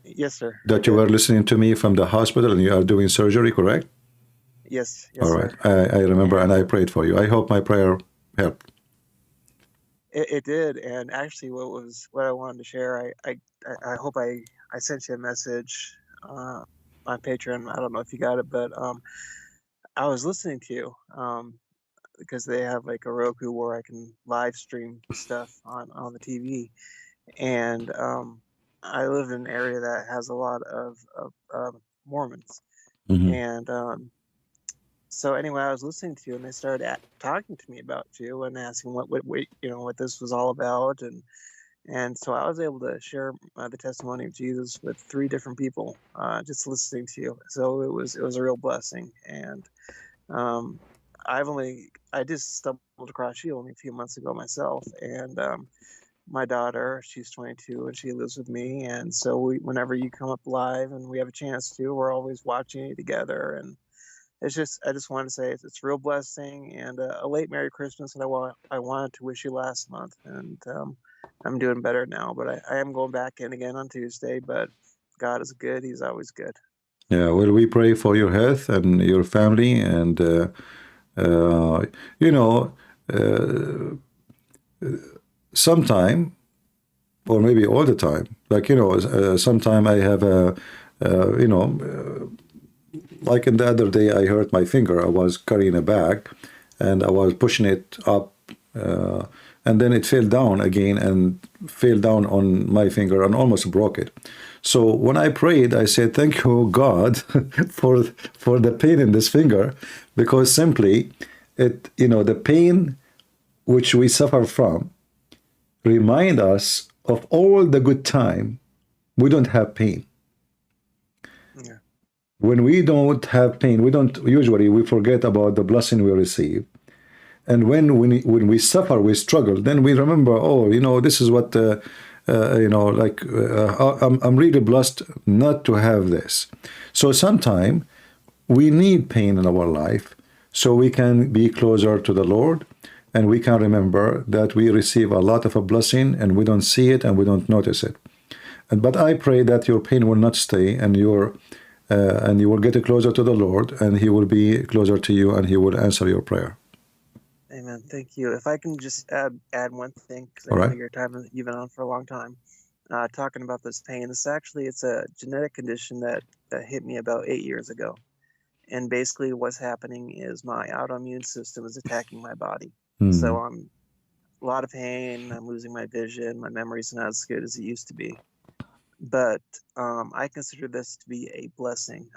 Yes, sir. That you were listening to me from the hospital, and you are doing surgery, correct? Yes. All right. I remember, and I prayed for you. I hope my prayer helped. It did, and actually, what I wanted to share, I hope I sent you a message on Patreon. I don't know if you got it, but I was listening to you because they have like a Roku where I can live stream stuff on the TV, and I live in an area that has a lot of Mormons, and so anyway, I was listening to you, and they started talking to me about you and asking what what this was all about, and so I was able to share the testimony of Jesus with 3 different people just listening to you. So it was a real blessing, and I just stumbled across you only a few months ago myself, and my daughter, she's 22 and she lives with me, and so whenever you come up live and we have a chance to, we're always watching it together, and I just wanted to say it's a real blessing, and a late Merry Christmas. And I wanted to wish you last month, and I'm doing better now, but I am going back in again on Tuesday. But God is good; He's always good. Yeah, well, we pray for your health and your family, and sometime, or maybe all the time, like sometime I have like in the other day, I hurt my finger. I was carrying a bag, and I was pushing it up, and then it fell down again and fell down on my finger and almost broke it. So when I prayed, I said, "Thank you, God, for the pain in this finger, because simply, the pain which we suffer from remind us of all the good time we don't have pain." Yeah. When we don't have pain, we forget about the blessing we receive. And when we suffer, we struggle, then we remember, this is what, I'm really blessed not to have this. So sometime we need pain in our life so we can be closer to the Lord, and we can remember that we receive a lot of a blessing and we don't see it and we don't notice it. But I pray that your pain will not stay, and you will get closer to the Lord, and He will be closer to you, and He will answer your prayer. Amen. Thank you. If I can just add one thing, because I know you've been on for a long time, talking about this pain. It's a genetic condition that hit me about 8 years ago, and basically what's happening is my autoimmune system is attacking my body. So I'm a lot of pain. I'm losing my vision. My memory's not as good as it used to be. But I consider this to be a blessing.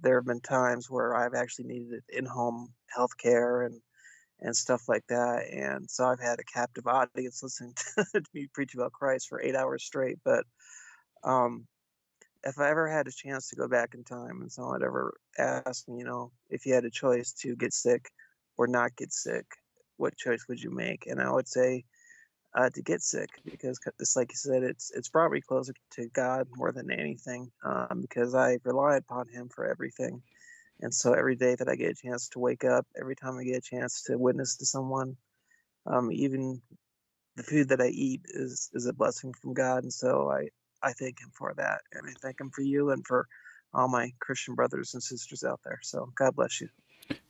There have been times where I've actually needed in-home health care and stuff like that. And so I've had a captive audience listening to me preach about Christ for 8 hours straight. But if I ever had a chance to go back in time and someone had ever asked me, if you had a choice to get sick or not get sick, what choice would you make? And I would say to get sick, because it's like you said, it's brought me closer to God more than anything, because I rely upon Him for everything. And so every day that I get a chance to wake up, every time I get a chance to witness to someone, even the food that I eat is a blessing from God. And so I thank Him for that. And I thank Him for you and for all my Christian brothers and sisters out there. So God bless you.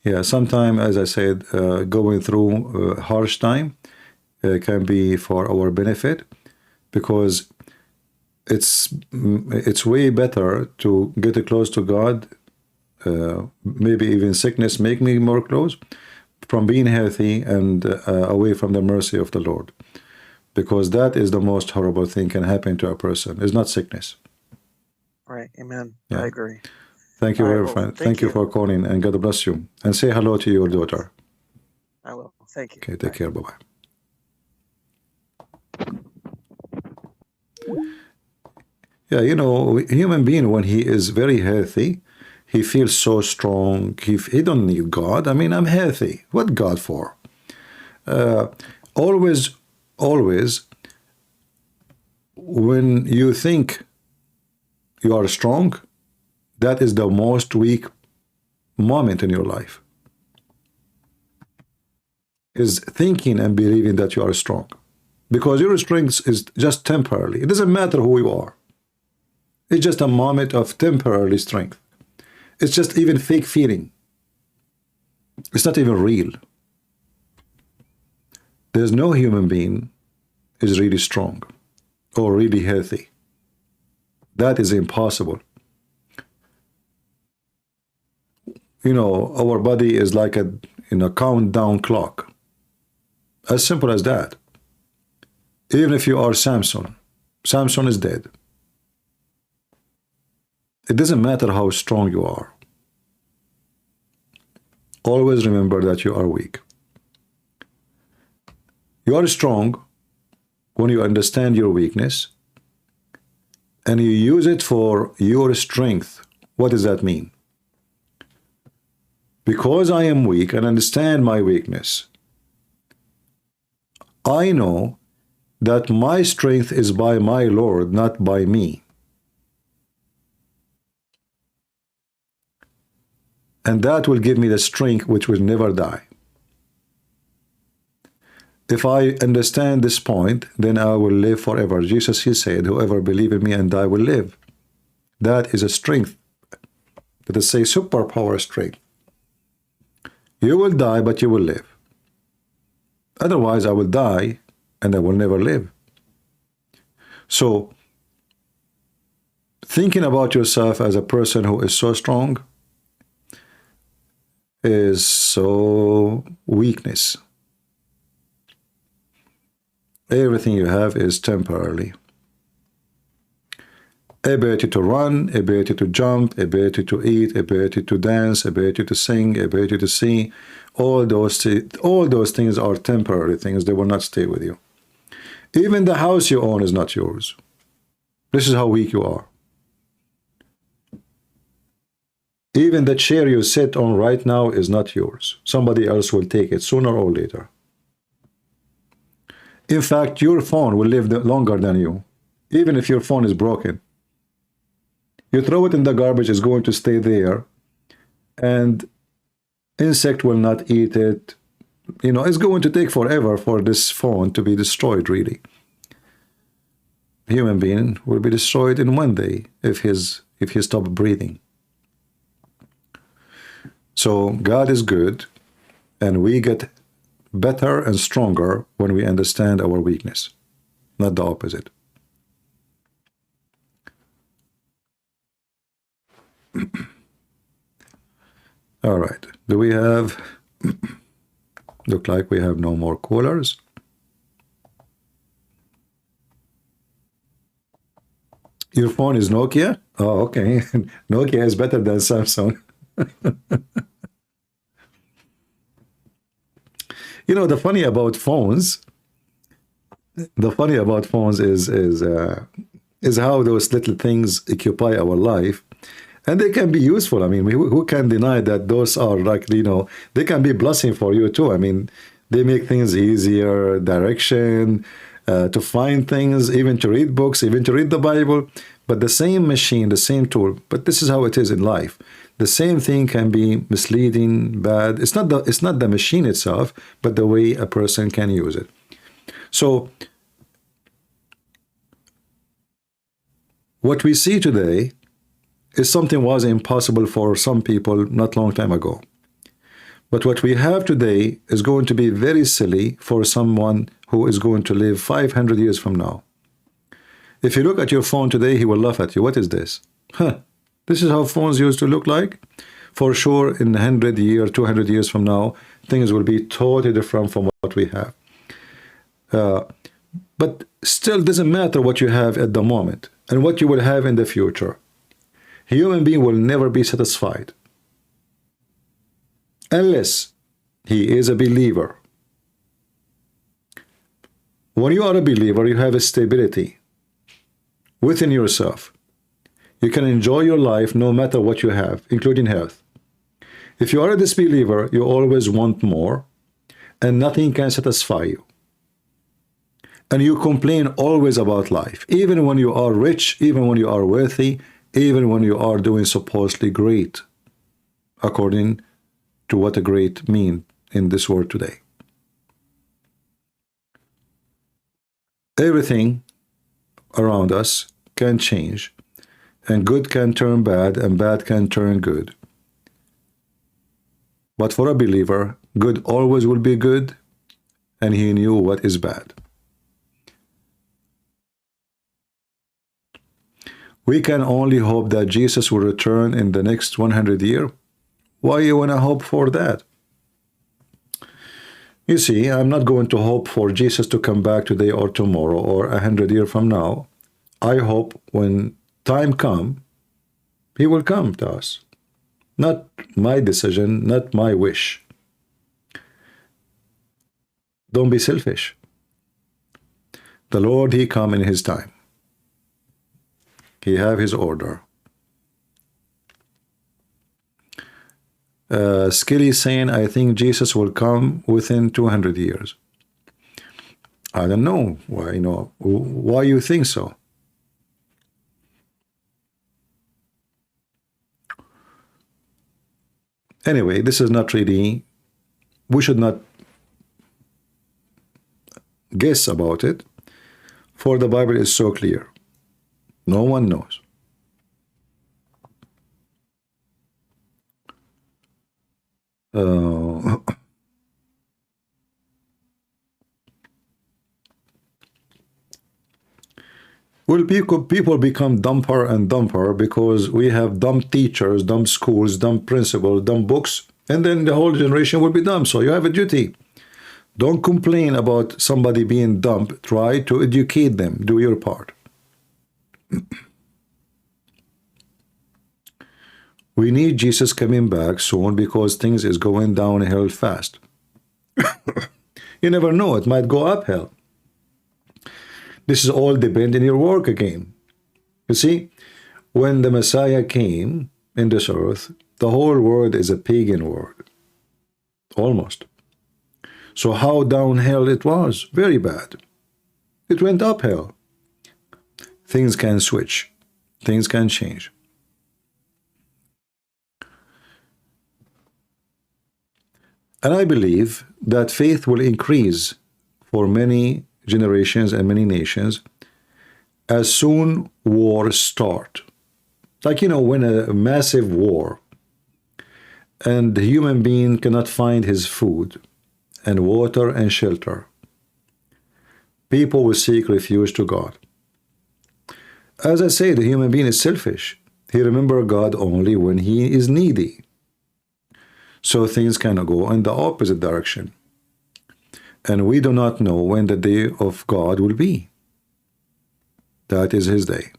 Yeah, sometimes, as I said, going through harsh time can be for our benefit, because it's way better to get close to God. Maybe even sickness make me more close from being healthy and away from the mercy of the Lord, because that is the most horrible thing can happen to a person. It's not sickness. Right. Amen. Yeah. I agree. Thank you, All right, very well, friend. thank Thank you you. for calling, and God bless you. And say hello to your daughter. I will. Thank you. Okay, take care. Bye-bye. Yeah, human being, when he is very healthy, he feels so strong. He don't need God. I mean, I'm healthy. What God for? Always, when you think you are strong, that is the most weak moment in your life, is thinking and believing that you are strong, because your strength is just temporarily. It doesn't matter who you are. It's just a moment of temporary strength. It's just even fake feeling. It's not even real. There's no human being is really strong or really healthy. That is impossible. Our body is like a countdown clock. As simple as that. Even if you are Samson is dead. It doesn't matter how strong you are. Always remember that you are weak. You are strong when you understand your weakness and you use it for your strength. What does that mean? Because I am weak and understand my weakness, I know that my strength is by my Lord, not by me. And that will give me the strength which will never die. If I understand this point, then I will live forever. Jesus, He said, whoever believes in me and I will live. That is a strength. Let us say superpower strength. You will die, but you will live. Otherwise, I will die and I will never live. So, thinking about yourself as a person who is so strong is so weakness. Everything you have is temporarily. Ability to run, ability to jump, ability to eat, ability to dance, ability to sing, ability to see, all those things are temporary things. They will not stay with you. Even the house you own is not yours. This is how weak you are. Even the chair you sit on right now is not yours. Somebody else will take it sooner or later. In fact, your phone will live longer than you, even if your phone is broken. You throw it in the garbage, it's going to stay there, and insect will not eat it. It's going to take forever for this phone to be destroyed, really. Human being will be destroyed in one day if he stops breathing. So God is good, and we get better and stronger when we understand our weakness, not the opposite. All right. Do we have... Look like we have no more callers. Your phone is Nokia? Oh, okay. Nokia is better than Samsung. The funny about phones is is how those little things occupy our life. And they can be useful. I mean, who can deny that those are like, you know, they can be blessing for you too. I mean, they make things easier, direction, to find things, even to read books, even to read the Bible. But the same machine, the same tool, but this is how it is in life. The same thing can be misleading, bad. It's not the machine itself, but the way a person can use it. So what we see today is something was impossible for some people not long time ago. But what we have today is going to be very silly for someone who is going to live 500 years from now. If you look at your phone today, he will laugh at you. What is this? Huh. This is how phones used to look like? For sure, in 100 years, 200 years from now, things will be totally different from what we have. But still doesn't matter what you have at the moment and what you will have in the future. A human being will never be satisfied unless he is a believer. When you are a believer, you have a stability within yourself. You can enjoy your life no matter what you have, including health. If you are a disbeliever, you always want more, and nothing can satisfy you. And you complain always about life, even when you are rich, even when you are wealthy, even when you are doing supposedly great, according to what a great mean in this world today. Everything around us can change, and good can turn bad, and bad can turn good. But for a believer, good always will be good, and he knew what is bad. We can only hope that Jesus will return in the next 100 years. Why you want to hope for that? You see, I'm not going to hope for Jesus to come back today or tomorrow or 100 years from now. I hope when time comes, he will come to us. Not my decision, not my wish. Don't be selfish. The Lord, he come in his time. He have his order. Skilly saying, I think Jesus will come within 200 years. I don't know why, you know, why you think so. Anyway, this is not really, we should not guess about it, for the Bible is so clear. No one knows. Will people become dumber and dumber because we have dumb teachers, dumb schools, dumb principals, dumb books, and then the whole generation will be dumb. So you have a duty. Don't complain about somebody being dumb. Try to educate them. Do your part. We need Jesus coming back soon because things is going downhill fast. You never know, it might go uphill. This is all depend on your work again. You see, when the Messiah came in this earth, the whole world is a pagan world. Almost. So how downhill it was? Very bad. It went uphill. Things can switch. Things can change. And I believe that faith will increase for many generations and many nations as soon wars start. Like, you know, when a massive war and the human being cannot find his food and water and shelter, people will seek refuge to God. As I say, the human being is selfish. He remembers God only when he is needy. So things can go in the opposite direction. And we do not know when the day of God will be. That is his day.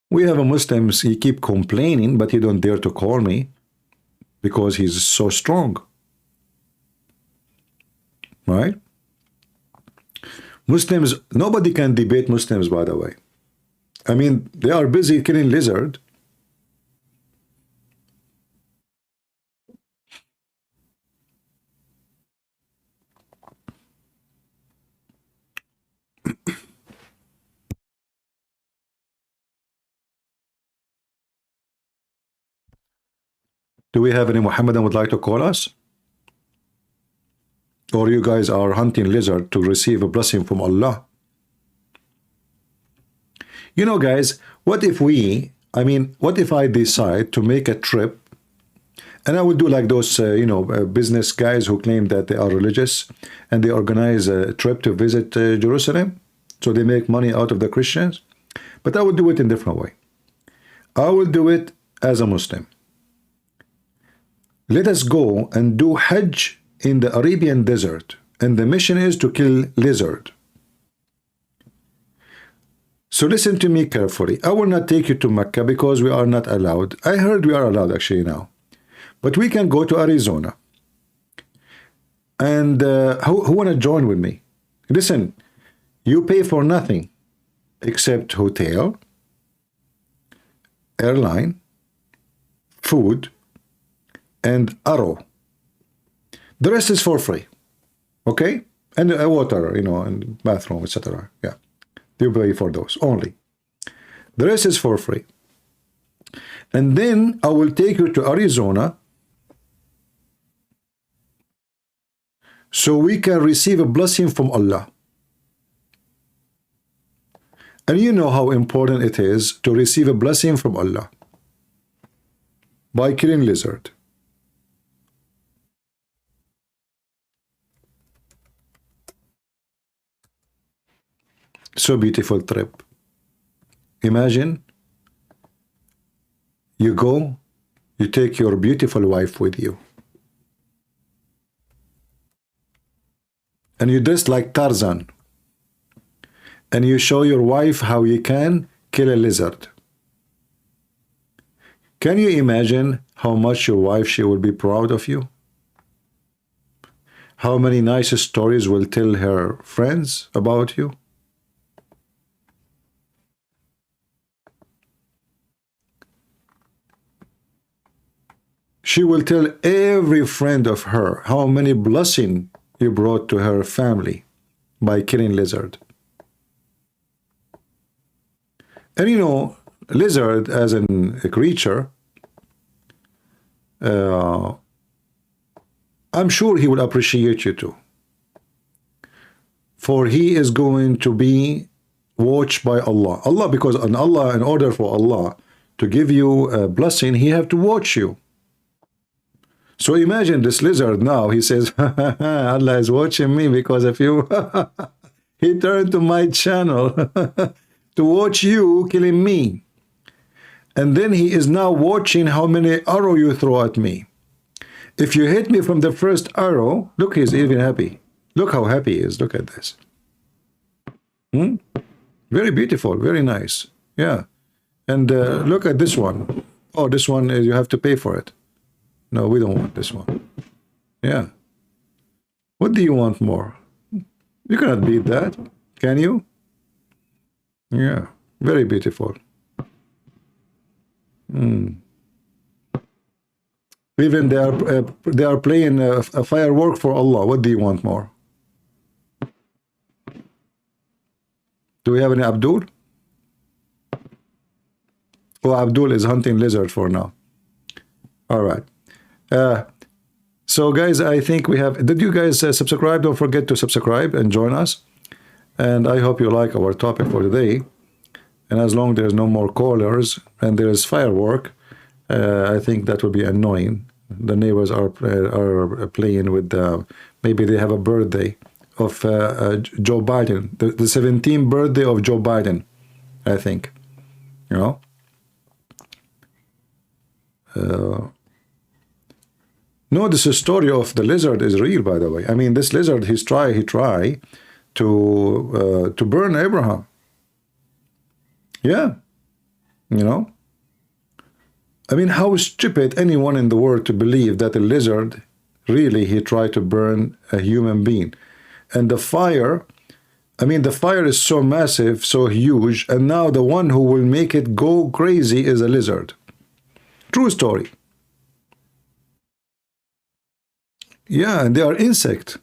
We have a Muslim, he keep complaining, but he don't dare to call me because he's so strong. Right? Muslims, nobody can debate Muslims, by the way. I mean, they are busy killing lizard. Do we have any Muhammadan would like to call us? Or you guys are hunting lizard to receive a blessing from Allah? You know, guys, what if what if I decide to make a trip, and I would do like those, business guys who claim that they are religious, and they organize a trip to visit Jerusalem, so they make money out of the Christians. But I would do it in a different way. I will do it as a Muslim. Let us go and do Hajj in the Arabian desert, and the mission is to kill lizard. So listen to me carefully. I will not take you to Mecca because we are not allowed. I heard we are allowed actually now. But we can go to Arizona. And who want to join with me? Listen, you pay for nothing except hotel, airline, food, and arrow. The rest is for free. Okay? And water, and bathroom, etc. Yeah. You pay for those only. The rest is for free. And then I will take you to Arizona so we can receive a blessing from Allah. And you know how important it is to receive a blessing from Allah by killing lizard. So beautiful trip. Imagine you go, you take your beautiful wife with you, and you dress like Tarzan, and you show your wife how you can kill a lizard. Can you imagine how much your wife, she will be proud of you? How many nice stories will tell her friends about you? She will tell every friend of her how many blessings you brought to her family by killing lizard. And lizard as a creature, I'm sure he will appreciate you too. For he is going to be watched by Allah. Because in order for Allah to give you a blessing, he have to watch you. So imagine this lizard now, he says, Allah is watching me because of you. He turned to my channel to watch you killing me. And then he is now watching how many arrows you throw at me. If you hit me from the first arrow, look, he's even happy. Look how happy he is. Look at this. Very beautiful, very nice. Yeah. And look at this one. Oh, this one, you have to pay for it. No, we don't want this one. Yeah. What do you want more? You cannot beat that, can you? Yeah. Very beautiful. Even they are playing a firework for Allah. What do you want more? Do we have any Abdul? Oh, Abdul is hunting lizard for now. All right. So guys, I think we have, did you guys subscribe? Don't forget to subscribe and join us. And I hope you like our topic for today. And as long as there's no more callers and there's firework, I think that would be annoying. The neighbors are playing with, maybe they have a birthday of Joe Biden, the 17th birthday of Joe Biden, I think, No, this story of the lizard is real, by the way. I mean, this lizard, he tried to burn Abraham. Yeah, I mean, how stupid anyone in the world to believe that a lizard, really, he tried to burn a human being. And the fire, I mean, the fire is so massive, so huge, and now the one who will make it go crazy is a lizard. True story. Yeah, and they are insect.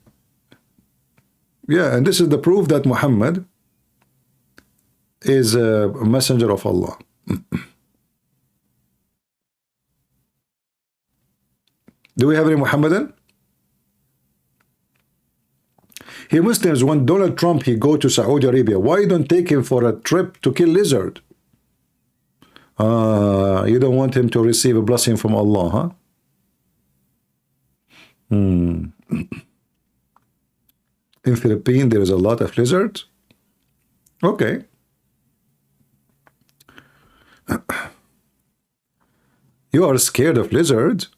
Yeah, and this is the proof that Muhammad is a messenger of Allah. Do we have any Muhammadan? Hey Muslims, when Donald Trump he go to Saudi Arabia, why don't take him for a trip to kill lizard? You don't want him to receive a blessing from Allah, huh? In Philippines, there is a lot of lizards. Okay. You are scared of lizards?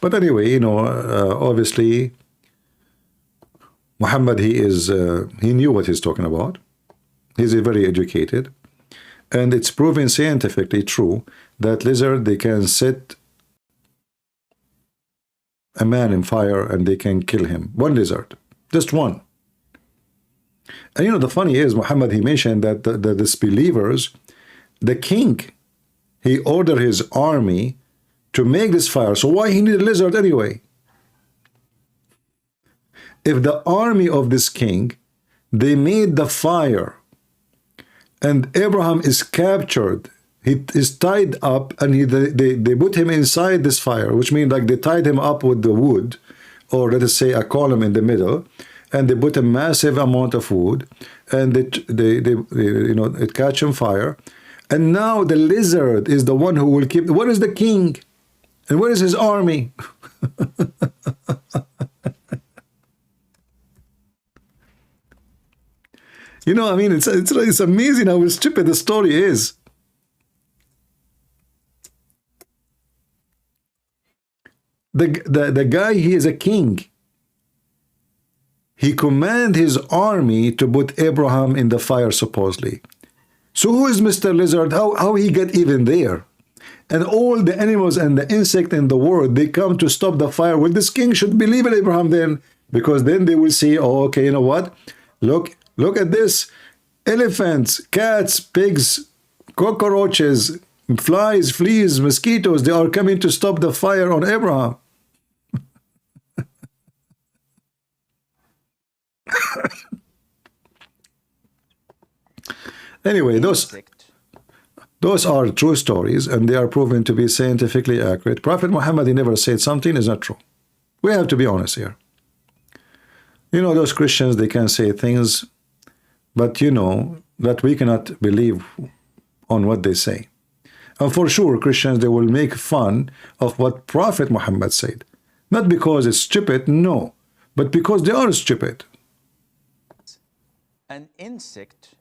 But anyway, you know, obviously, Muhammad, he knew what he's talking about. He's very educated. And it's proven scientifically true that lizard, they can set a man in fire and they can kill him. One lizard. Just one. And you know, the funny is, Muhammad, he mentioned that the disbelievers, the king, he ordered his army to make this fire. So why he need a lizard anyway? If the army of this king, they made the fire, and Abraham is captured, he is tied up, and they put him inside this fire, which means like they tied him up with the wood, or let us say a column in the middle, and they put a massive amount of wood, and they you know, it catch on fire, and now the lizard is the one who will keep. What is the king? And where is his army? You know, I mean, it's amazing how stupid the story is. The guy, he is a king. He command his army to put Abraham in the fire, supposedly. So who is Mr. Lizard? How he get even there? And all the animals and the insect in the world, they come to stop the fire. Well, this king should believe in Abraham then, because then they will see, oh, okay, you know what? Look at this. Elephants, cats, pigs, cockroaches, flies, fleas, mosquitoes, they are coming to stop the fire on Abraham. Anyway, those are true stories, and they are proven to be scientifically accurate. Prophet Muhammad, he never said something is not true. We have to be honest here. You know, those Christians, they can say things, but you know that we cannot believe on what they say. And for sure, Christians, they will make fun of what Prophet Muhammad said. Not because it's stupid, no, but because they are stupid. An insect,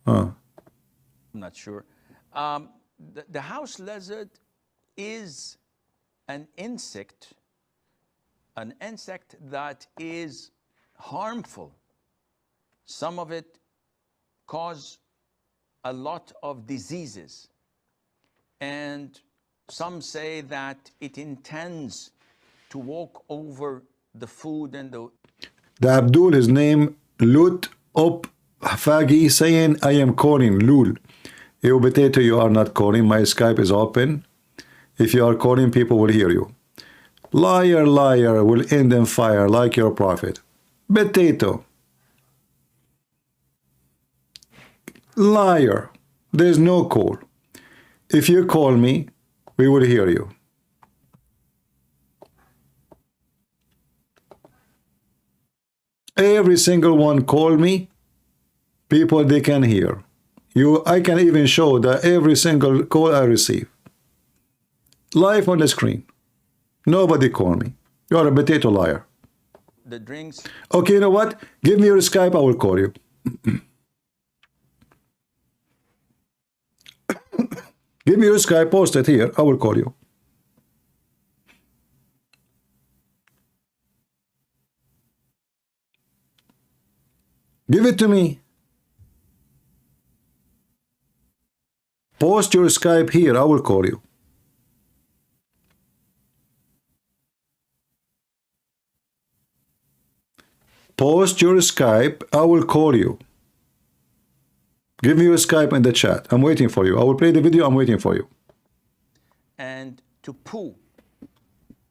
Huh. I'm not sure. The house lizard is an insect that is harmful. Some of it cause a lot of diseases. And some say that it intends to walk over the food and The Abdul, his name, Lut Op Fagi, saying, I am calling Lul. You potato, you are not calling. My Skype is open. If you are calling, people will hear you. Liar, liar, will end in fire like your prophet. Potato. Liar. There's no call. If you call me, we will hear you. Every single one call me, people, they can hear. I can even show that every single call I receive. Live on the screen. Nobody call me. You are a potato liar. the drinks. Okay, you know what? Give me your Skype, I will call you. Give me your Skype, post it here, I will call you. Give it to me. Post your Skype here. I will call you. Post your Skype. I will call you. Give me your Skype in the chat. I'm waiting for you. I will play the video. I'm waiting for you. And to poo,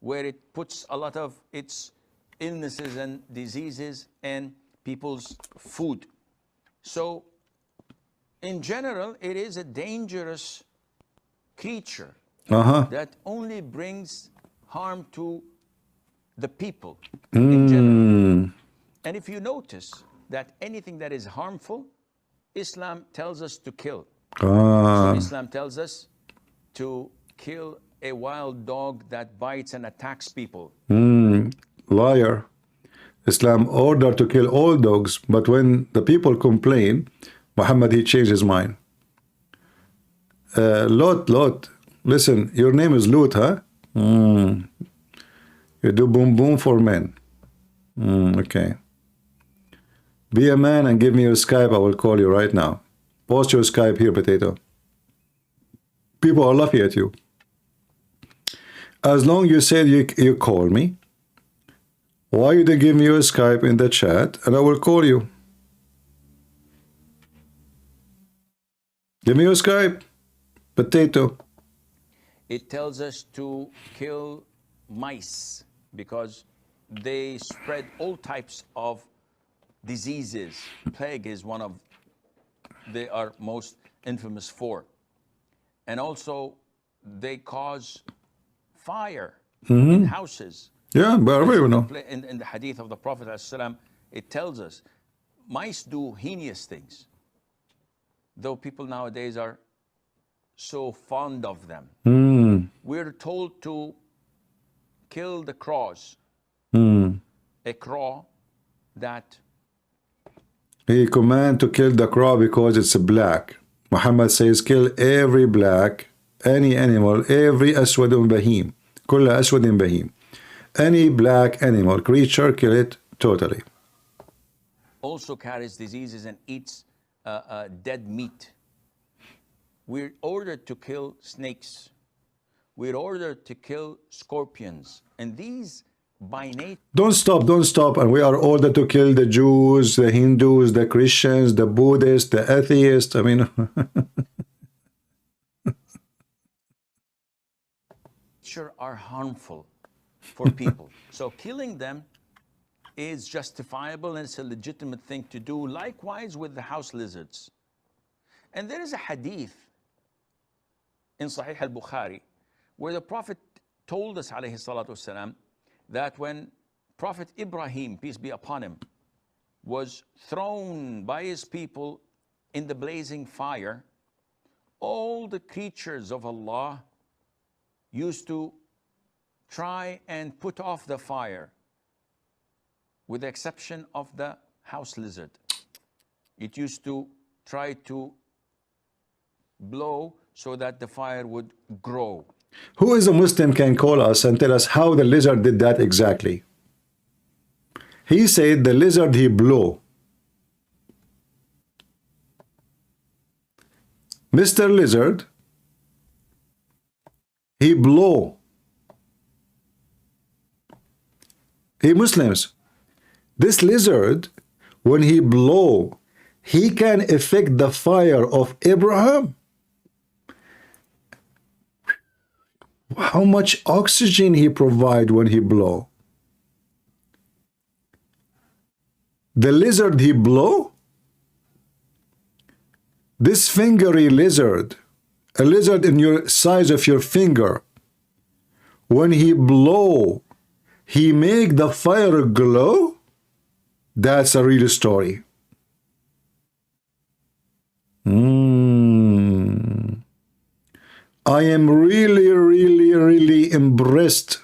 where it puts a lot of its illnesses and diseases in people's food. So, in general, it is a dangerous creature that only brings harm to the people in general. And if you notice that anything that is harmful, Islam tells us to kill. So Islam tells us to kill a wild dog that bites and attacks people. Liar. Islam ordered to kill all dogs, but when the people complain, Muhammad, he changed his mind. Lot, listen, your name is Lut, huh? You do boom boom for men. Okay. Be a man and give me your Skype. I will call you right now. Post your Skype here, Potato. People are laughing at you. As long as you said you call me, why you didn't give me your Skype in the chat and I will call you? Give me your Skype, Potato. It tells us to kill mice because they spread all types of diseases. Plague is one of they are most infamous for. And also they cause fire in houses. Yeah, but we know. In the hadith of the Prophet ﷺ, it tells us mice do heinous things, though people nowadays are so fond of them. We're told to kill the crows. A crow that he command to kill the crow because it's black. Muhammad says kill every black, any animal, every aswadun bahim. Kulla aswadin bahim. Any black animal, creature, kill it totally. also carries diseases and eats dead meat. We're ordered to kill snakes. We're ordered to kill scorpions. And these by nature... Don't stop. And we are ordered to kill the Jews, the Hindus, the Christians, the Buddhists, the atheists. I mean... are harmful for people. So killing them is justifiable and it's a legitimate thing to do. Likewise with the house lizards. And there is a hadith in Sahih al-Bukhari where the Prophet told us, alayhi salatu wasalam, that when Prophet Ibrahim, peace be upon him, was thrown by his people in the blazing fire, all the creatures of Allah used to try and put off the fire, with the exception of the house lizard. It used to try to blow so that the fire would grow. Who is a Muslim can call us and tell us how the lizard did that exactly? He said the lizard he blew. Mr. Lizard, he blow. Hey Muslims, this lizard, when he blow, he can affect the fire of Abraham. How much oxygen he provide when he blow? The lizard he blow? This fingery lizard, a lizard in your size of your finger, when he blow, he make the fire glow? That's a real story. I am really impressed.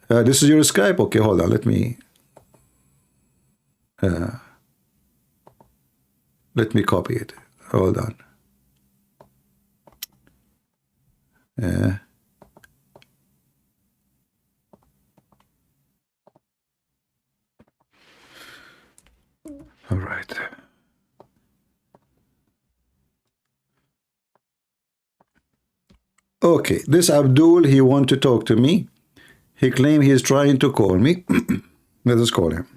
This is your Skype? Okay, hold on. Let me copy it. Hold on. All right. Okay, this Abdul, he want to talk to me. He claimed he is trying to call me. Let us call him.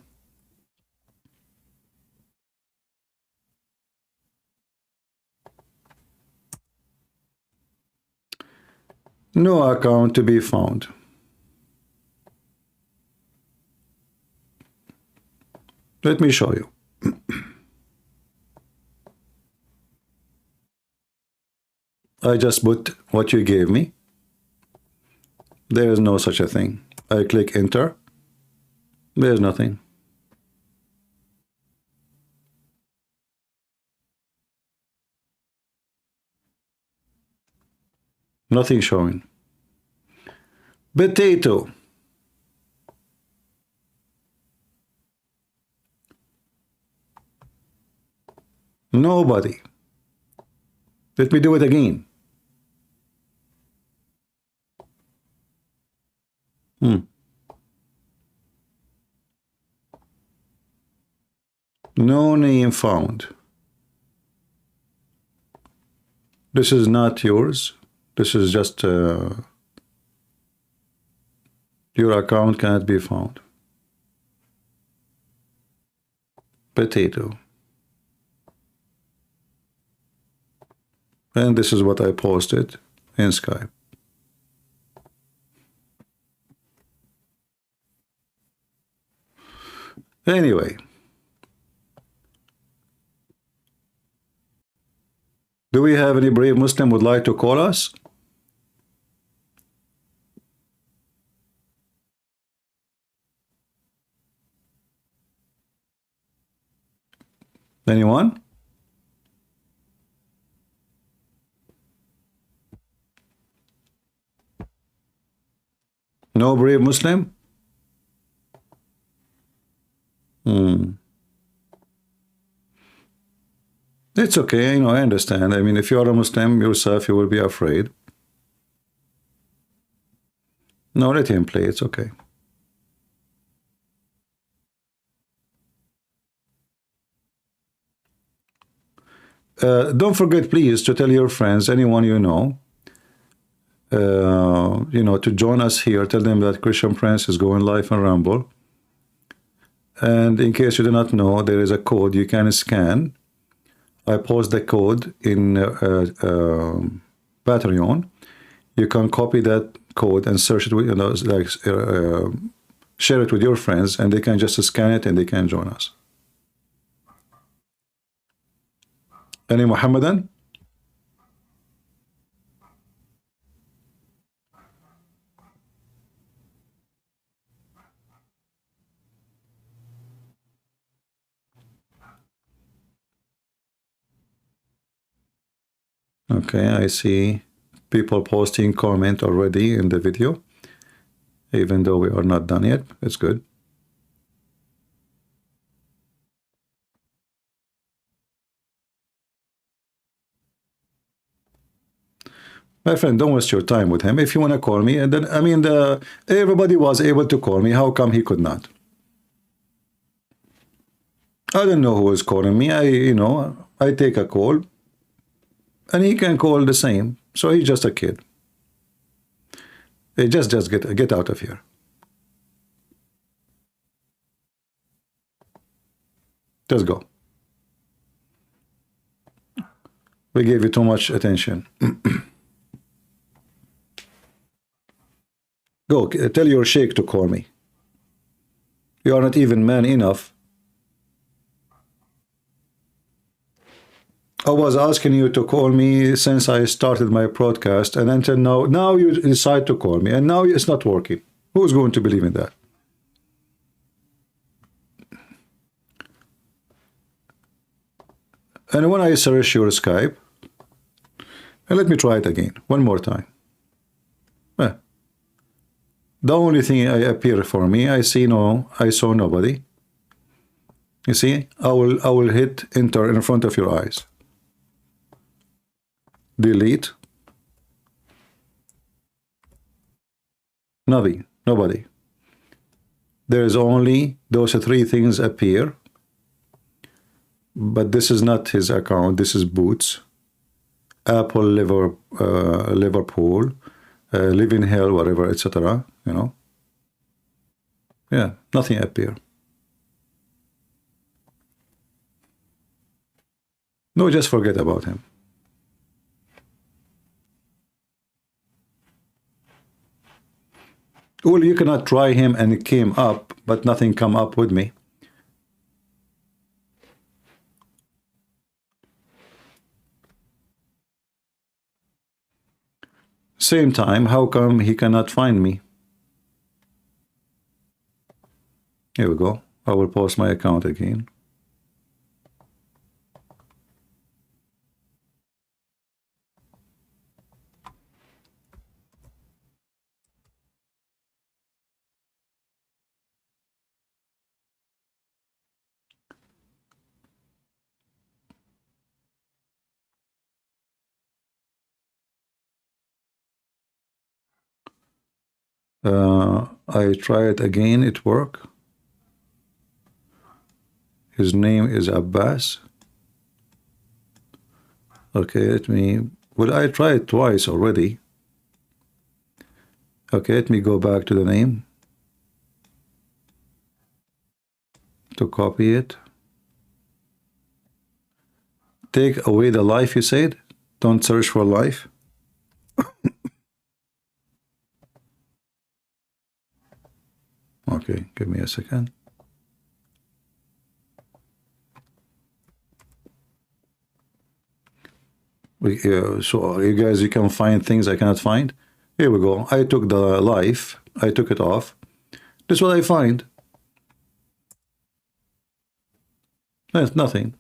No account to be found. Let me show you. I just put what you gave me. There is no such a thing. I click enter. There's nothing. Nothing showing. Potato. Nobody. Let me do it again. No name found. This is not yours. This is just your account cannot be found. Potato. And this is what I posted in Skype. Anyway. Do we have any brave Muslim would like to call us? Anyone? No brave Muslim? It's okay, I understand. I mean, if you are a Muslim yourself, you will be afraid. No, let him play, it's okay. Don't forget, please, to tell your friends, anyone you know, to join us here. Tell them that Christian Prince is going live on Rumble. And in case you do not know, there is a code you can scan. I post the code in Patreon. You can copy that code and search it with, share it with your friends, and they can just scan it and they can join us. Any Muhammadan? Okay, I see people posting comment already in the video, even though we are not done yet. It's good. My friend, don't waste your time with him. If you want to call me, and then, I mean, everybody was able to call me. How come he could not? I don't know who is calling me. I take a call, and he can call the same. So he's just a kid. Hey, just get out of here. Just go. We gave you too much attention. Go, tell your sheikh to call me. You are not even man enough. I was asking you to call me since I started my broadcast, and until now you decide to call me, and now it's not working. Who's going to believe in that? And when I search your Skype, and let me try it again, one more time. The only thing I appear for me, I saw nobody. You see, I will hit enter in front of your eyes. Delete. Nothing, nobody. There is only those three things appear. But this is not his account. This is Boots. Apple Liverpool. live in hell, whatever, etc. You know. Yeah, nothing appear. No, just forget about him. Well, you cannot try him and it came up, but nothing come up with me. Same time, how come he cannot find me? Here we go. I will post my account again. I try it again, it worked. His name is Abbas. Okay, let me, well, I tried twice already. Okay, let me go back to the name to copy it. Take away the life, you said? Don't search for life. Okay, give me a second. So you guys, you can find things I cannot find. Here we go. I took the life. I took it off. This is what I find. There's nothing.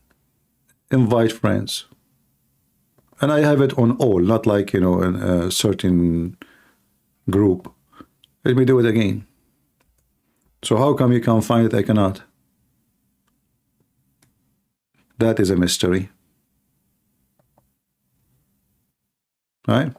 Invite friends. And I have it on all, not like, you know, in a certain group. Let me do it again. So how come you can find it? I cannot. That is a mystery. Right?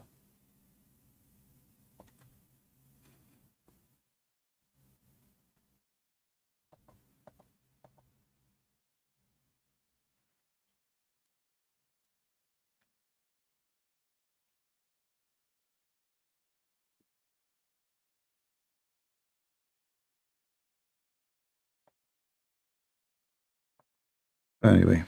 Anyway.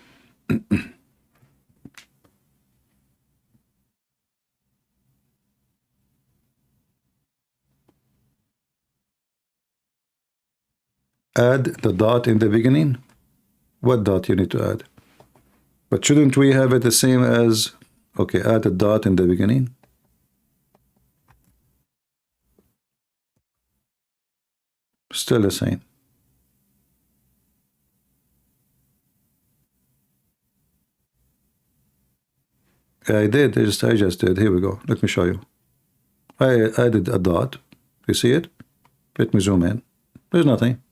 Add the dot in the beginning. What dot you need to add? But shouldn't we have it the same as, okay, add a dot in the beginning? Still the same. I did. I just did. Here we go. Let me show you. I added a dot. You see it? Let me zoom in. There's nothing.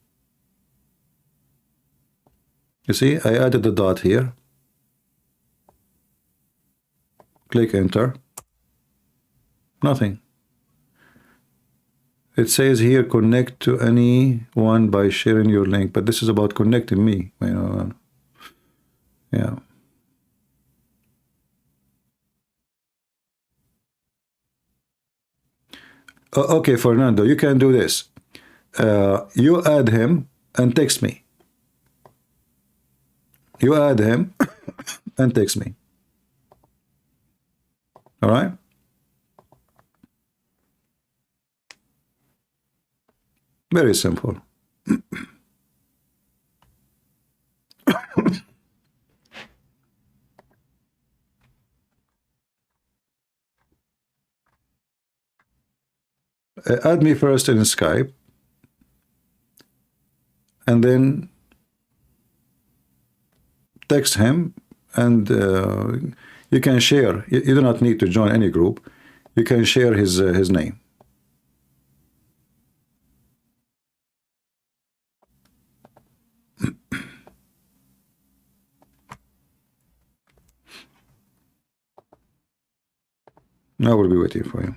You see, I added the dot here. Click enter. Nothing. It says here connect to anyone by sharing your link, but this is about connecting me. You know. Yeah. Okay, Fernando, you can do this. You add him and text me. You add him and text me. All right? Very simple. Add me first in Skype, and then text him, and you can share. You do not need to join any group. You can share his name. I will be waiting for you.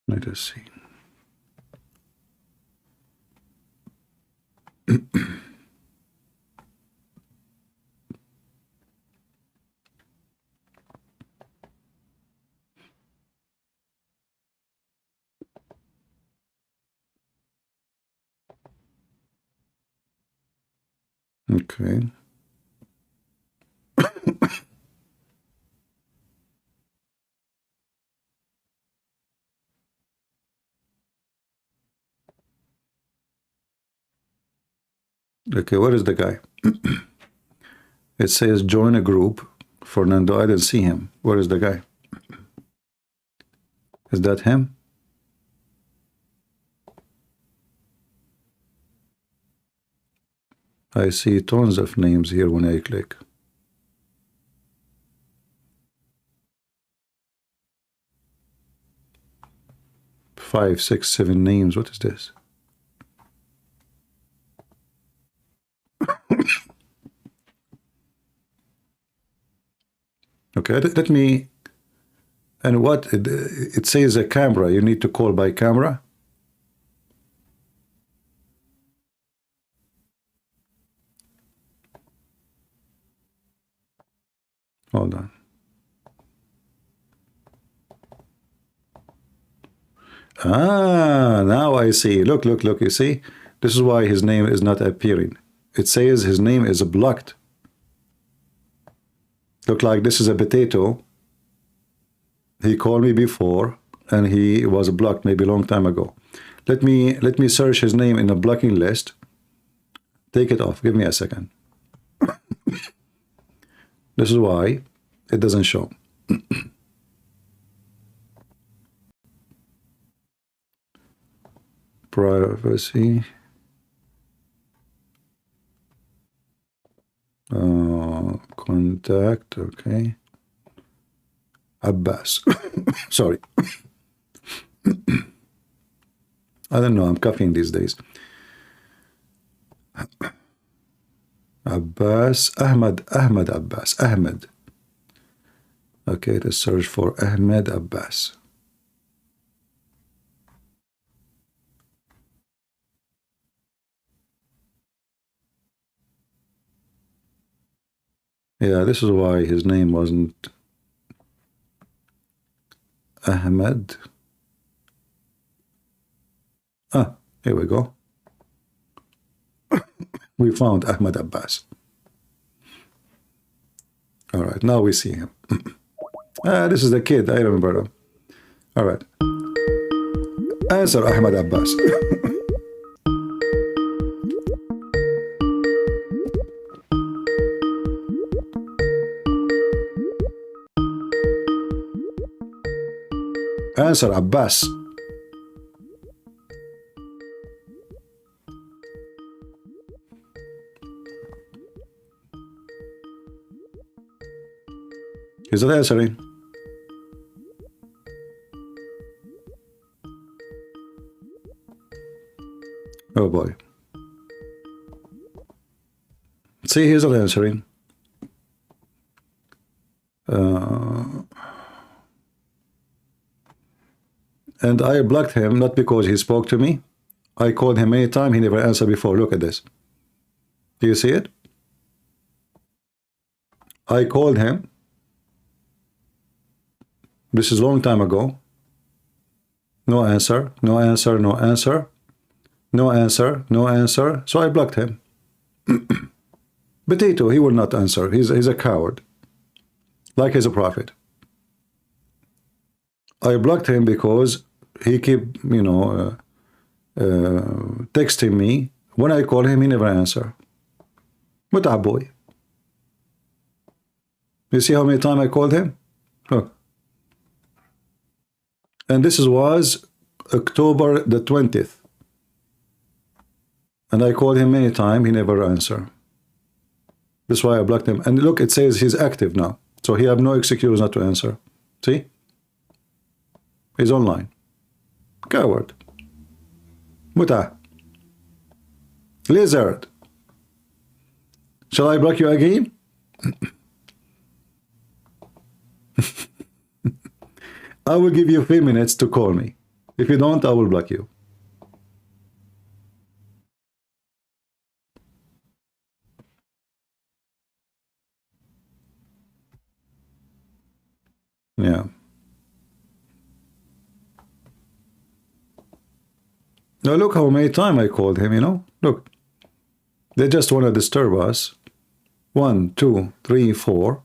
Let us see. Okay. Okay, what is the guy? It says join a group. Fernando, I didn't see him. Where is the guy? Is that him? I see tons of names here when I click. Five, six, seven names. What is this? Okay, let me. And what it says a camera. You need to call by camera. Hold on. Ah, now I see. Look, look, look. You see? This is why his name is not appearing. It says his name is blocked. Look like this is a potato. He called me before and he was blocked maybe a long time ago. Let me search his name in a blocking list. Take it off. Give me a second. This is why it doesn't show. Privacy. Contact. Okay. Abbas. Sorry. I don't know. I'm coughing these days. Abbas. Ahmed Abbas. Ahmed. Okay, let's search for Ahmed Abbas. Yeah, this is why his name wasn't Ahmed. Ah, here we go. We found Ahmed Abbas. All right, now we see him. This is the kid. I remember him. All right. Answer Ahmed Abbas. Answer Abbas. He's not answering. Oh boy. See, he's not answering. And I blocked him not because he spoke to me. I called him anytime, he never answered before. Look at this. Do you see it? I called him. This is a long time ago. No answer, no answer, no answer. No answer, no answer. So I blocked him. Potato, he will not answer. He's a coward. Like he's a prophet. I blocked him because he keep, texting me. When I call him, he never answer. What boy? You see how many times I called him? Look. And this was October the 20th. And I called him many times, he never answered. That's why I blocked him. And look, it says he's active now. So he have no excuse not to answer. See? He's online. Coward. Muta. Lizard. Shall I block you again? I will give you 3 minutes to call me. If you don't, I will block you. Yeah. Now look how many times I called him, you know? Look. They just want to disturb us. 1, 2, 3, 4.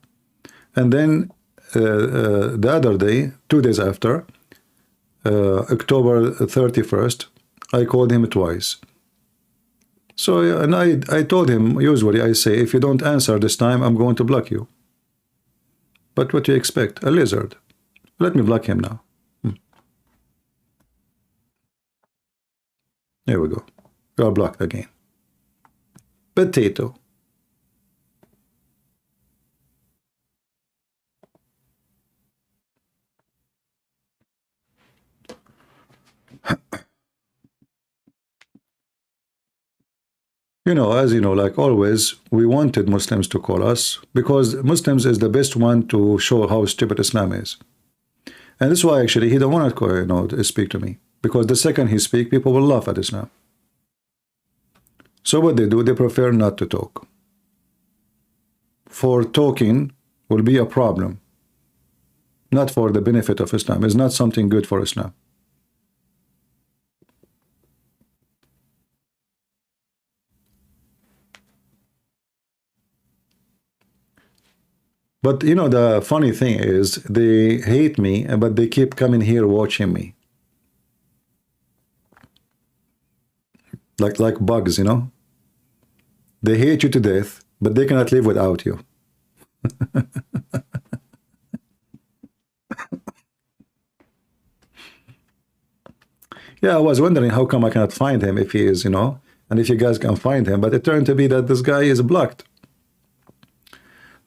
And then the other day, 2 days after, October 31st, I called him twice. So, and I told him, usually I say, if you don't answer this time, I'm going to block you. But what do you expect? A lizard. Let me block him now. There we go. You are blocked again. Potato. You know, as you know, like always, we wanted Muslims to call us because Muslims is the best one to show how stupid Islam is. And that's why actually he don't want to, you know, to speak to me, because the second he speak, people will laugh at Islam. So what they do, they prefer not to talk. For talking will be a problem, not for the benefit of Islam. It's not something good for Islam. But you know, the funny thing is they hate me, but they keep coming here watching me. Like bugs, you know? They hate you to death, but they cannot live without you. Yeah, I was wondering how come I cannot find him if he is, you know, and if you guys can find him, but it turned to be that this guy is blocked.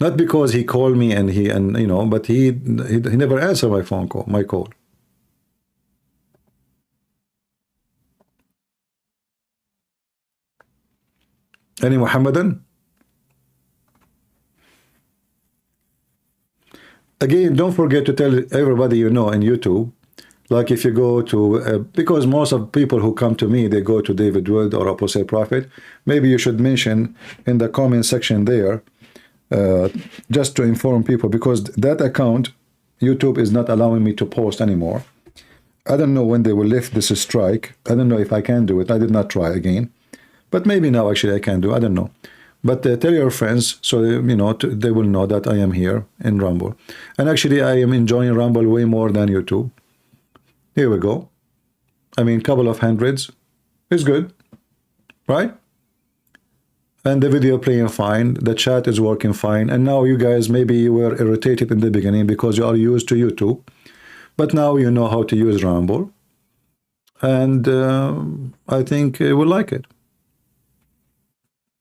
Not because he called me and you know, but he never answered my phone call, my call. Any Muhammadan? Again, don't forget to tell everybody you know on YouTube. Like if you go to, because most of people who come to me, they go to David Wood or Apostle Prophet. Maybe you should mention in the comment section there, just to inform people, because that account, YouTube is not allowing me to post anymore. I don't know when they will lift this strike. I don't know if I can do it. I did not try again. But maybe now actually I can do. I don't know. But tell your friends so you know they will know that I am here in Rumble. And actually I am enjoying Rumble way more than YouTube. Here we go. I mean, couple of hundreds is good, right? And the video playing fine. The chat is working fine. And now you guys, maybe you were irritated in the beginning because you are used to YouTube. But now you know how to use Rumble. And I think you will like it.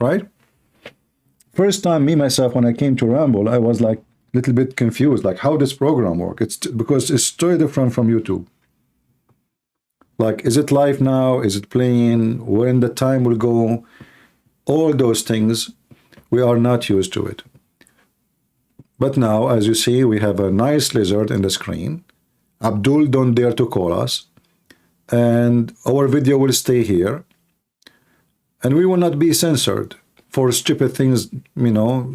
Right? First time, me, myself, when I came to Rumble, I was like a little bit confused. Like, how does program work? It's because it's totally different from YouTube. Like, is it live now? Is it playing? When the time will go? All those things, we are not used to it. But now, as you see, we have a nice lizard in the screen. Abdul don't dare to call us. And our video will stay here. And we will not be censored for stupid things, you know,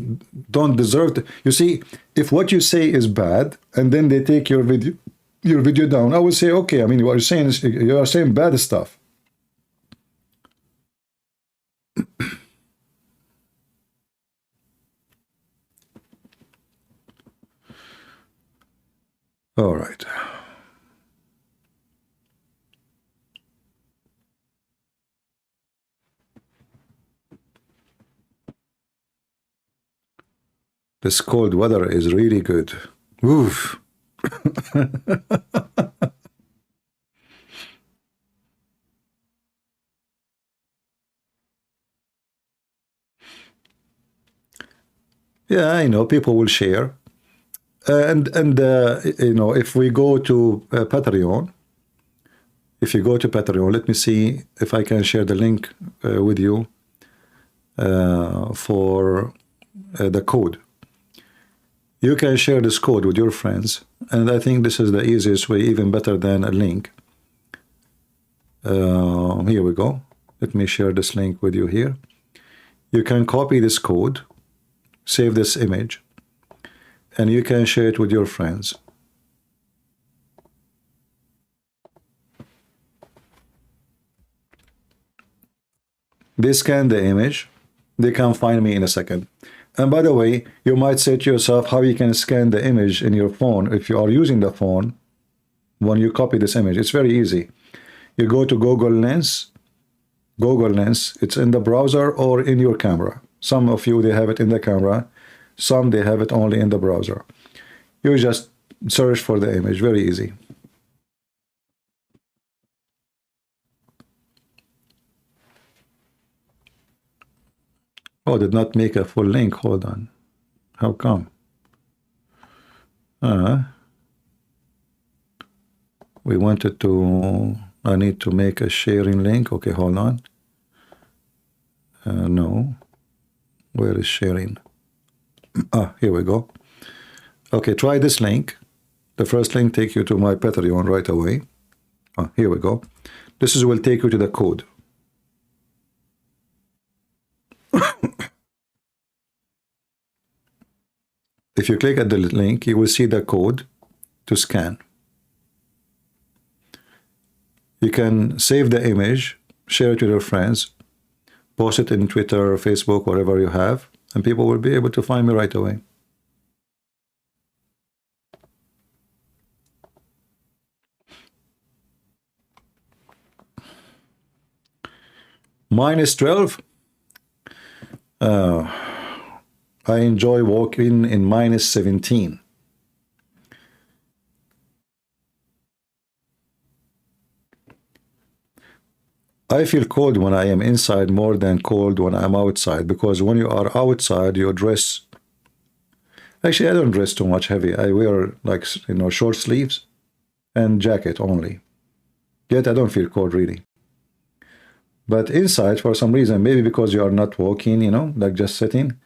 don't deserve to. You see, if what you say is bad, and then they take your video down, I will say, okay, I mean, what you're saying is, you are saying bad stuff. All right. This cold weather is really good. Oof. Yeah, I know people will share. And you know, if we go to Patreon, if you go to Patreon, let me see if I can share the link with you for the code. You can share this code with your friends, and I think this is the easiest way, even better than a link. Here we go. Let me share this link with you here. You can copy this code, save this image, and you can share it with your friends. they scan the image, they can find me in a second. And by the way, you might say to yourself how you can scan the image in your phone if you are using the phone when you copy this image. It's very easy. You go to Google Lens, it's in the browser or in your camera. Some of you, they have it in the camera. Some, they have it only in the browser. You just search for the image, very easy. Oh, did not make a full link. Hold on. How come? We wanted to, I need to make a sharing link. Okay, hold on. No. Where is sharing? Here we go. Okay, try this link. The first link takes you to my Patreon right away. Here we go. This will take you to the code. If you click at the link, you will see the code to scan. You can save the image, share it with your friends, post it in Twitter, Facebook, whatever you have, and people will be able to find me right away. -12. I enjoy walking in -17. I feel cold when I am inside more than cold when I'm outside, because when you are outside, you dress. Actually, I don't dress too much heavy. I wear, like, short sleeves and jacket only. Yet I don't feel cold really. But inside, for some reason, maybe because you are not walking, like just sitting,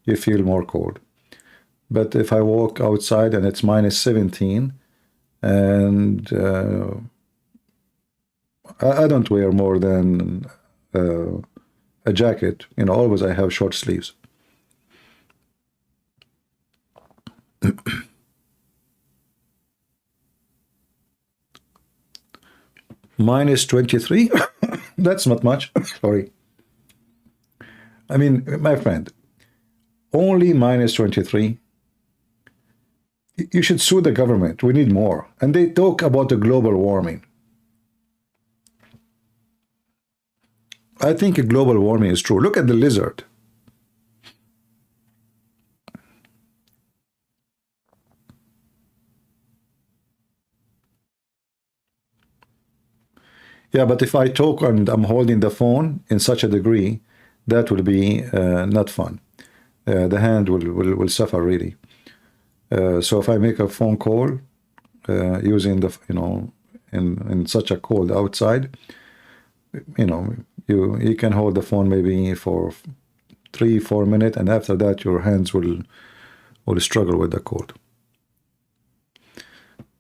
you feel more cold. But if I walk outside and it's -17, and I don't wear more than a jacket, always I have short sleeves. -23. That's not much. Sorry. I mean, my friend, only -23. You should sue the government. We need more. And they talk about the global warming. I think global warming is true. Look at the lizard. Yeah, but if I talk and I'm holding the phone in such a degree, that will be not fun. The hand will suffer really. So if I make a phone call using the, in such a cold outside, you can hold the phone maybe for 3-4 minutes, and after that your hands will struggle with the cold.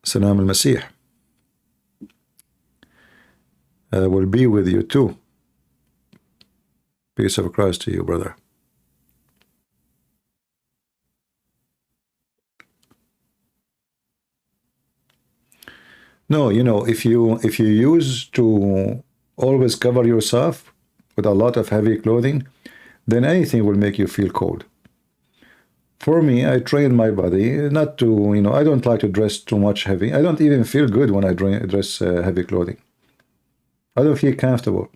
Salam al-Masih will be with you too. Peace of Christ to you, brother. No, if you use to always cover yourself with a lot of heavy clothing, then anything will make you feel cold. For me, I train my body not to, I don't like to dress too much heavy. I don't even feel good when I dress heavy clothing. I don't feel comfortable.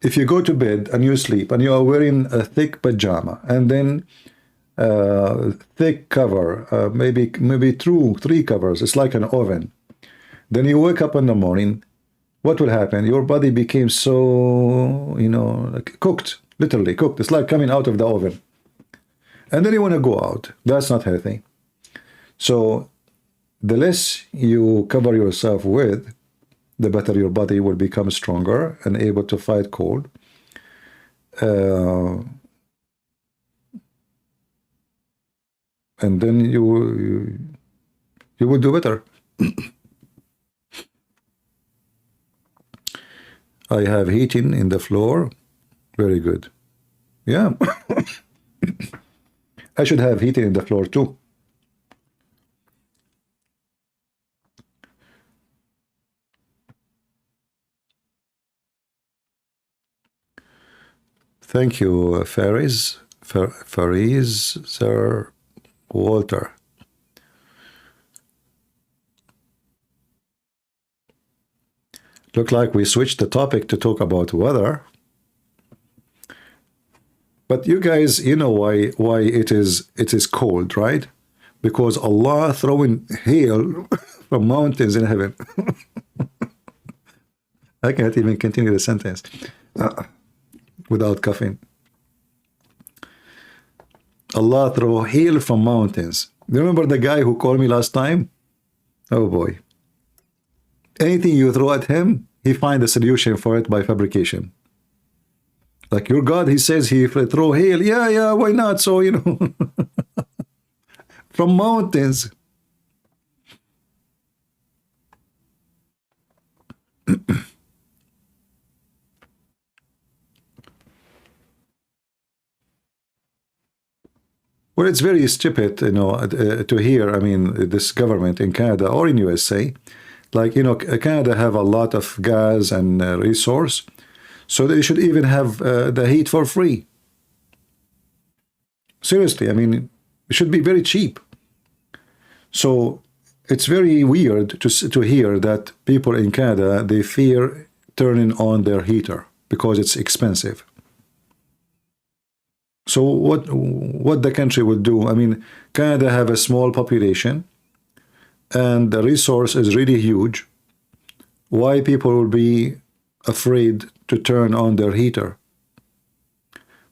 If you go to bed and you sleep and you are wearing a thick pajama and then thick cover, maybe 2-3 covers, it's like an oven. Then you wake up in the morning, what will happen? Your body became so, like cooked, literally cooked. It's like coming out of the oven. And then you want to go out. That's not healthy. So the less you cover yourself with, the better your body will become stronger and able to fight cold. And then you will do better. I have heating in the floor. Very good. Yeah. I should have heating in the floor too. Thank you, Faris, Sir Walter. Look like we switched the topic to talk about weather. But you guys, you know why it is cold, right? Because Allah throwing hail from mountains in heaven. I can't even continue the sentence without coughing. Allah throw hail from mountains. Remember the guy who called me last time? Oh boy. Anything you throw at him, he find a solution for it by fabrication. Like your God, he says he throw hail. Yeah, why not? So, you know, from mountains. Well, it's very stupid, you know, to hear, I mean, this government in Canada or in USA, like, you know, Canada have a lot of gas and resource, so they should even have the heat for free. Seriously, I mean, it should be very cheap. So it's very weird to hear that people in Canada, they fear turning on their heater because it's expensive. So what the country would do, I mean, Canada have a small population and the resource is really huge. Why people will be afraid to turn on their heater?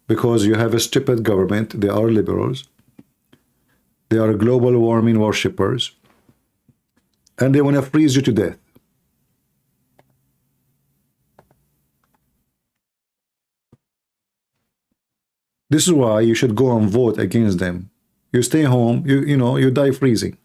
Because you have a stupid government, they are liberals, they are global warming worshippers, and they want to freeze you to death. This is why you should go and vote against them. You stay home, you know, you die freezing.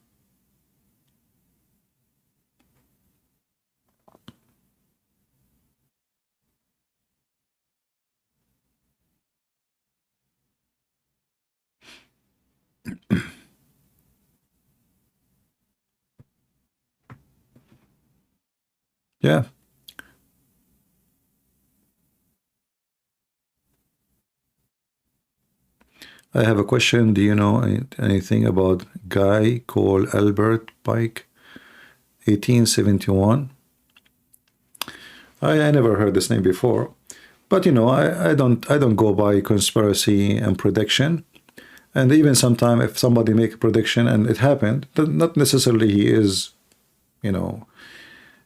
Yeah. I have a question. Do you know anything about guy called Albert Pike, 1871? I never heard this name before, but you know, I don't go by conspiracy and prediction. And even sometimes if somebody make a prediction and it happened, not necessarily he is, you know,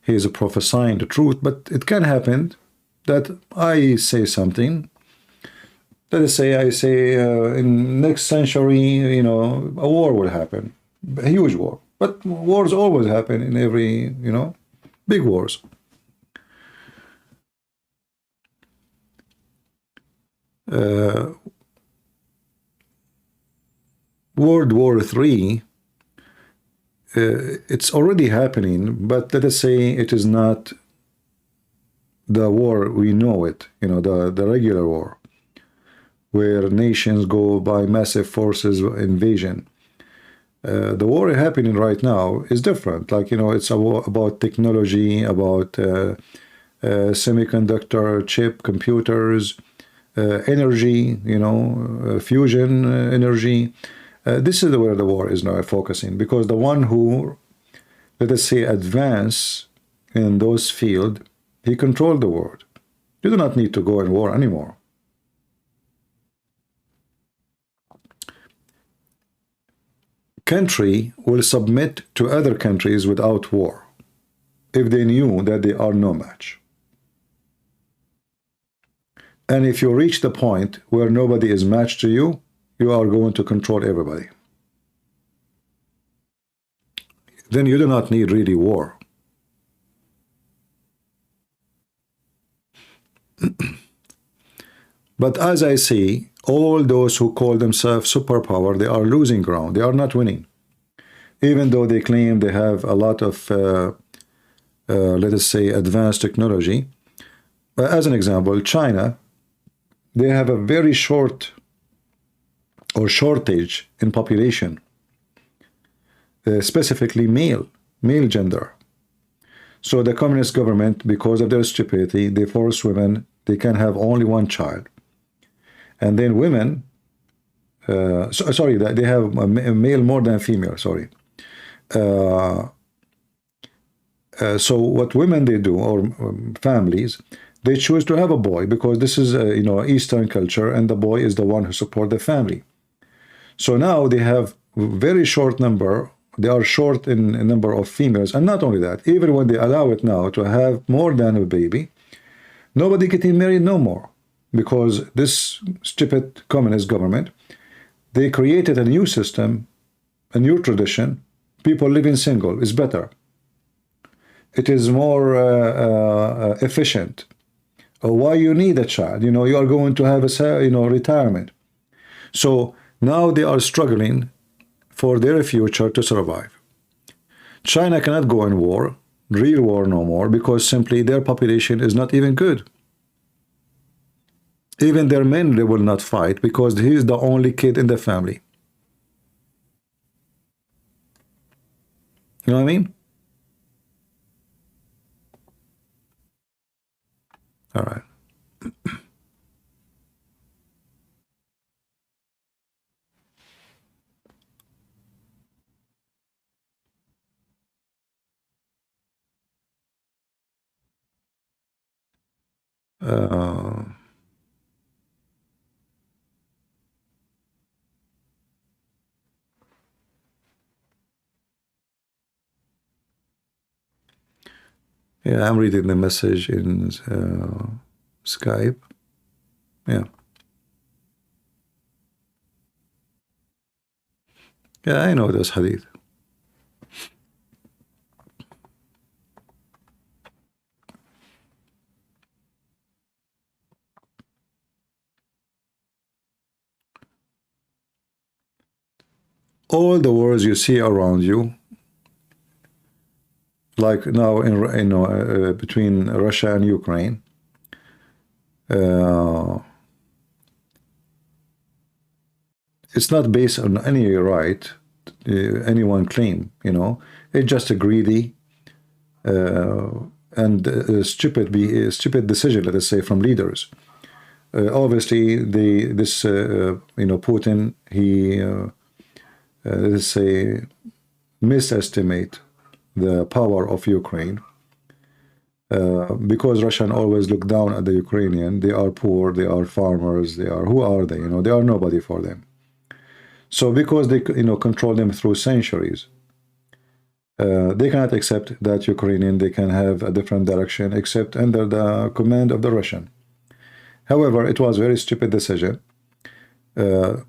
he is prophesying the truth, but it can happen that I say something. Let us say I say in next century, you know, a war will happen, a huge war. But wars always happen in every, you know, big wars. World War III, it's already happening, but let us say it is not the war we know it, you know, the regular war, where nations go by massive forces invasion. The war happening right now is different. Like, you know, it's about technology, about semiconductor chip, computers, energy, you know, fusion energy. This is where the war is now focusing, because the one who, let us say, advance in those fields, he controlled the world. You do not need to go in war anymore. Country will submit to other countries without war if they knew that they are no match. And if you reach the point where nobody is matched to you, you are going to control everybody. Then you do not need really war. But as I see, all those who call themselves superpower, they are losing ground. They are not winning. Even though they claim they have a lot of, let us say, advanced technology. As an example, China, they have a very shortage in population, specifically male gender. So the communist government, because of their stupidity, they force women, they can have only one child. And then women, sorry, they have a male more than female, sorry. So what women they do, or families, they choose to have a boy because this is you know, Eastern culture, and the boy is the one who support the family. So now they have very short number. They are short in a number of females, and not only that, even when they allow it now to have more than a baby, nobody getting married no more, because this stupid communist government, they created a new system, a new tradition. People living single is better. It is more efficient. Why you need a child? You know, you are going to have a, you know, retirement. So now they are struggling for their future to survive. China cannot go in war, real war no more, because simply their population is not even good. Even their men, they will not fight because he is the only kid in the family. You know what I mean? All right. Yeah, I'm reading the message in Skype. Yeah. Yeah, I know this hadith. All the wars you see around you, like now in between Russia and Ukraine, it's not based on any right, anyone claim. You know, it's just a greedy and stupid decision, let us say, from leaders. Obviously, this you know, Putin, he let's say misestimate the power of Ukraine, because Russian always look down at the Ukrainian. They are poor, they are farmers, they are, who are they? You know, they are nobody for them. So because they, you know, control them through centuries, they cannot accept that Ukrainian, they can have a different direction except under the command of the Russian. However, it was a very stupid decision. The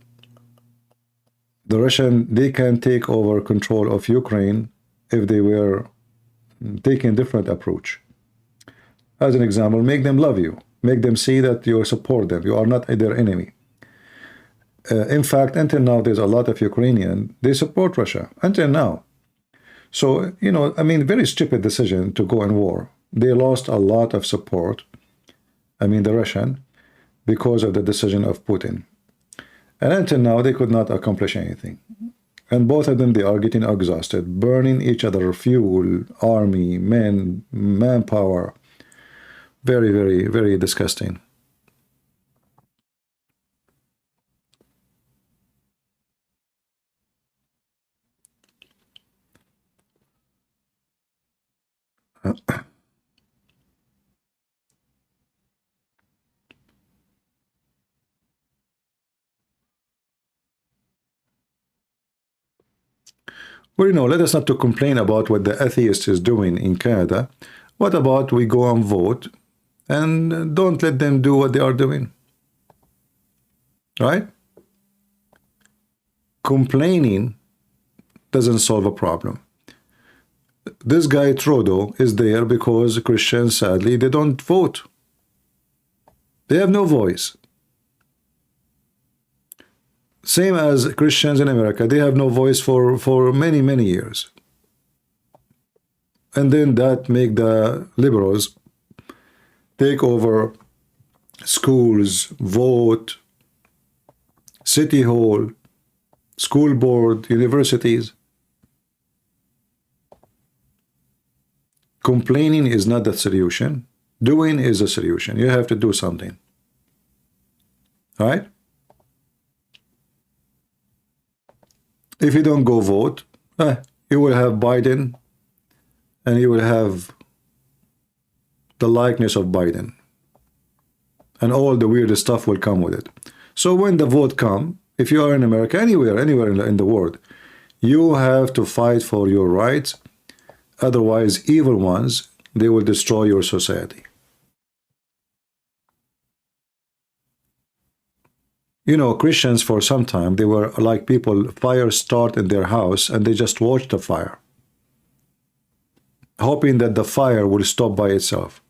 Russian, they can take over control of Ukraine if they were taking different approach. As an example, make them love you, make them see that you support them, you are not their enemy. In fact, until now, there's a lot of Ukrainian, they support Russia, until now. So, you know, I mean, very stupid decision to go in war. They lost a lot of support, I mean, the Russian, because of the decision of Putin. And until now, they could not accomplish anything. And both of them, they are getting exhausted, burning each other, fuel, army, men, manpower. Very, very, very disgusting. Well, you know, let us not to complain about what the atheist is doing in Canada. What about we go and vote and don't let them do what they are doing? Right? Complaining doesn't solve a problem. This guy Trudeau is there because Christians, sadly, they don't vote. They have no voice. Same as Christians in America, they have no voice for many, many years. And then that make the liberals take over schools, vote, city hall, school board, universities. Complaining is not the solution. Doing is a solution. You have to do something. All right? if you don't go vote, you will have Biden, and you will have the likeness of Biden, and all the weird stuff will come with it. So when the vote come, if you are in America, anywhere in the world, you have to fight for your rights. Otherwise, evil ones, they will destroy your society. You know, Christians for some time, they were like people, fire start in their house and they just watch the fire, hoping that the fire will stop by itself.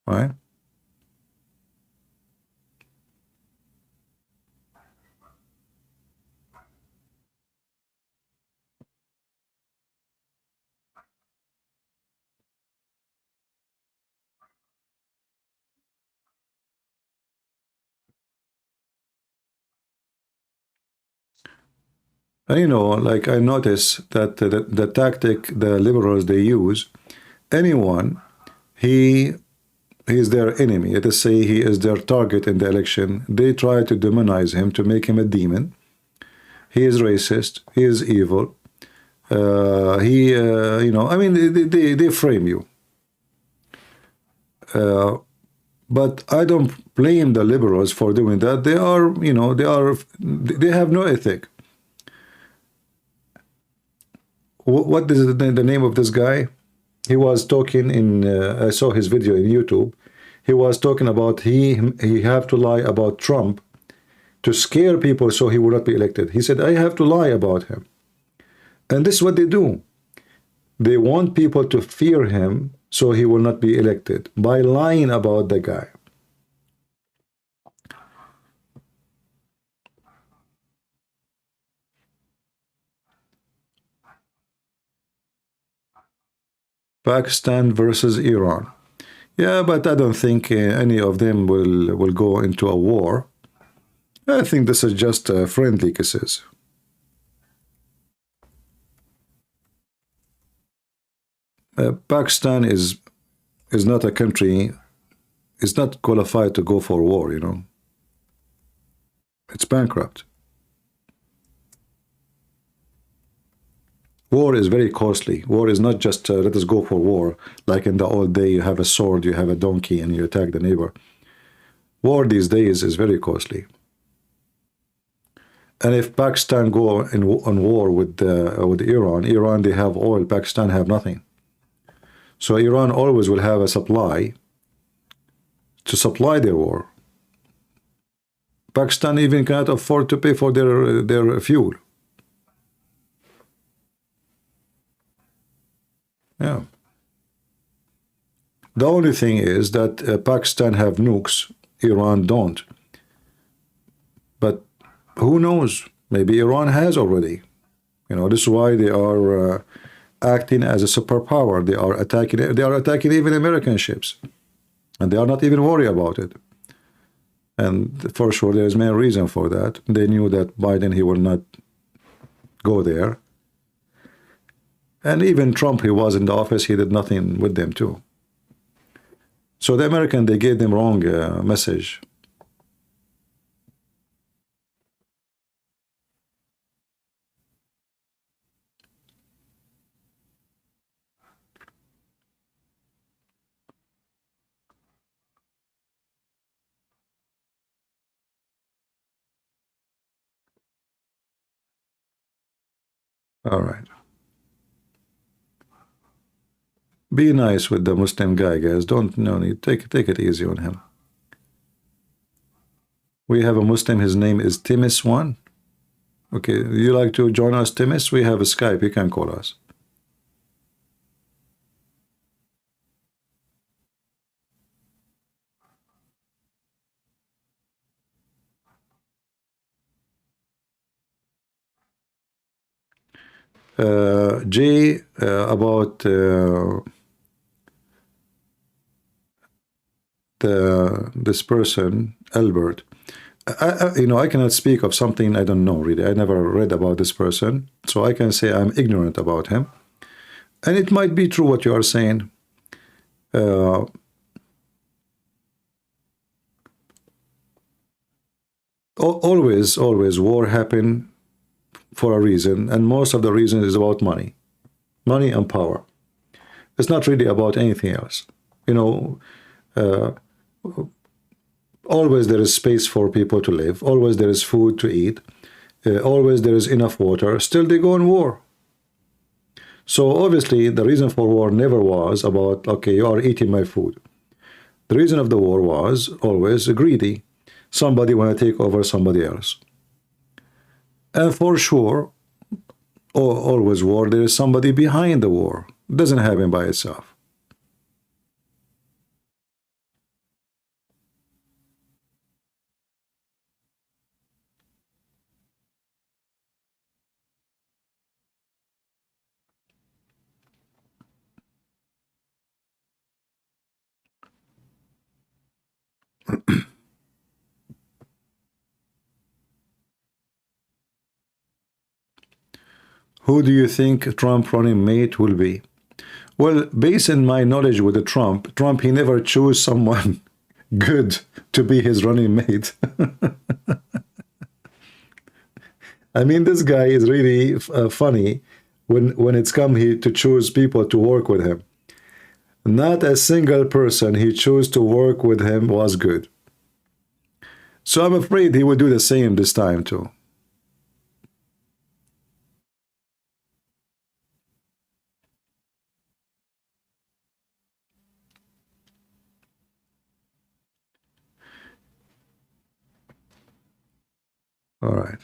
Right? And you know, like I noticed that the tactic the liberals they use, anyone, he is their enemy. Let us say he is their target in the election. They try to demonize him, to make him a demon. He is racist. He is evil. You know, I mean, they frame you. But I don't blame the liberals for doing that. They are, you know, they have no ethic. What is the name of this guy? He was talking in, I saw his video in YouTube. He was talking about he have to lie about Trump to scare people so he will not be elected. He said, I have to lie about him. And this is what they do. They want people to fear him so he will not be elected by lying about the guy. Pakistan versus Iran. Yeah, but I don't think any of them will go into a war. I think this is just friendly kisses. Pakistan is not a country, is not qualified to go for war, you know. It's bankrupt. War is very costly. War is not just let us go for war, like in the old day you have a sword, you have a donkey, and you attack the neighbor. War these days is very costly. And if Pakistan go on war with Iran, they have oil, Pakistan have nothing. So Iran always will have a supply to supply their war. Pakistan even cannot afford to pay for their fuel. Yeah. The only thing is that Pakistan have nukes, Iran don't. But who knows? Maybe Iran has already. You know, this is why they are acting as a superpower. They are attacking even American ships, and they are not even worried about it. And for sure, there is main reason for that. They knew that Biden, he will not go there. And even Trump, he was in the office, he did nothing with them too. So the American, they gave them wrong message. All right. Be nice with the Muslim guy, guys. Don't take it easy on him. We have a Muslim. His name is Timis One. Okay, you like to join us, Timis? We have a Skype. You can call us. Jay, about this person, Albert. I cannot speak of something I don't know, really. I never read about this person, so I can say I'm ignorant about him. And it might be true what you are saying. always war happen for a reason, and most of the reason is about money and power. It's not really about anything else. You know, always there is space for people to live, always there is food to eat, always there is enough water, still they go in war. So obviously the reason for war never was about, okay, you are eating my food. The reason of the war was always greedy. Somebody want to take over somebody else. And for sure, always war, there is somebody behind the war. It doesn't happen by itself. Who do you think Trump running mate will be? Well, based on my knowledge with the Trump, he never chose someone good to be his running mate. I mean, this guy is really funny when it's come to choose people to work with him. Not a single person he chose to work with him was good. So I'm afraid he will do the same this time too. All right.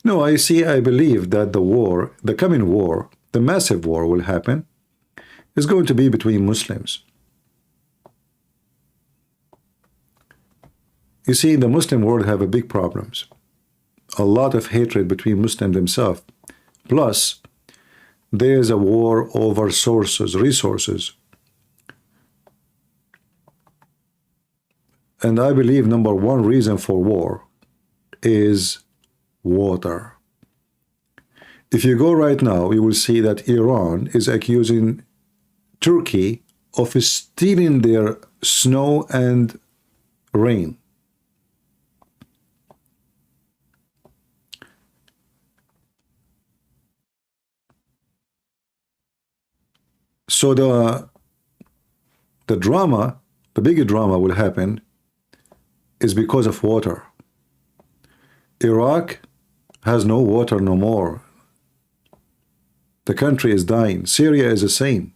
No, I believe that the coming war, the massive war will happen, is going to be between Muslims. You see, the Muslim world have a big problems. A lot of hatred between Muslims themselves. Plus, there is a war over resources. And I believe number one reason for war is water. If you go right now, you will see that Iran is accusing Turkey of stealing their snow and rain. So the drama, the bigger drama will happen is because of water. Iraq has no water no more. The country is dying. Syria is the same.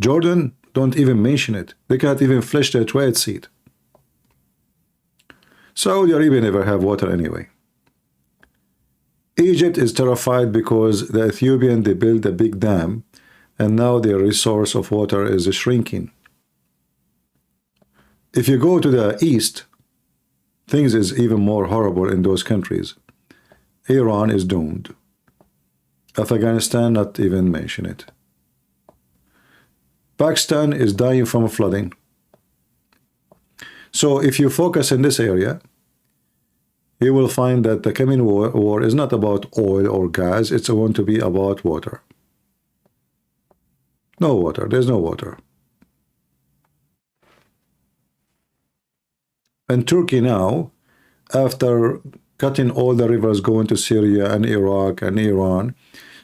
Jordan, don't even mention it. They can't even flush their toilet seat. Saudi Arabia never have water anyway. Egypt is terrified because the Ethiopian, they built a big dam and now their resource of water is shrinking. If you go to the east, things is even more horrible in those countries. Iran is doomed. Afghanistan, not even mention it. Pakistan is dying from flooding. So if you focus in this area, you will find that the coming war is not about oil or gas, it's going to be about water. No water, there's no water. And Turkey now, after cutting all the rivers going to Syria and Iraq and Iran,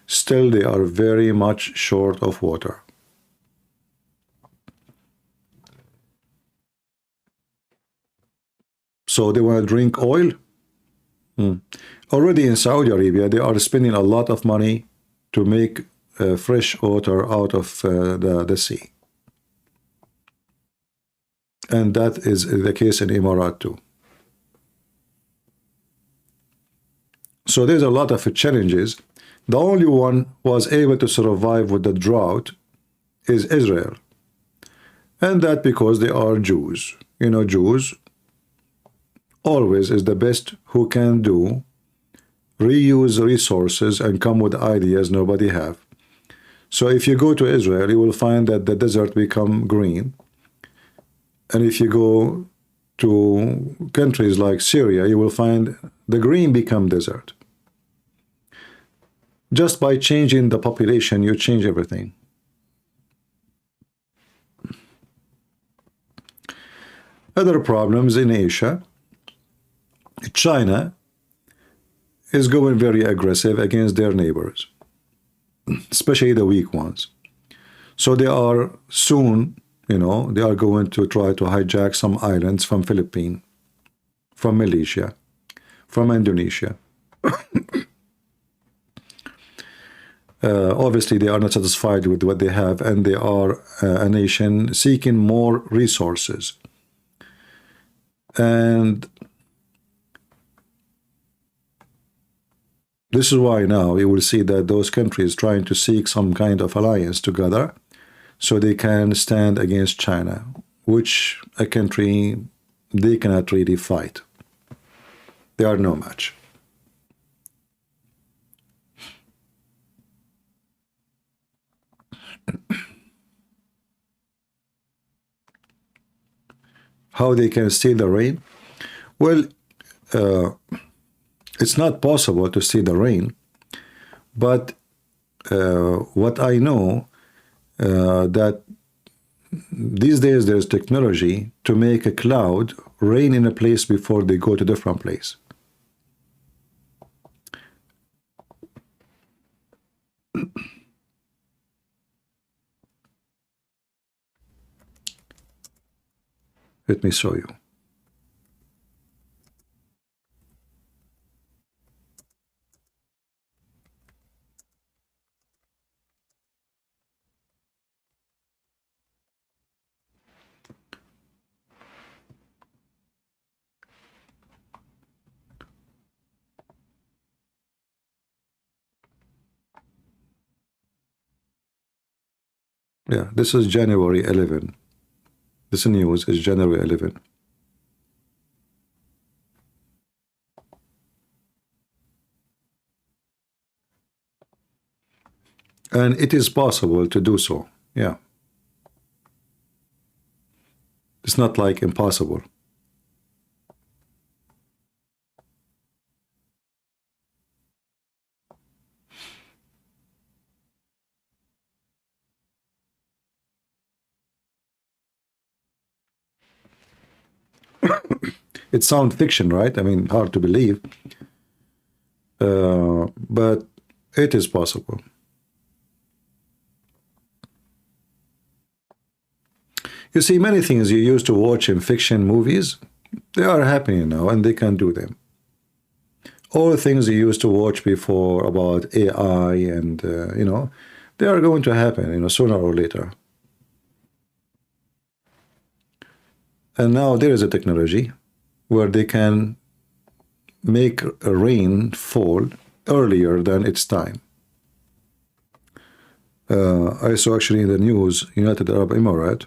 still they are very much short of water. So they want to drink oil? Already in Saudi Arabia, they are spending a lot of money to make fresh water out of the sea. And that is the case in Emirat too. So there's a lot of challenges. The only one was able to survive with the drought is Israel. And that because they are Jews. You know, Jews always is the best who can do reuse resources and come with ideas nobody have. So if you go to Israel, you will find that the desert become green. And if you go to countries like Syria, you will find the green become desert. Just by changing the population, you change everything. Other problems in Asia. China is going very aggressive against their neighbors, especially the weak ones. So they are soon, you know, they are going to try to hijack some islands from Philippines, from Malaysia, from Indonesia. Obviously, they are not satisfied with what they have, and they are a nation seeking more resources. And this is why now you will see that those countries trying to seek some kind of alliance together so they can stand against China, which a country they cannot really fight. They are no match. How they can steal the rain? Well, it's not possible to steal the rain, but what I know that these days there's technology to make a cloud rain in a place before they go to different place. Let me show you. Yeah, this is January 11. This news is January 11. And it is possible to do so. Yeah. It's not like impossible. It sounds fiction, right? I mean, hard to believe. But it is possible. You see, many things you used to watch in fiction movies, they are happening now and they can do them. All the things you used to watch before about AI and, you know, they are going to happen, you know, sooner or later. And now there is a technology where they can make a rain fall earlier than its time. I saw actually in the news, United Arab Emirates,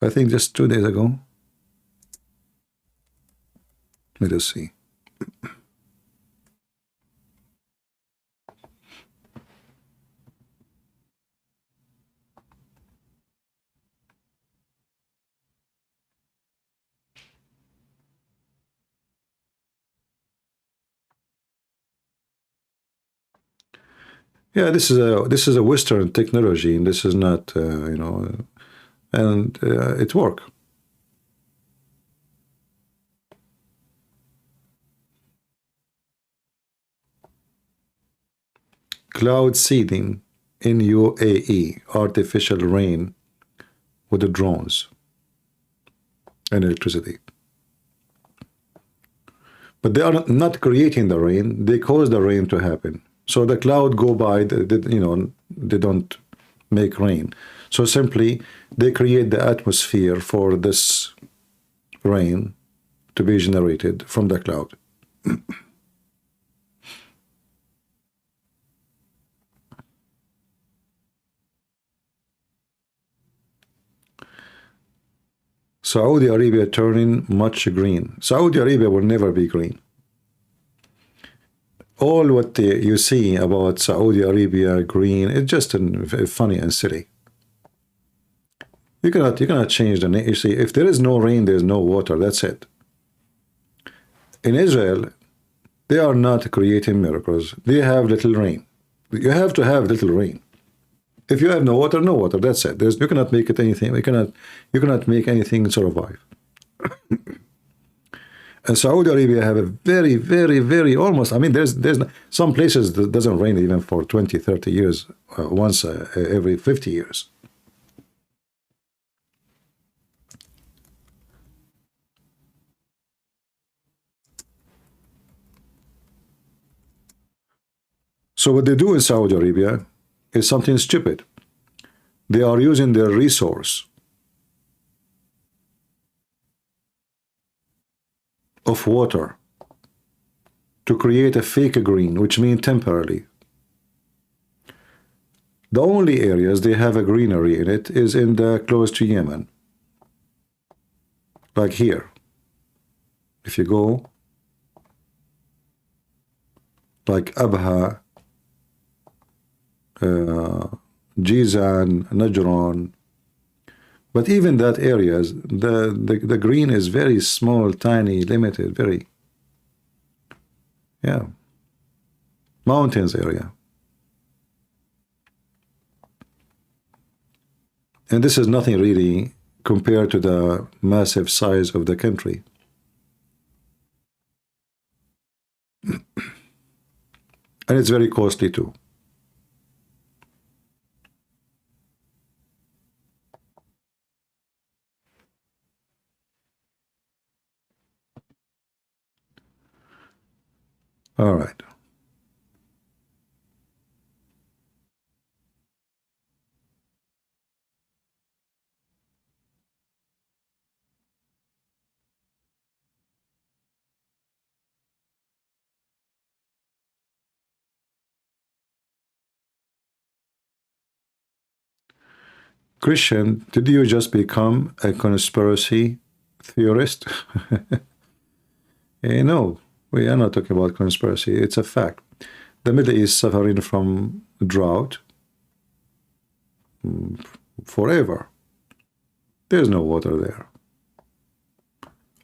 I think just 2 days ago. Let us see. Yeah, this is a Western technology, and this is not, you know, and it works. Cloud seeding in UAE, artificial rain with the drones and electricity. But they are not creating the rain, they cause the rain to happen. So the cloud go by, you know, they don't make rain. So simply, they create the atmosphere for this rain to be generated from the cloud. Saudi Arabia turning much green. Saudi Arabia will never be green. All what you see about Saudi Arabia green, it's just funny and silly. You cannot change the name. You see, if there is no rain, there is no water. That's it. In Israel, they are not creating miracles. They have little rain. You have to have little rain. If you have no water, no water. That's it. You cannot make it anything. You cannot make anything survive. And Saudi Arabia have a very, very, very almost. I mean, there's some places that doesn't rain even for 20, 30 years, once every 50 years. So what they do in Saudi Arabia is something stupid. They are using their resource of water to create a fake green, which means temporarily. The only areas they have a greenery in it is in the close to Yemen. Like here. If you go like Abha, Jizan, Najran, but even that areas, the green is very small, tiny, limited, very, yeah, mountains area. And this is nothing really compared to the massive size of the country. And it's very costly too. All right. Christian, did you just become a conspiracy theorist? No, we are not talking about conspiracy. It's a fact. The Middle East suffering from drought forever. There's no water there.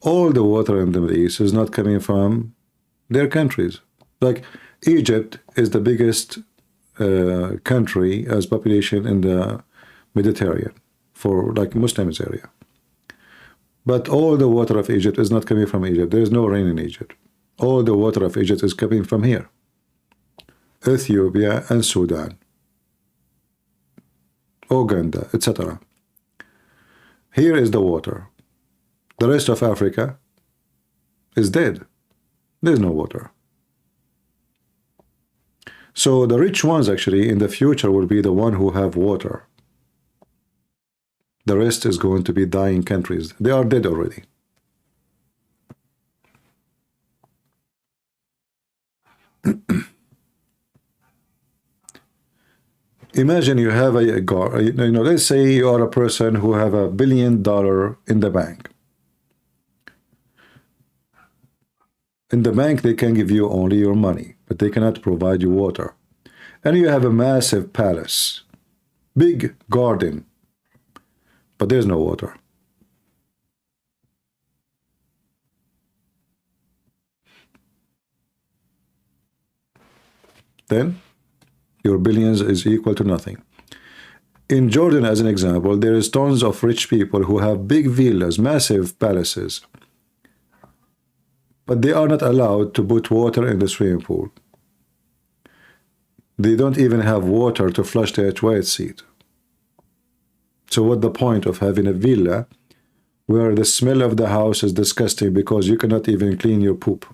All the water in the Middle East is not coming from their countries. Like Egypt is the biggest country as population in the Mediterranean for like Muslims area. But all the water of Egypt is not coming from Egypt. There is no rain in Egypt. All the water of Egypt is coming from here. Ethiopia and Sudan, Uganda, etc. Here is the water. The rest of Africa is dead. There's no water. So the rich ones actually in the future will be the one who have water. The rest is going to be dying countries. They are dead already. Imagine you have let's say you are a person who have $1 billion in the bank. In the bank, they can give you only your money, but they cannot provide you water. And you have a massive palace, big garden, but there's no water. Then your billions is equal to nothing. In Jordan, as an example, there is tons of rich people who have big villas, massive palaces, but they are not allowed to put water in the swimming pool. They don't even have water to flush their toilet seat. So what's the point of having a villa where the smell of the house is disgusting because you cannot even clean your poop?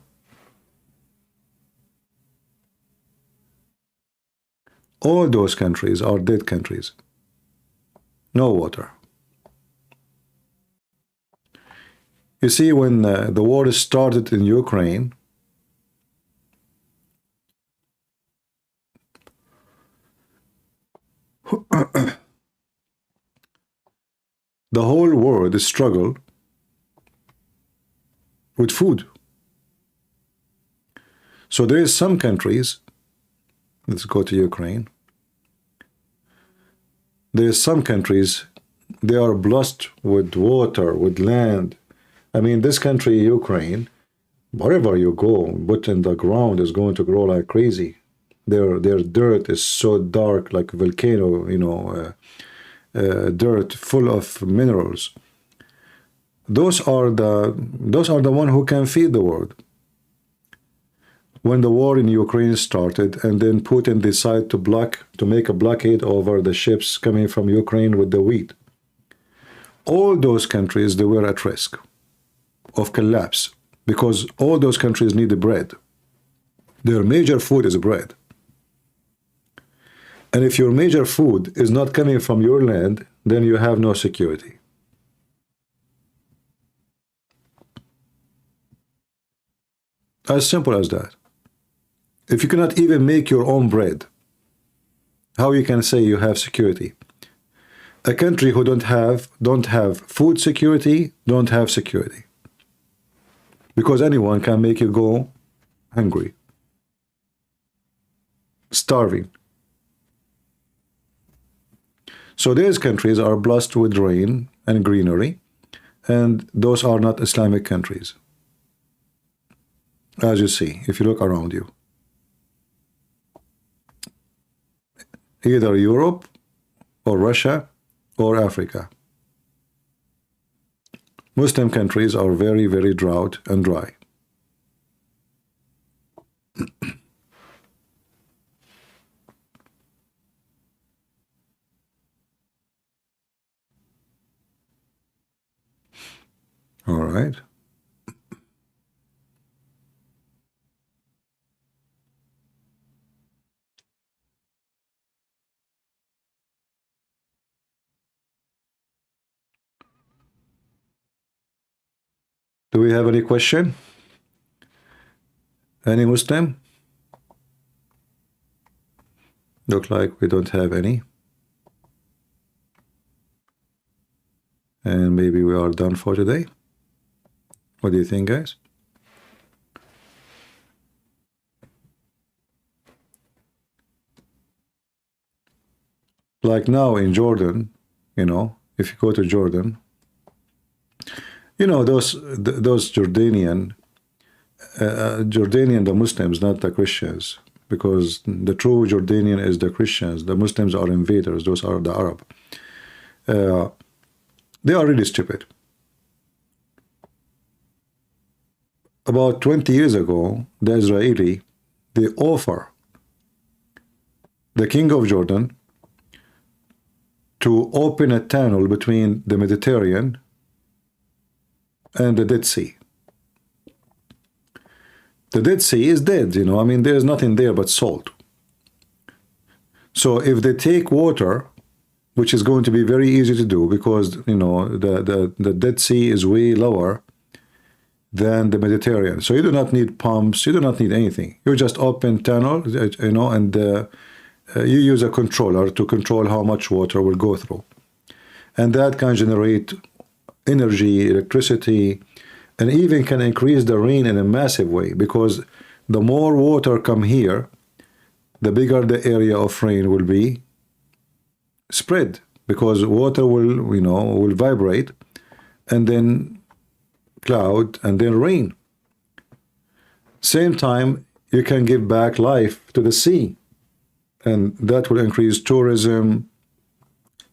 All those countries are dead countries. No water. You see, when the war started in Ukraine, the whole world struggled with food. So there is some countries, let's go to Ukraine. There is some countries They are blessed with water, with land. I mean, this country, Ukraine, wherever you go, put in the ground is going to grow like crazy. Their dirt is so dark, like volcano, you know, dirt full of minerals. Those are the one who can feed the world. When the war in Ukraine started, and then Putin decided to make a blockade over the ships coming from Ukraine with the wheat, all those countries, they were at risk of collapse because all those countries need bread. Their major food is bread. And if your major food is not coming from your land, then you have no security. As simple as that. If you cannot even make your own bread, how you can say you have security? A country who don't have food security, don't have security. Because anyone can make you go hungry, starving. So these countries are blessed with rain and greenery, and those are not Islamic countries. As you see, if you look around you. Either Europe or Russia or Africa. Muslim countries are very, very drought and dry. All right. Do we have any question? Any Muslim? Look like we don't have any. And maybe we are done for today. What do you think, guys? Like now in Jordan, you know, if you go to Jordan, you know, those Jordanian, the Muslims, not the Christians, because the true Jordanian is the Christians. The Muslims are invaders. Those are the Arab. They are really stupid. About 20 years ago, the Israeli, they offer the king of Jordan to open a tunnel between the Mediterranean and the Dead Sea. The Dead Sea is dead, you know, I mean, there's nothing there but salt. So if they take water, which is going to be very easy to do because, you know, the Dead Sea is way lower than the Mediterranean. So you do not need pumps, you do not need anything. You just open tunnel, you know, and you use a controller to control how much water will go through. And that can generate energy, electricity, and even can increase the rain in a massive way, because the more water come here, the bigger the area of rain will be spread, because water will, you know, will vibrate, and then cloud, and then rain. Same time, you can give back life to the sea, and that will increase tourism,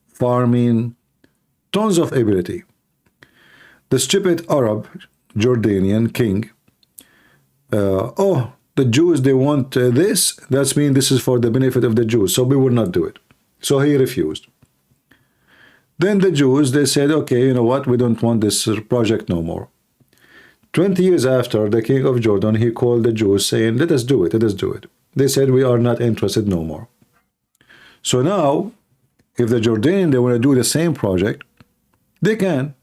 farming, tons of ability. The stupid Arab Jordanian king, oh, the Jews, they want this, that means this is for the benefit of the Jews, so we will not do it. So he refused. Then the Jews, they said, okay, you know what, we don't want this project no more. 20 years after, the king of Jordan, he called the Jews saying, let us do it, let us do it. They said, we are not interested no more. So now, if the Jordanian, they want to do the same project, they can.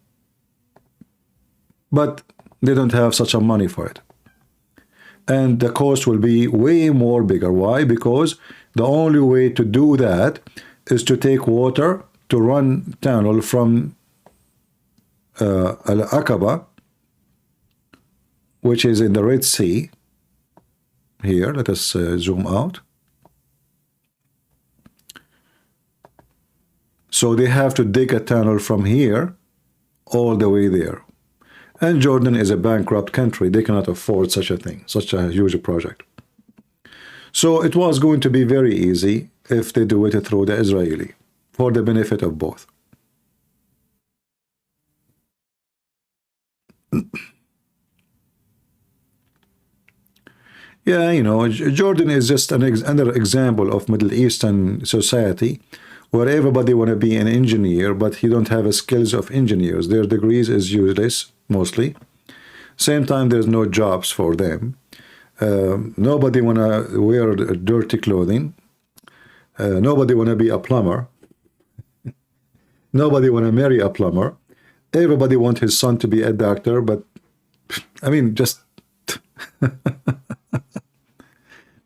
But they don't have such a money for it. And the cost will be way more bigger. Why? Because the only way to do that is to take water to run tunnel from Al-Aqaba, which is in the Red Sea. Here, let us zoom out. So they have to dig a tunnel from here all the way there. And Jordan is a bankrupt country. They cannot afford such a thing, such a huge project. So it was going to be very easy if they do it through the Israeli, for the benefit of both. Yeah, you know, Jordan is just another example of Middle Eastern society where everybody want to be an engineer, but he don't have the skills of engineers. Their degrees is useless, mostly. Same time, there's no jobs for them. Nobody want to wear dirty clothing. Nobody want to be a plumber. Nobody want to marry a plumber. Everybody want his son to be a doctor, but I mean, just...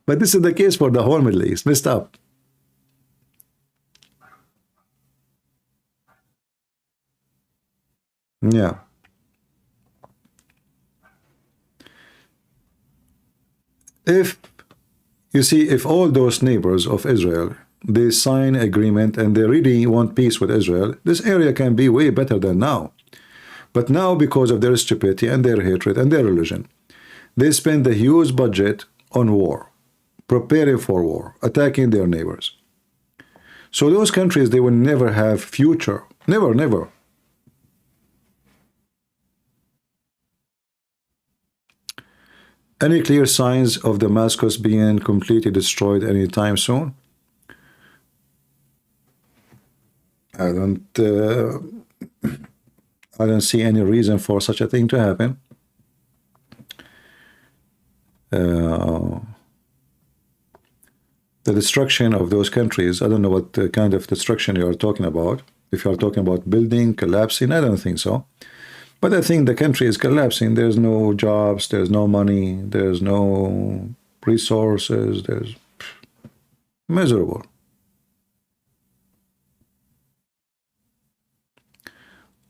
But this is the case for the whole Middle East. Messed up. Yeah. If you see, if all those neighbors of Israel, they sign agreement and they really want peace with Israel, this area can be way better than now. But now, because of their stupidity and their hatred and their religion, they spend a huge budget on war, preparing for war, attacking their neighbors. So those countries, they will never have future. Never, never. Any clear signs of Damascus being completely destroyed anytime soon? I don't see any reason for such a thing to happen. The destruction of those countries, I don't know what kind of destruction you are talking about. If you are talking about building, collapsing, I don't think so. But I think the country is collapsing. There's no jobs, there's no money, there's no resources, there's miserable.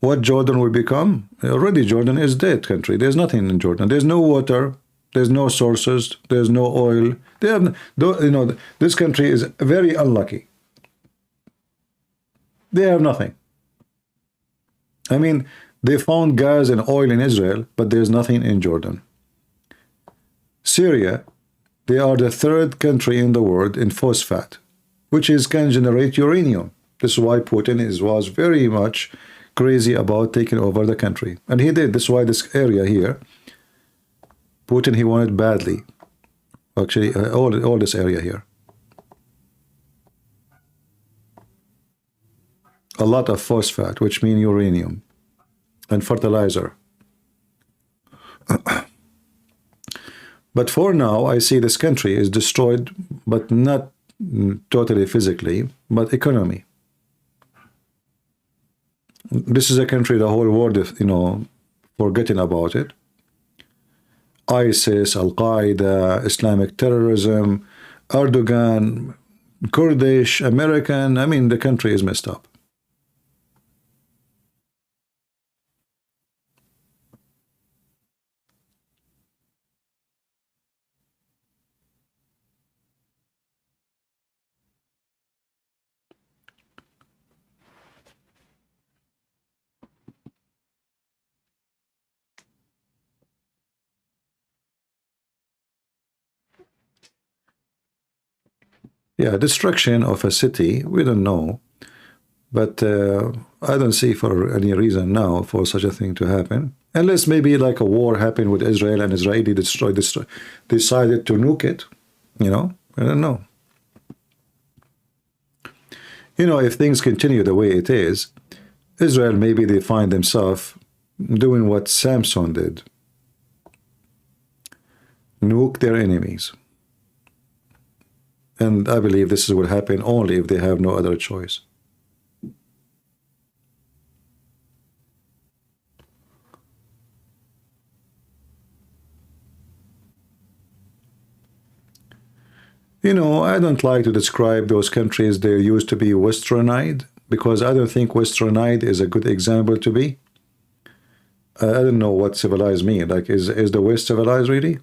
What Jordan will become? Already Jordan is dead country. There's nothing in Jordan. There's no water, there's no sources, there's no oil. They have, you know, this country is very unlucky. They have nothing. I mean, they found gas and oil in Israel, but there's nothing in Jordan. Syria, they are the third country in the world in phosphate, which can generate uranium. This is why Putin was very much crazy about taking over the country. And he did. This is why this area here, Putin, he wanted badly. Actually, all this area here. A lot of phosphate, which means uranium, and fertilizer. But for now, I see this country is destroyed, but not totally physically, but economy. This is a country the whole world is, you know, forgetting about it. ISIS, Al-Qaeda, Islamic terrorism, Erdogan, Kurdish, American, I mean, the country is messed up. Yeah, destruction of a city, we don't know. But I don't see for any reason now for such a thing to happen. Unless maybe like a war happened with Israel and Israeli decided to nuke it. You know, I don't know. You know, if things continue the way it is, Israel, maybe they find themselves doing what Samson did. Nuke their enemies. And I believe this will happen only if they have no other choice. You know, I don't like to describe those countries they used to be westernized, because I don't think westernized is a good example to be. I don't know what civilized means. Like, is the West civilized really?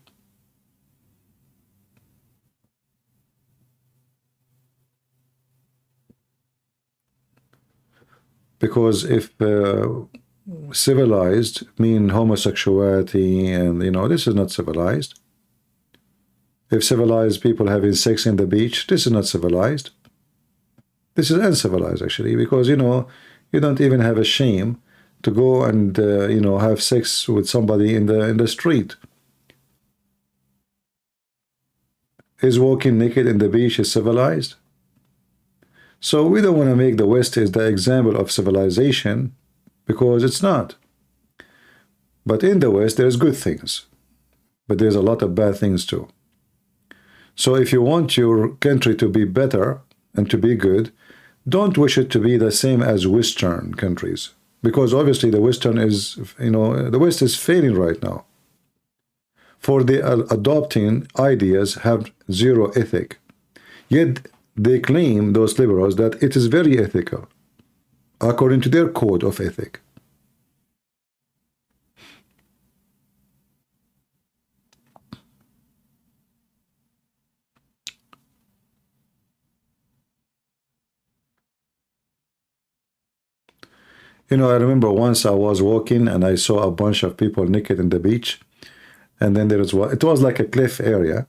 Because if civilized mean homosexuality, and you know, this is not civilized. If civilized people having sex in the beach, this is not civilized. This is uncivilized, actually, because, you know, you don't even have a shame to go and you know, have sex with somebody in the street. Is walking naked in the beach is civilized? So we don't want to make the West as the example of civilization, because it's not. But in the West, there's good things, but there's a lot of bad things too. So if you want your country to be better and to be good, don't wish it to be the same as Western countries, because obviously the Western is, you know, the West is failing right now. For the adopting ideas have zero ethic. Yet they claim, those liberals, that it is very ethical, according to their code of ethic. You know, I remember once I was walking and I saw a bunch of people naked in the beach. And then there was, it was like a cliff area.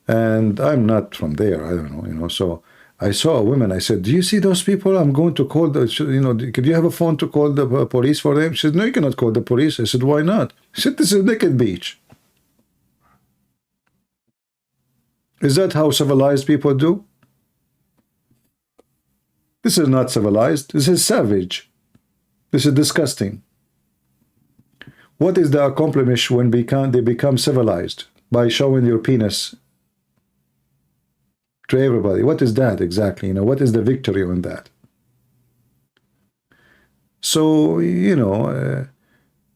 And I'm not from there, I don't know, you know. So I saw a woman, I said, do you see those people? I'm going to call the, you know, could you have a phone to call the police for them? She said, no, you cannot call the police. I said, why not? She said, this is a naked beach. Is that how civilized people do? This is not civilized. This is savage. This is disgusting. What is the accomplishment when they become civilized? By showing your penis to everybody. What is that exactly? You know, what is the victory on that? So, you know,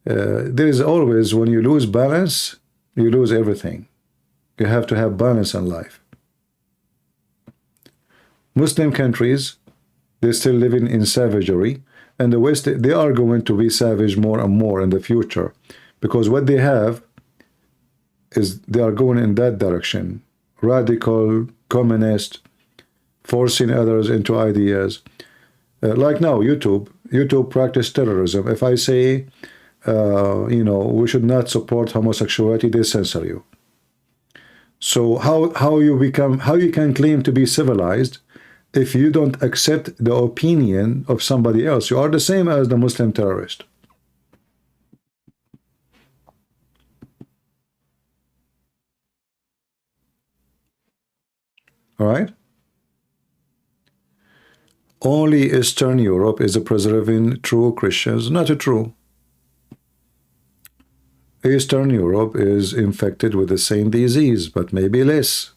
there is always, when you lose balance, you lose everything. You have to have balance in life. Muslim countries, they're still living in savagery. And the West, they are going to be savage more and more in the future, because what they have is they are going in that direction. Radical, communist, forcing others into ideas. Like now, YouTube practice terrorism. If I say, you know, we should not support homosexuality, they censor you. So how you can claim to be civilized if you don't accept the opinion of somebody else? You are the same as the Muslim terrorist. All right? Only Eastern Europe is preserving true Christians. Not true. Eastern Europe is infected with the same disease, but maybe less.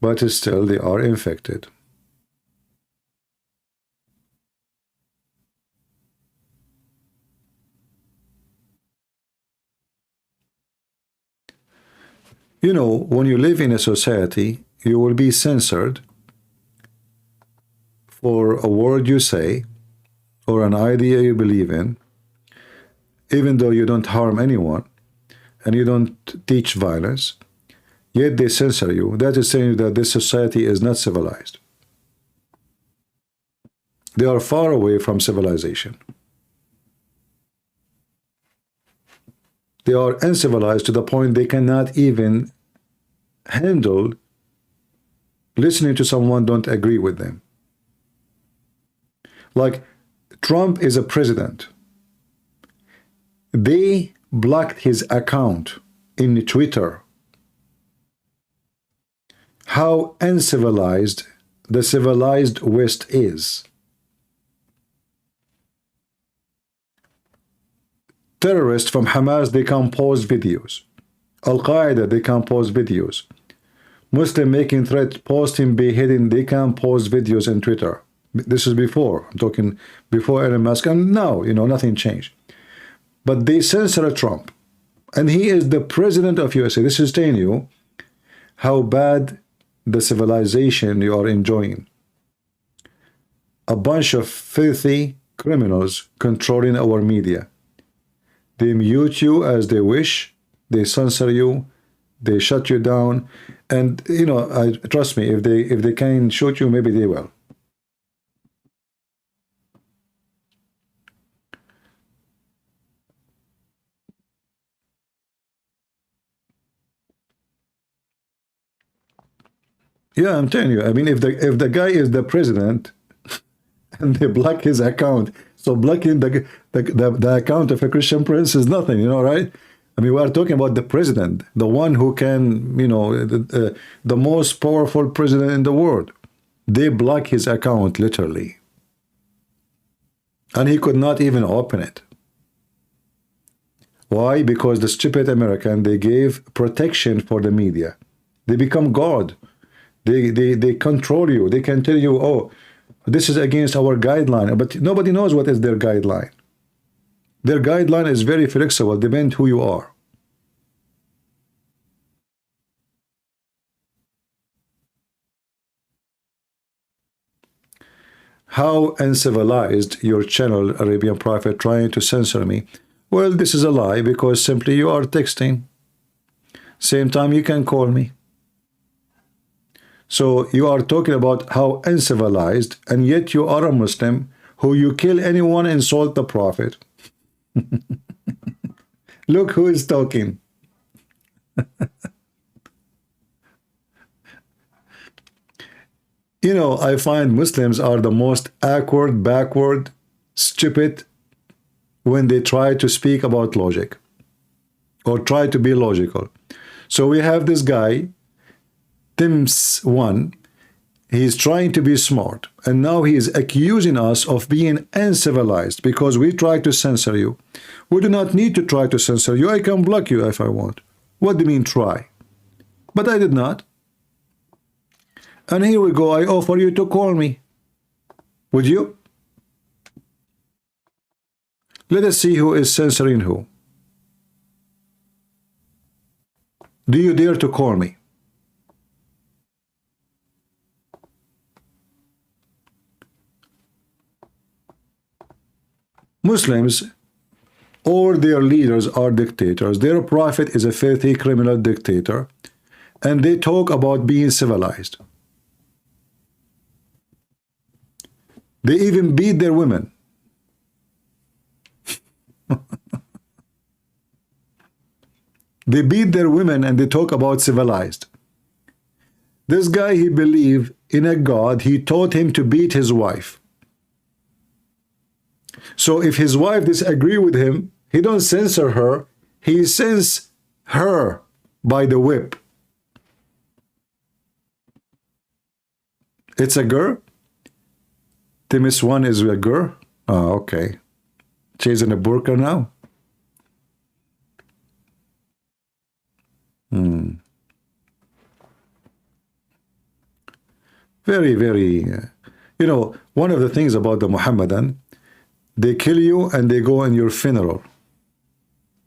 But still they are infected. You know, when you live in a society, you will be censored for a word you say or an idea you believe in, even though you don't harm anyone and you don't teach violence. Yet they censor you. That is saying that this society is not civilized. They are far away from civilization. They are uncivilized to the point they cannot even handle listening to someone don't agree with them. Like, Trump is a president. They blocked his account in Twitter. How uncivilized the civilized West is. Terrorists from Hamas, they can post videos. Al-Qaeda, they can post videos. Muslim making threat, posting, beheading, they can post videos on Twitter. This is before. I'm talking before Elon Musk, and now, you know, nothing changed. But they censor Trump. And he is the president of USA. This is telling you how bad the civilization you are enjoying. A bunch of filthy criminals controlling our media. They mute you as they wish. They censor you. They shut you down. And, you know, trust me, if they can shoot you, maybe they will. Yeah, I'm telling you. I mean, if the guy is the president and they block his account, so blocking the account of a Christian prince is nothing, you know, right? I mean, we are talking about the president, the one who can, you know, the most powerful president in the world. They block his account literally, and he could not even open it. Why? Because the stupid American, they gave protection for the media. They become God. They control you. They can tell you, oh, this is against our guideline, but nobody knows what is their guideline. Their guideline is very flexible, depends who you are. How uncivilized your channel, Arabian Prophet, trying to censor me? Well, this is a lie, because simply you are texting. Same time you can call me. So you are talking about how uncivilized, and yet you are a Muslim who you kill anyone, insult the Prophet. Look who is talking. You know, I find Muslims are the most awkward, backward, stupid when they try to speak about logic or try to be logical. So we have this guy, Tims1, he's trying to be smart, and now he is accusing us of being uncivilized because we try to censor you. We do not need to try to censor you. I can block you if I want. What do you mean try? But I did not. And here we go, I offer you to call me. Would you? Let us see who is censoring who. Do you dare to call me? Muslims, all their leaders are dictators. Their prophet is a filthy criminal dictator, and they talk about being civilized. They even beat their women. They beat their women and they talk about civilized. This guy, he believed in a God. He taught him to beat his wife. So if his wife disagree with him, he don't censor her. He sends her by the whip. It's a girl? Timis 1 is a girl? Oh, okay. She's in a burqa now? Very, very... you know, one of the things about the Muhammadan, they kill you and they go in your funeral.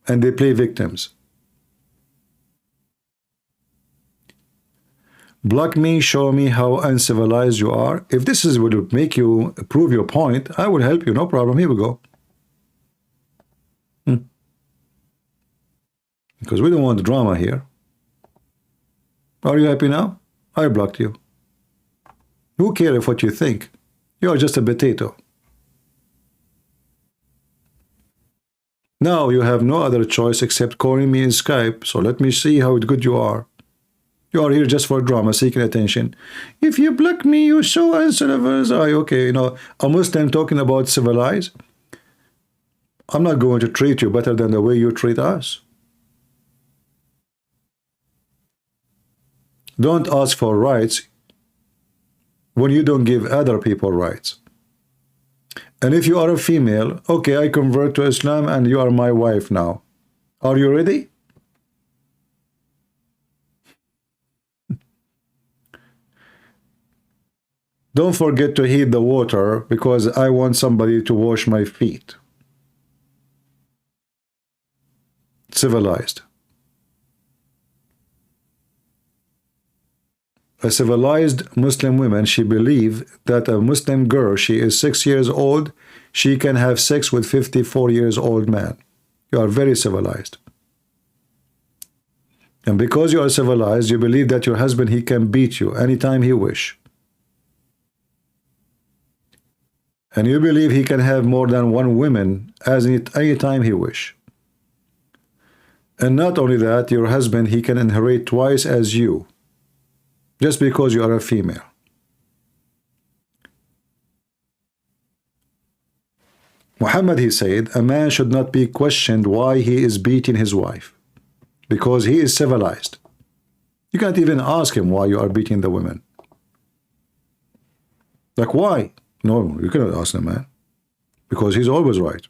And they play victims. Block me, show me how uncivilized you are. If this is what would make you prove your point, I will help you, no problem. Here we go. Because we don't want drama here. Are you happy now? I blocked you. Who cares if what you think? You are just a potato. Now you have no other choice except calling me in Skype, so let me see how good you are. You are here just for drama, seeking attention. If you block me, you're so uncivilized. Okay, you know, a Muslim talking about civilized. I'm not going to treat you better than the way you treat us. Don't ask for rights when you don't give other people rights. And if you are a female, okay, I convert to Islam and you are my wife now. Are you ready? Don't forget to heat the water because I want somebody to wash my feet. Civilized. A civilized Muslim woman, she believes that a Muslim girl, she is 6 years old, she can have sex with 54 years old man. You are very civilized. And because you are civilized, you believe that your husband, he can beat you anytime he wish. And you believe he can have more than one woman any time he wish. And not only that, your husband, he can inherit twice as you. just because you are a female. Muhammad, he said, a man should not be questioned why he is beating his wife, because he is civilized. You can't even ask him why you are beating the women. Like, why? No, you cannot ask the man, because he's always right.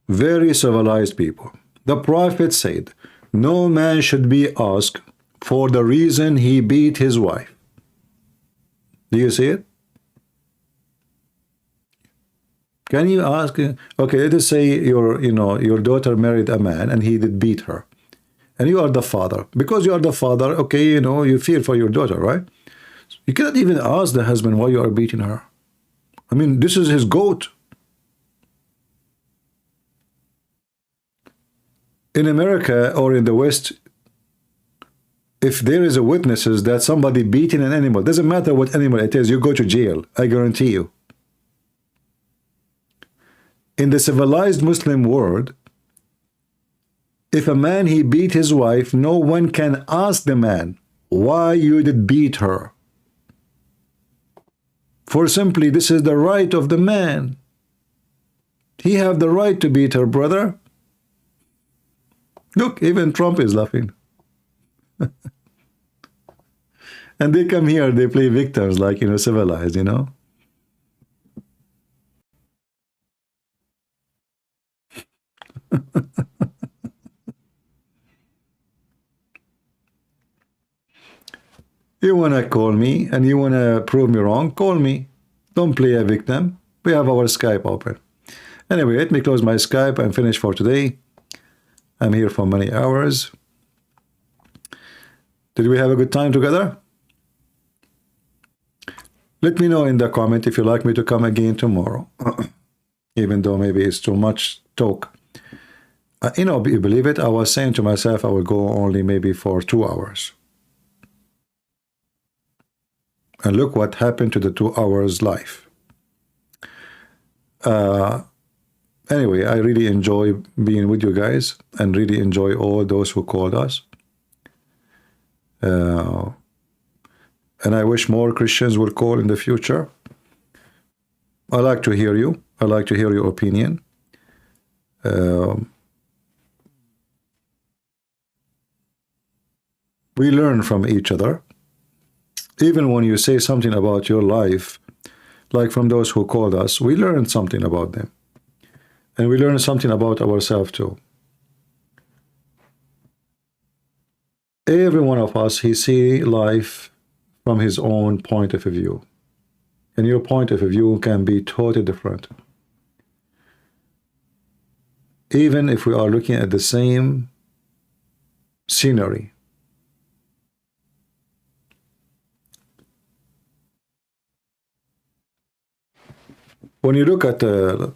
Very civilized people. The Prophet said, no man should be asked for the reason he beat his wife. Do you see it? Can you ask? Okay, let us say your daughter married a man and he did beat her, and you are the father. Because you are the father, okay, you feel for your daughter, right? You cannot even ask the husband why you are beating her. I mean, this is his goat. In America or in the West, if there is a witnesses that somebody beating an animal, doesn't matter what animal it is, you go to jail, I guarantee you. In the civilized Muslim world, if a man he beat his wife, no one can ask the man why you did beat her. For simply, this is the right of the man. He have the right to beat her, brother. Look, even Trump is laughing. And they come here, they play victims like, civilized, You want to call me and you want to prove me wrong, call me. Don't play a victim. We have our Skype open. Anyway, let me close my Skype and finish for today. I'm here for many hours. Did we have a good time together? Let me know in the comment if you'd like me to come again tomorrow. Even though maybe it's too much talk. You believe it? I was saying to myself I will go only maybe for 2 hours. And look what happened to the 2 hours life. Anyway, I really enjoy being with you guys and really enjoy all those who called us. And I wish more Christians will call in the future. I like to hear you. I like to hear your opinion. We learn from each other. Even when you say something about your life, like from those who called us, we learn something about them. And we learn something about ourselves too. Every one of us, he see life from his own point of view. And your point of view can be totally different. Even if we are looking at the same scenery. When you look at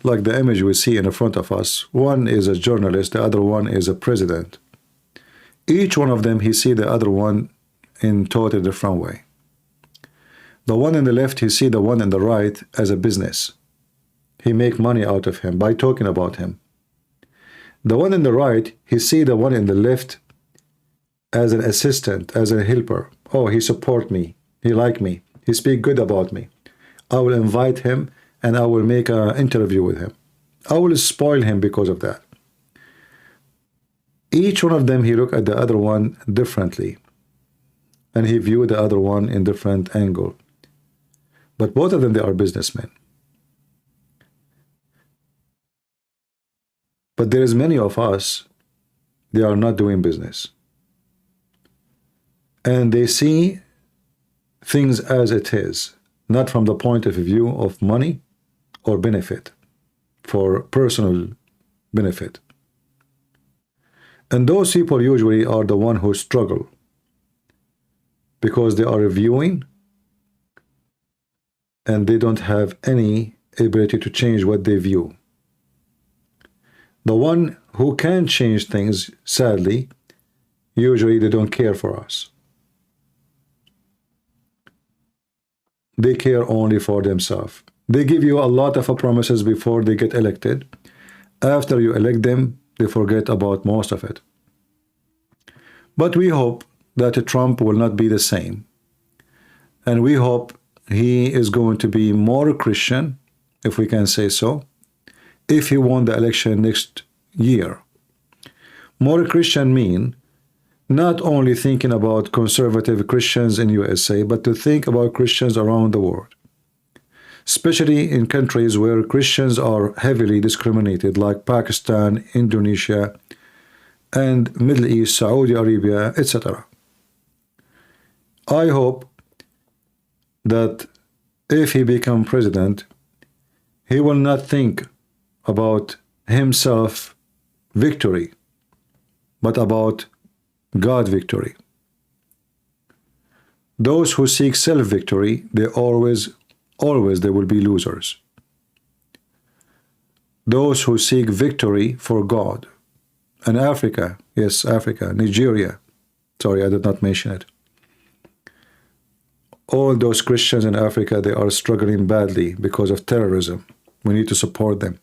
like the image we see in front of us, one is a journalist, the other one is a president. Each one of them, he see the other one in totally different way. The one on the left, he see the one on the right as a business. He make money out of him by talking about him. The one on the right, he see the one in the left as an assistant, as a helper. Oh, he support me. He like me. He speak good about me. I will invite him and I will make an interview with him. I will spoil him because of that. Each one of them, he look at the other one differently. And he view the other one in different angle. But both of them, they are businessmen. But there is many of us, they are not doing business. And they see things as it is, not from the point of view of money or benefit, for personal benefit. And those people usually are the one who struggle because they are reviewing and they don't have any ability to change what they view. The one who can change things, sadly, usually they don't care for us. they care only for themselves. They give you a lot of promises before they get elected. After you elect them, they forget about most of it. But we hope that Trump will not be the same. And we hope he is going to be more Christian, if we can say so, if he won the election next year. More Christian mean not only thinking about conservative Christians in USA, but to think about Christians around the world, especially in countries where Christians are heavily discriminated, like Pakistan, Indonesia, and Middle East, Saudi Arabia, etc. I hope that if he becomes president, he will not think about himself victory, but about God victory. Those who seek self-victory, they always they will be losers. Those who seek victory for God, and Africa, yes, Africa, Nigeria, sorry, I did not mention it. All those Christians in Africa, they are struggling badly because of terrorism. We need to support them.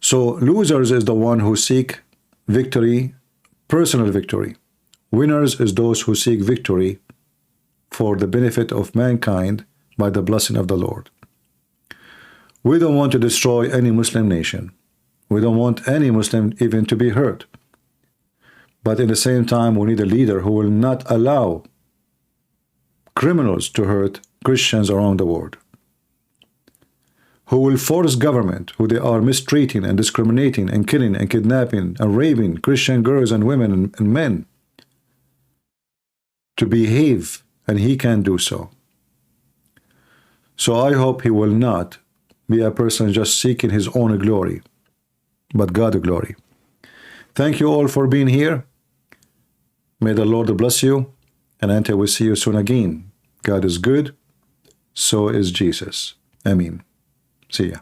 So losers is the one who seek victory, personal victory. Winners is those who seek victory for the benefit of mankind by the blessing of the Lord. We don't want to destroy any Muslim nation. We don't want any Muslim even to be hurt. But at the same time, we need a leader who will not allow criminals to hurt Christians around the world, who will force government, who they are mistreating and discriminating and killing and kidnapping and raping Christian girls and women and men, to behave, and he can do so. So I hope he will not be a person just seeking his own glory, but God's glory. Thank you all for being here. May the Lord bless you, and until we see you soon again. God is good, so is Jesus. Amen. See ya.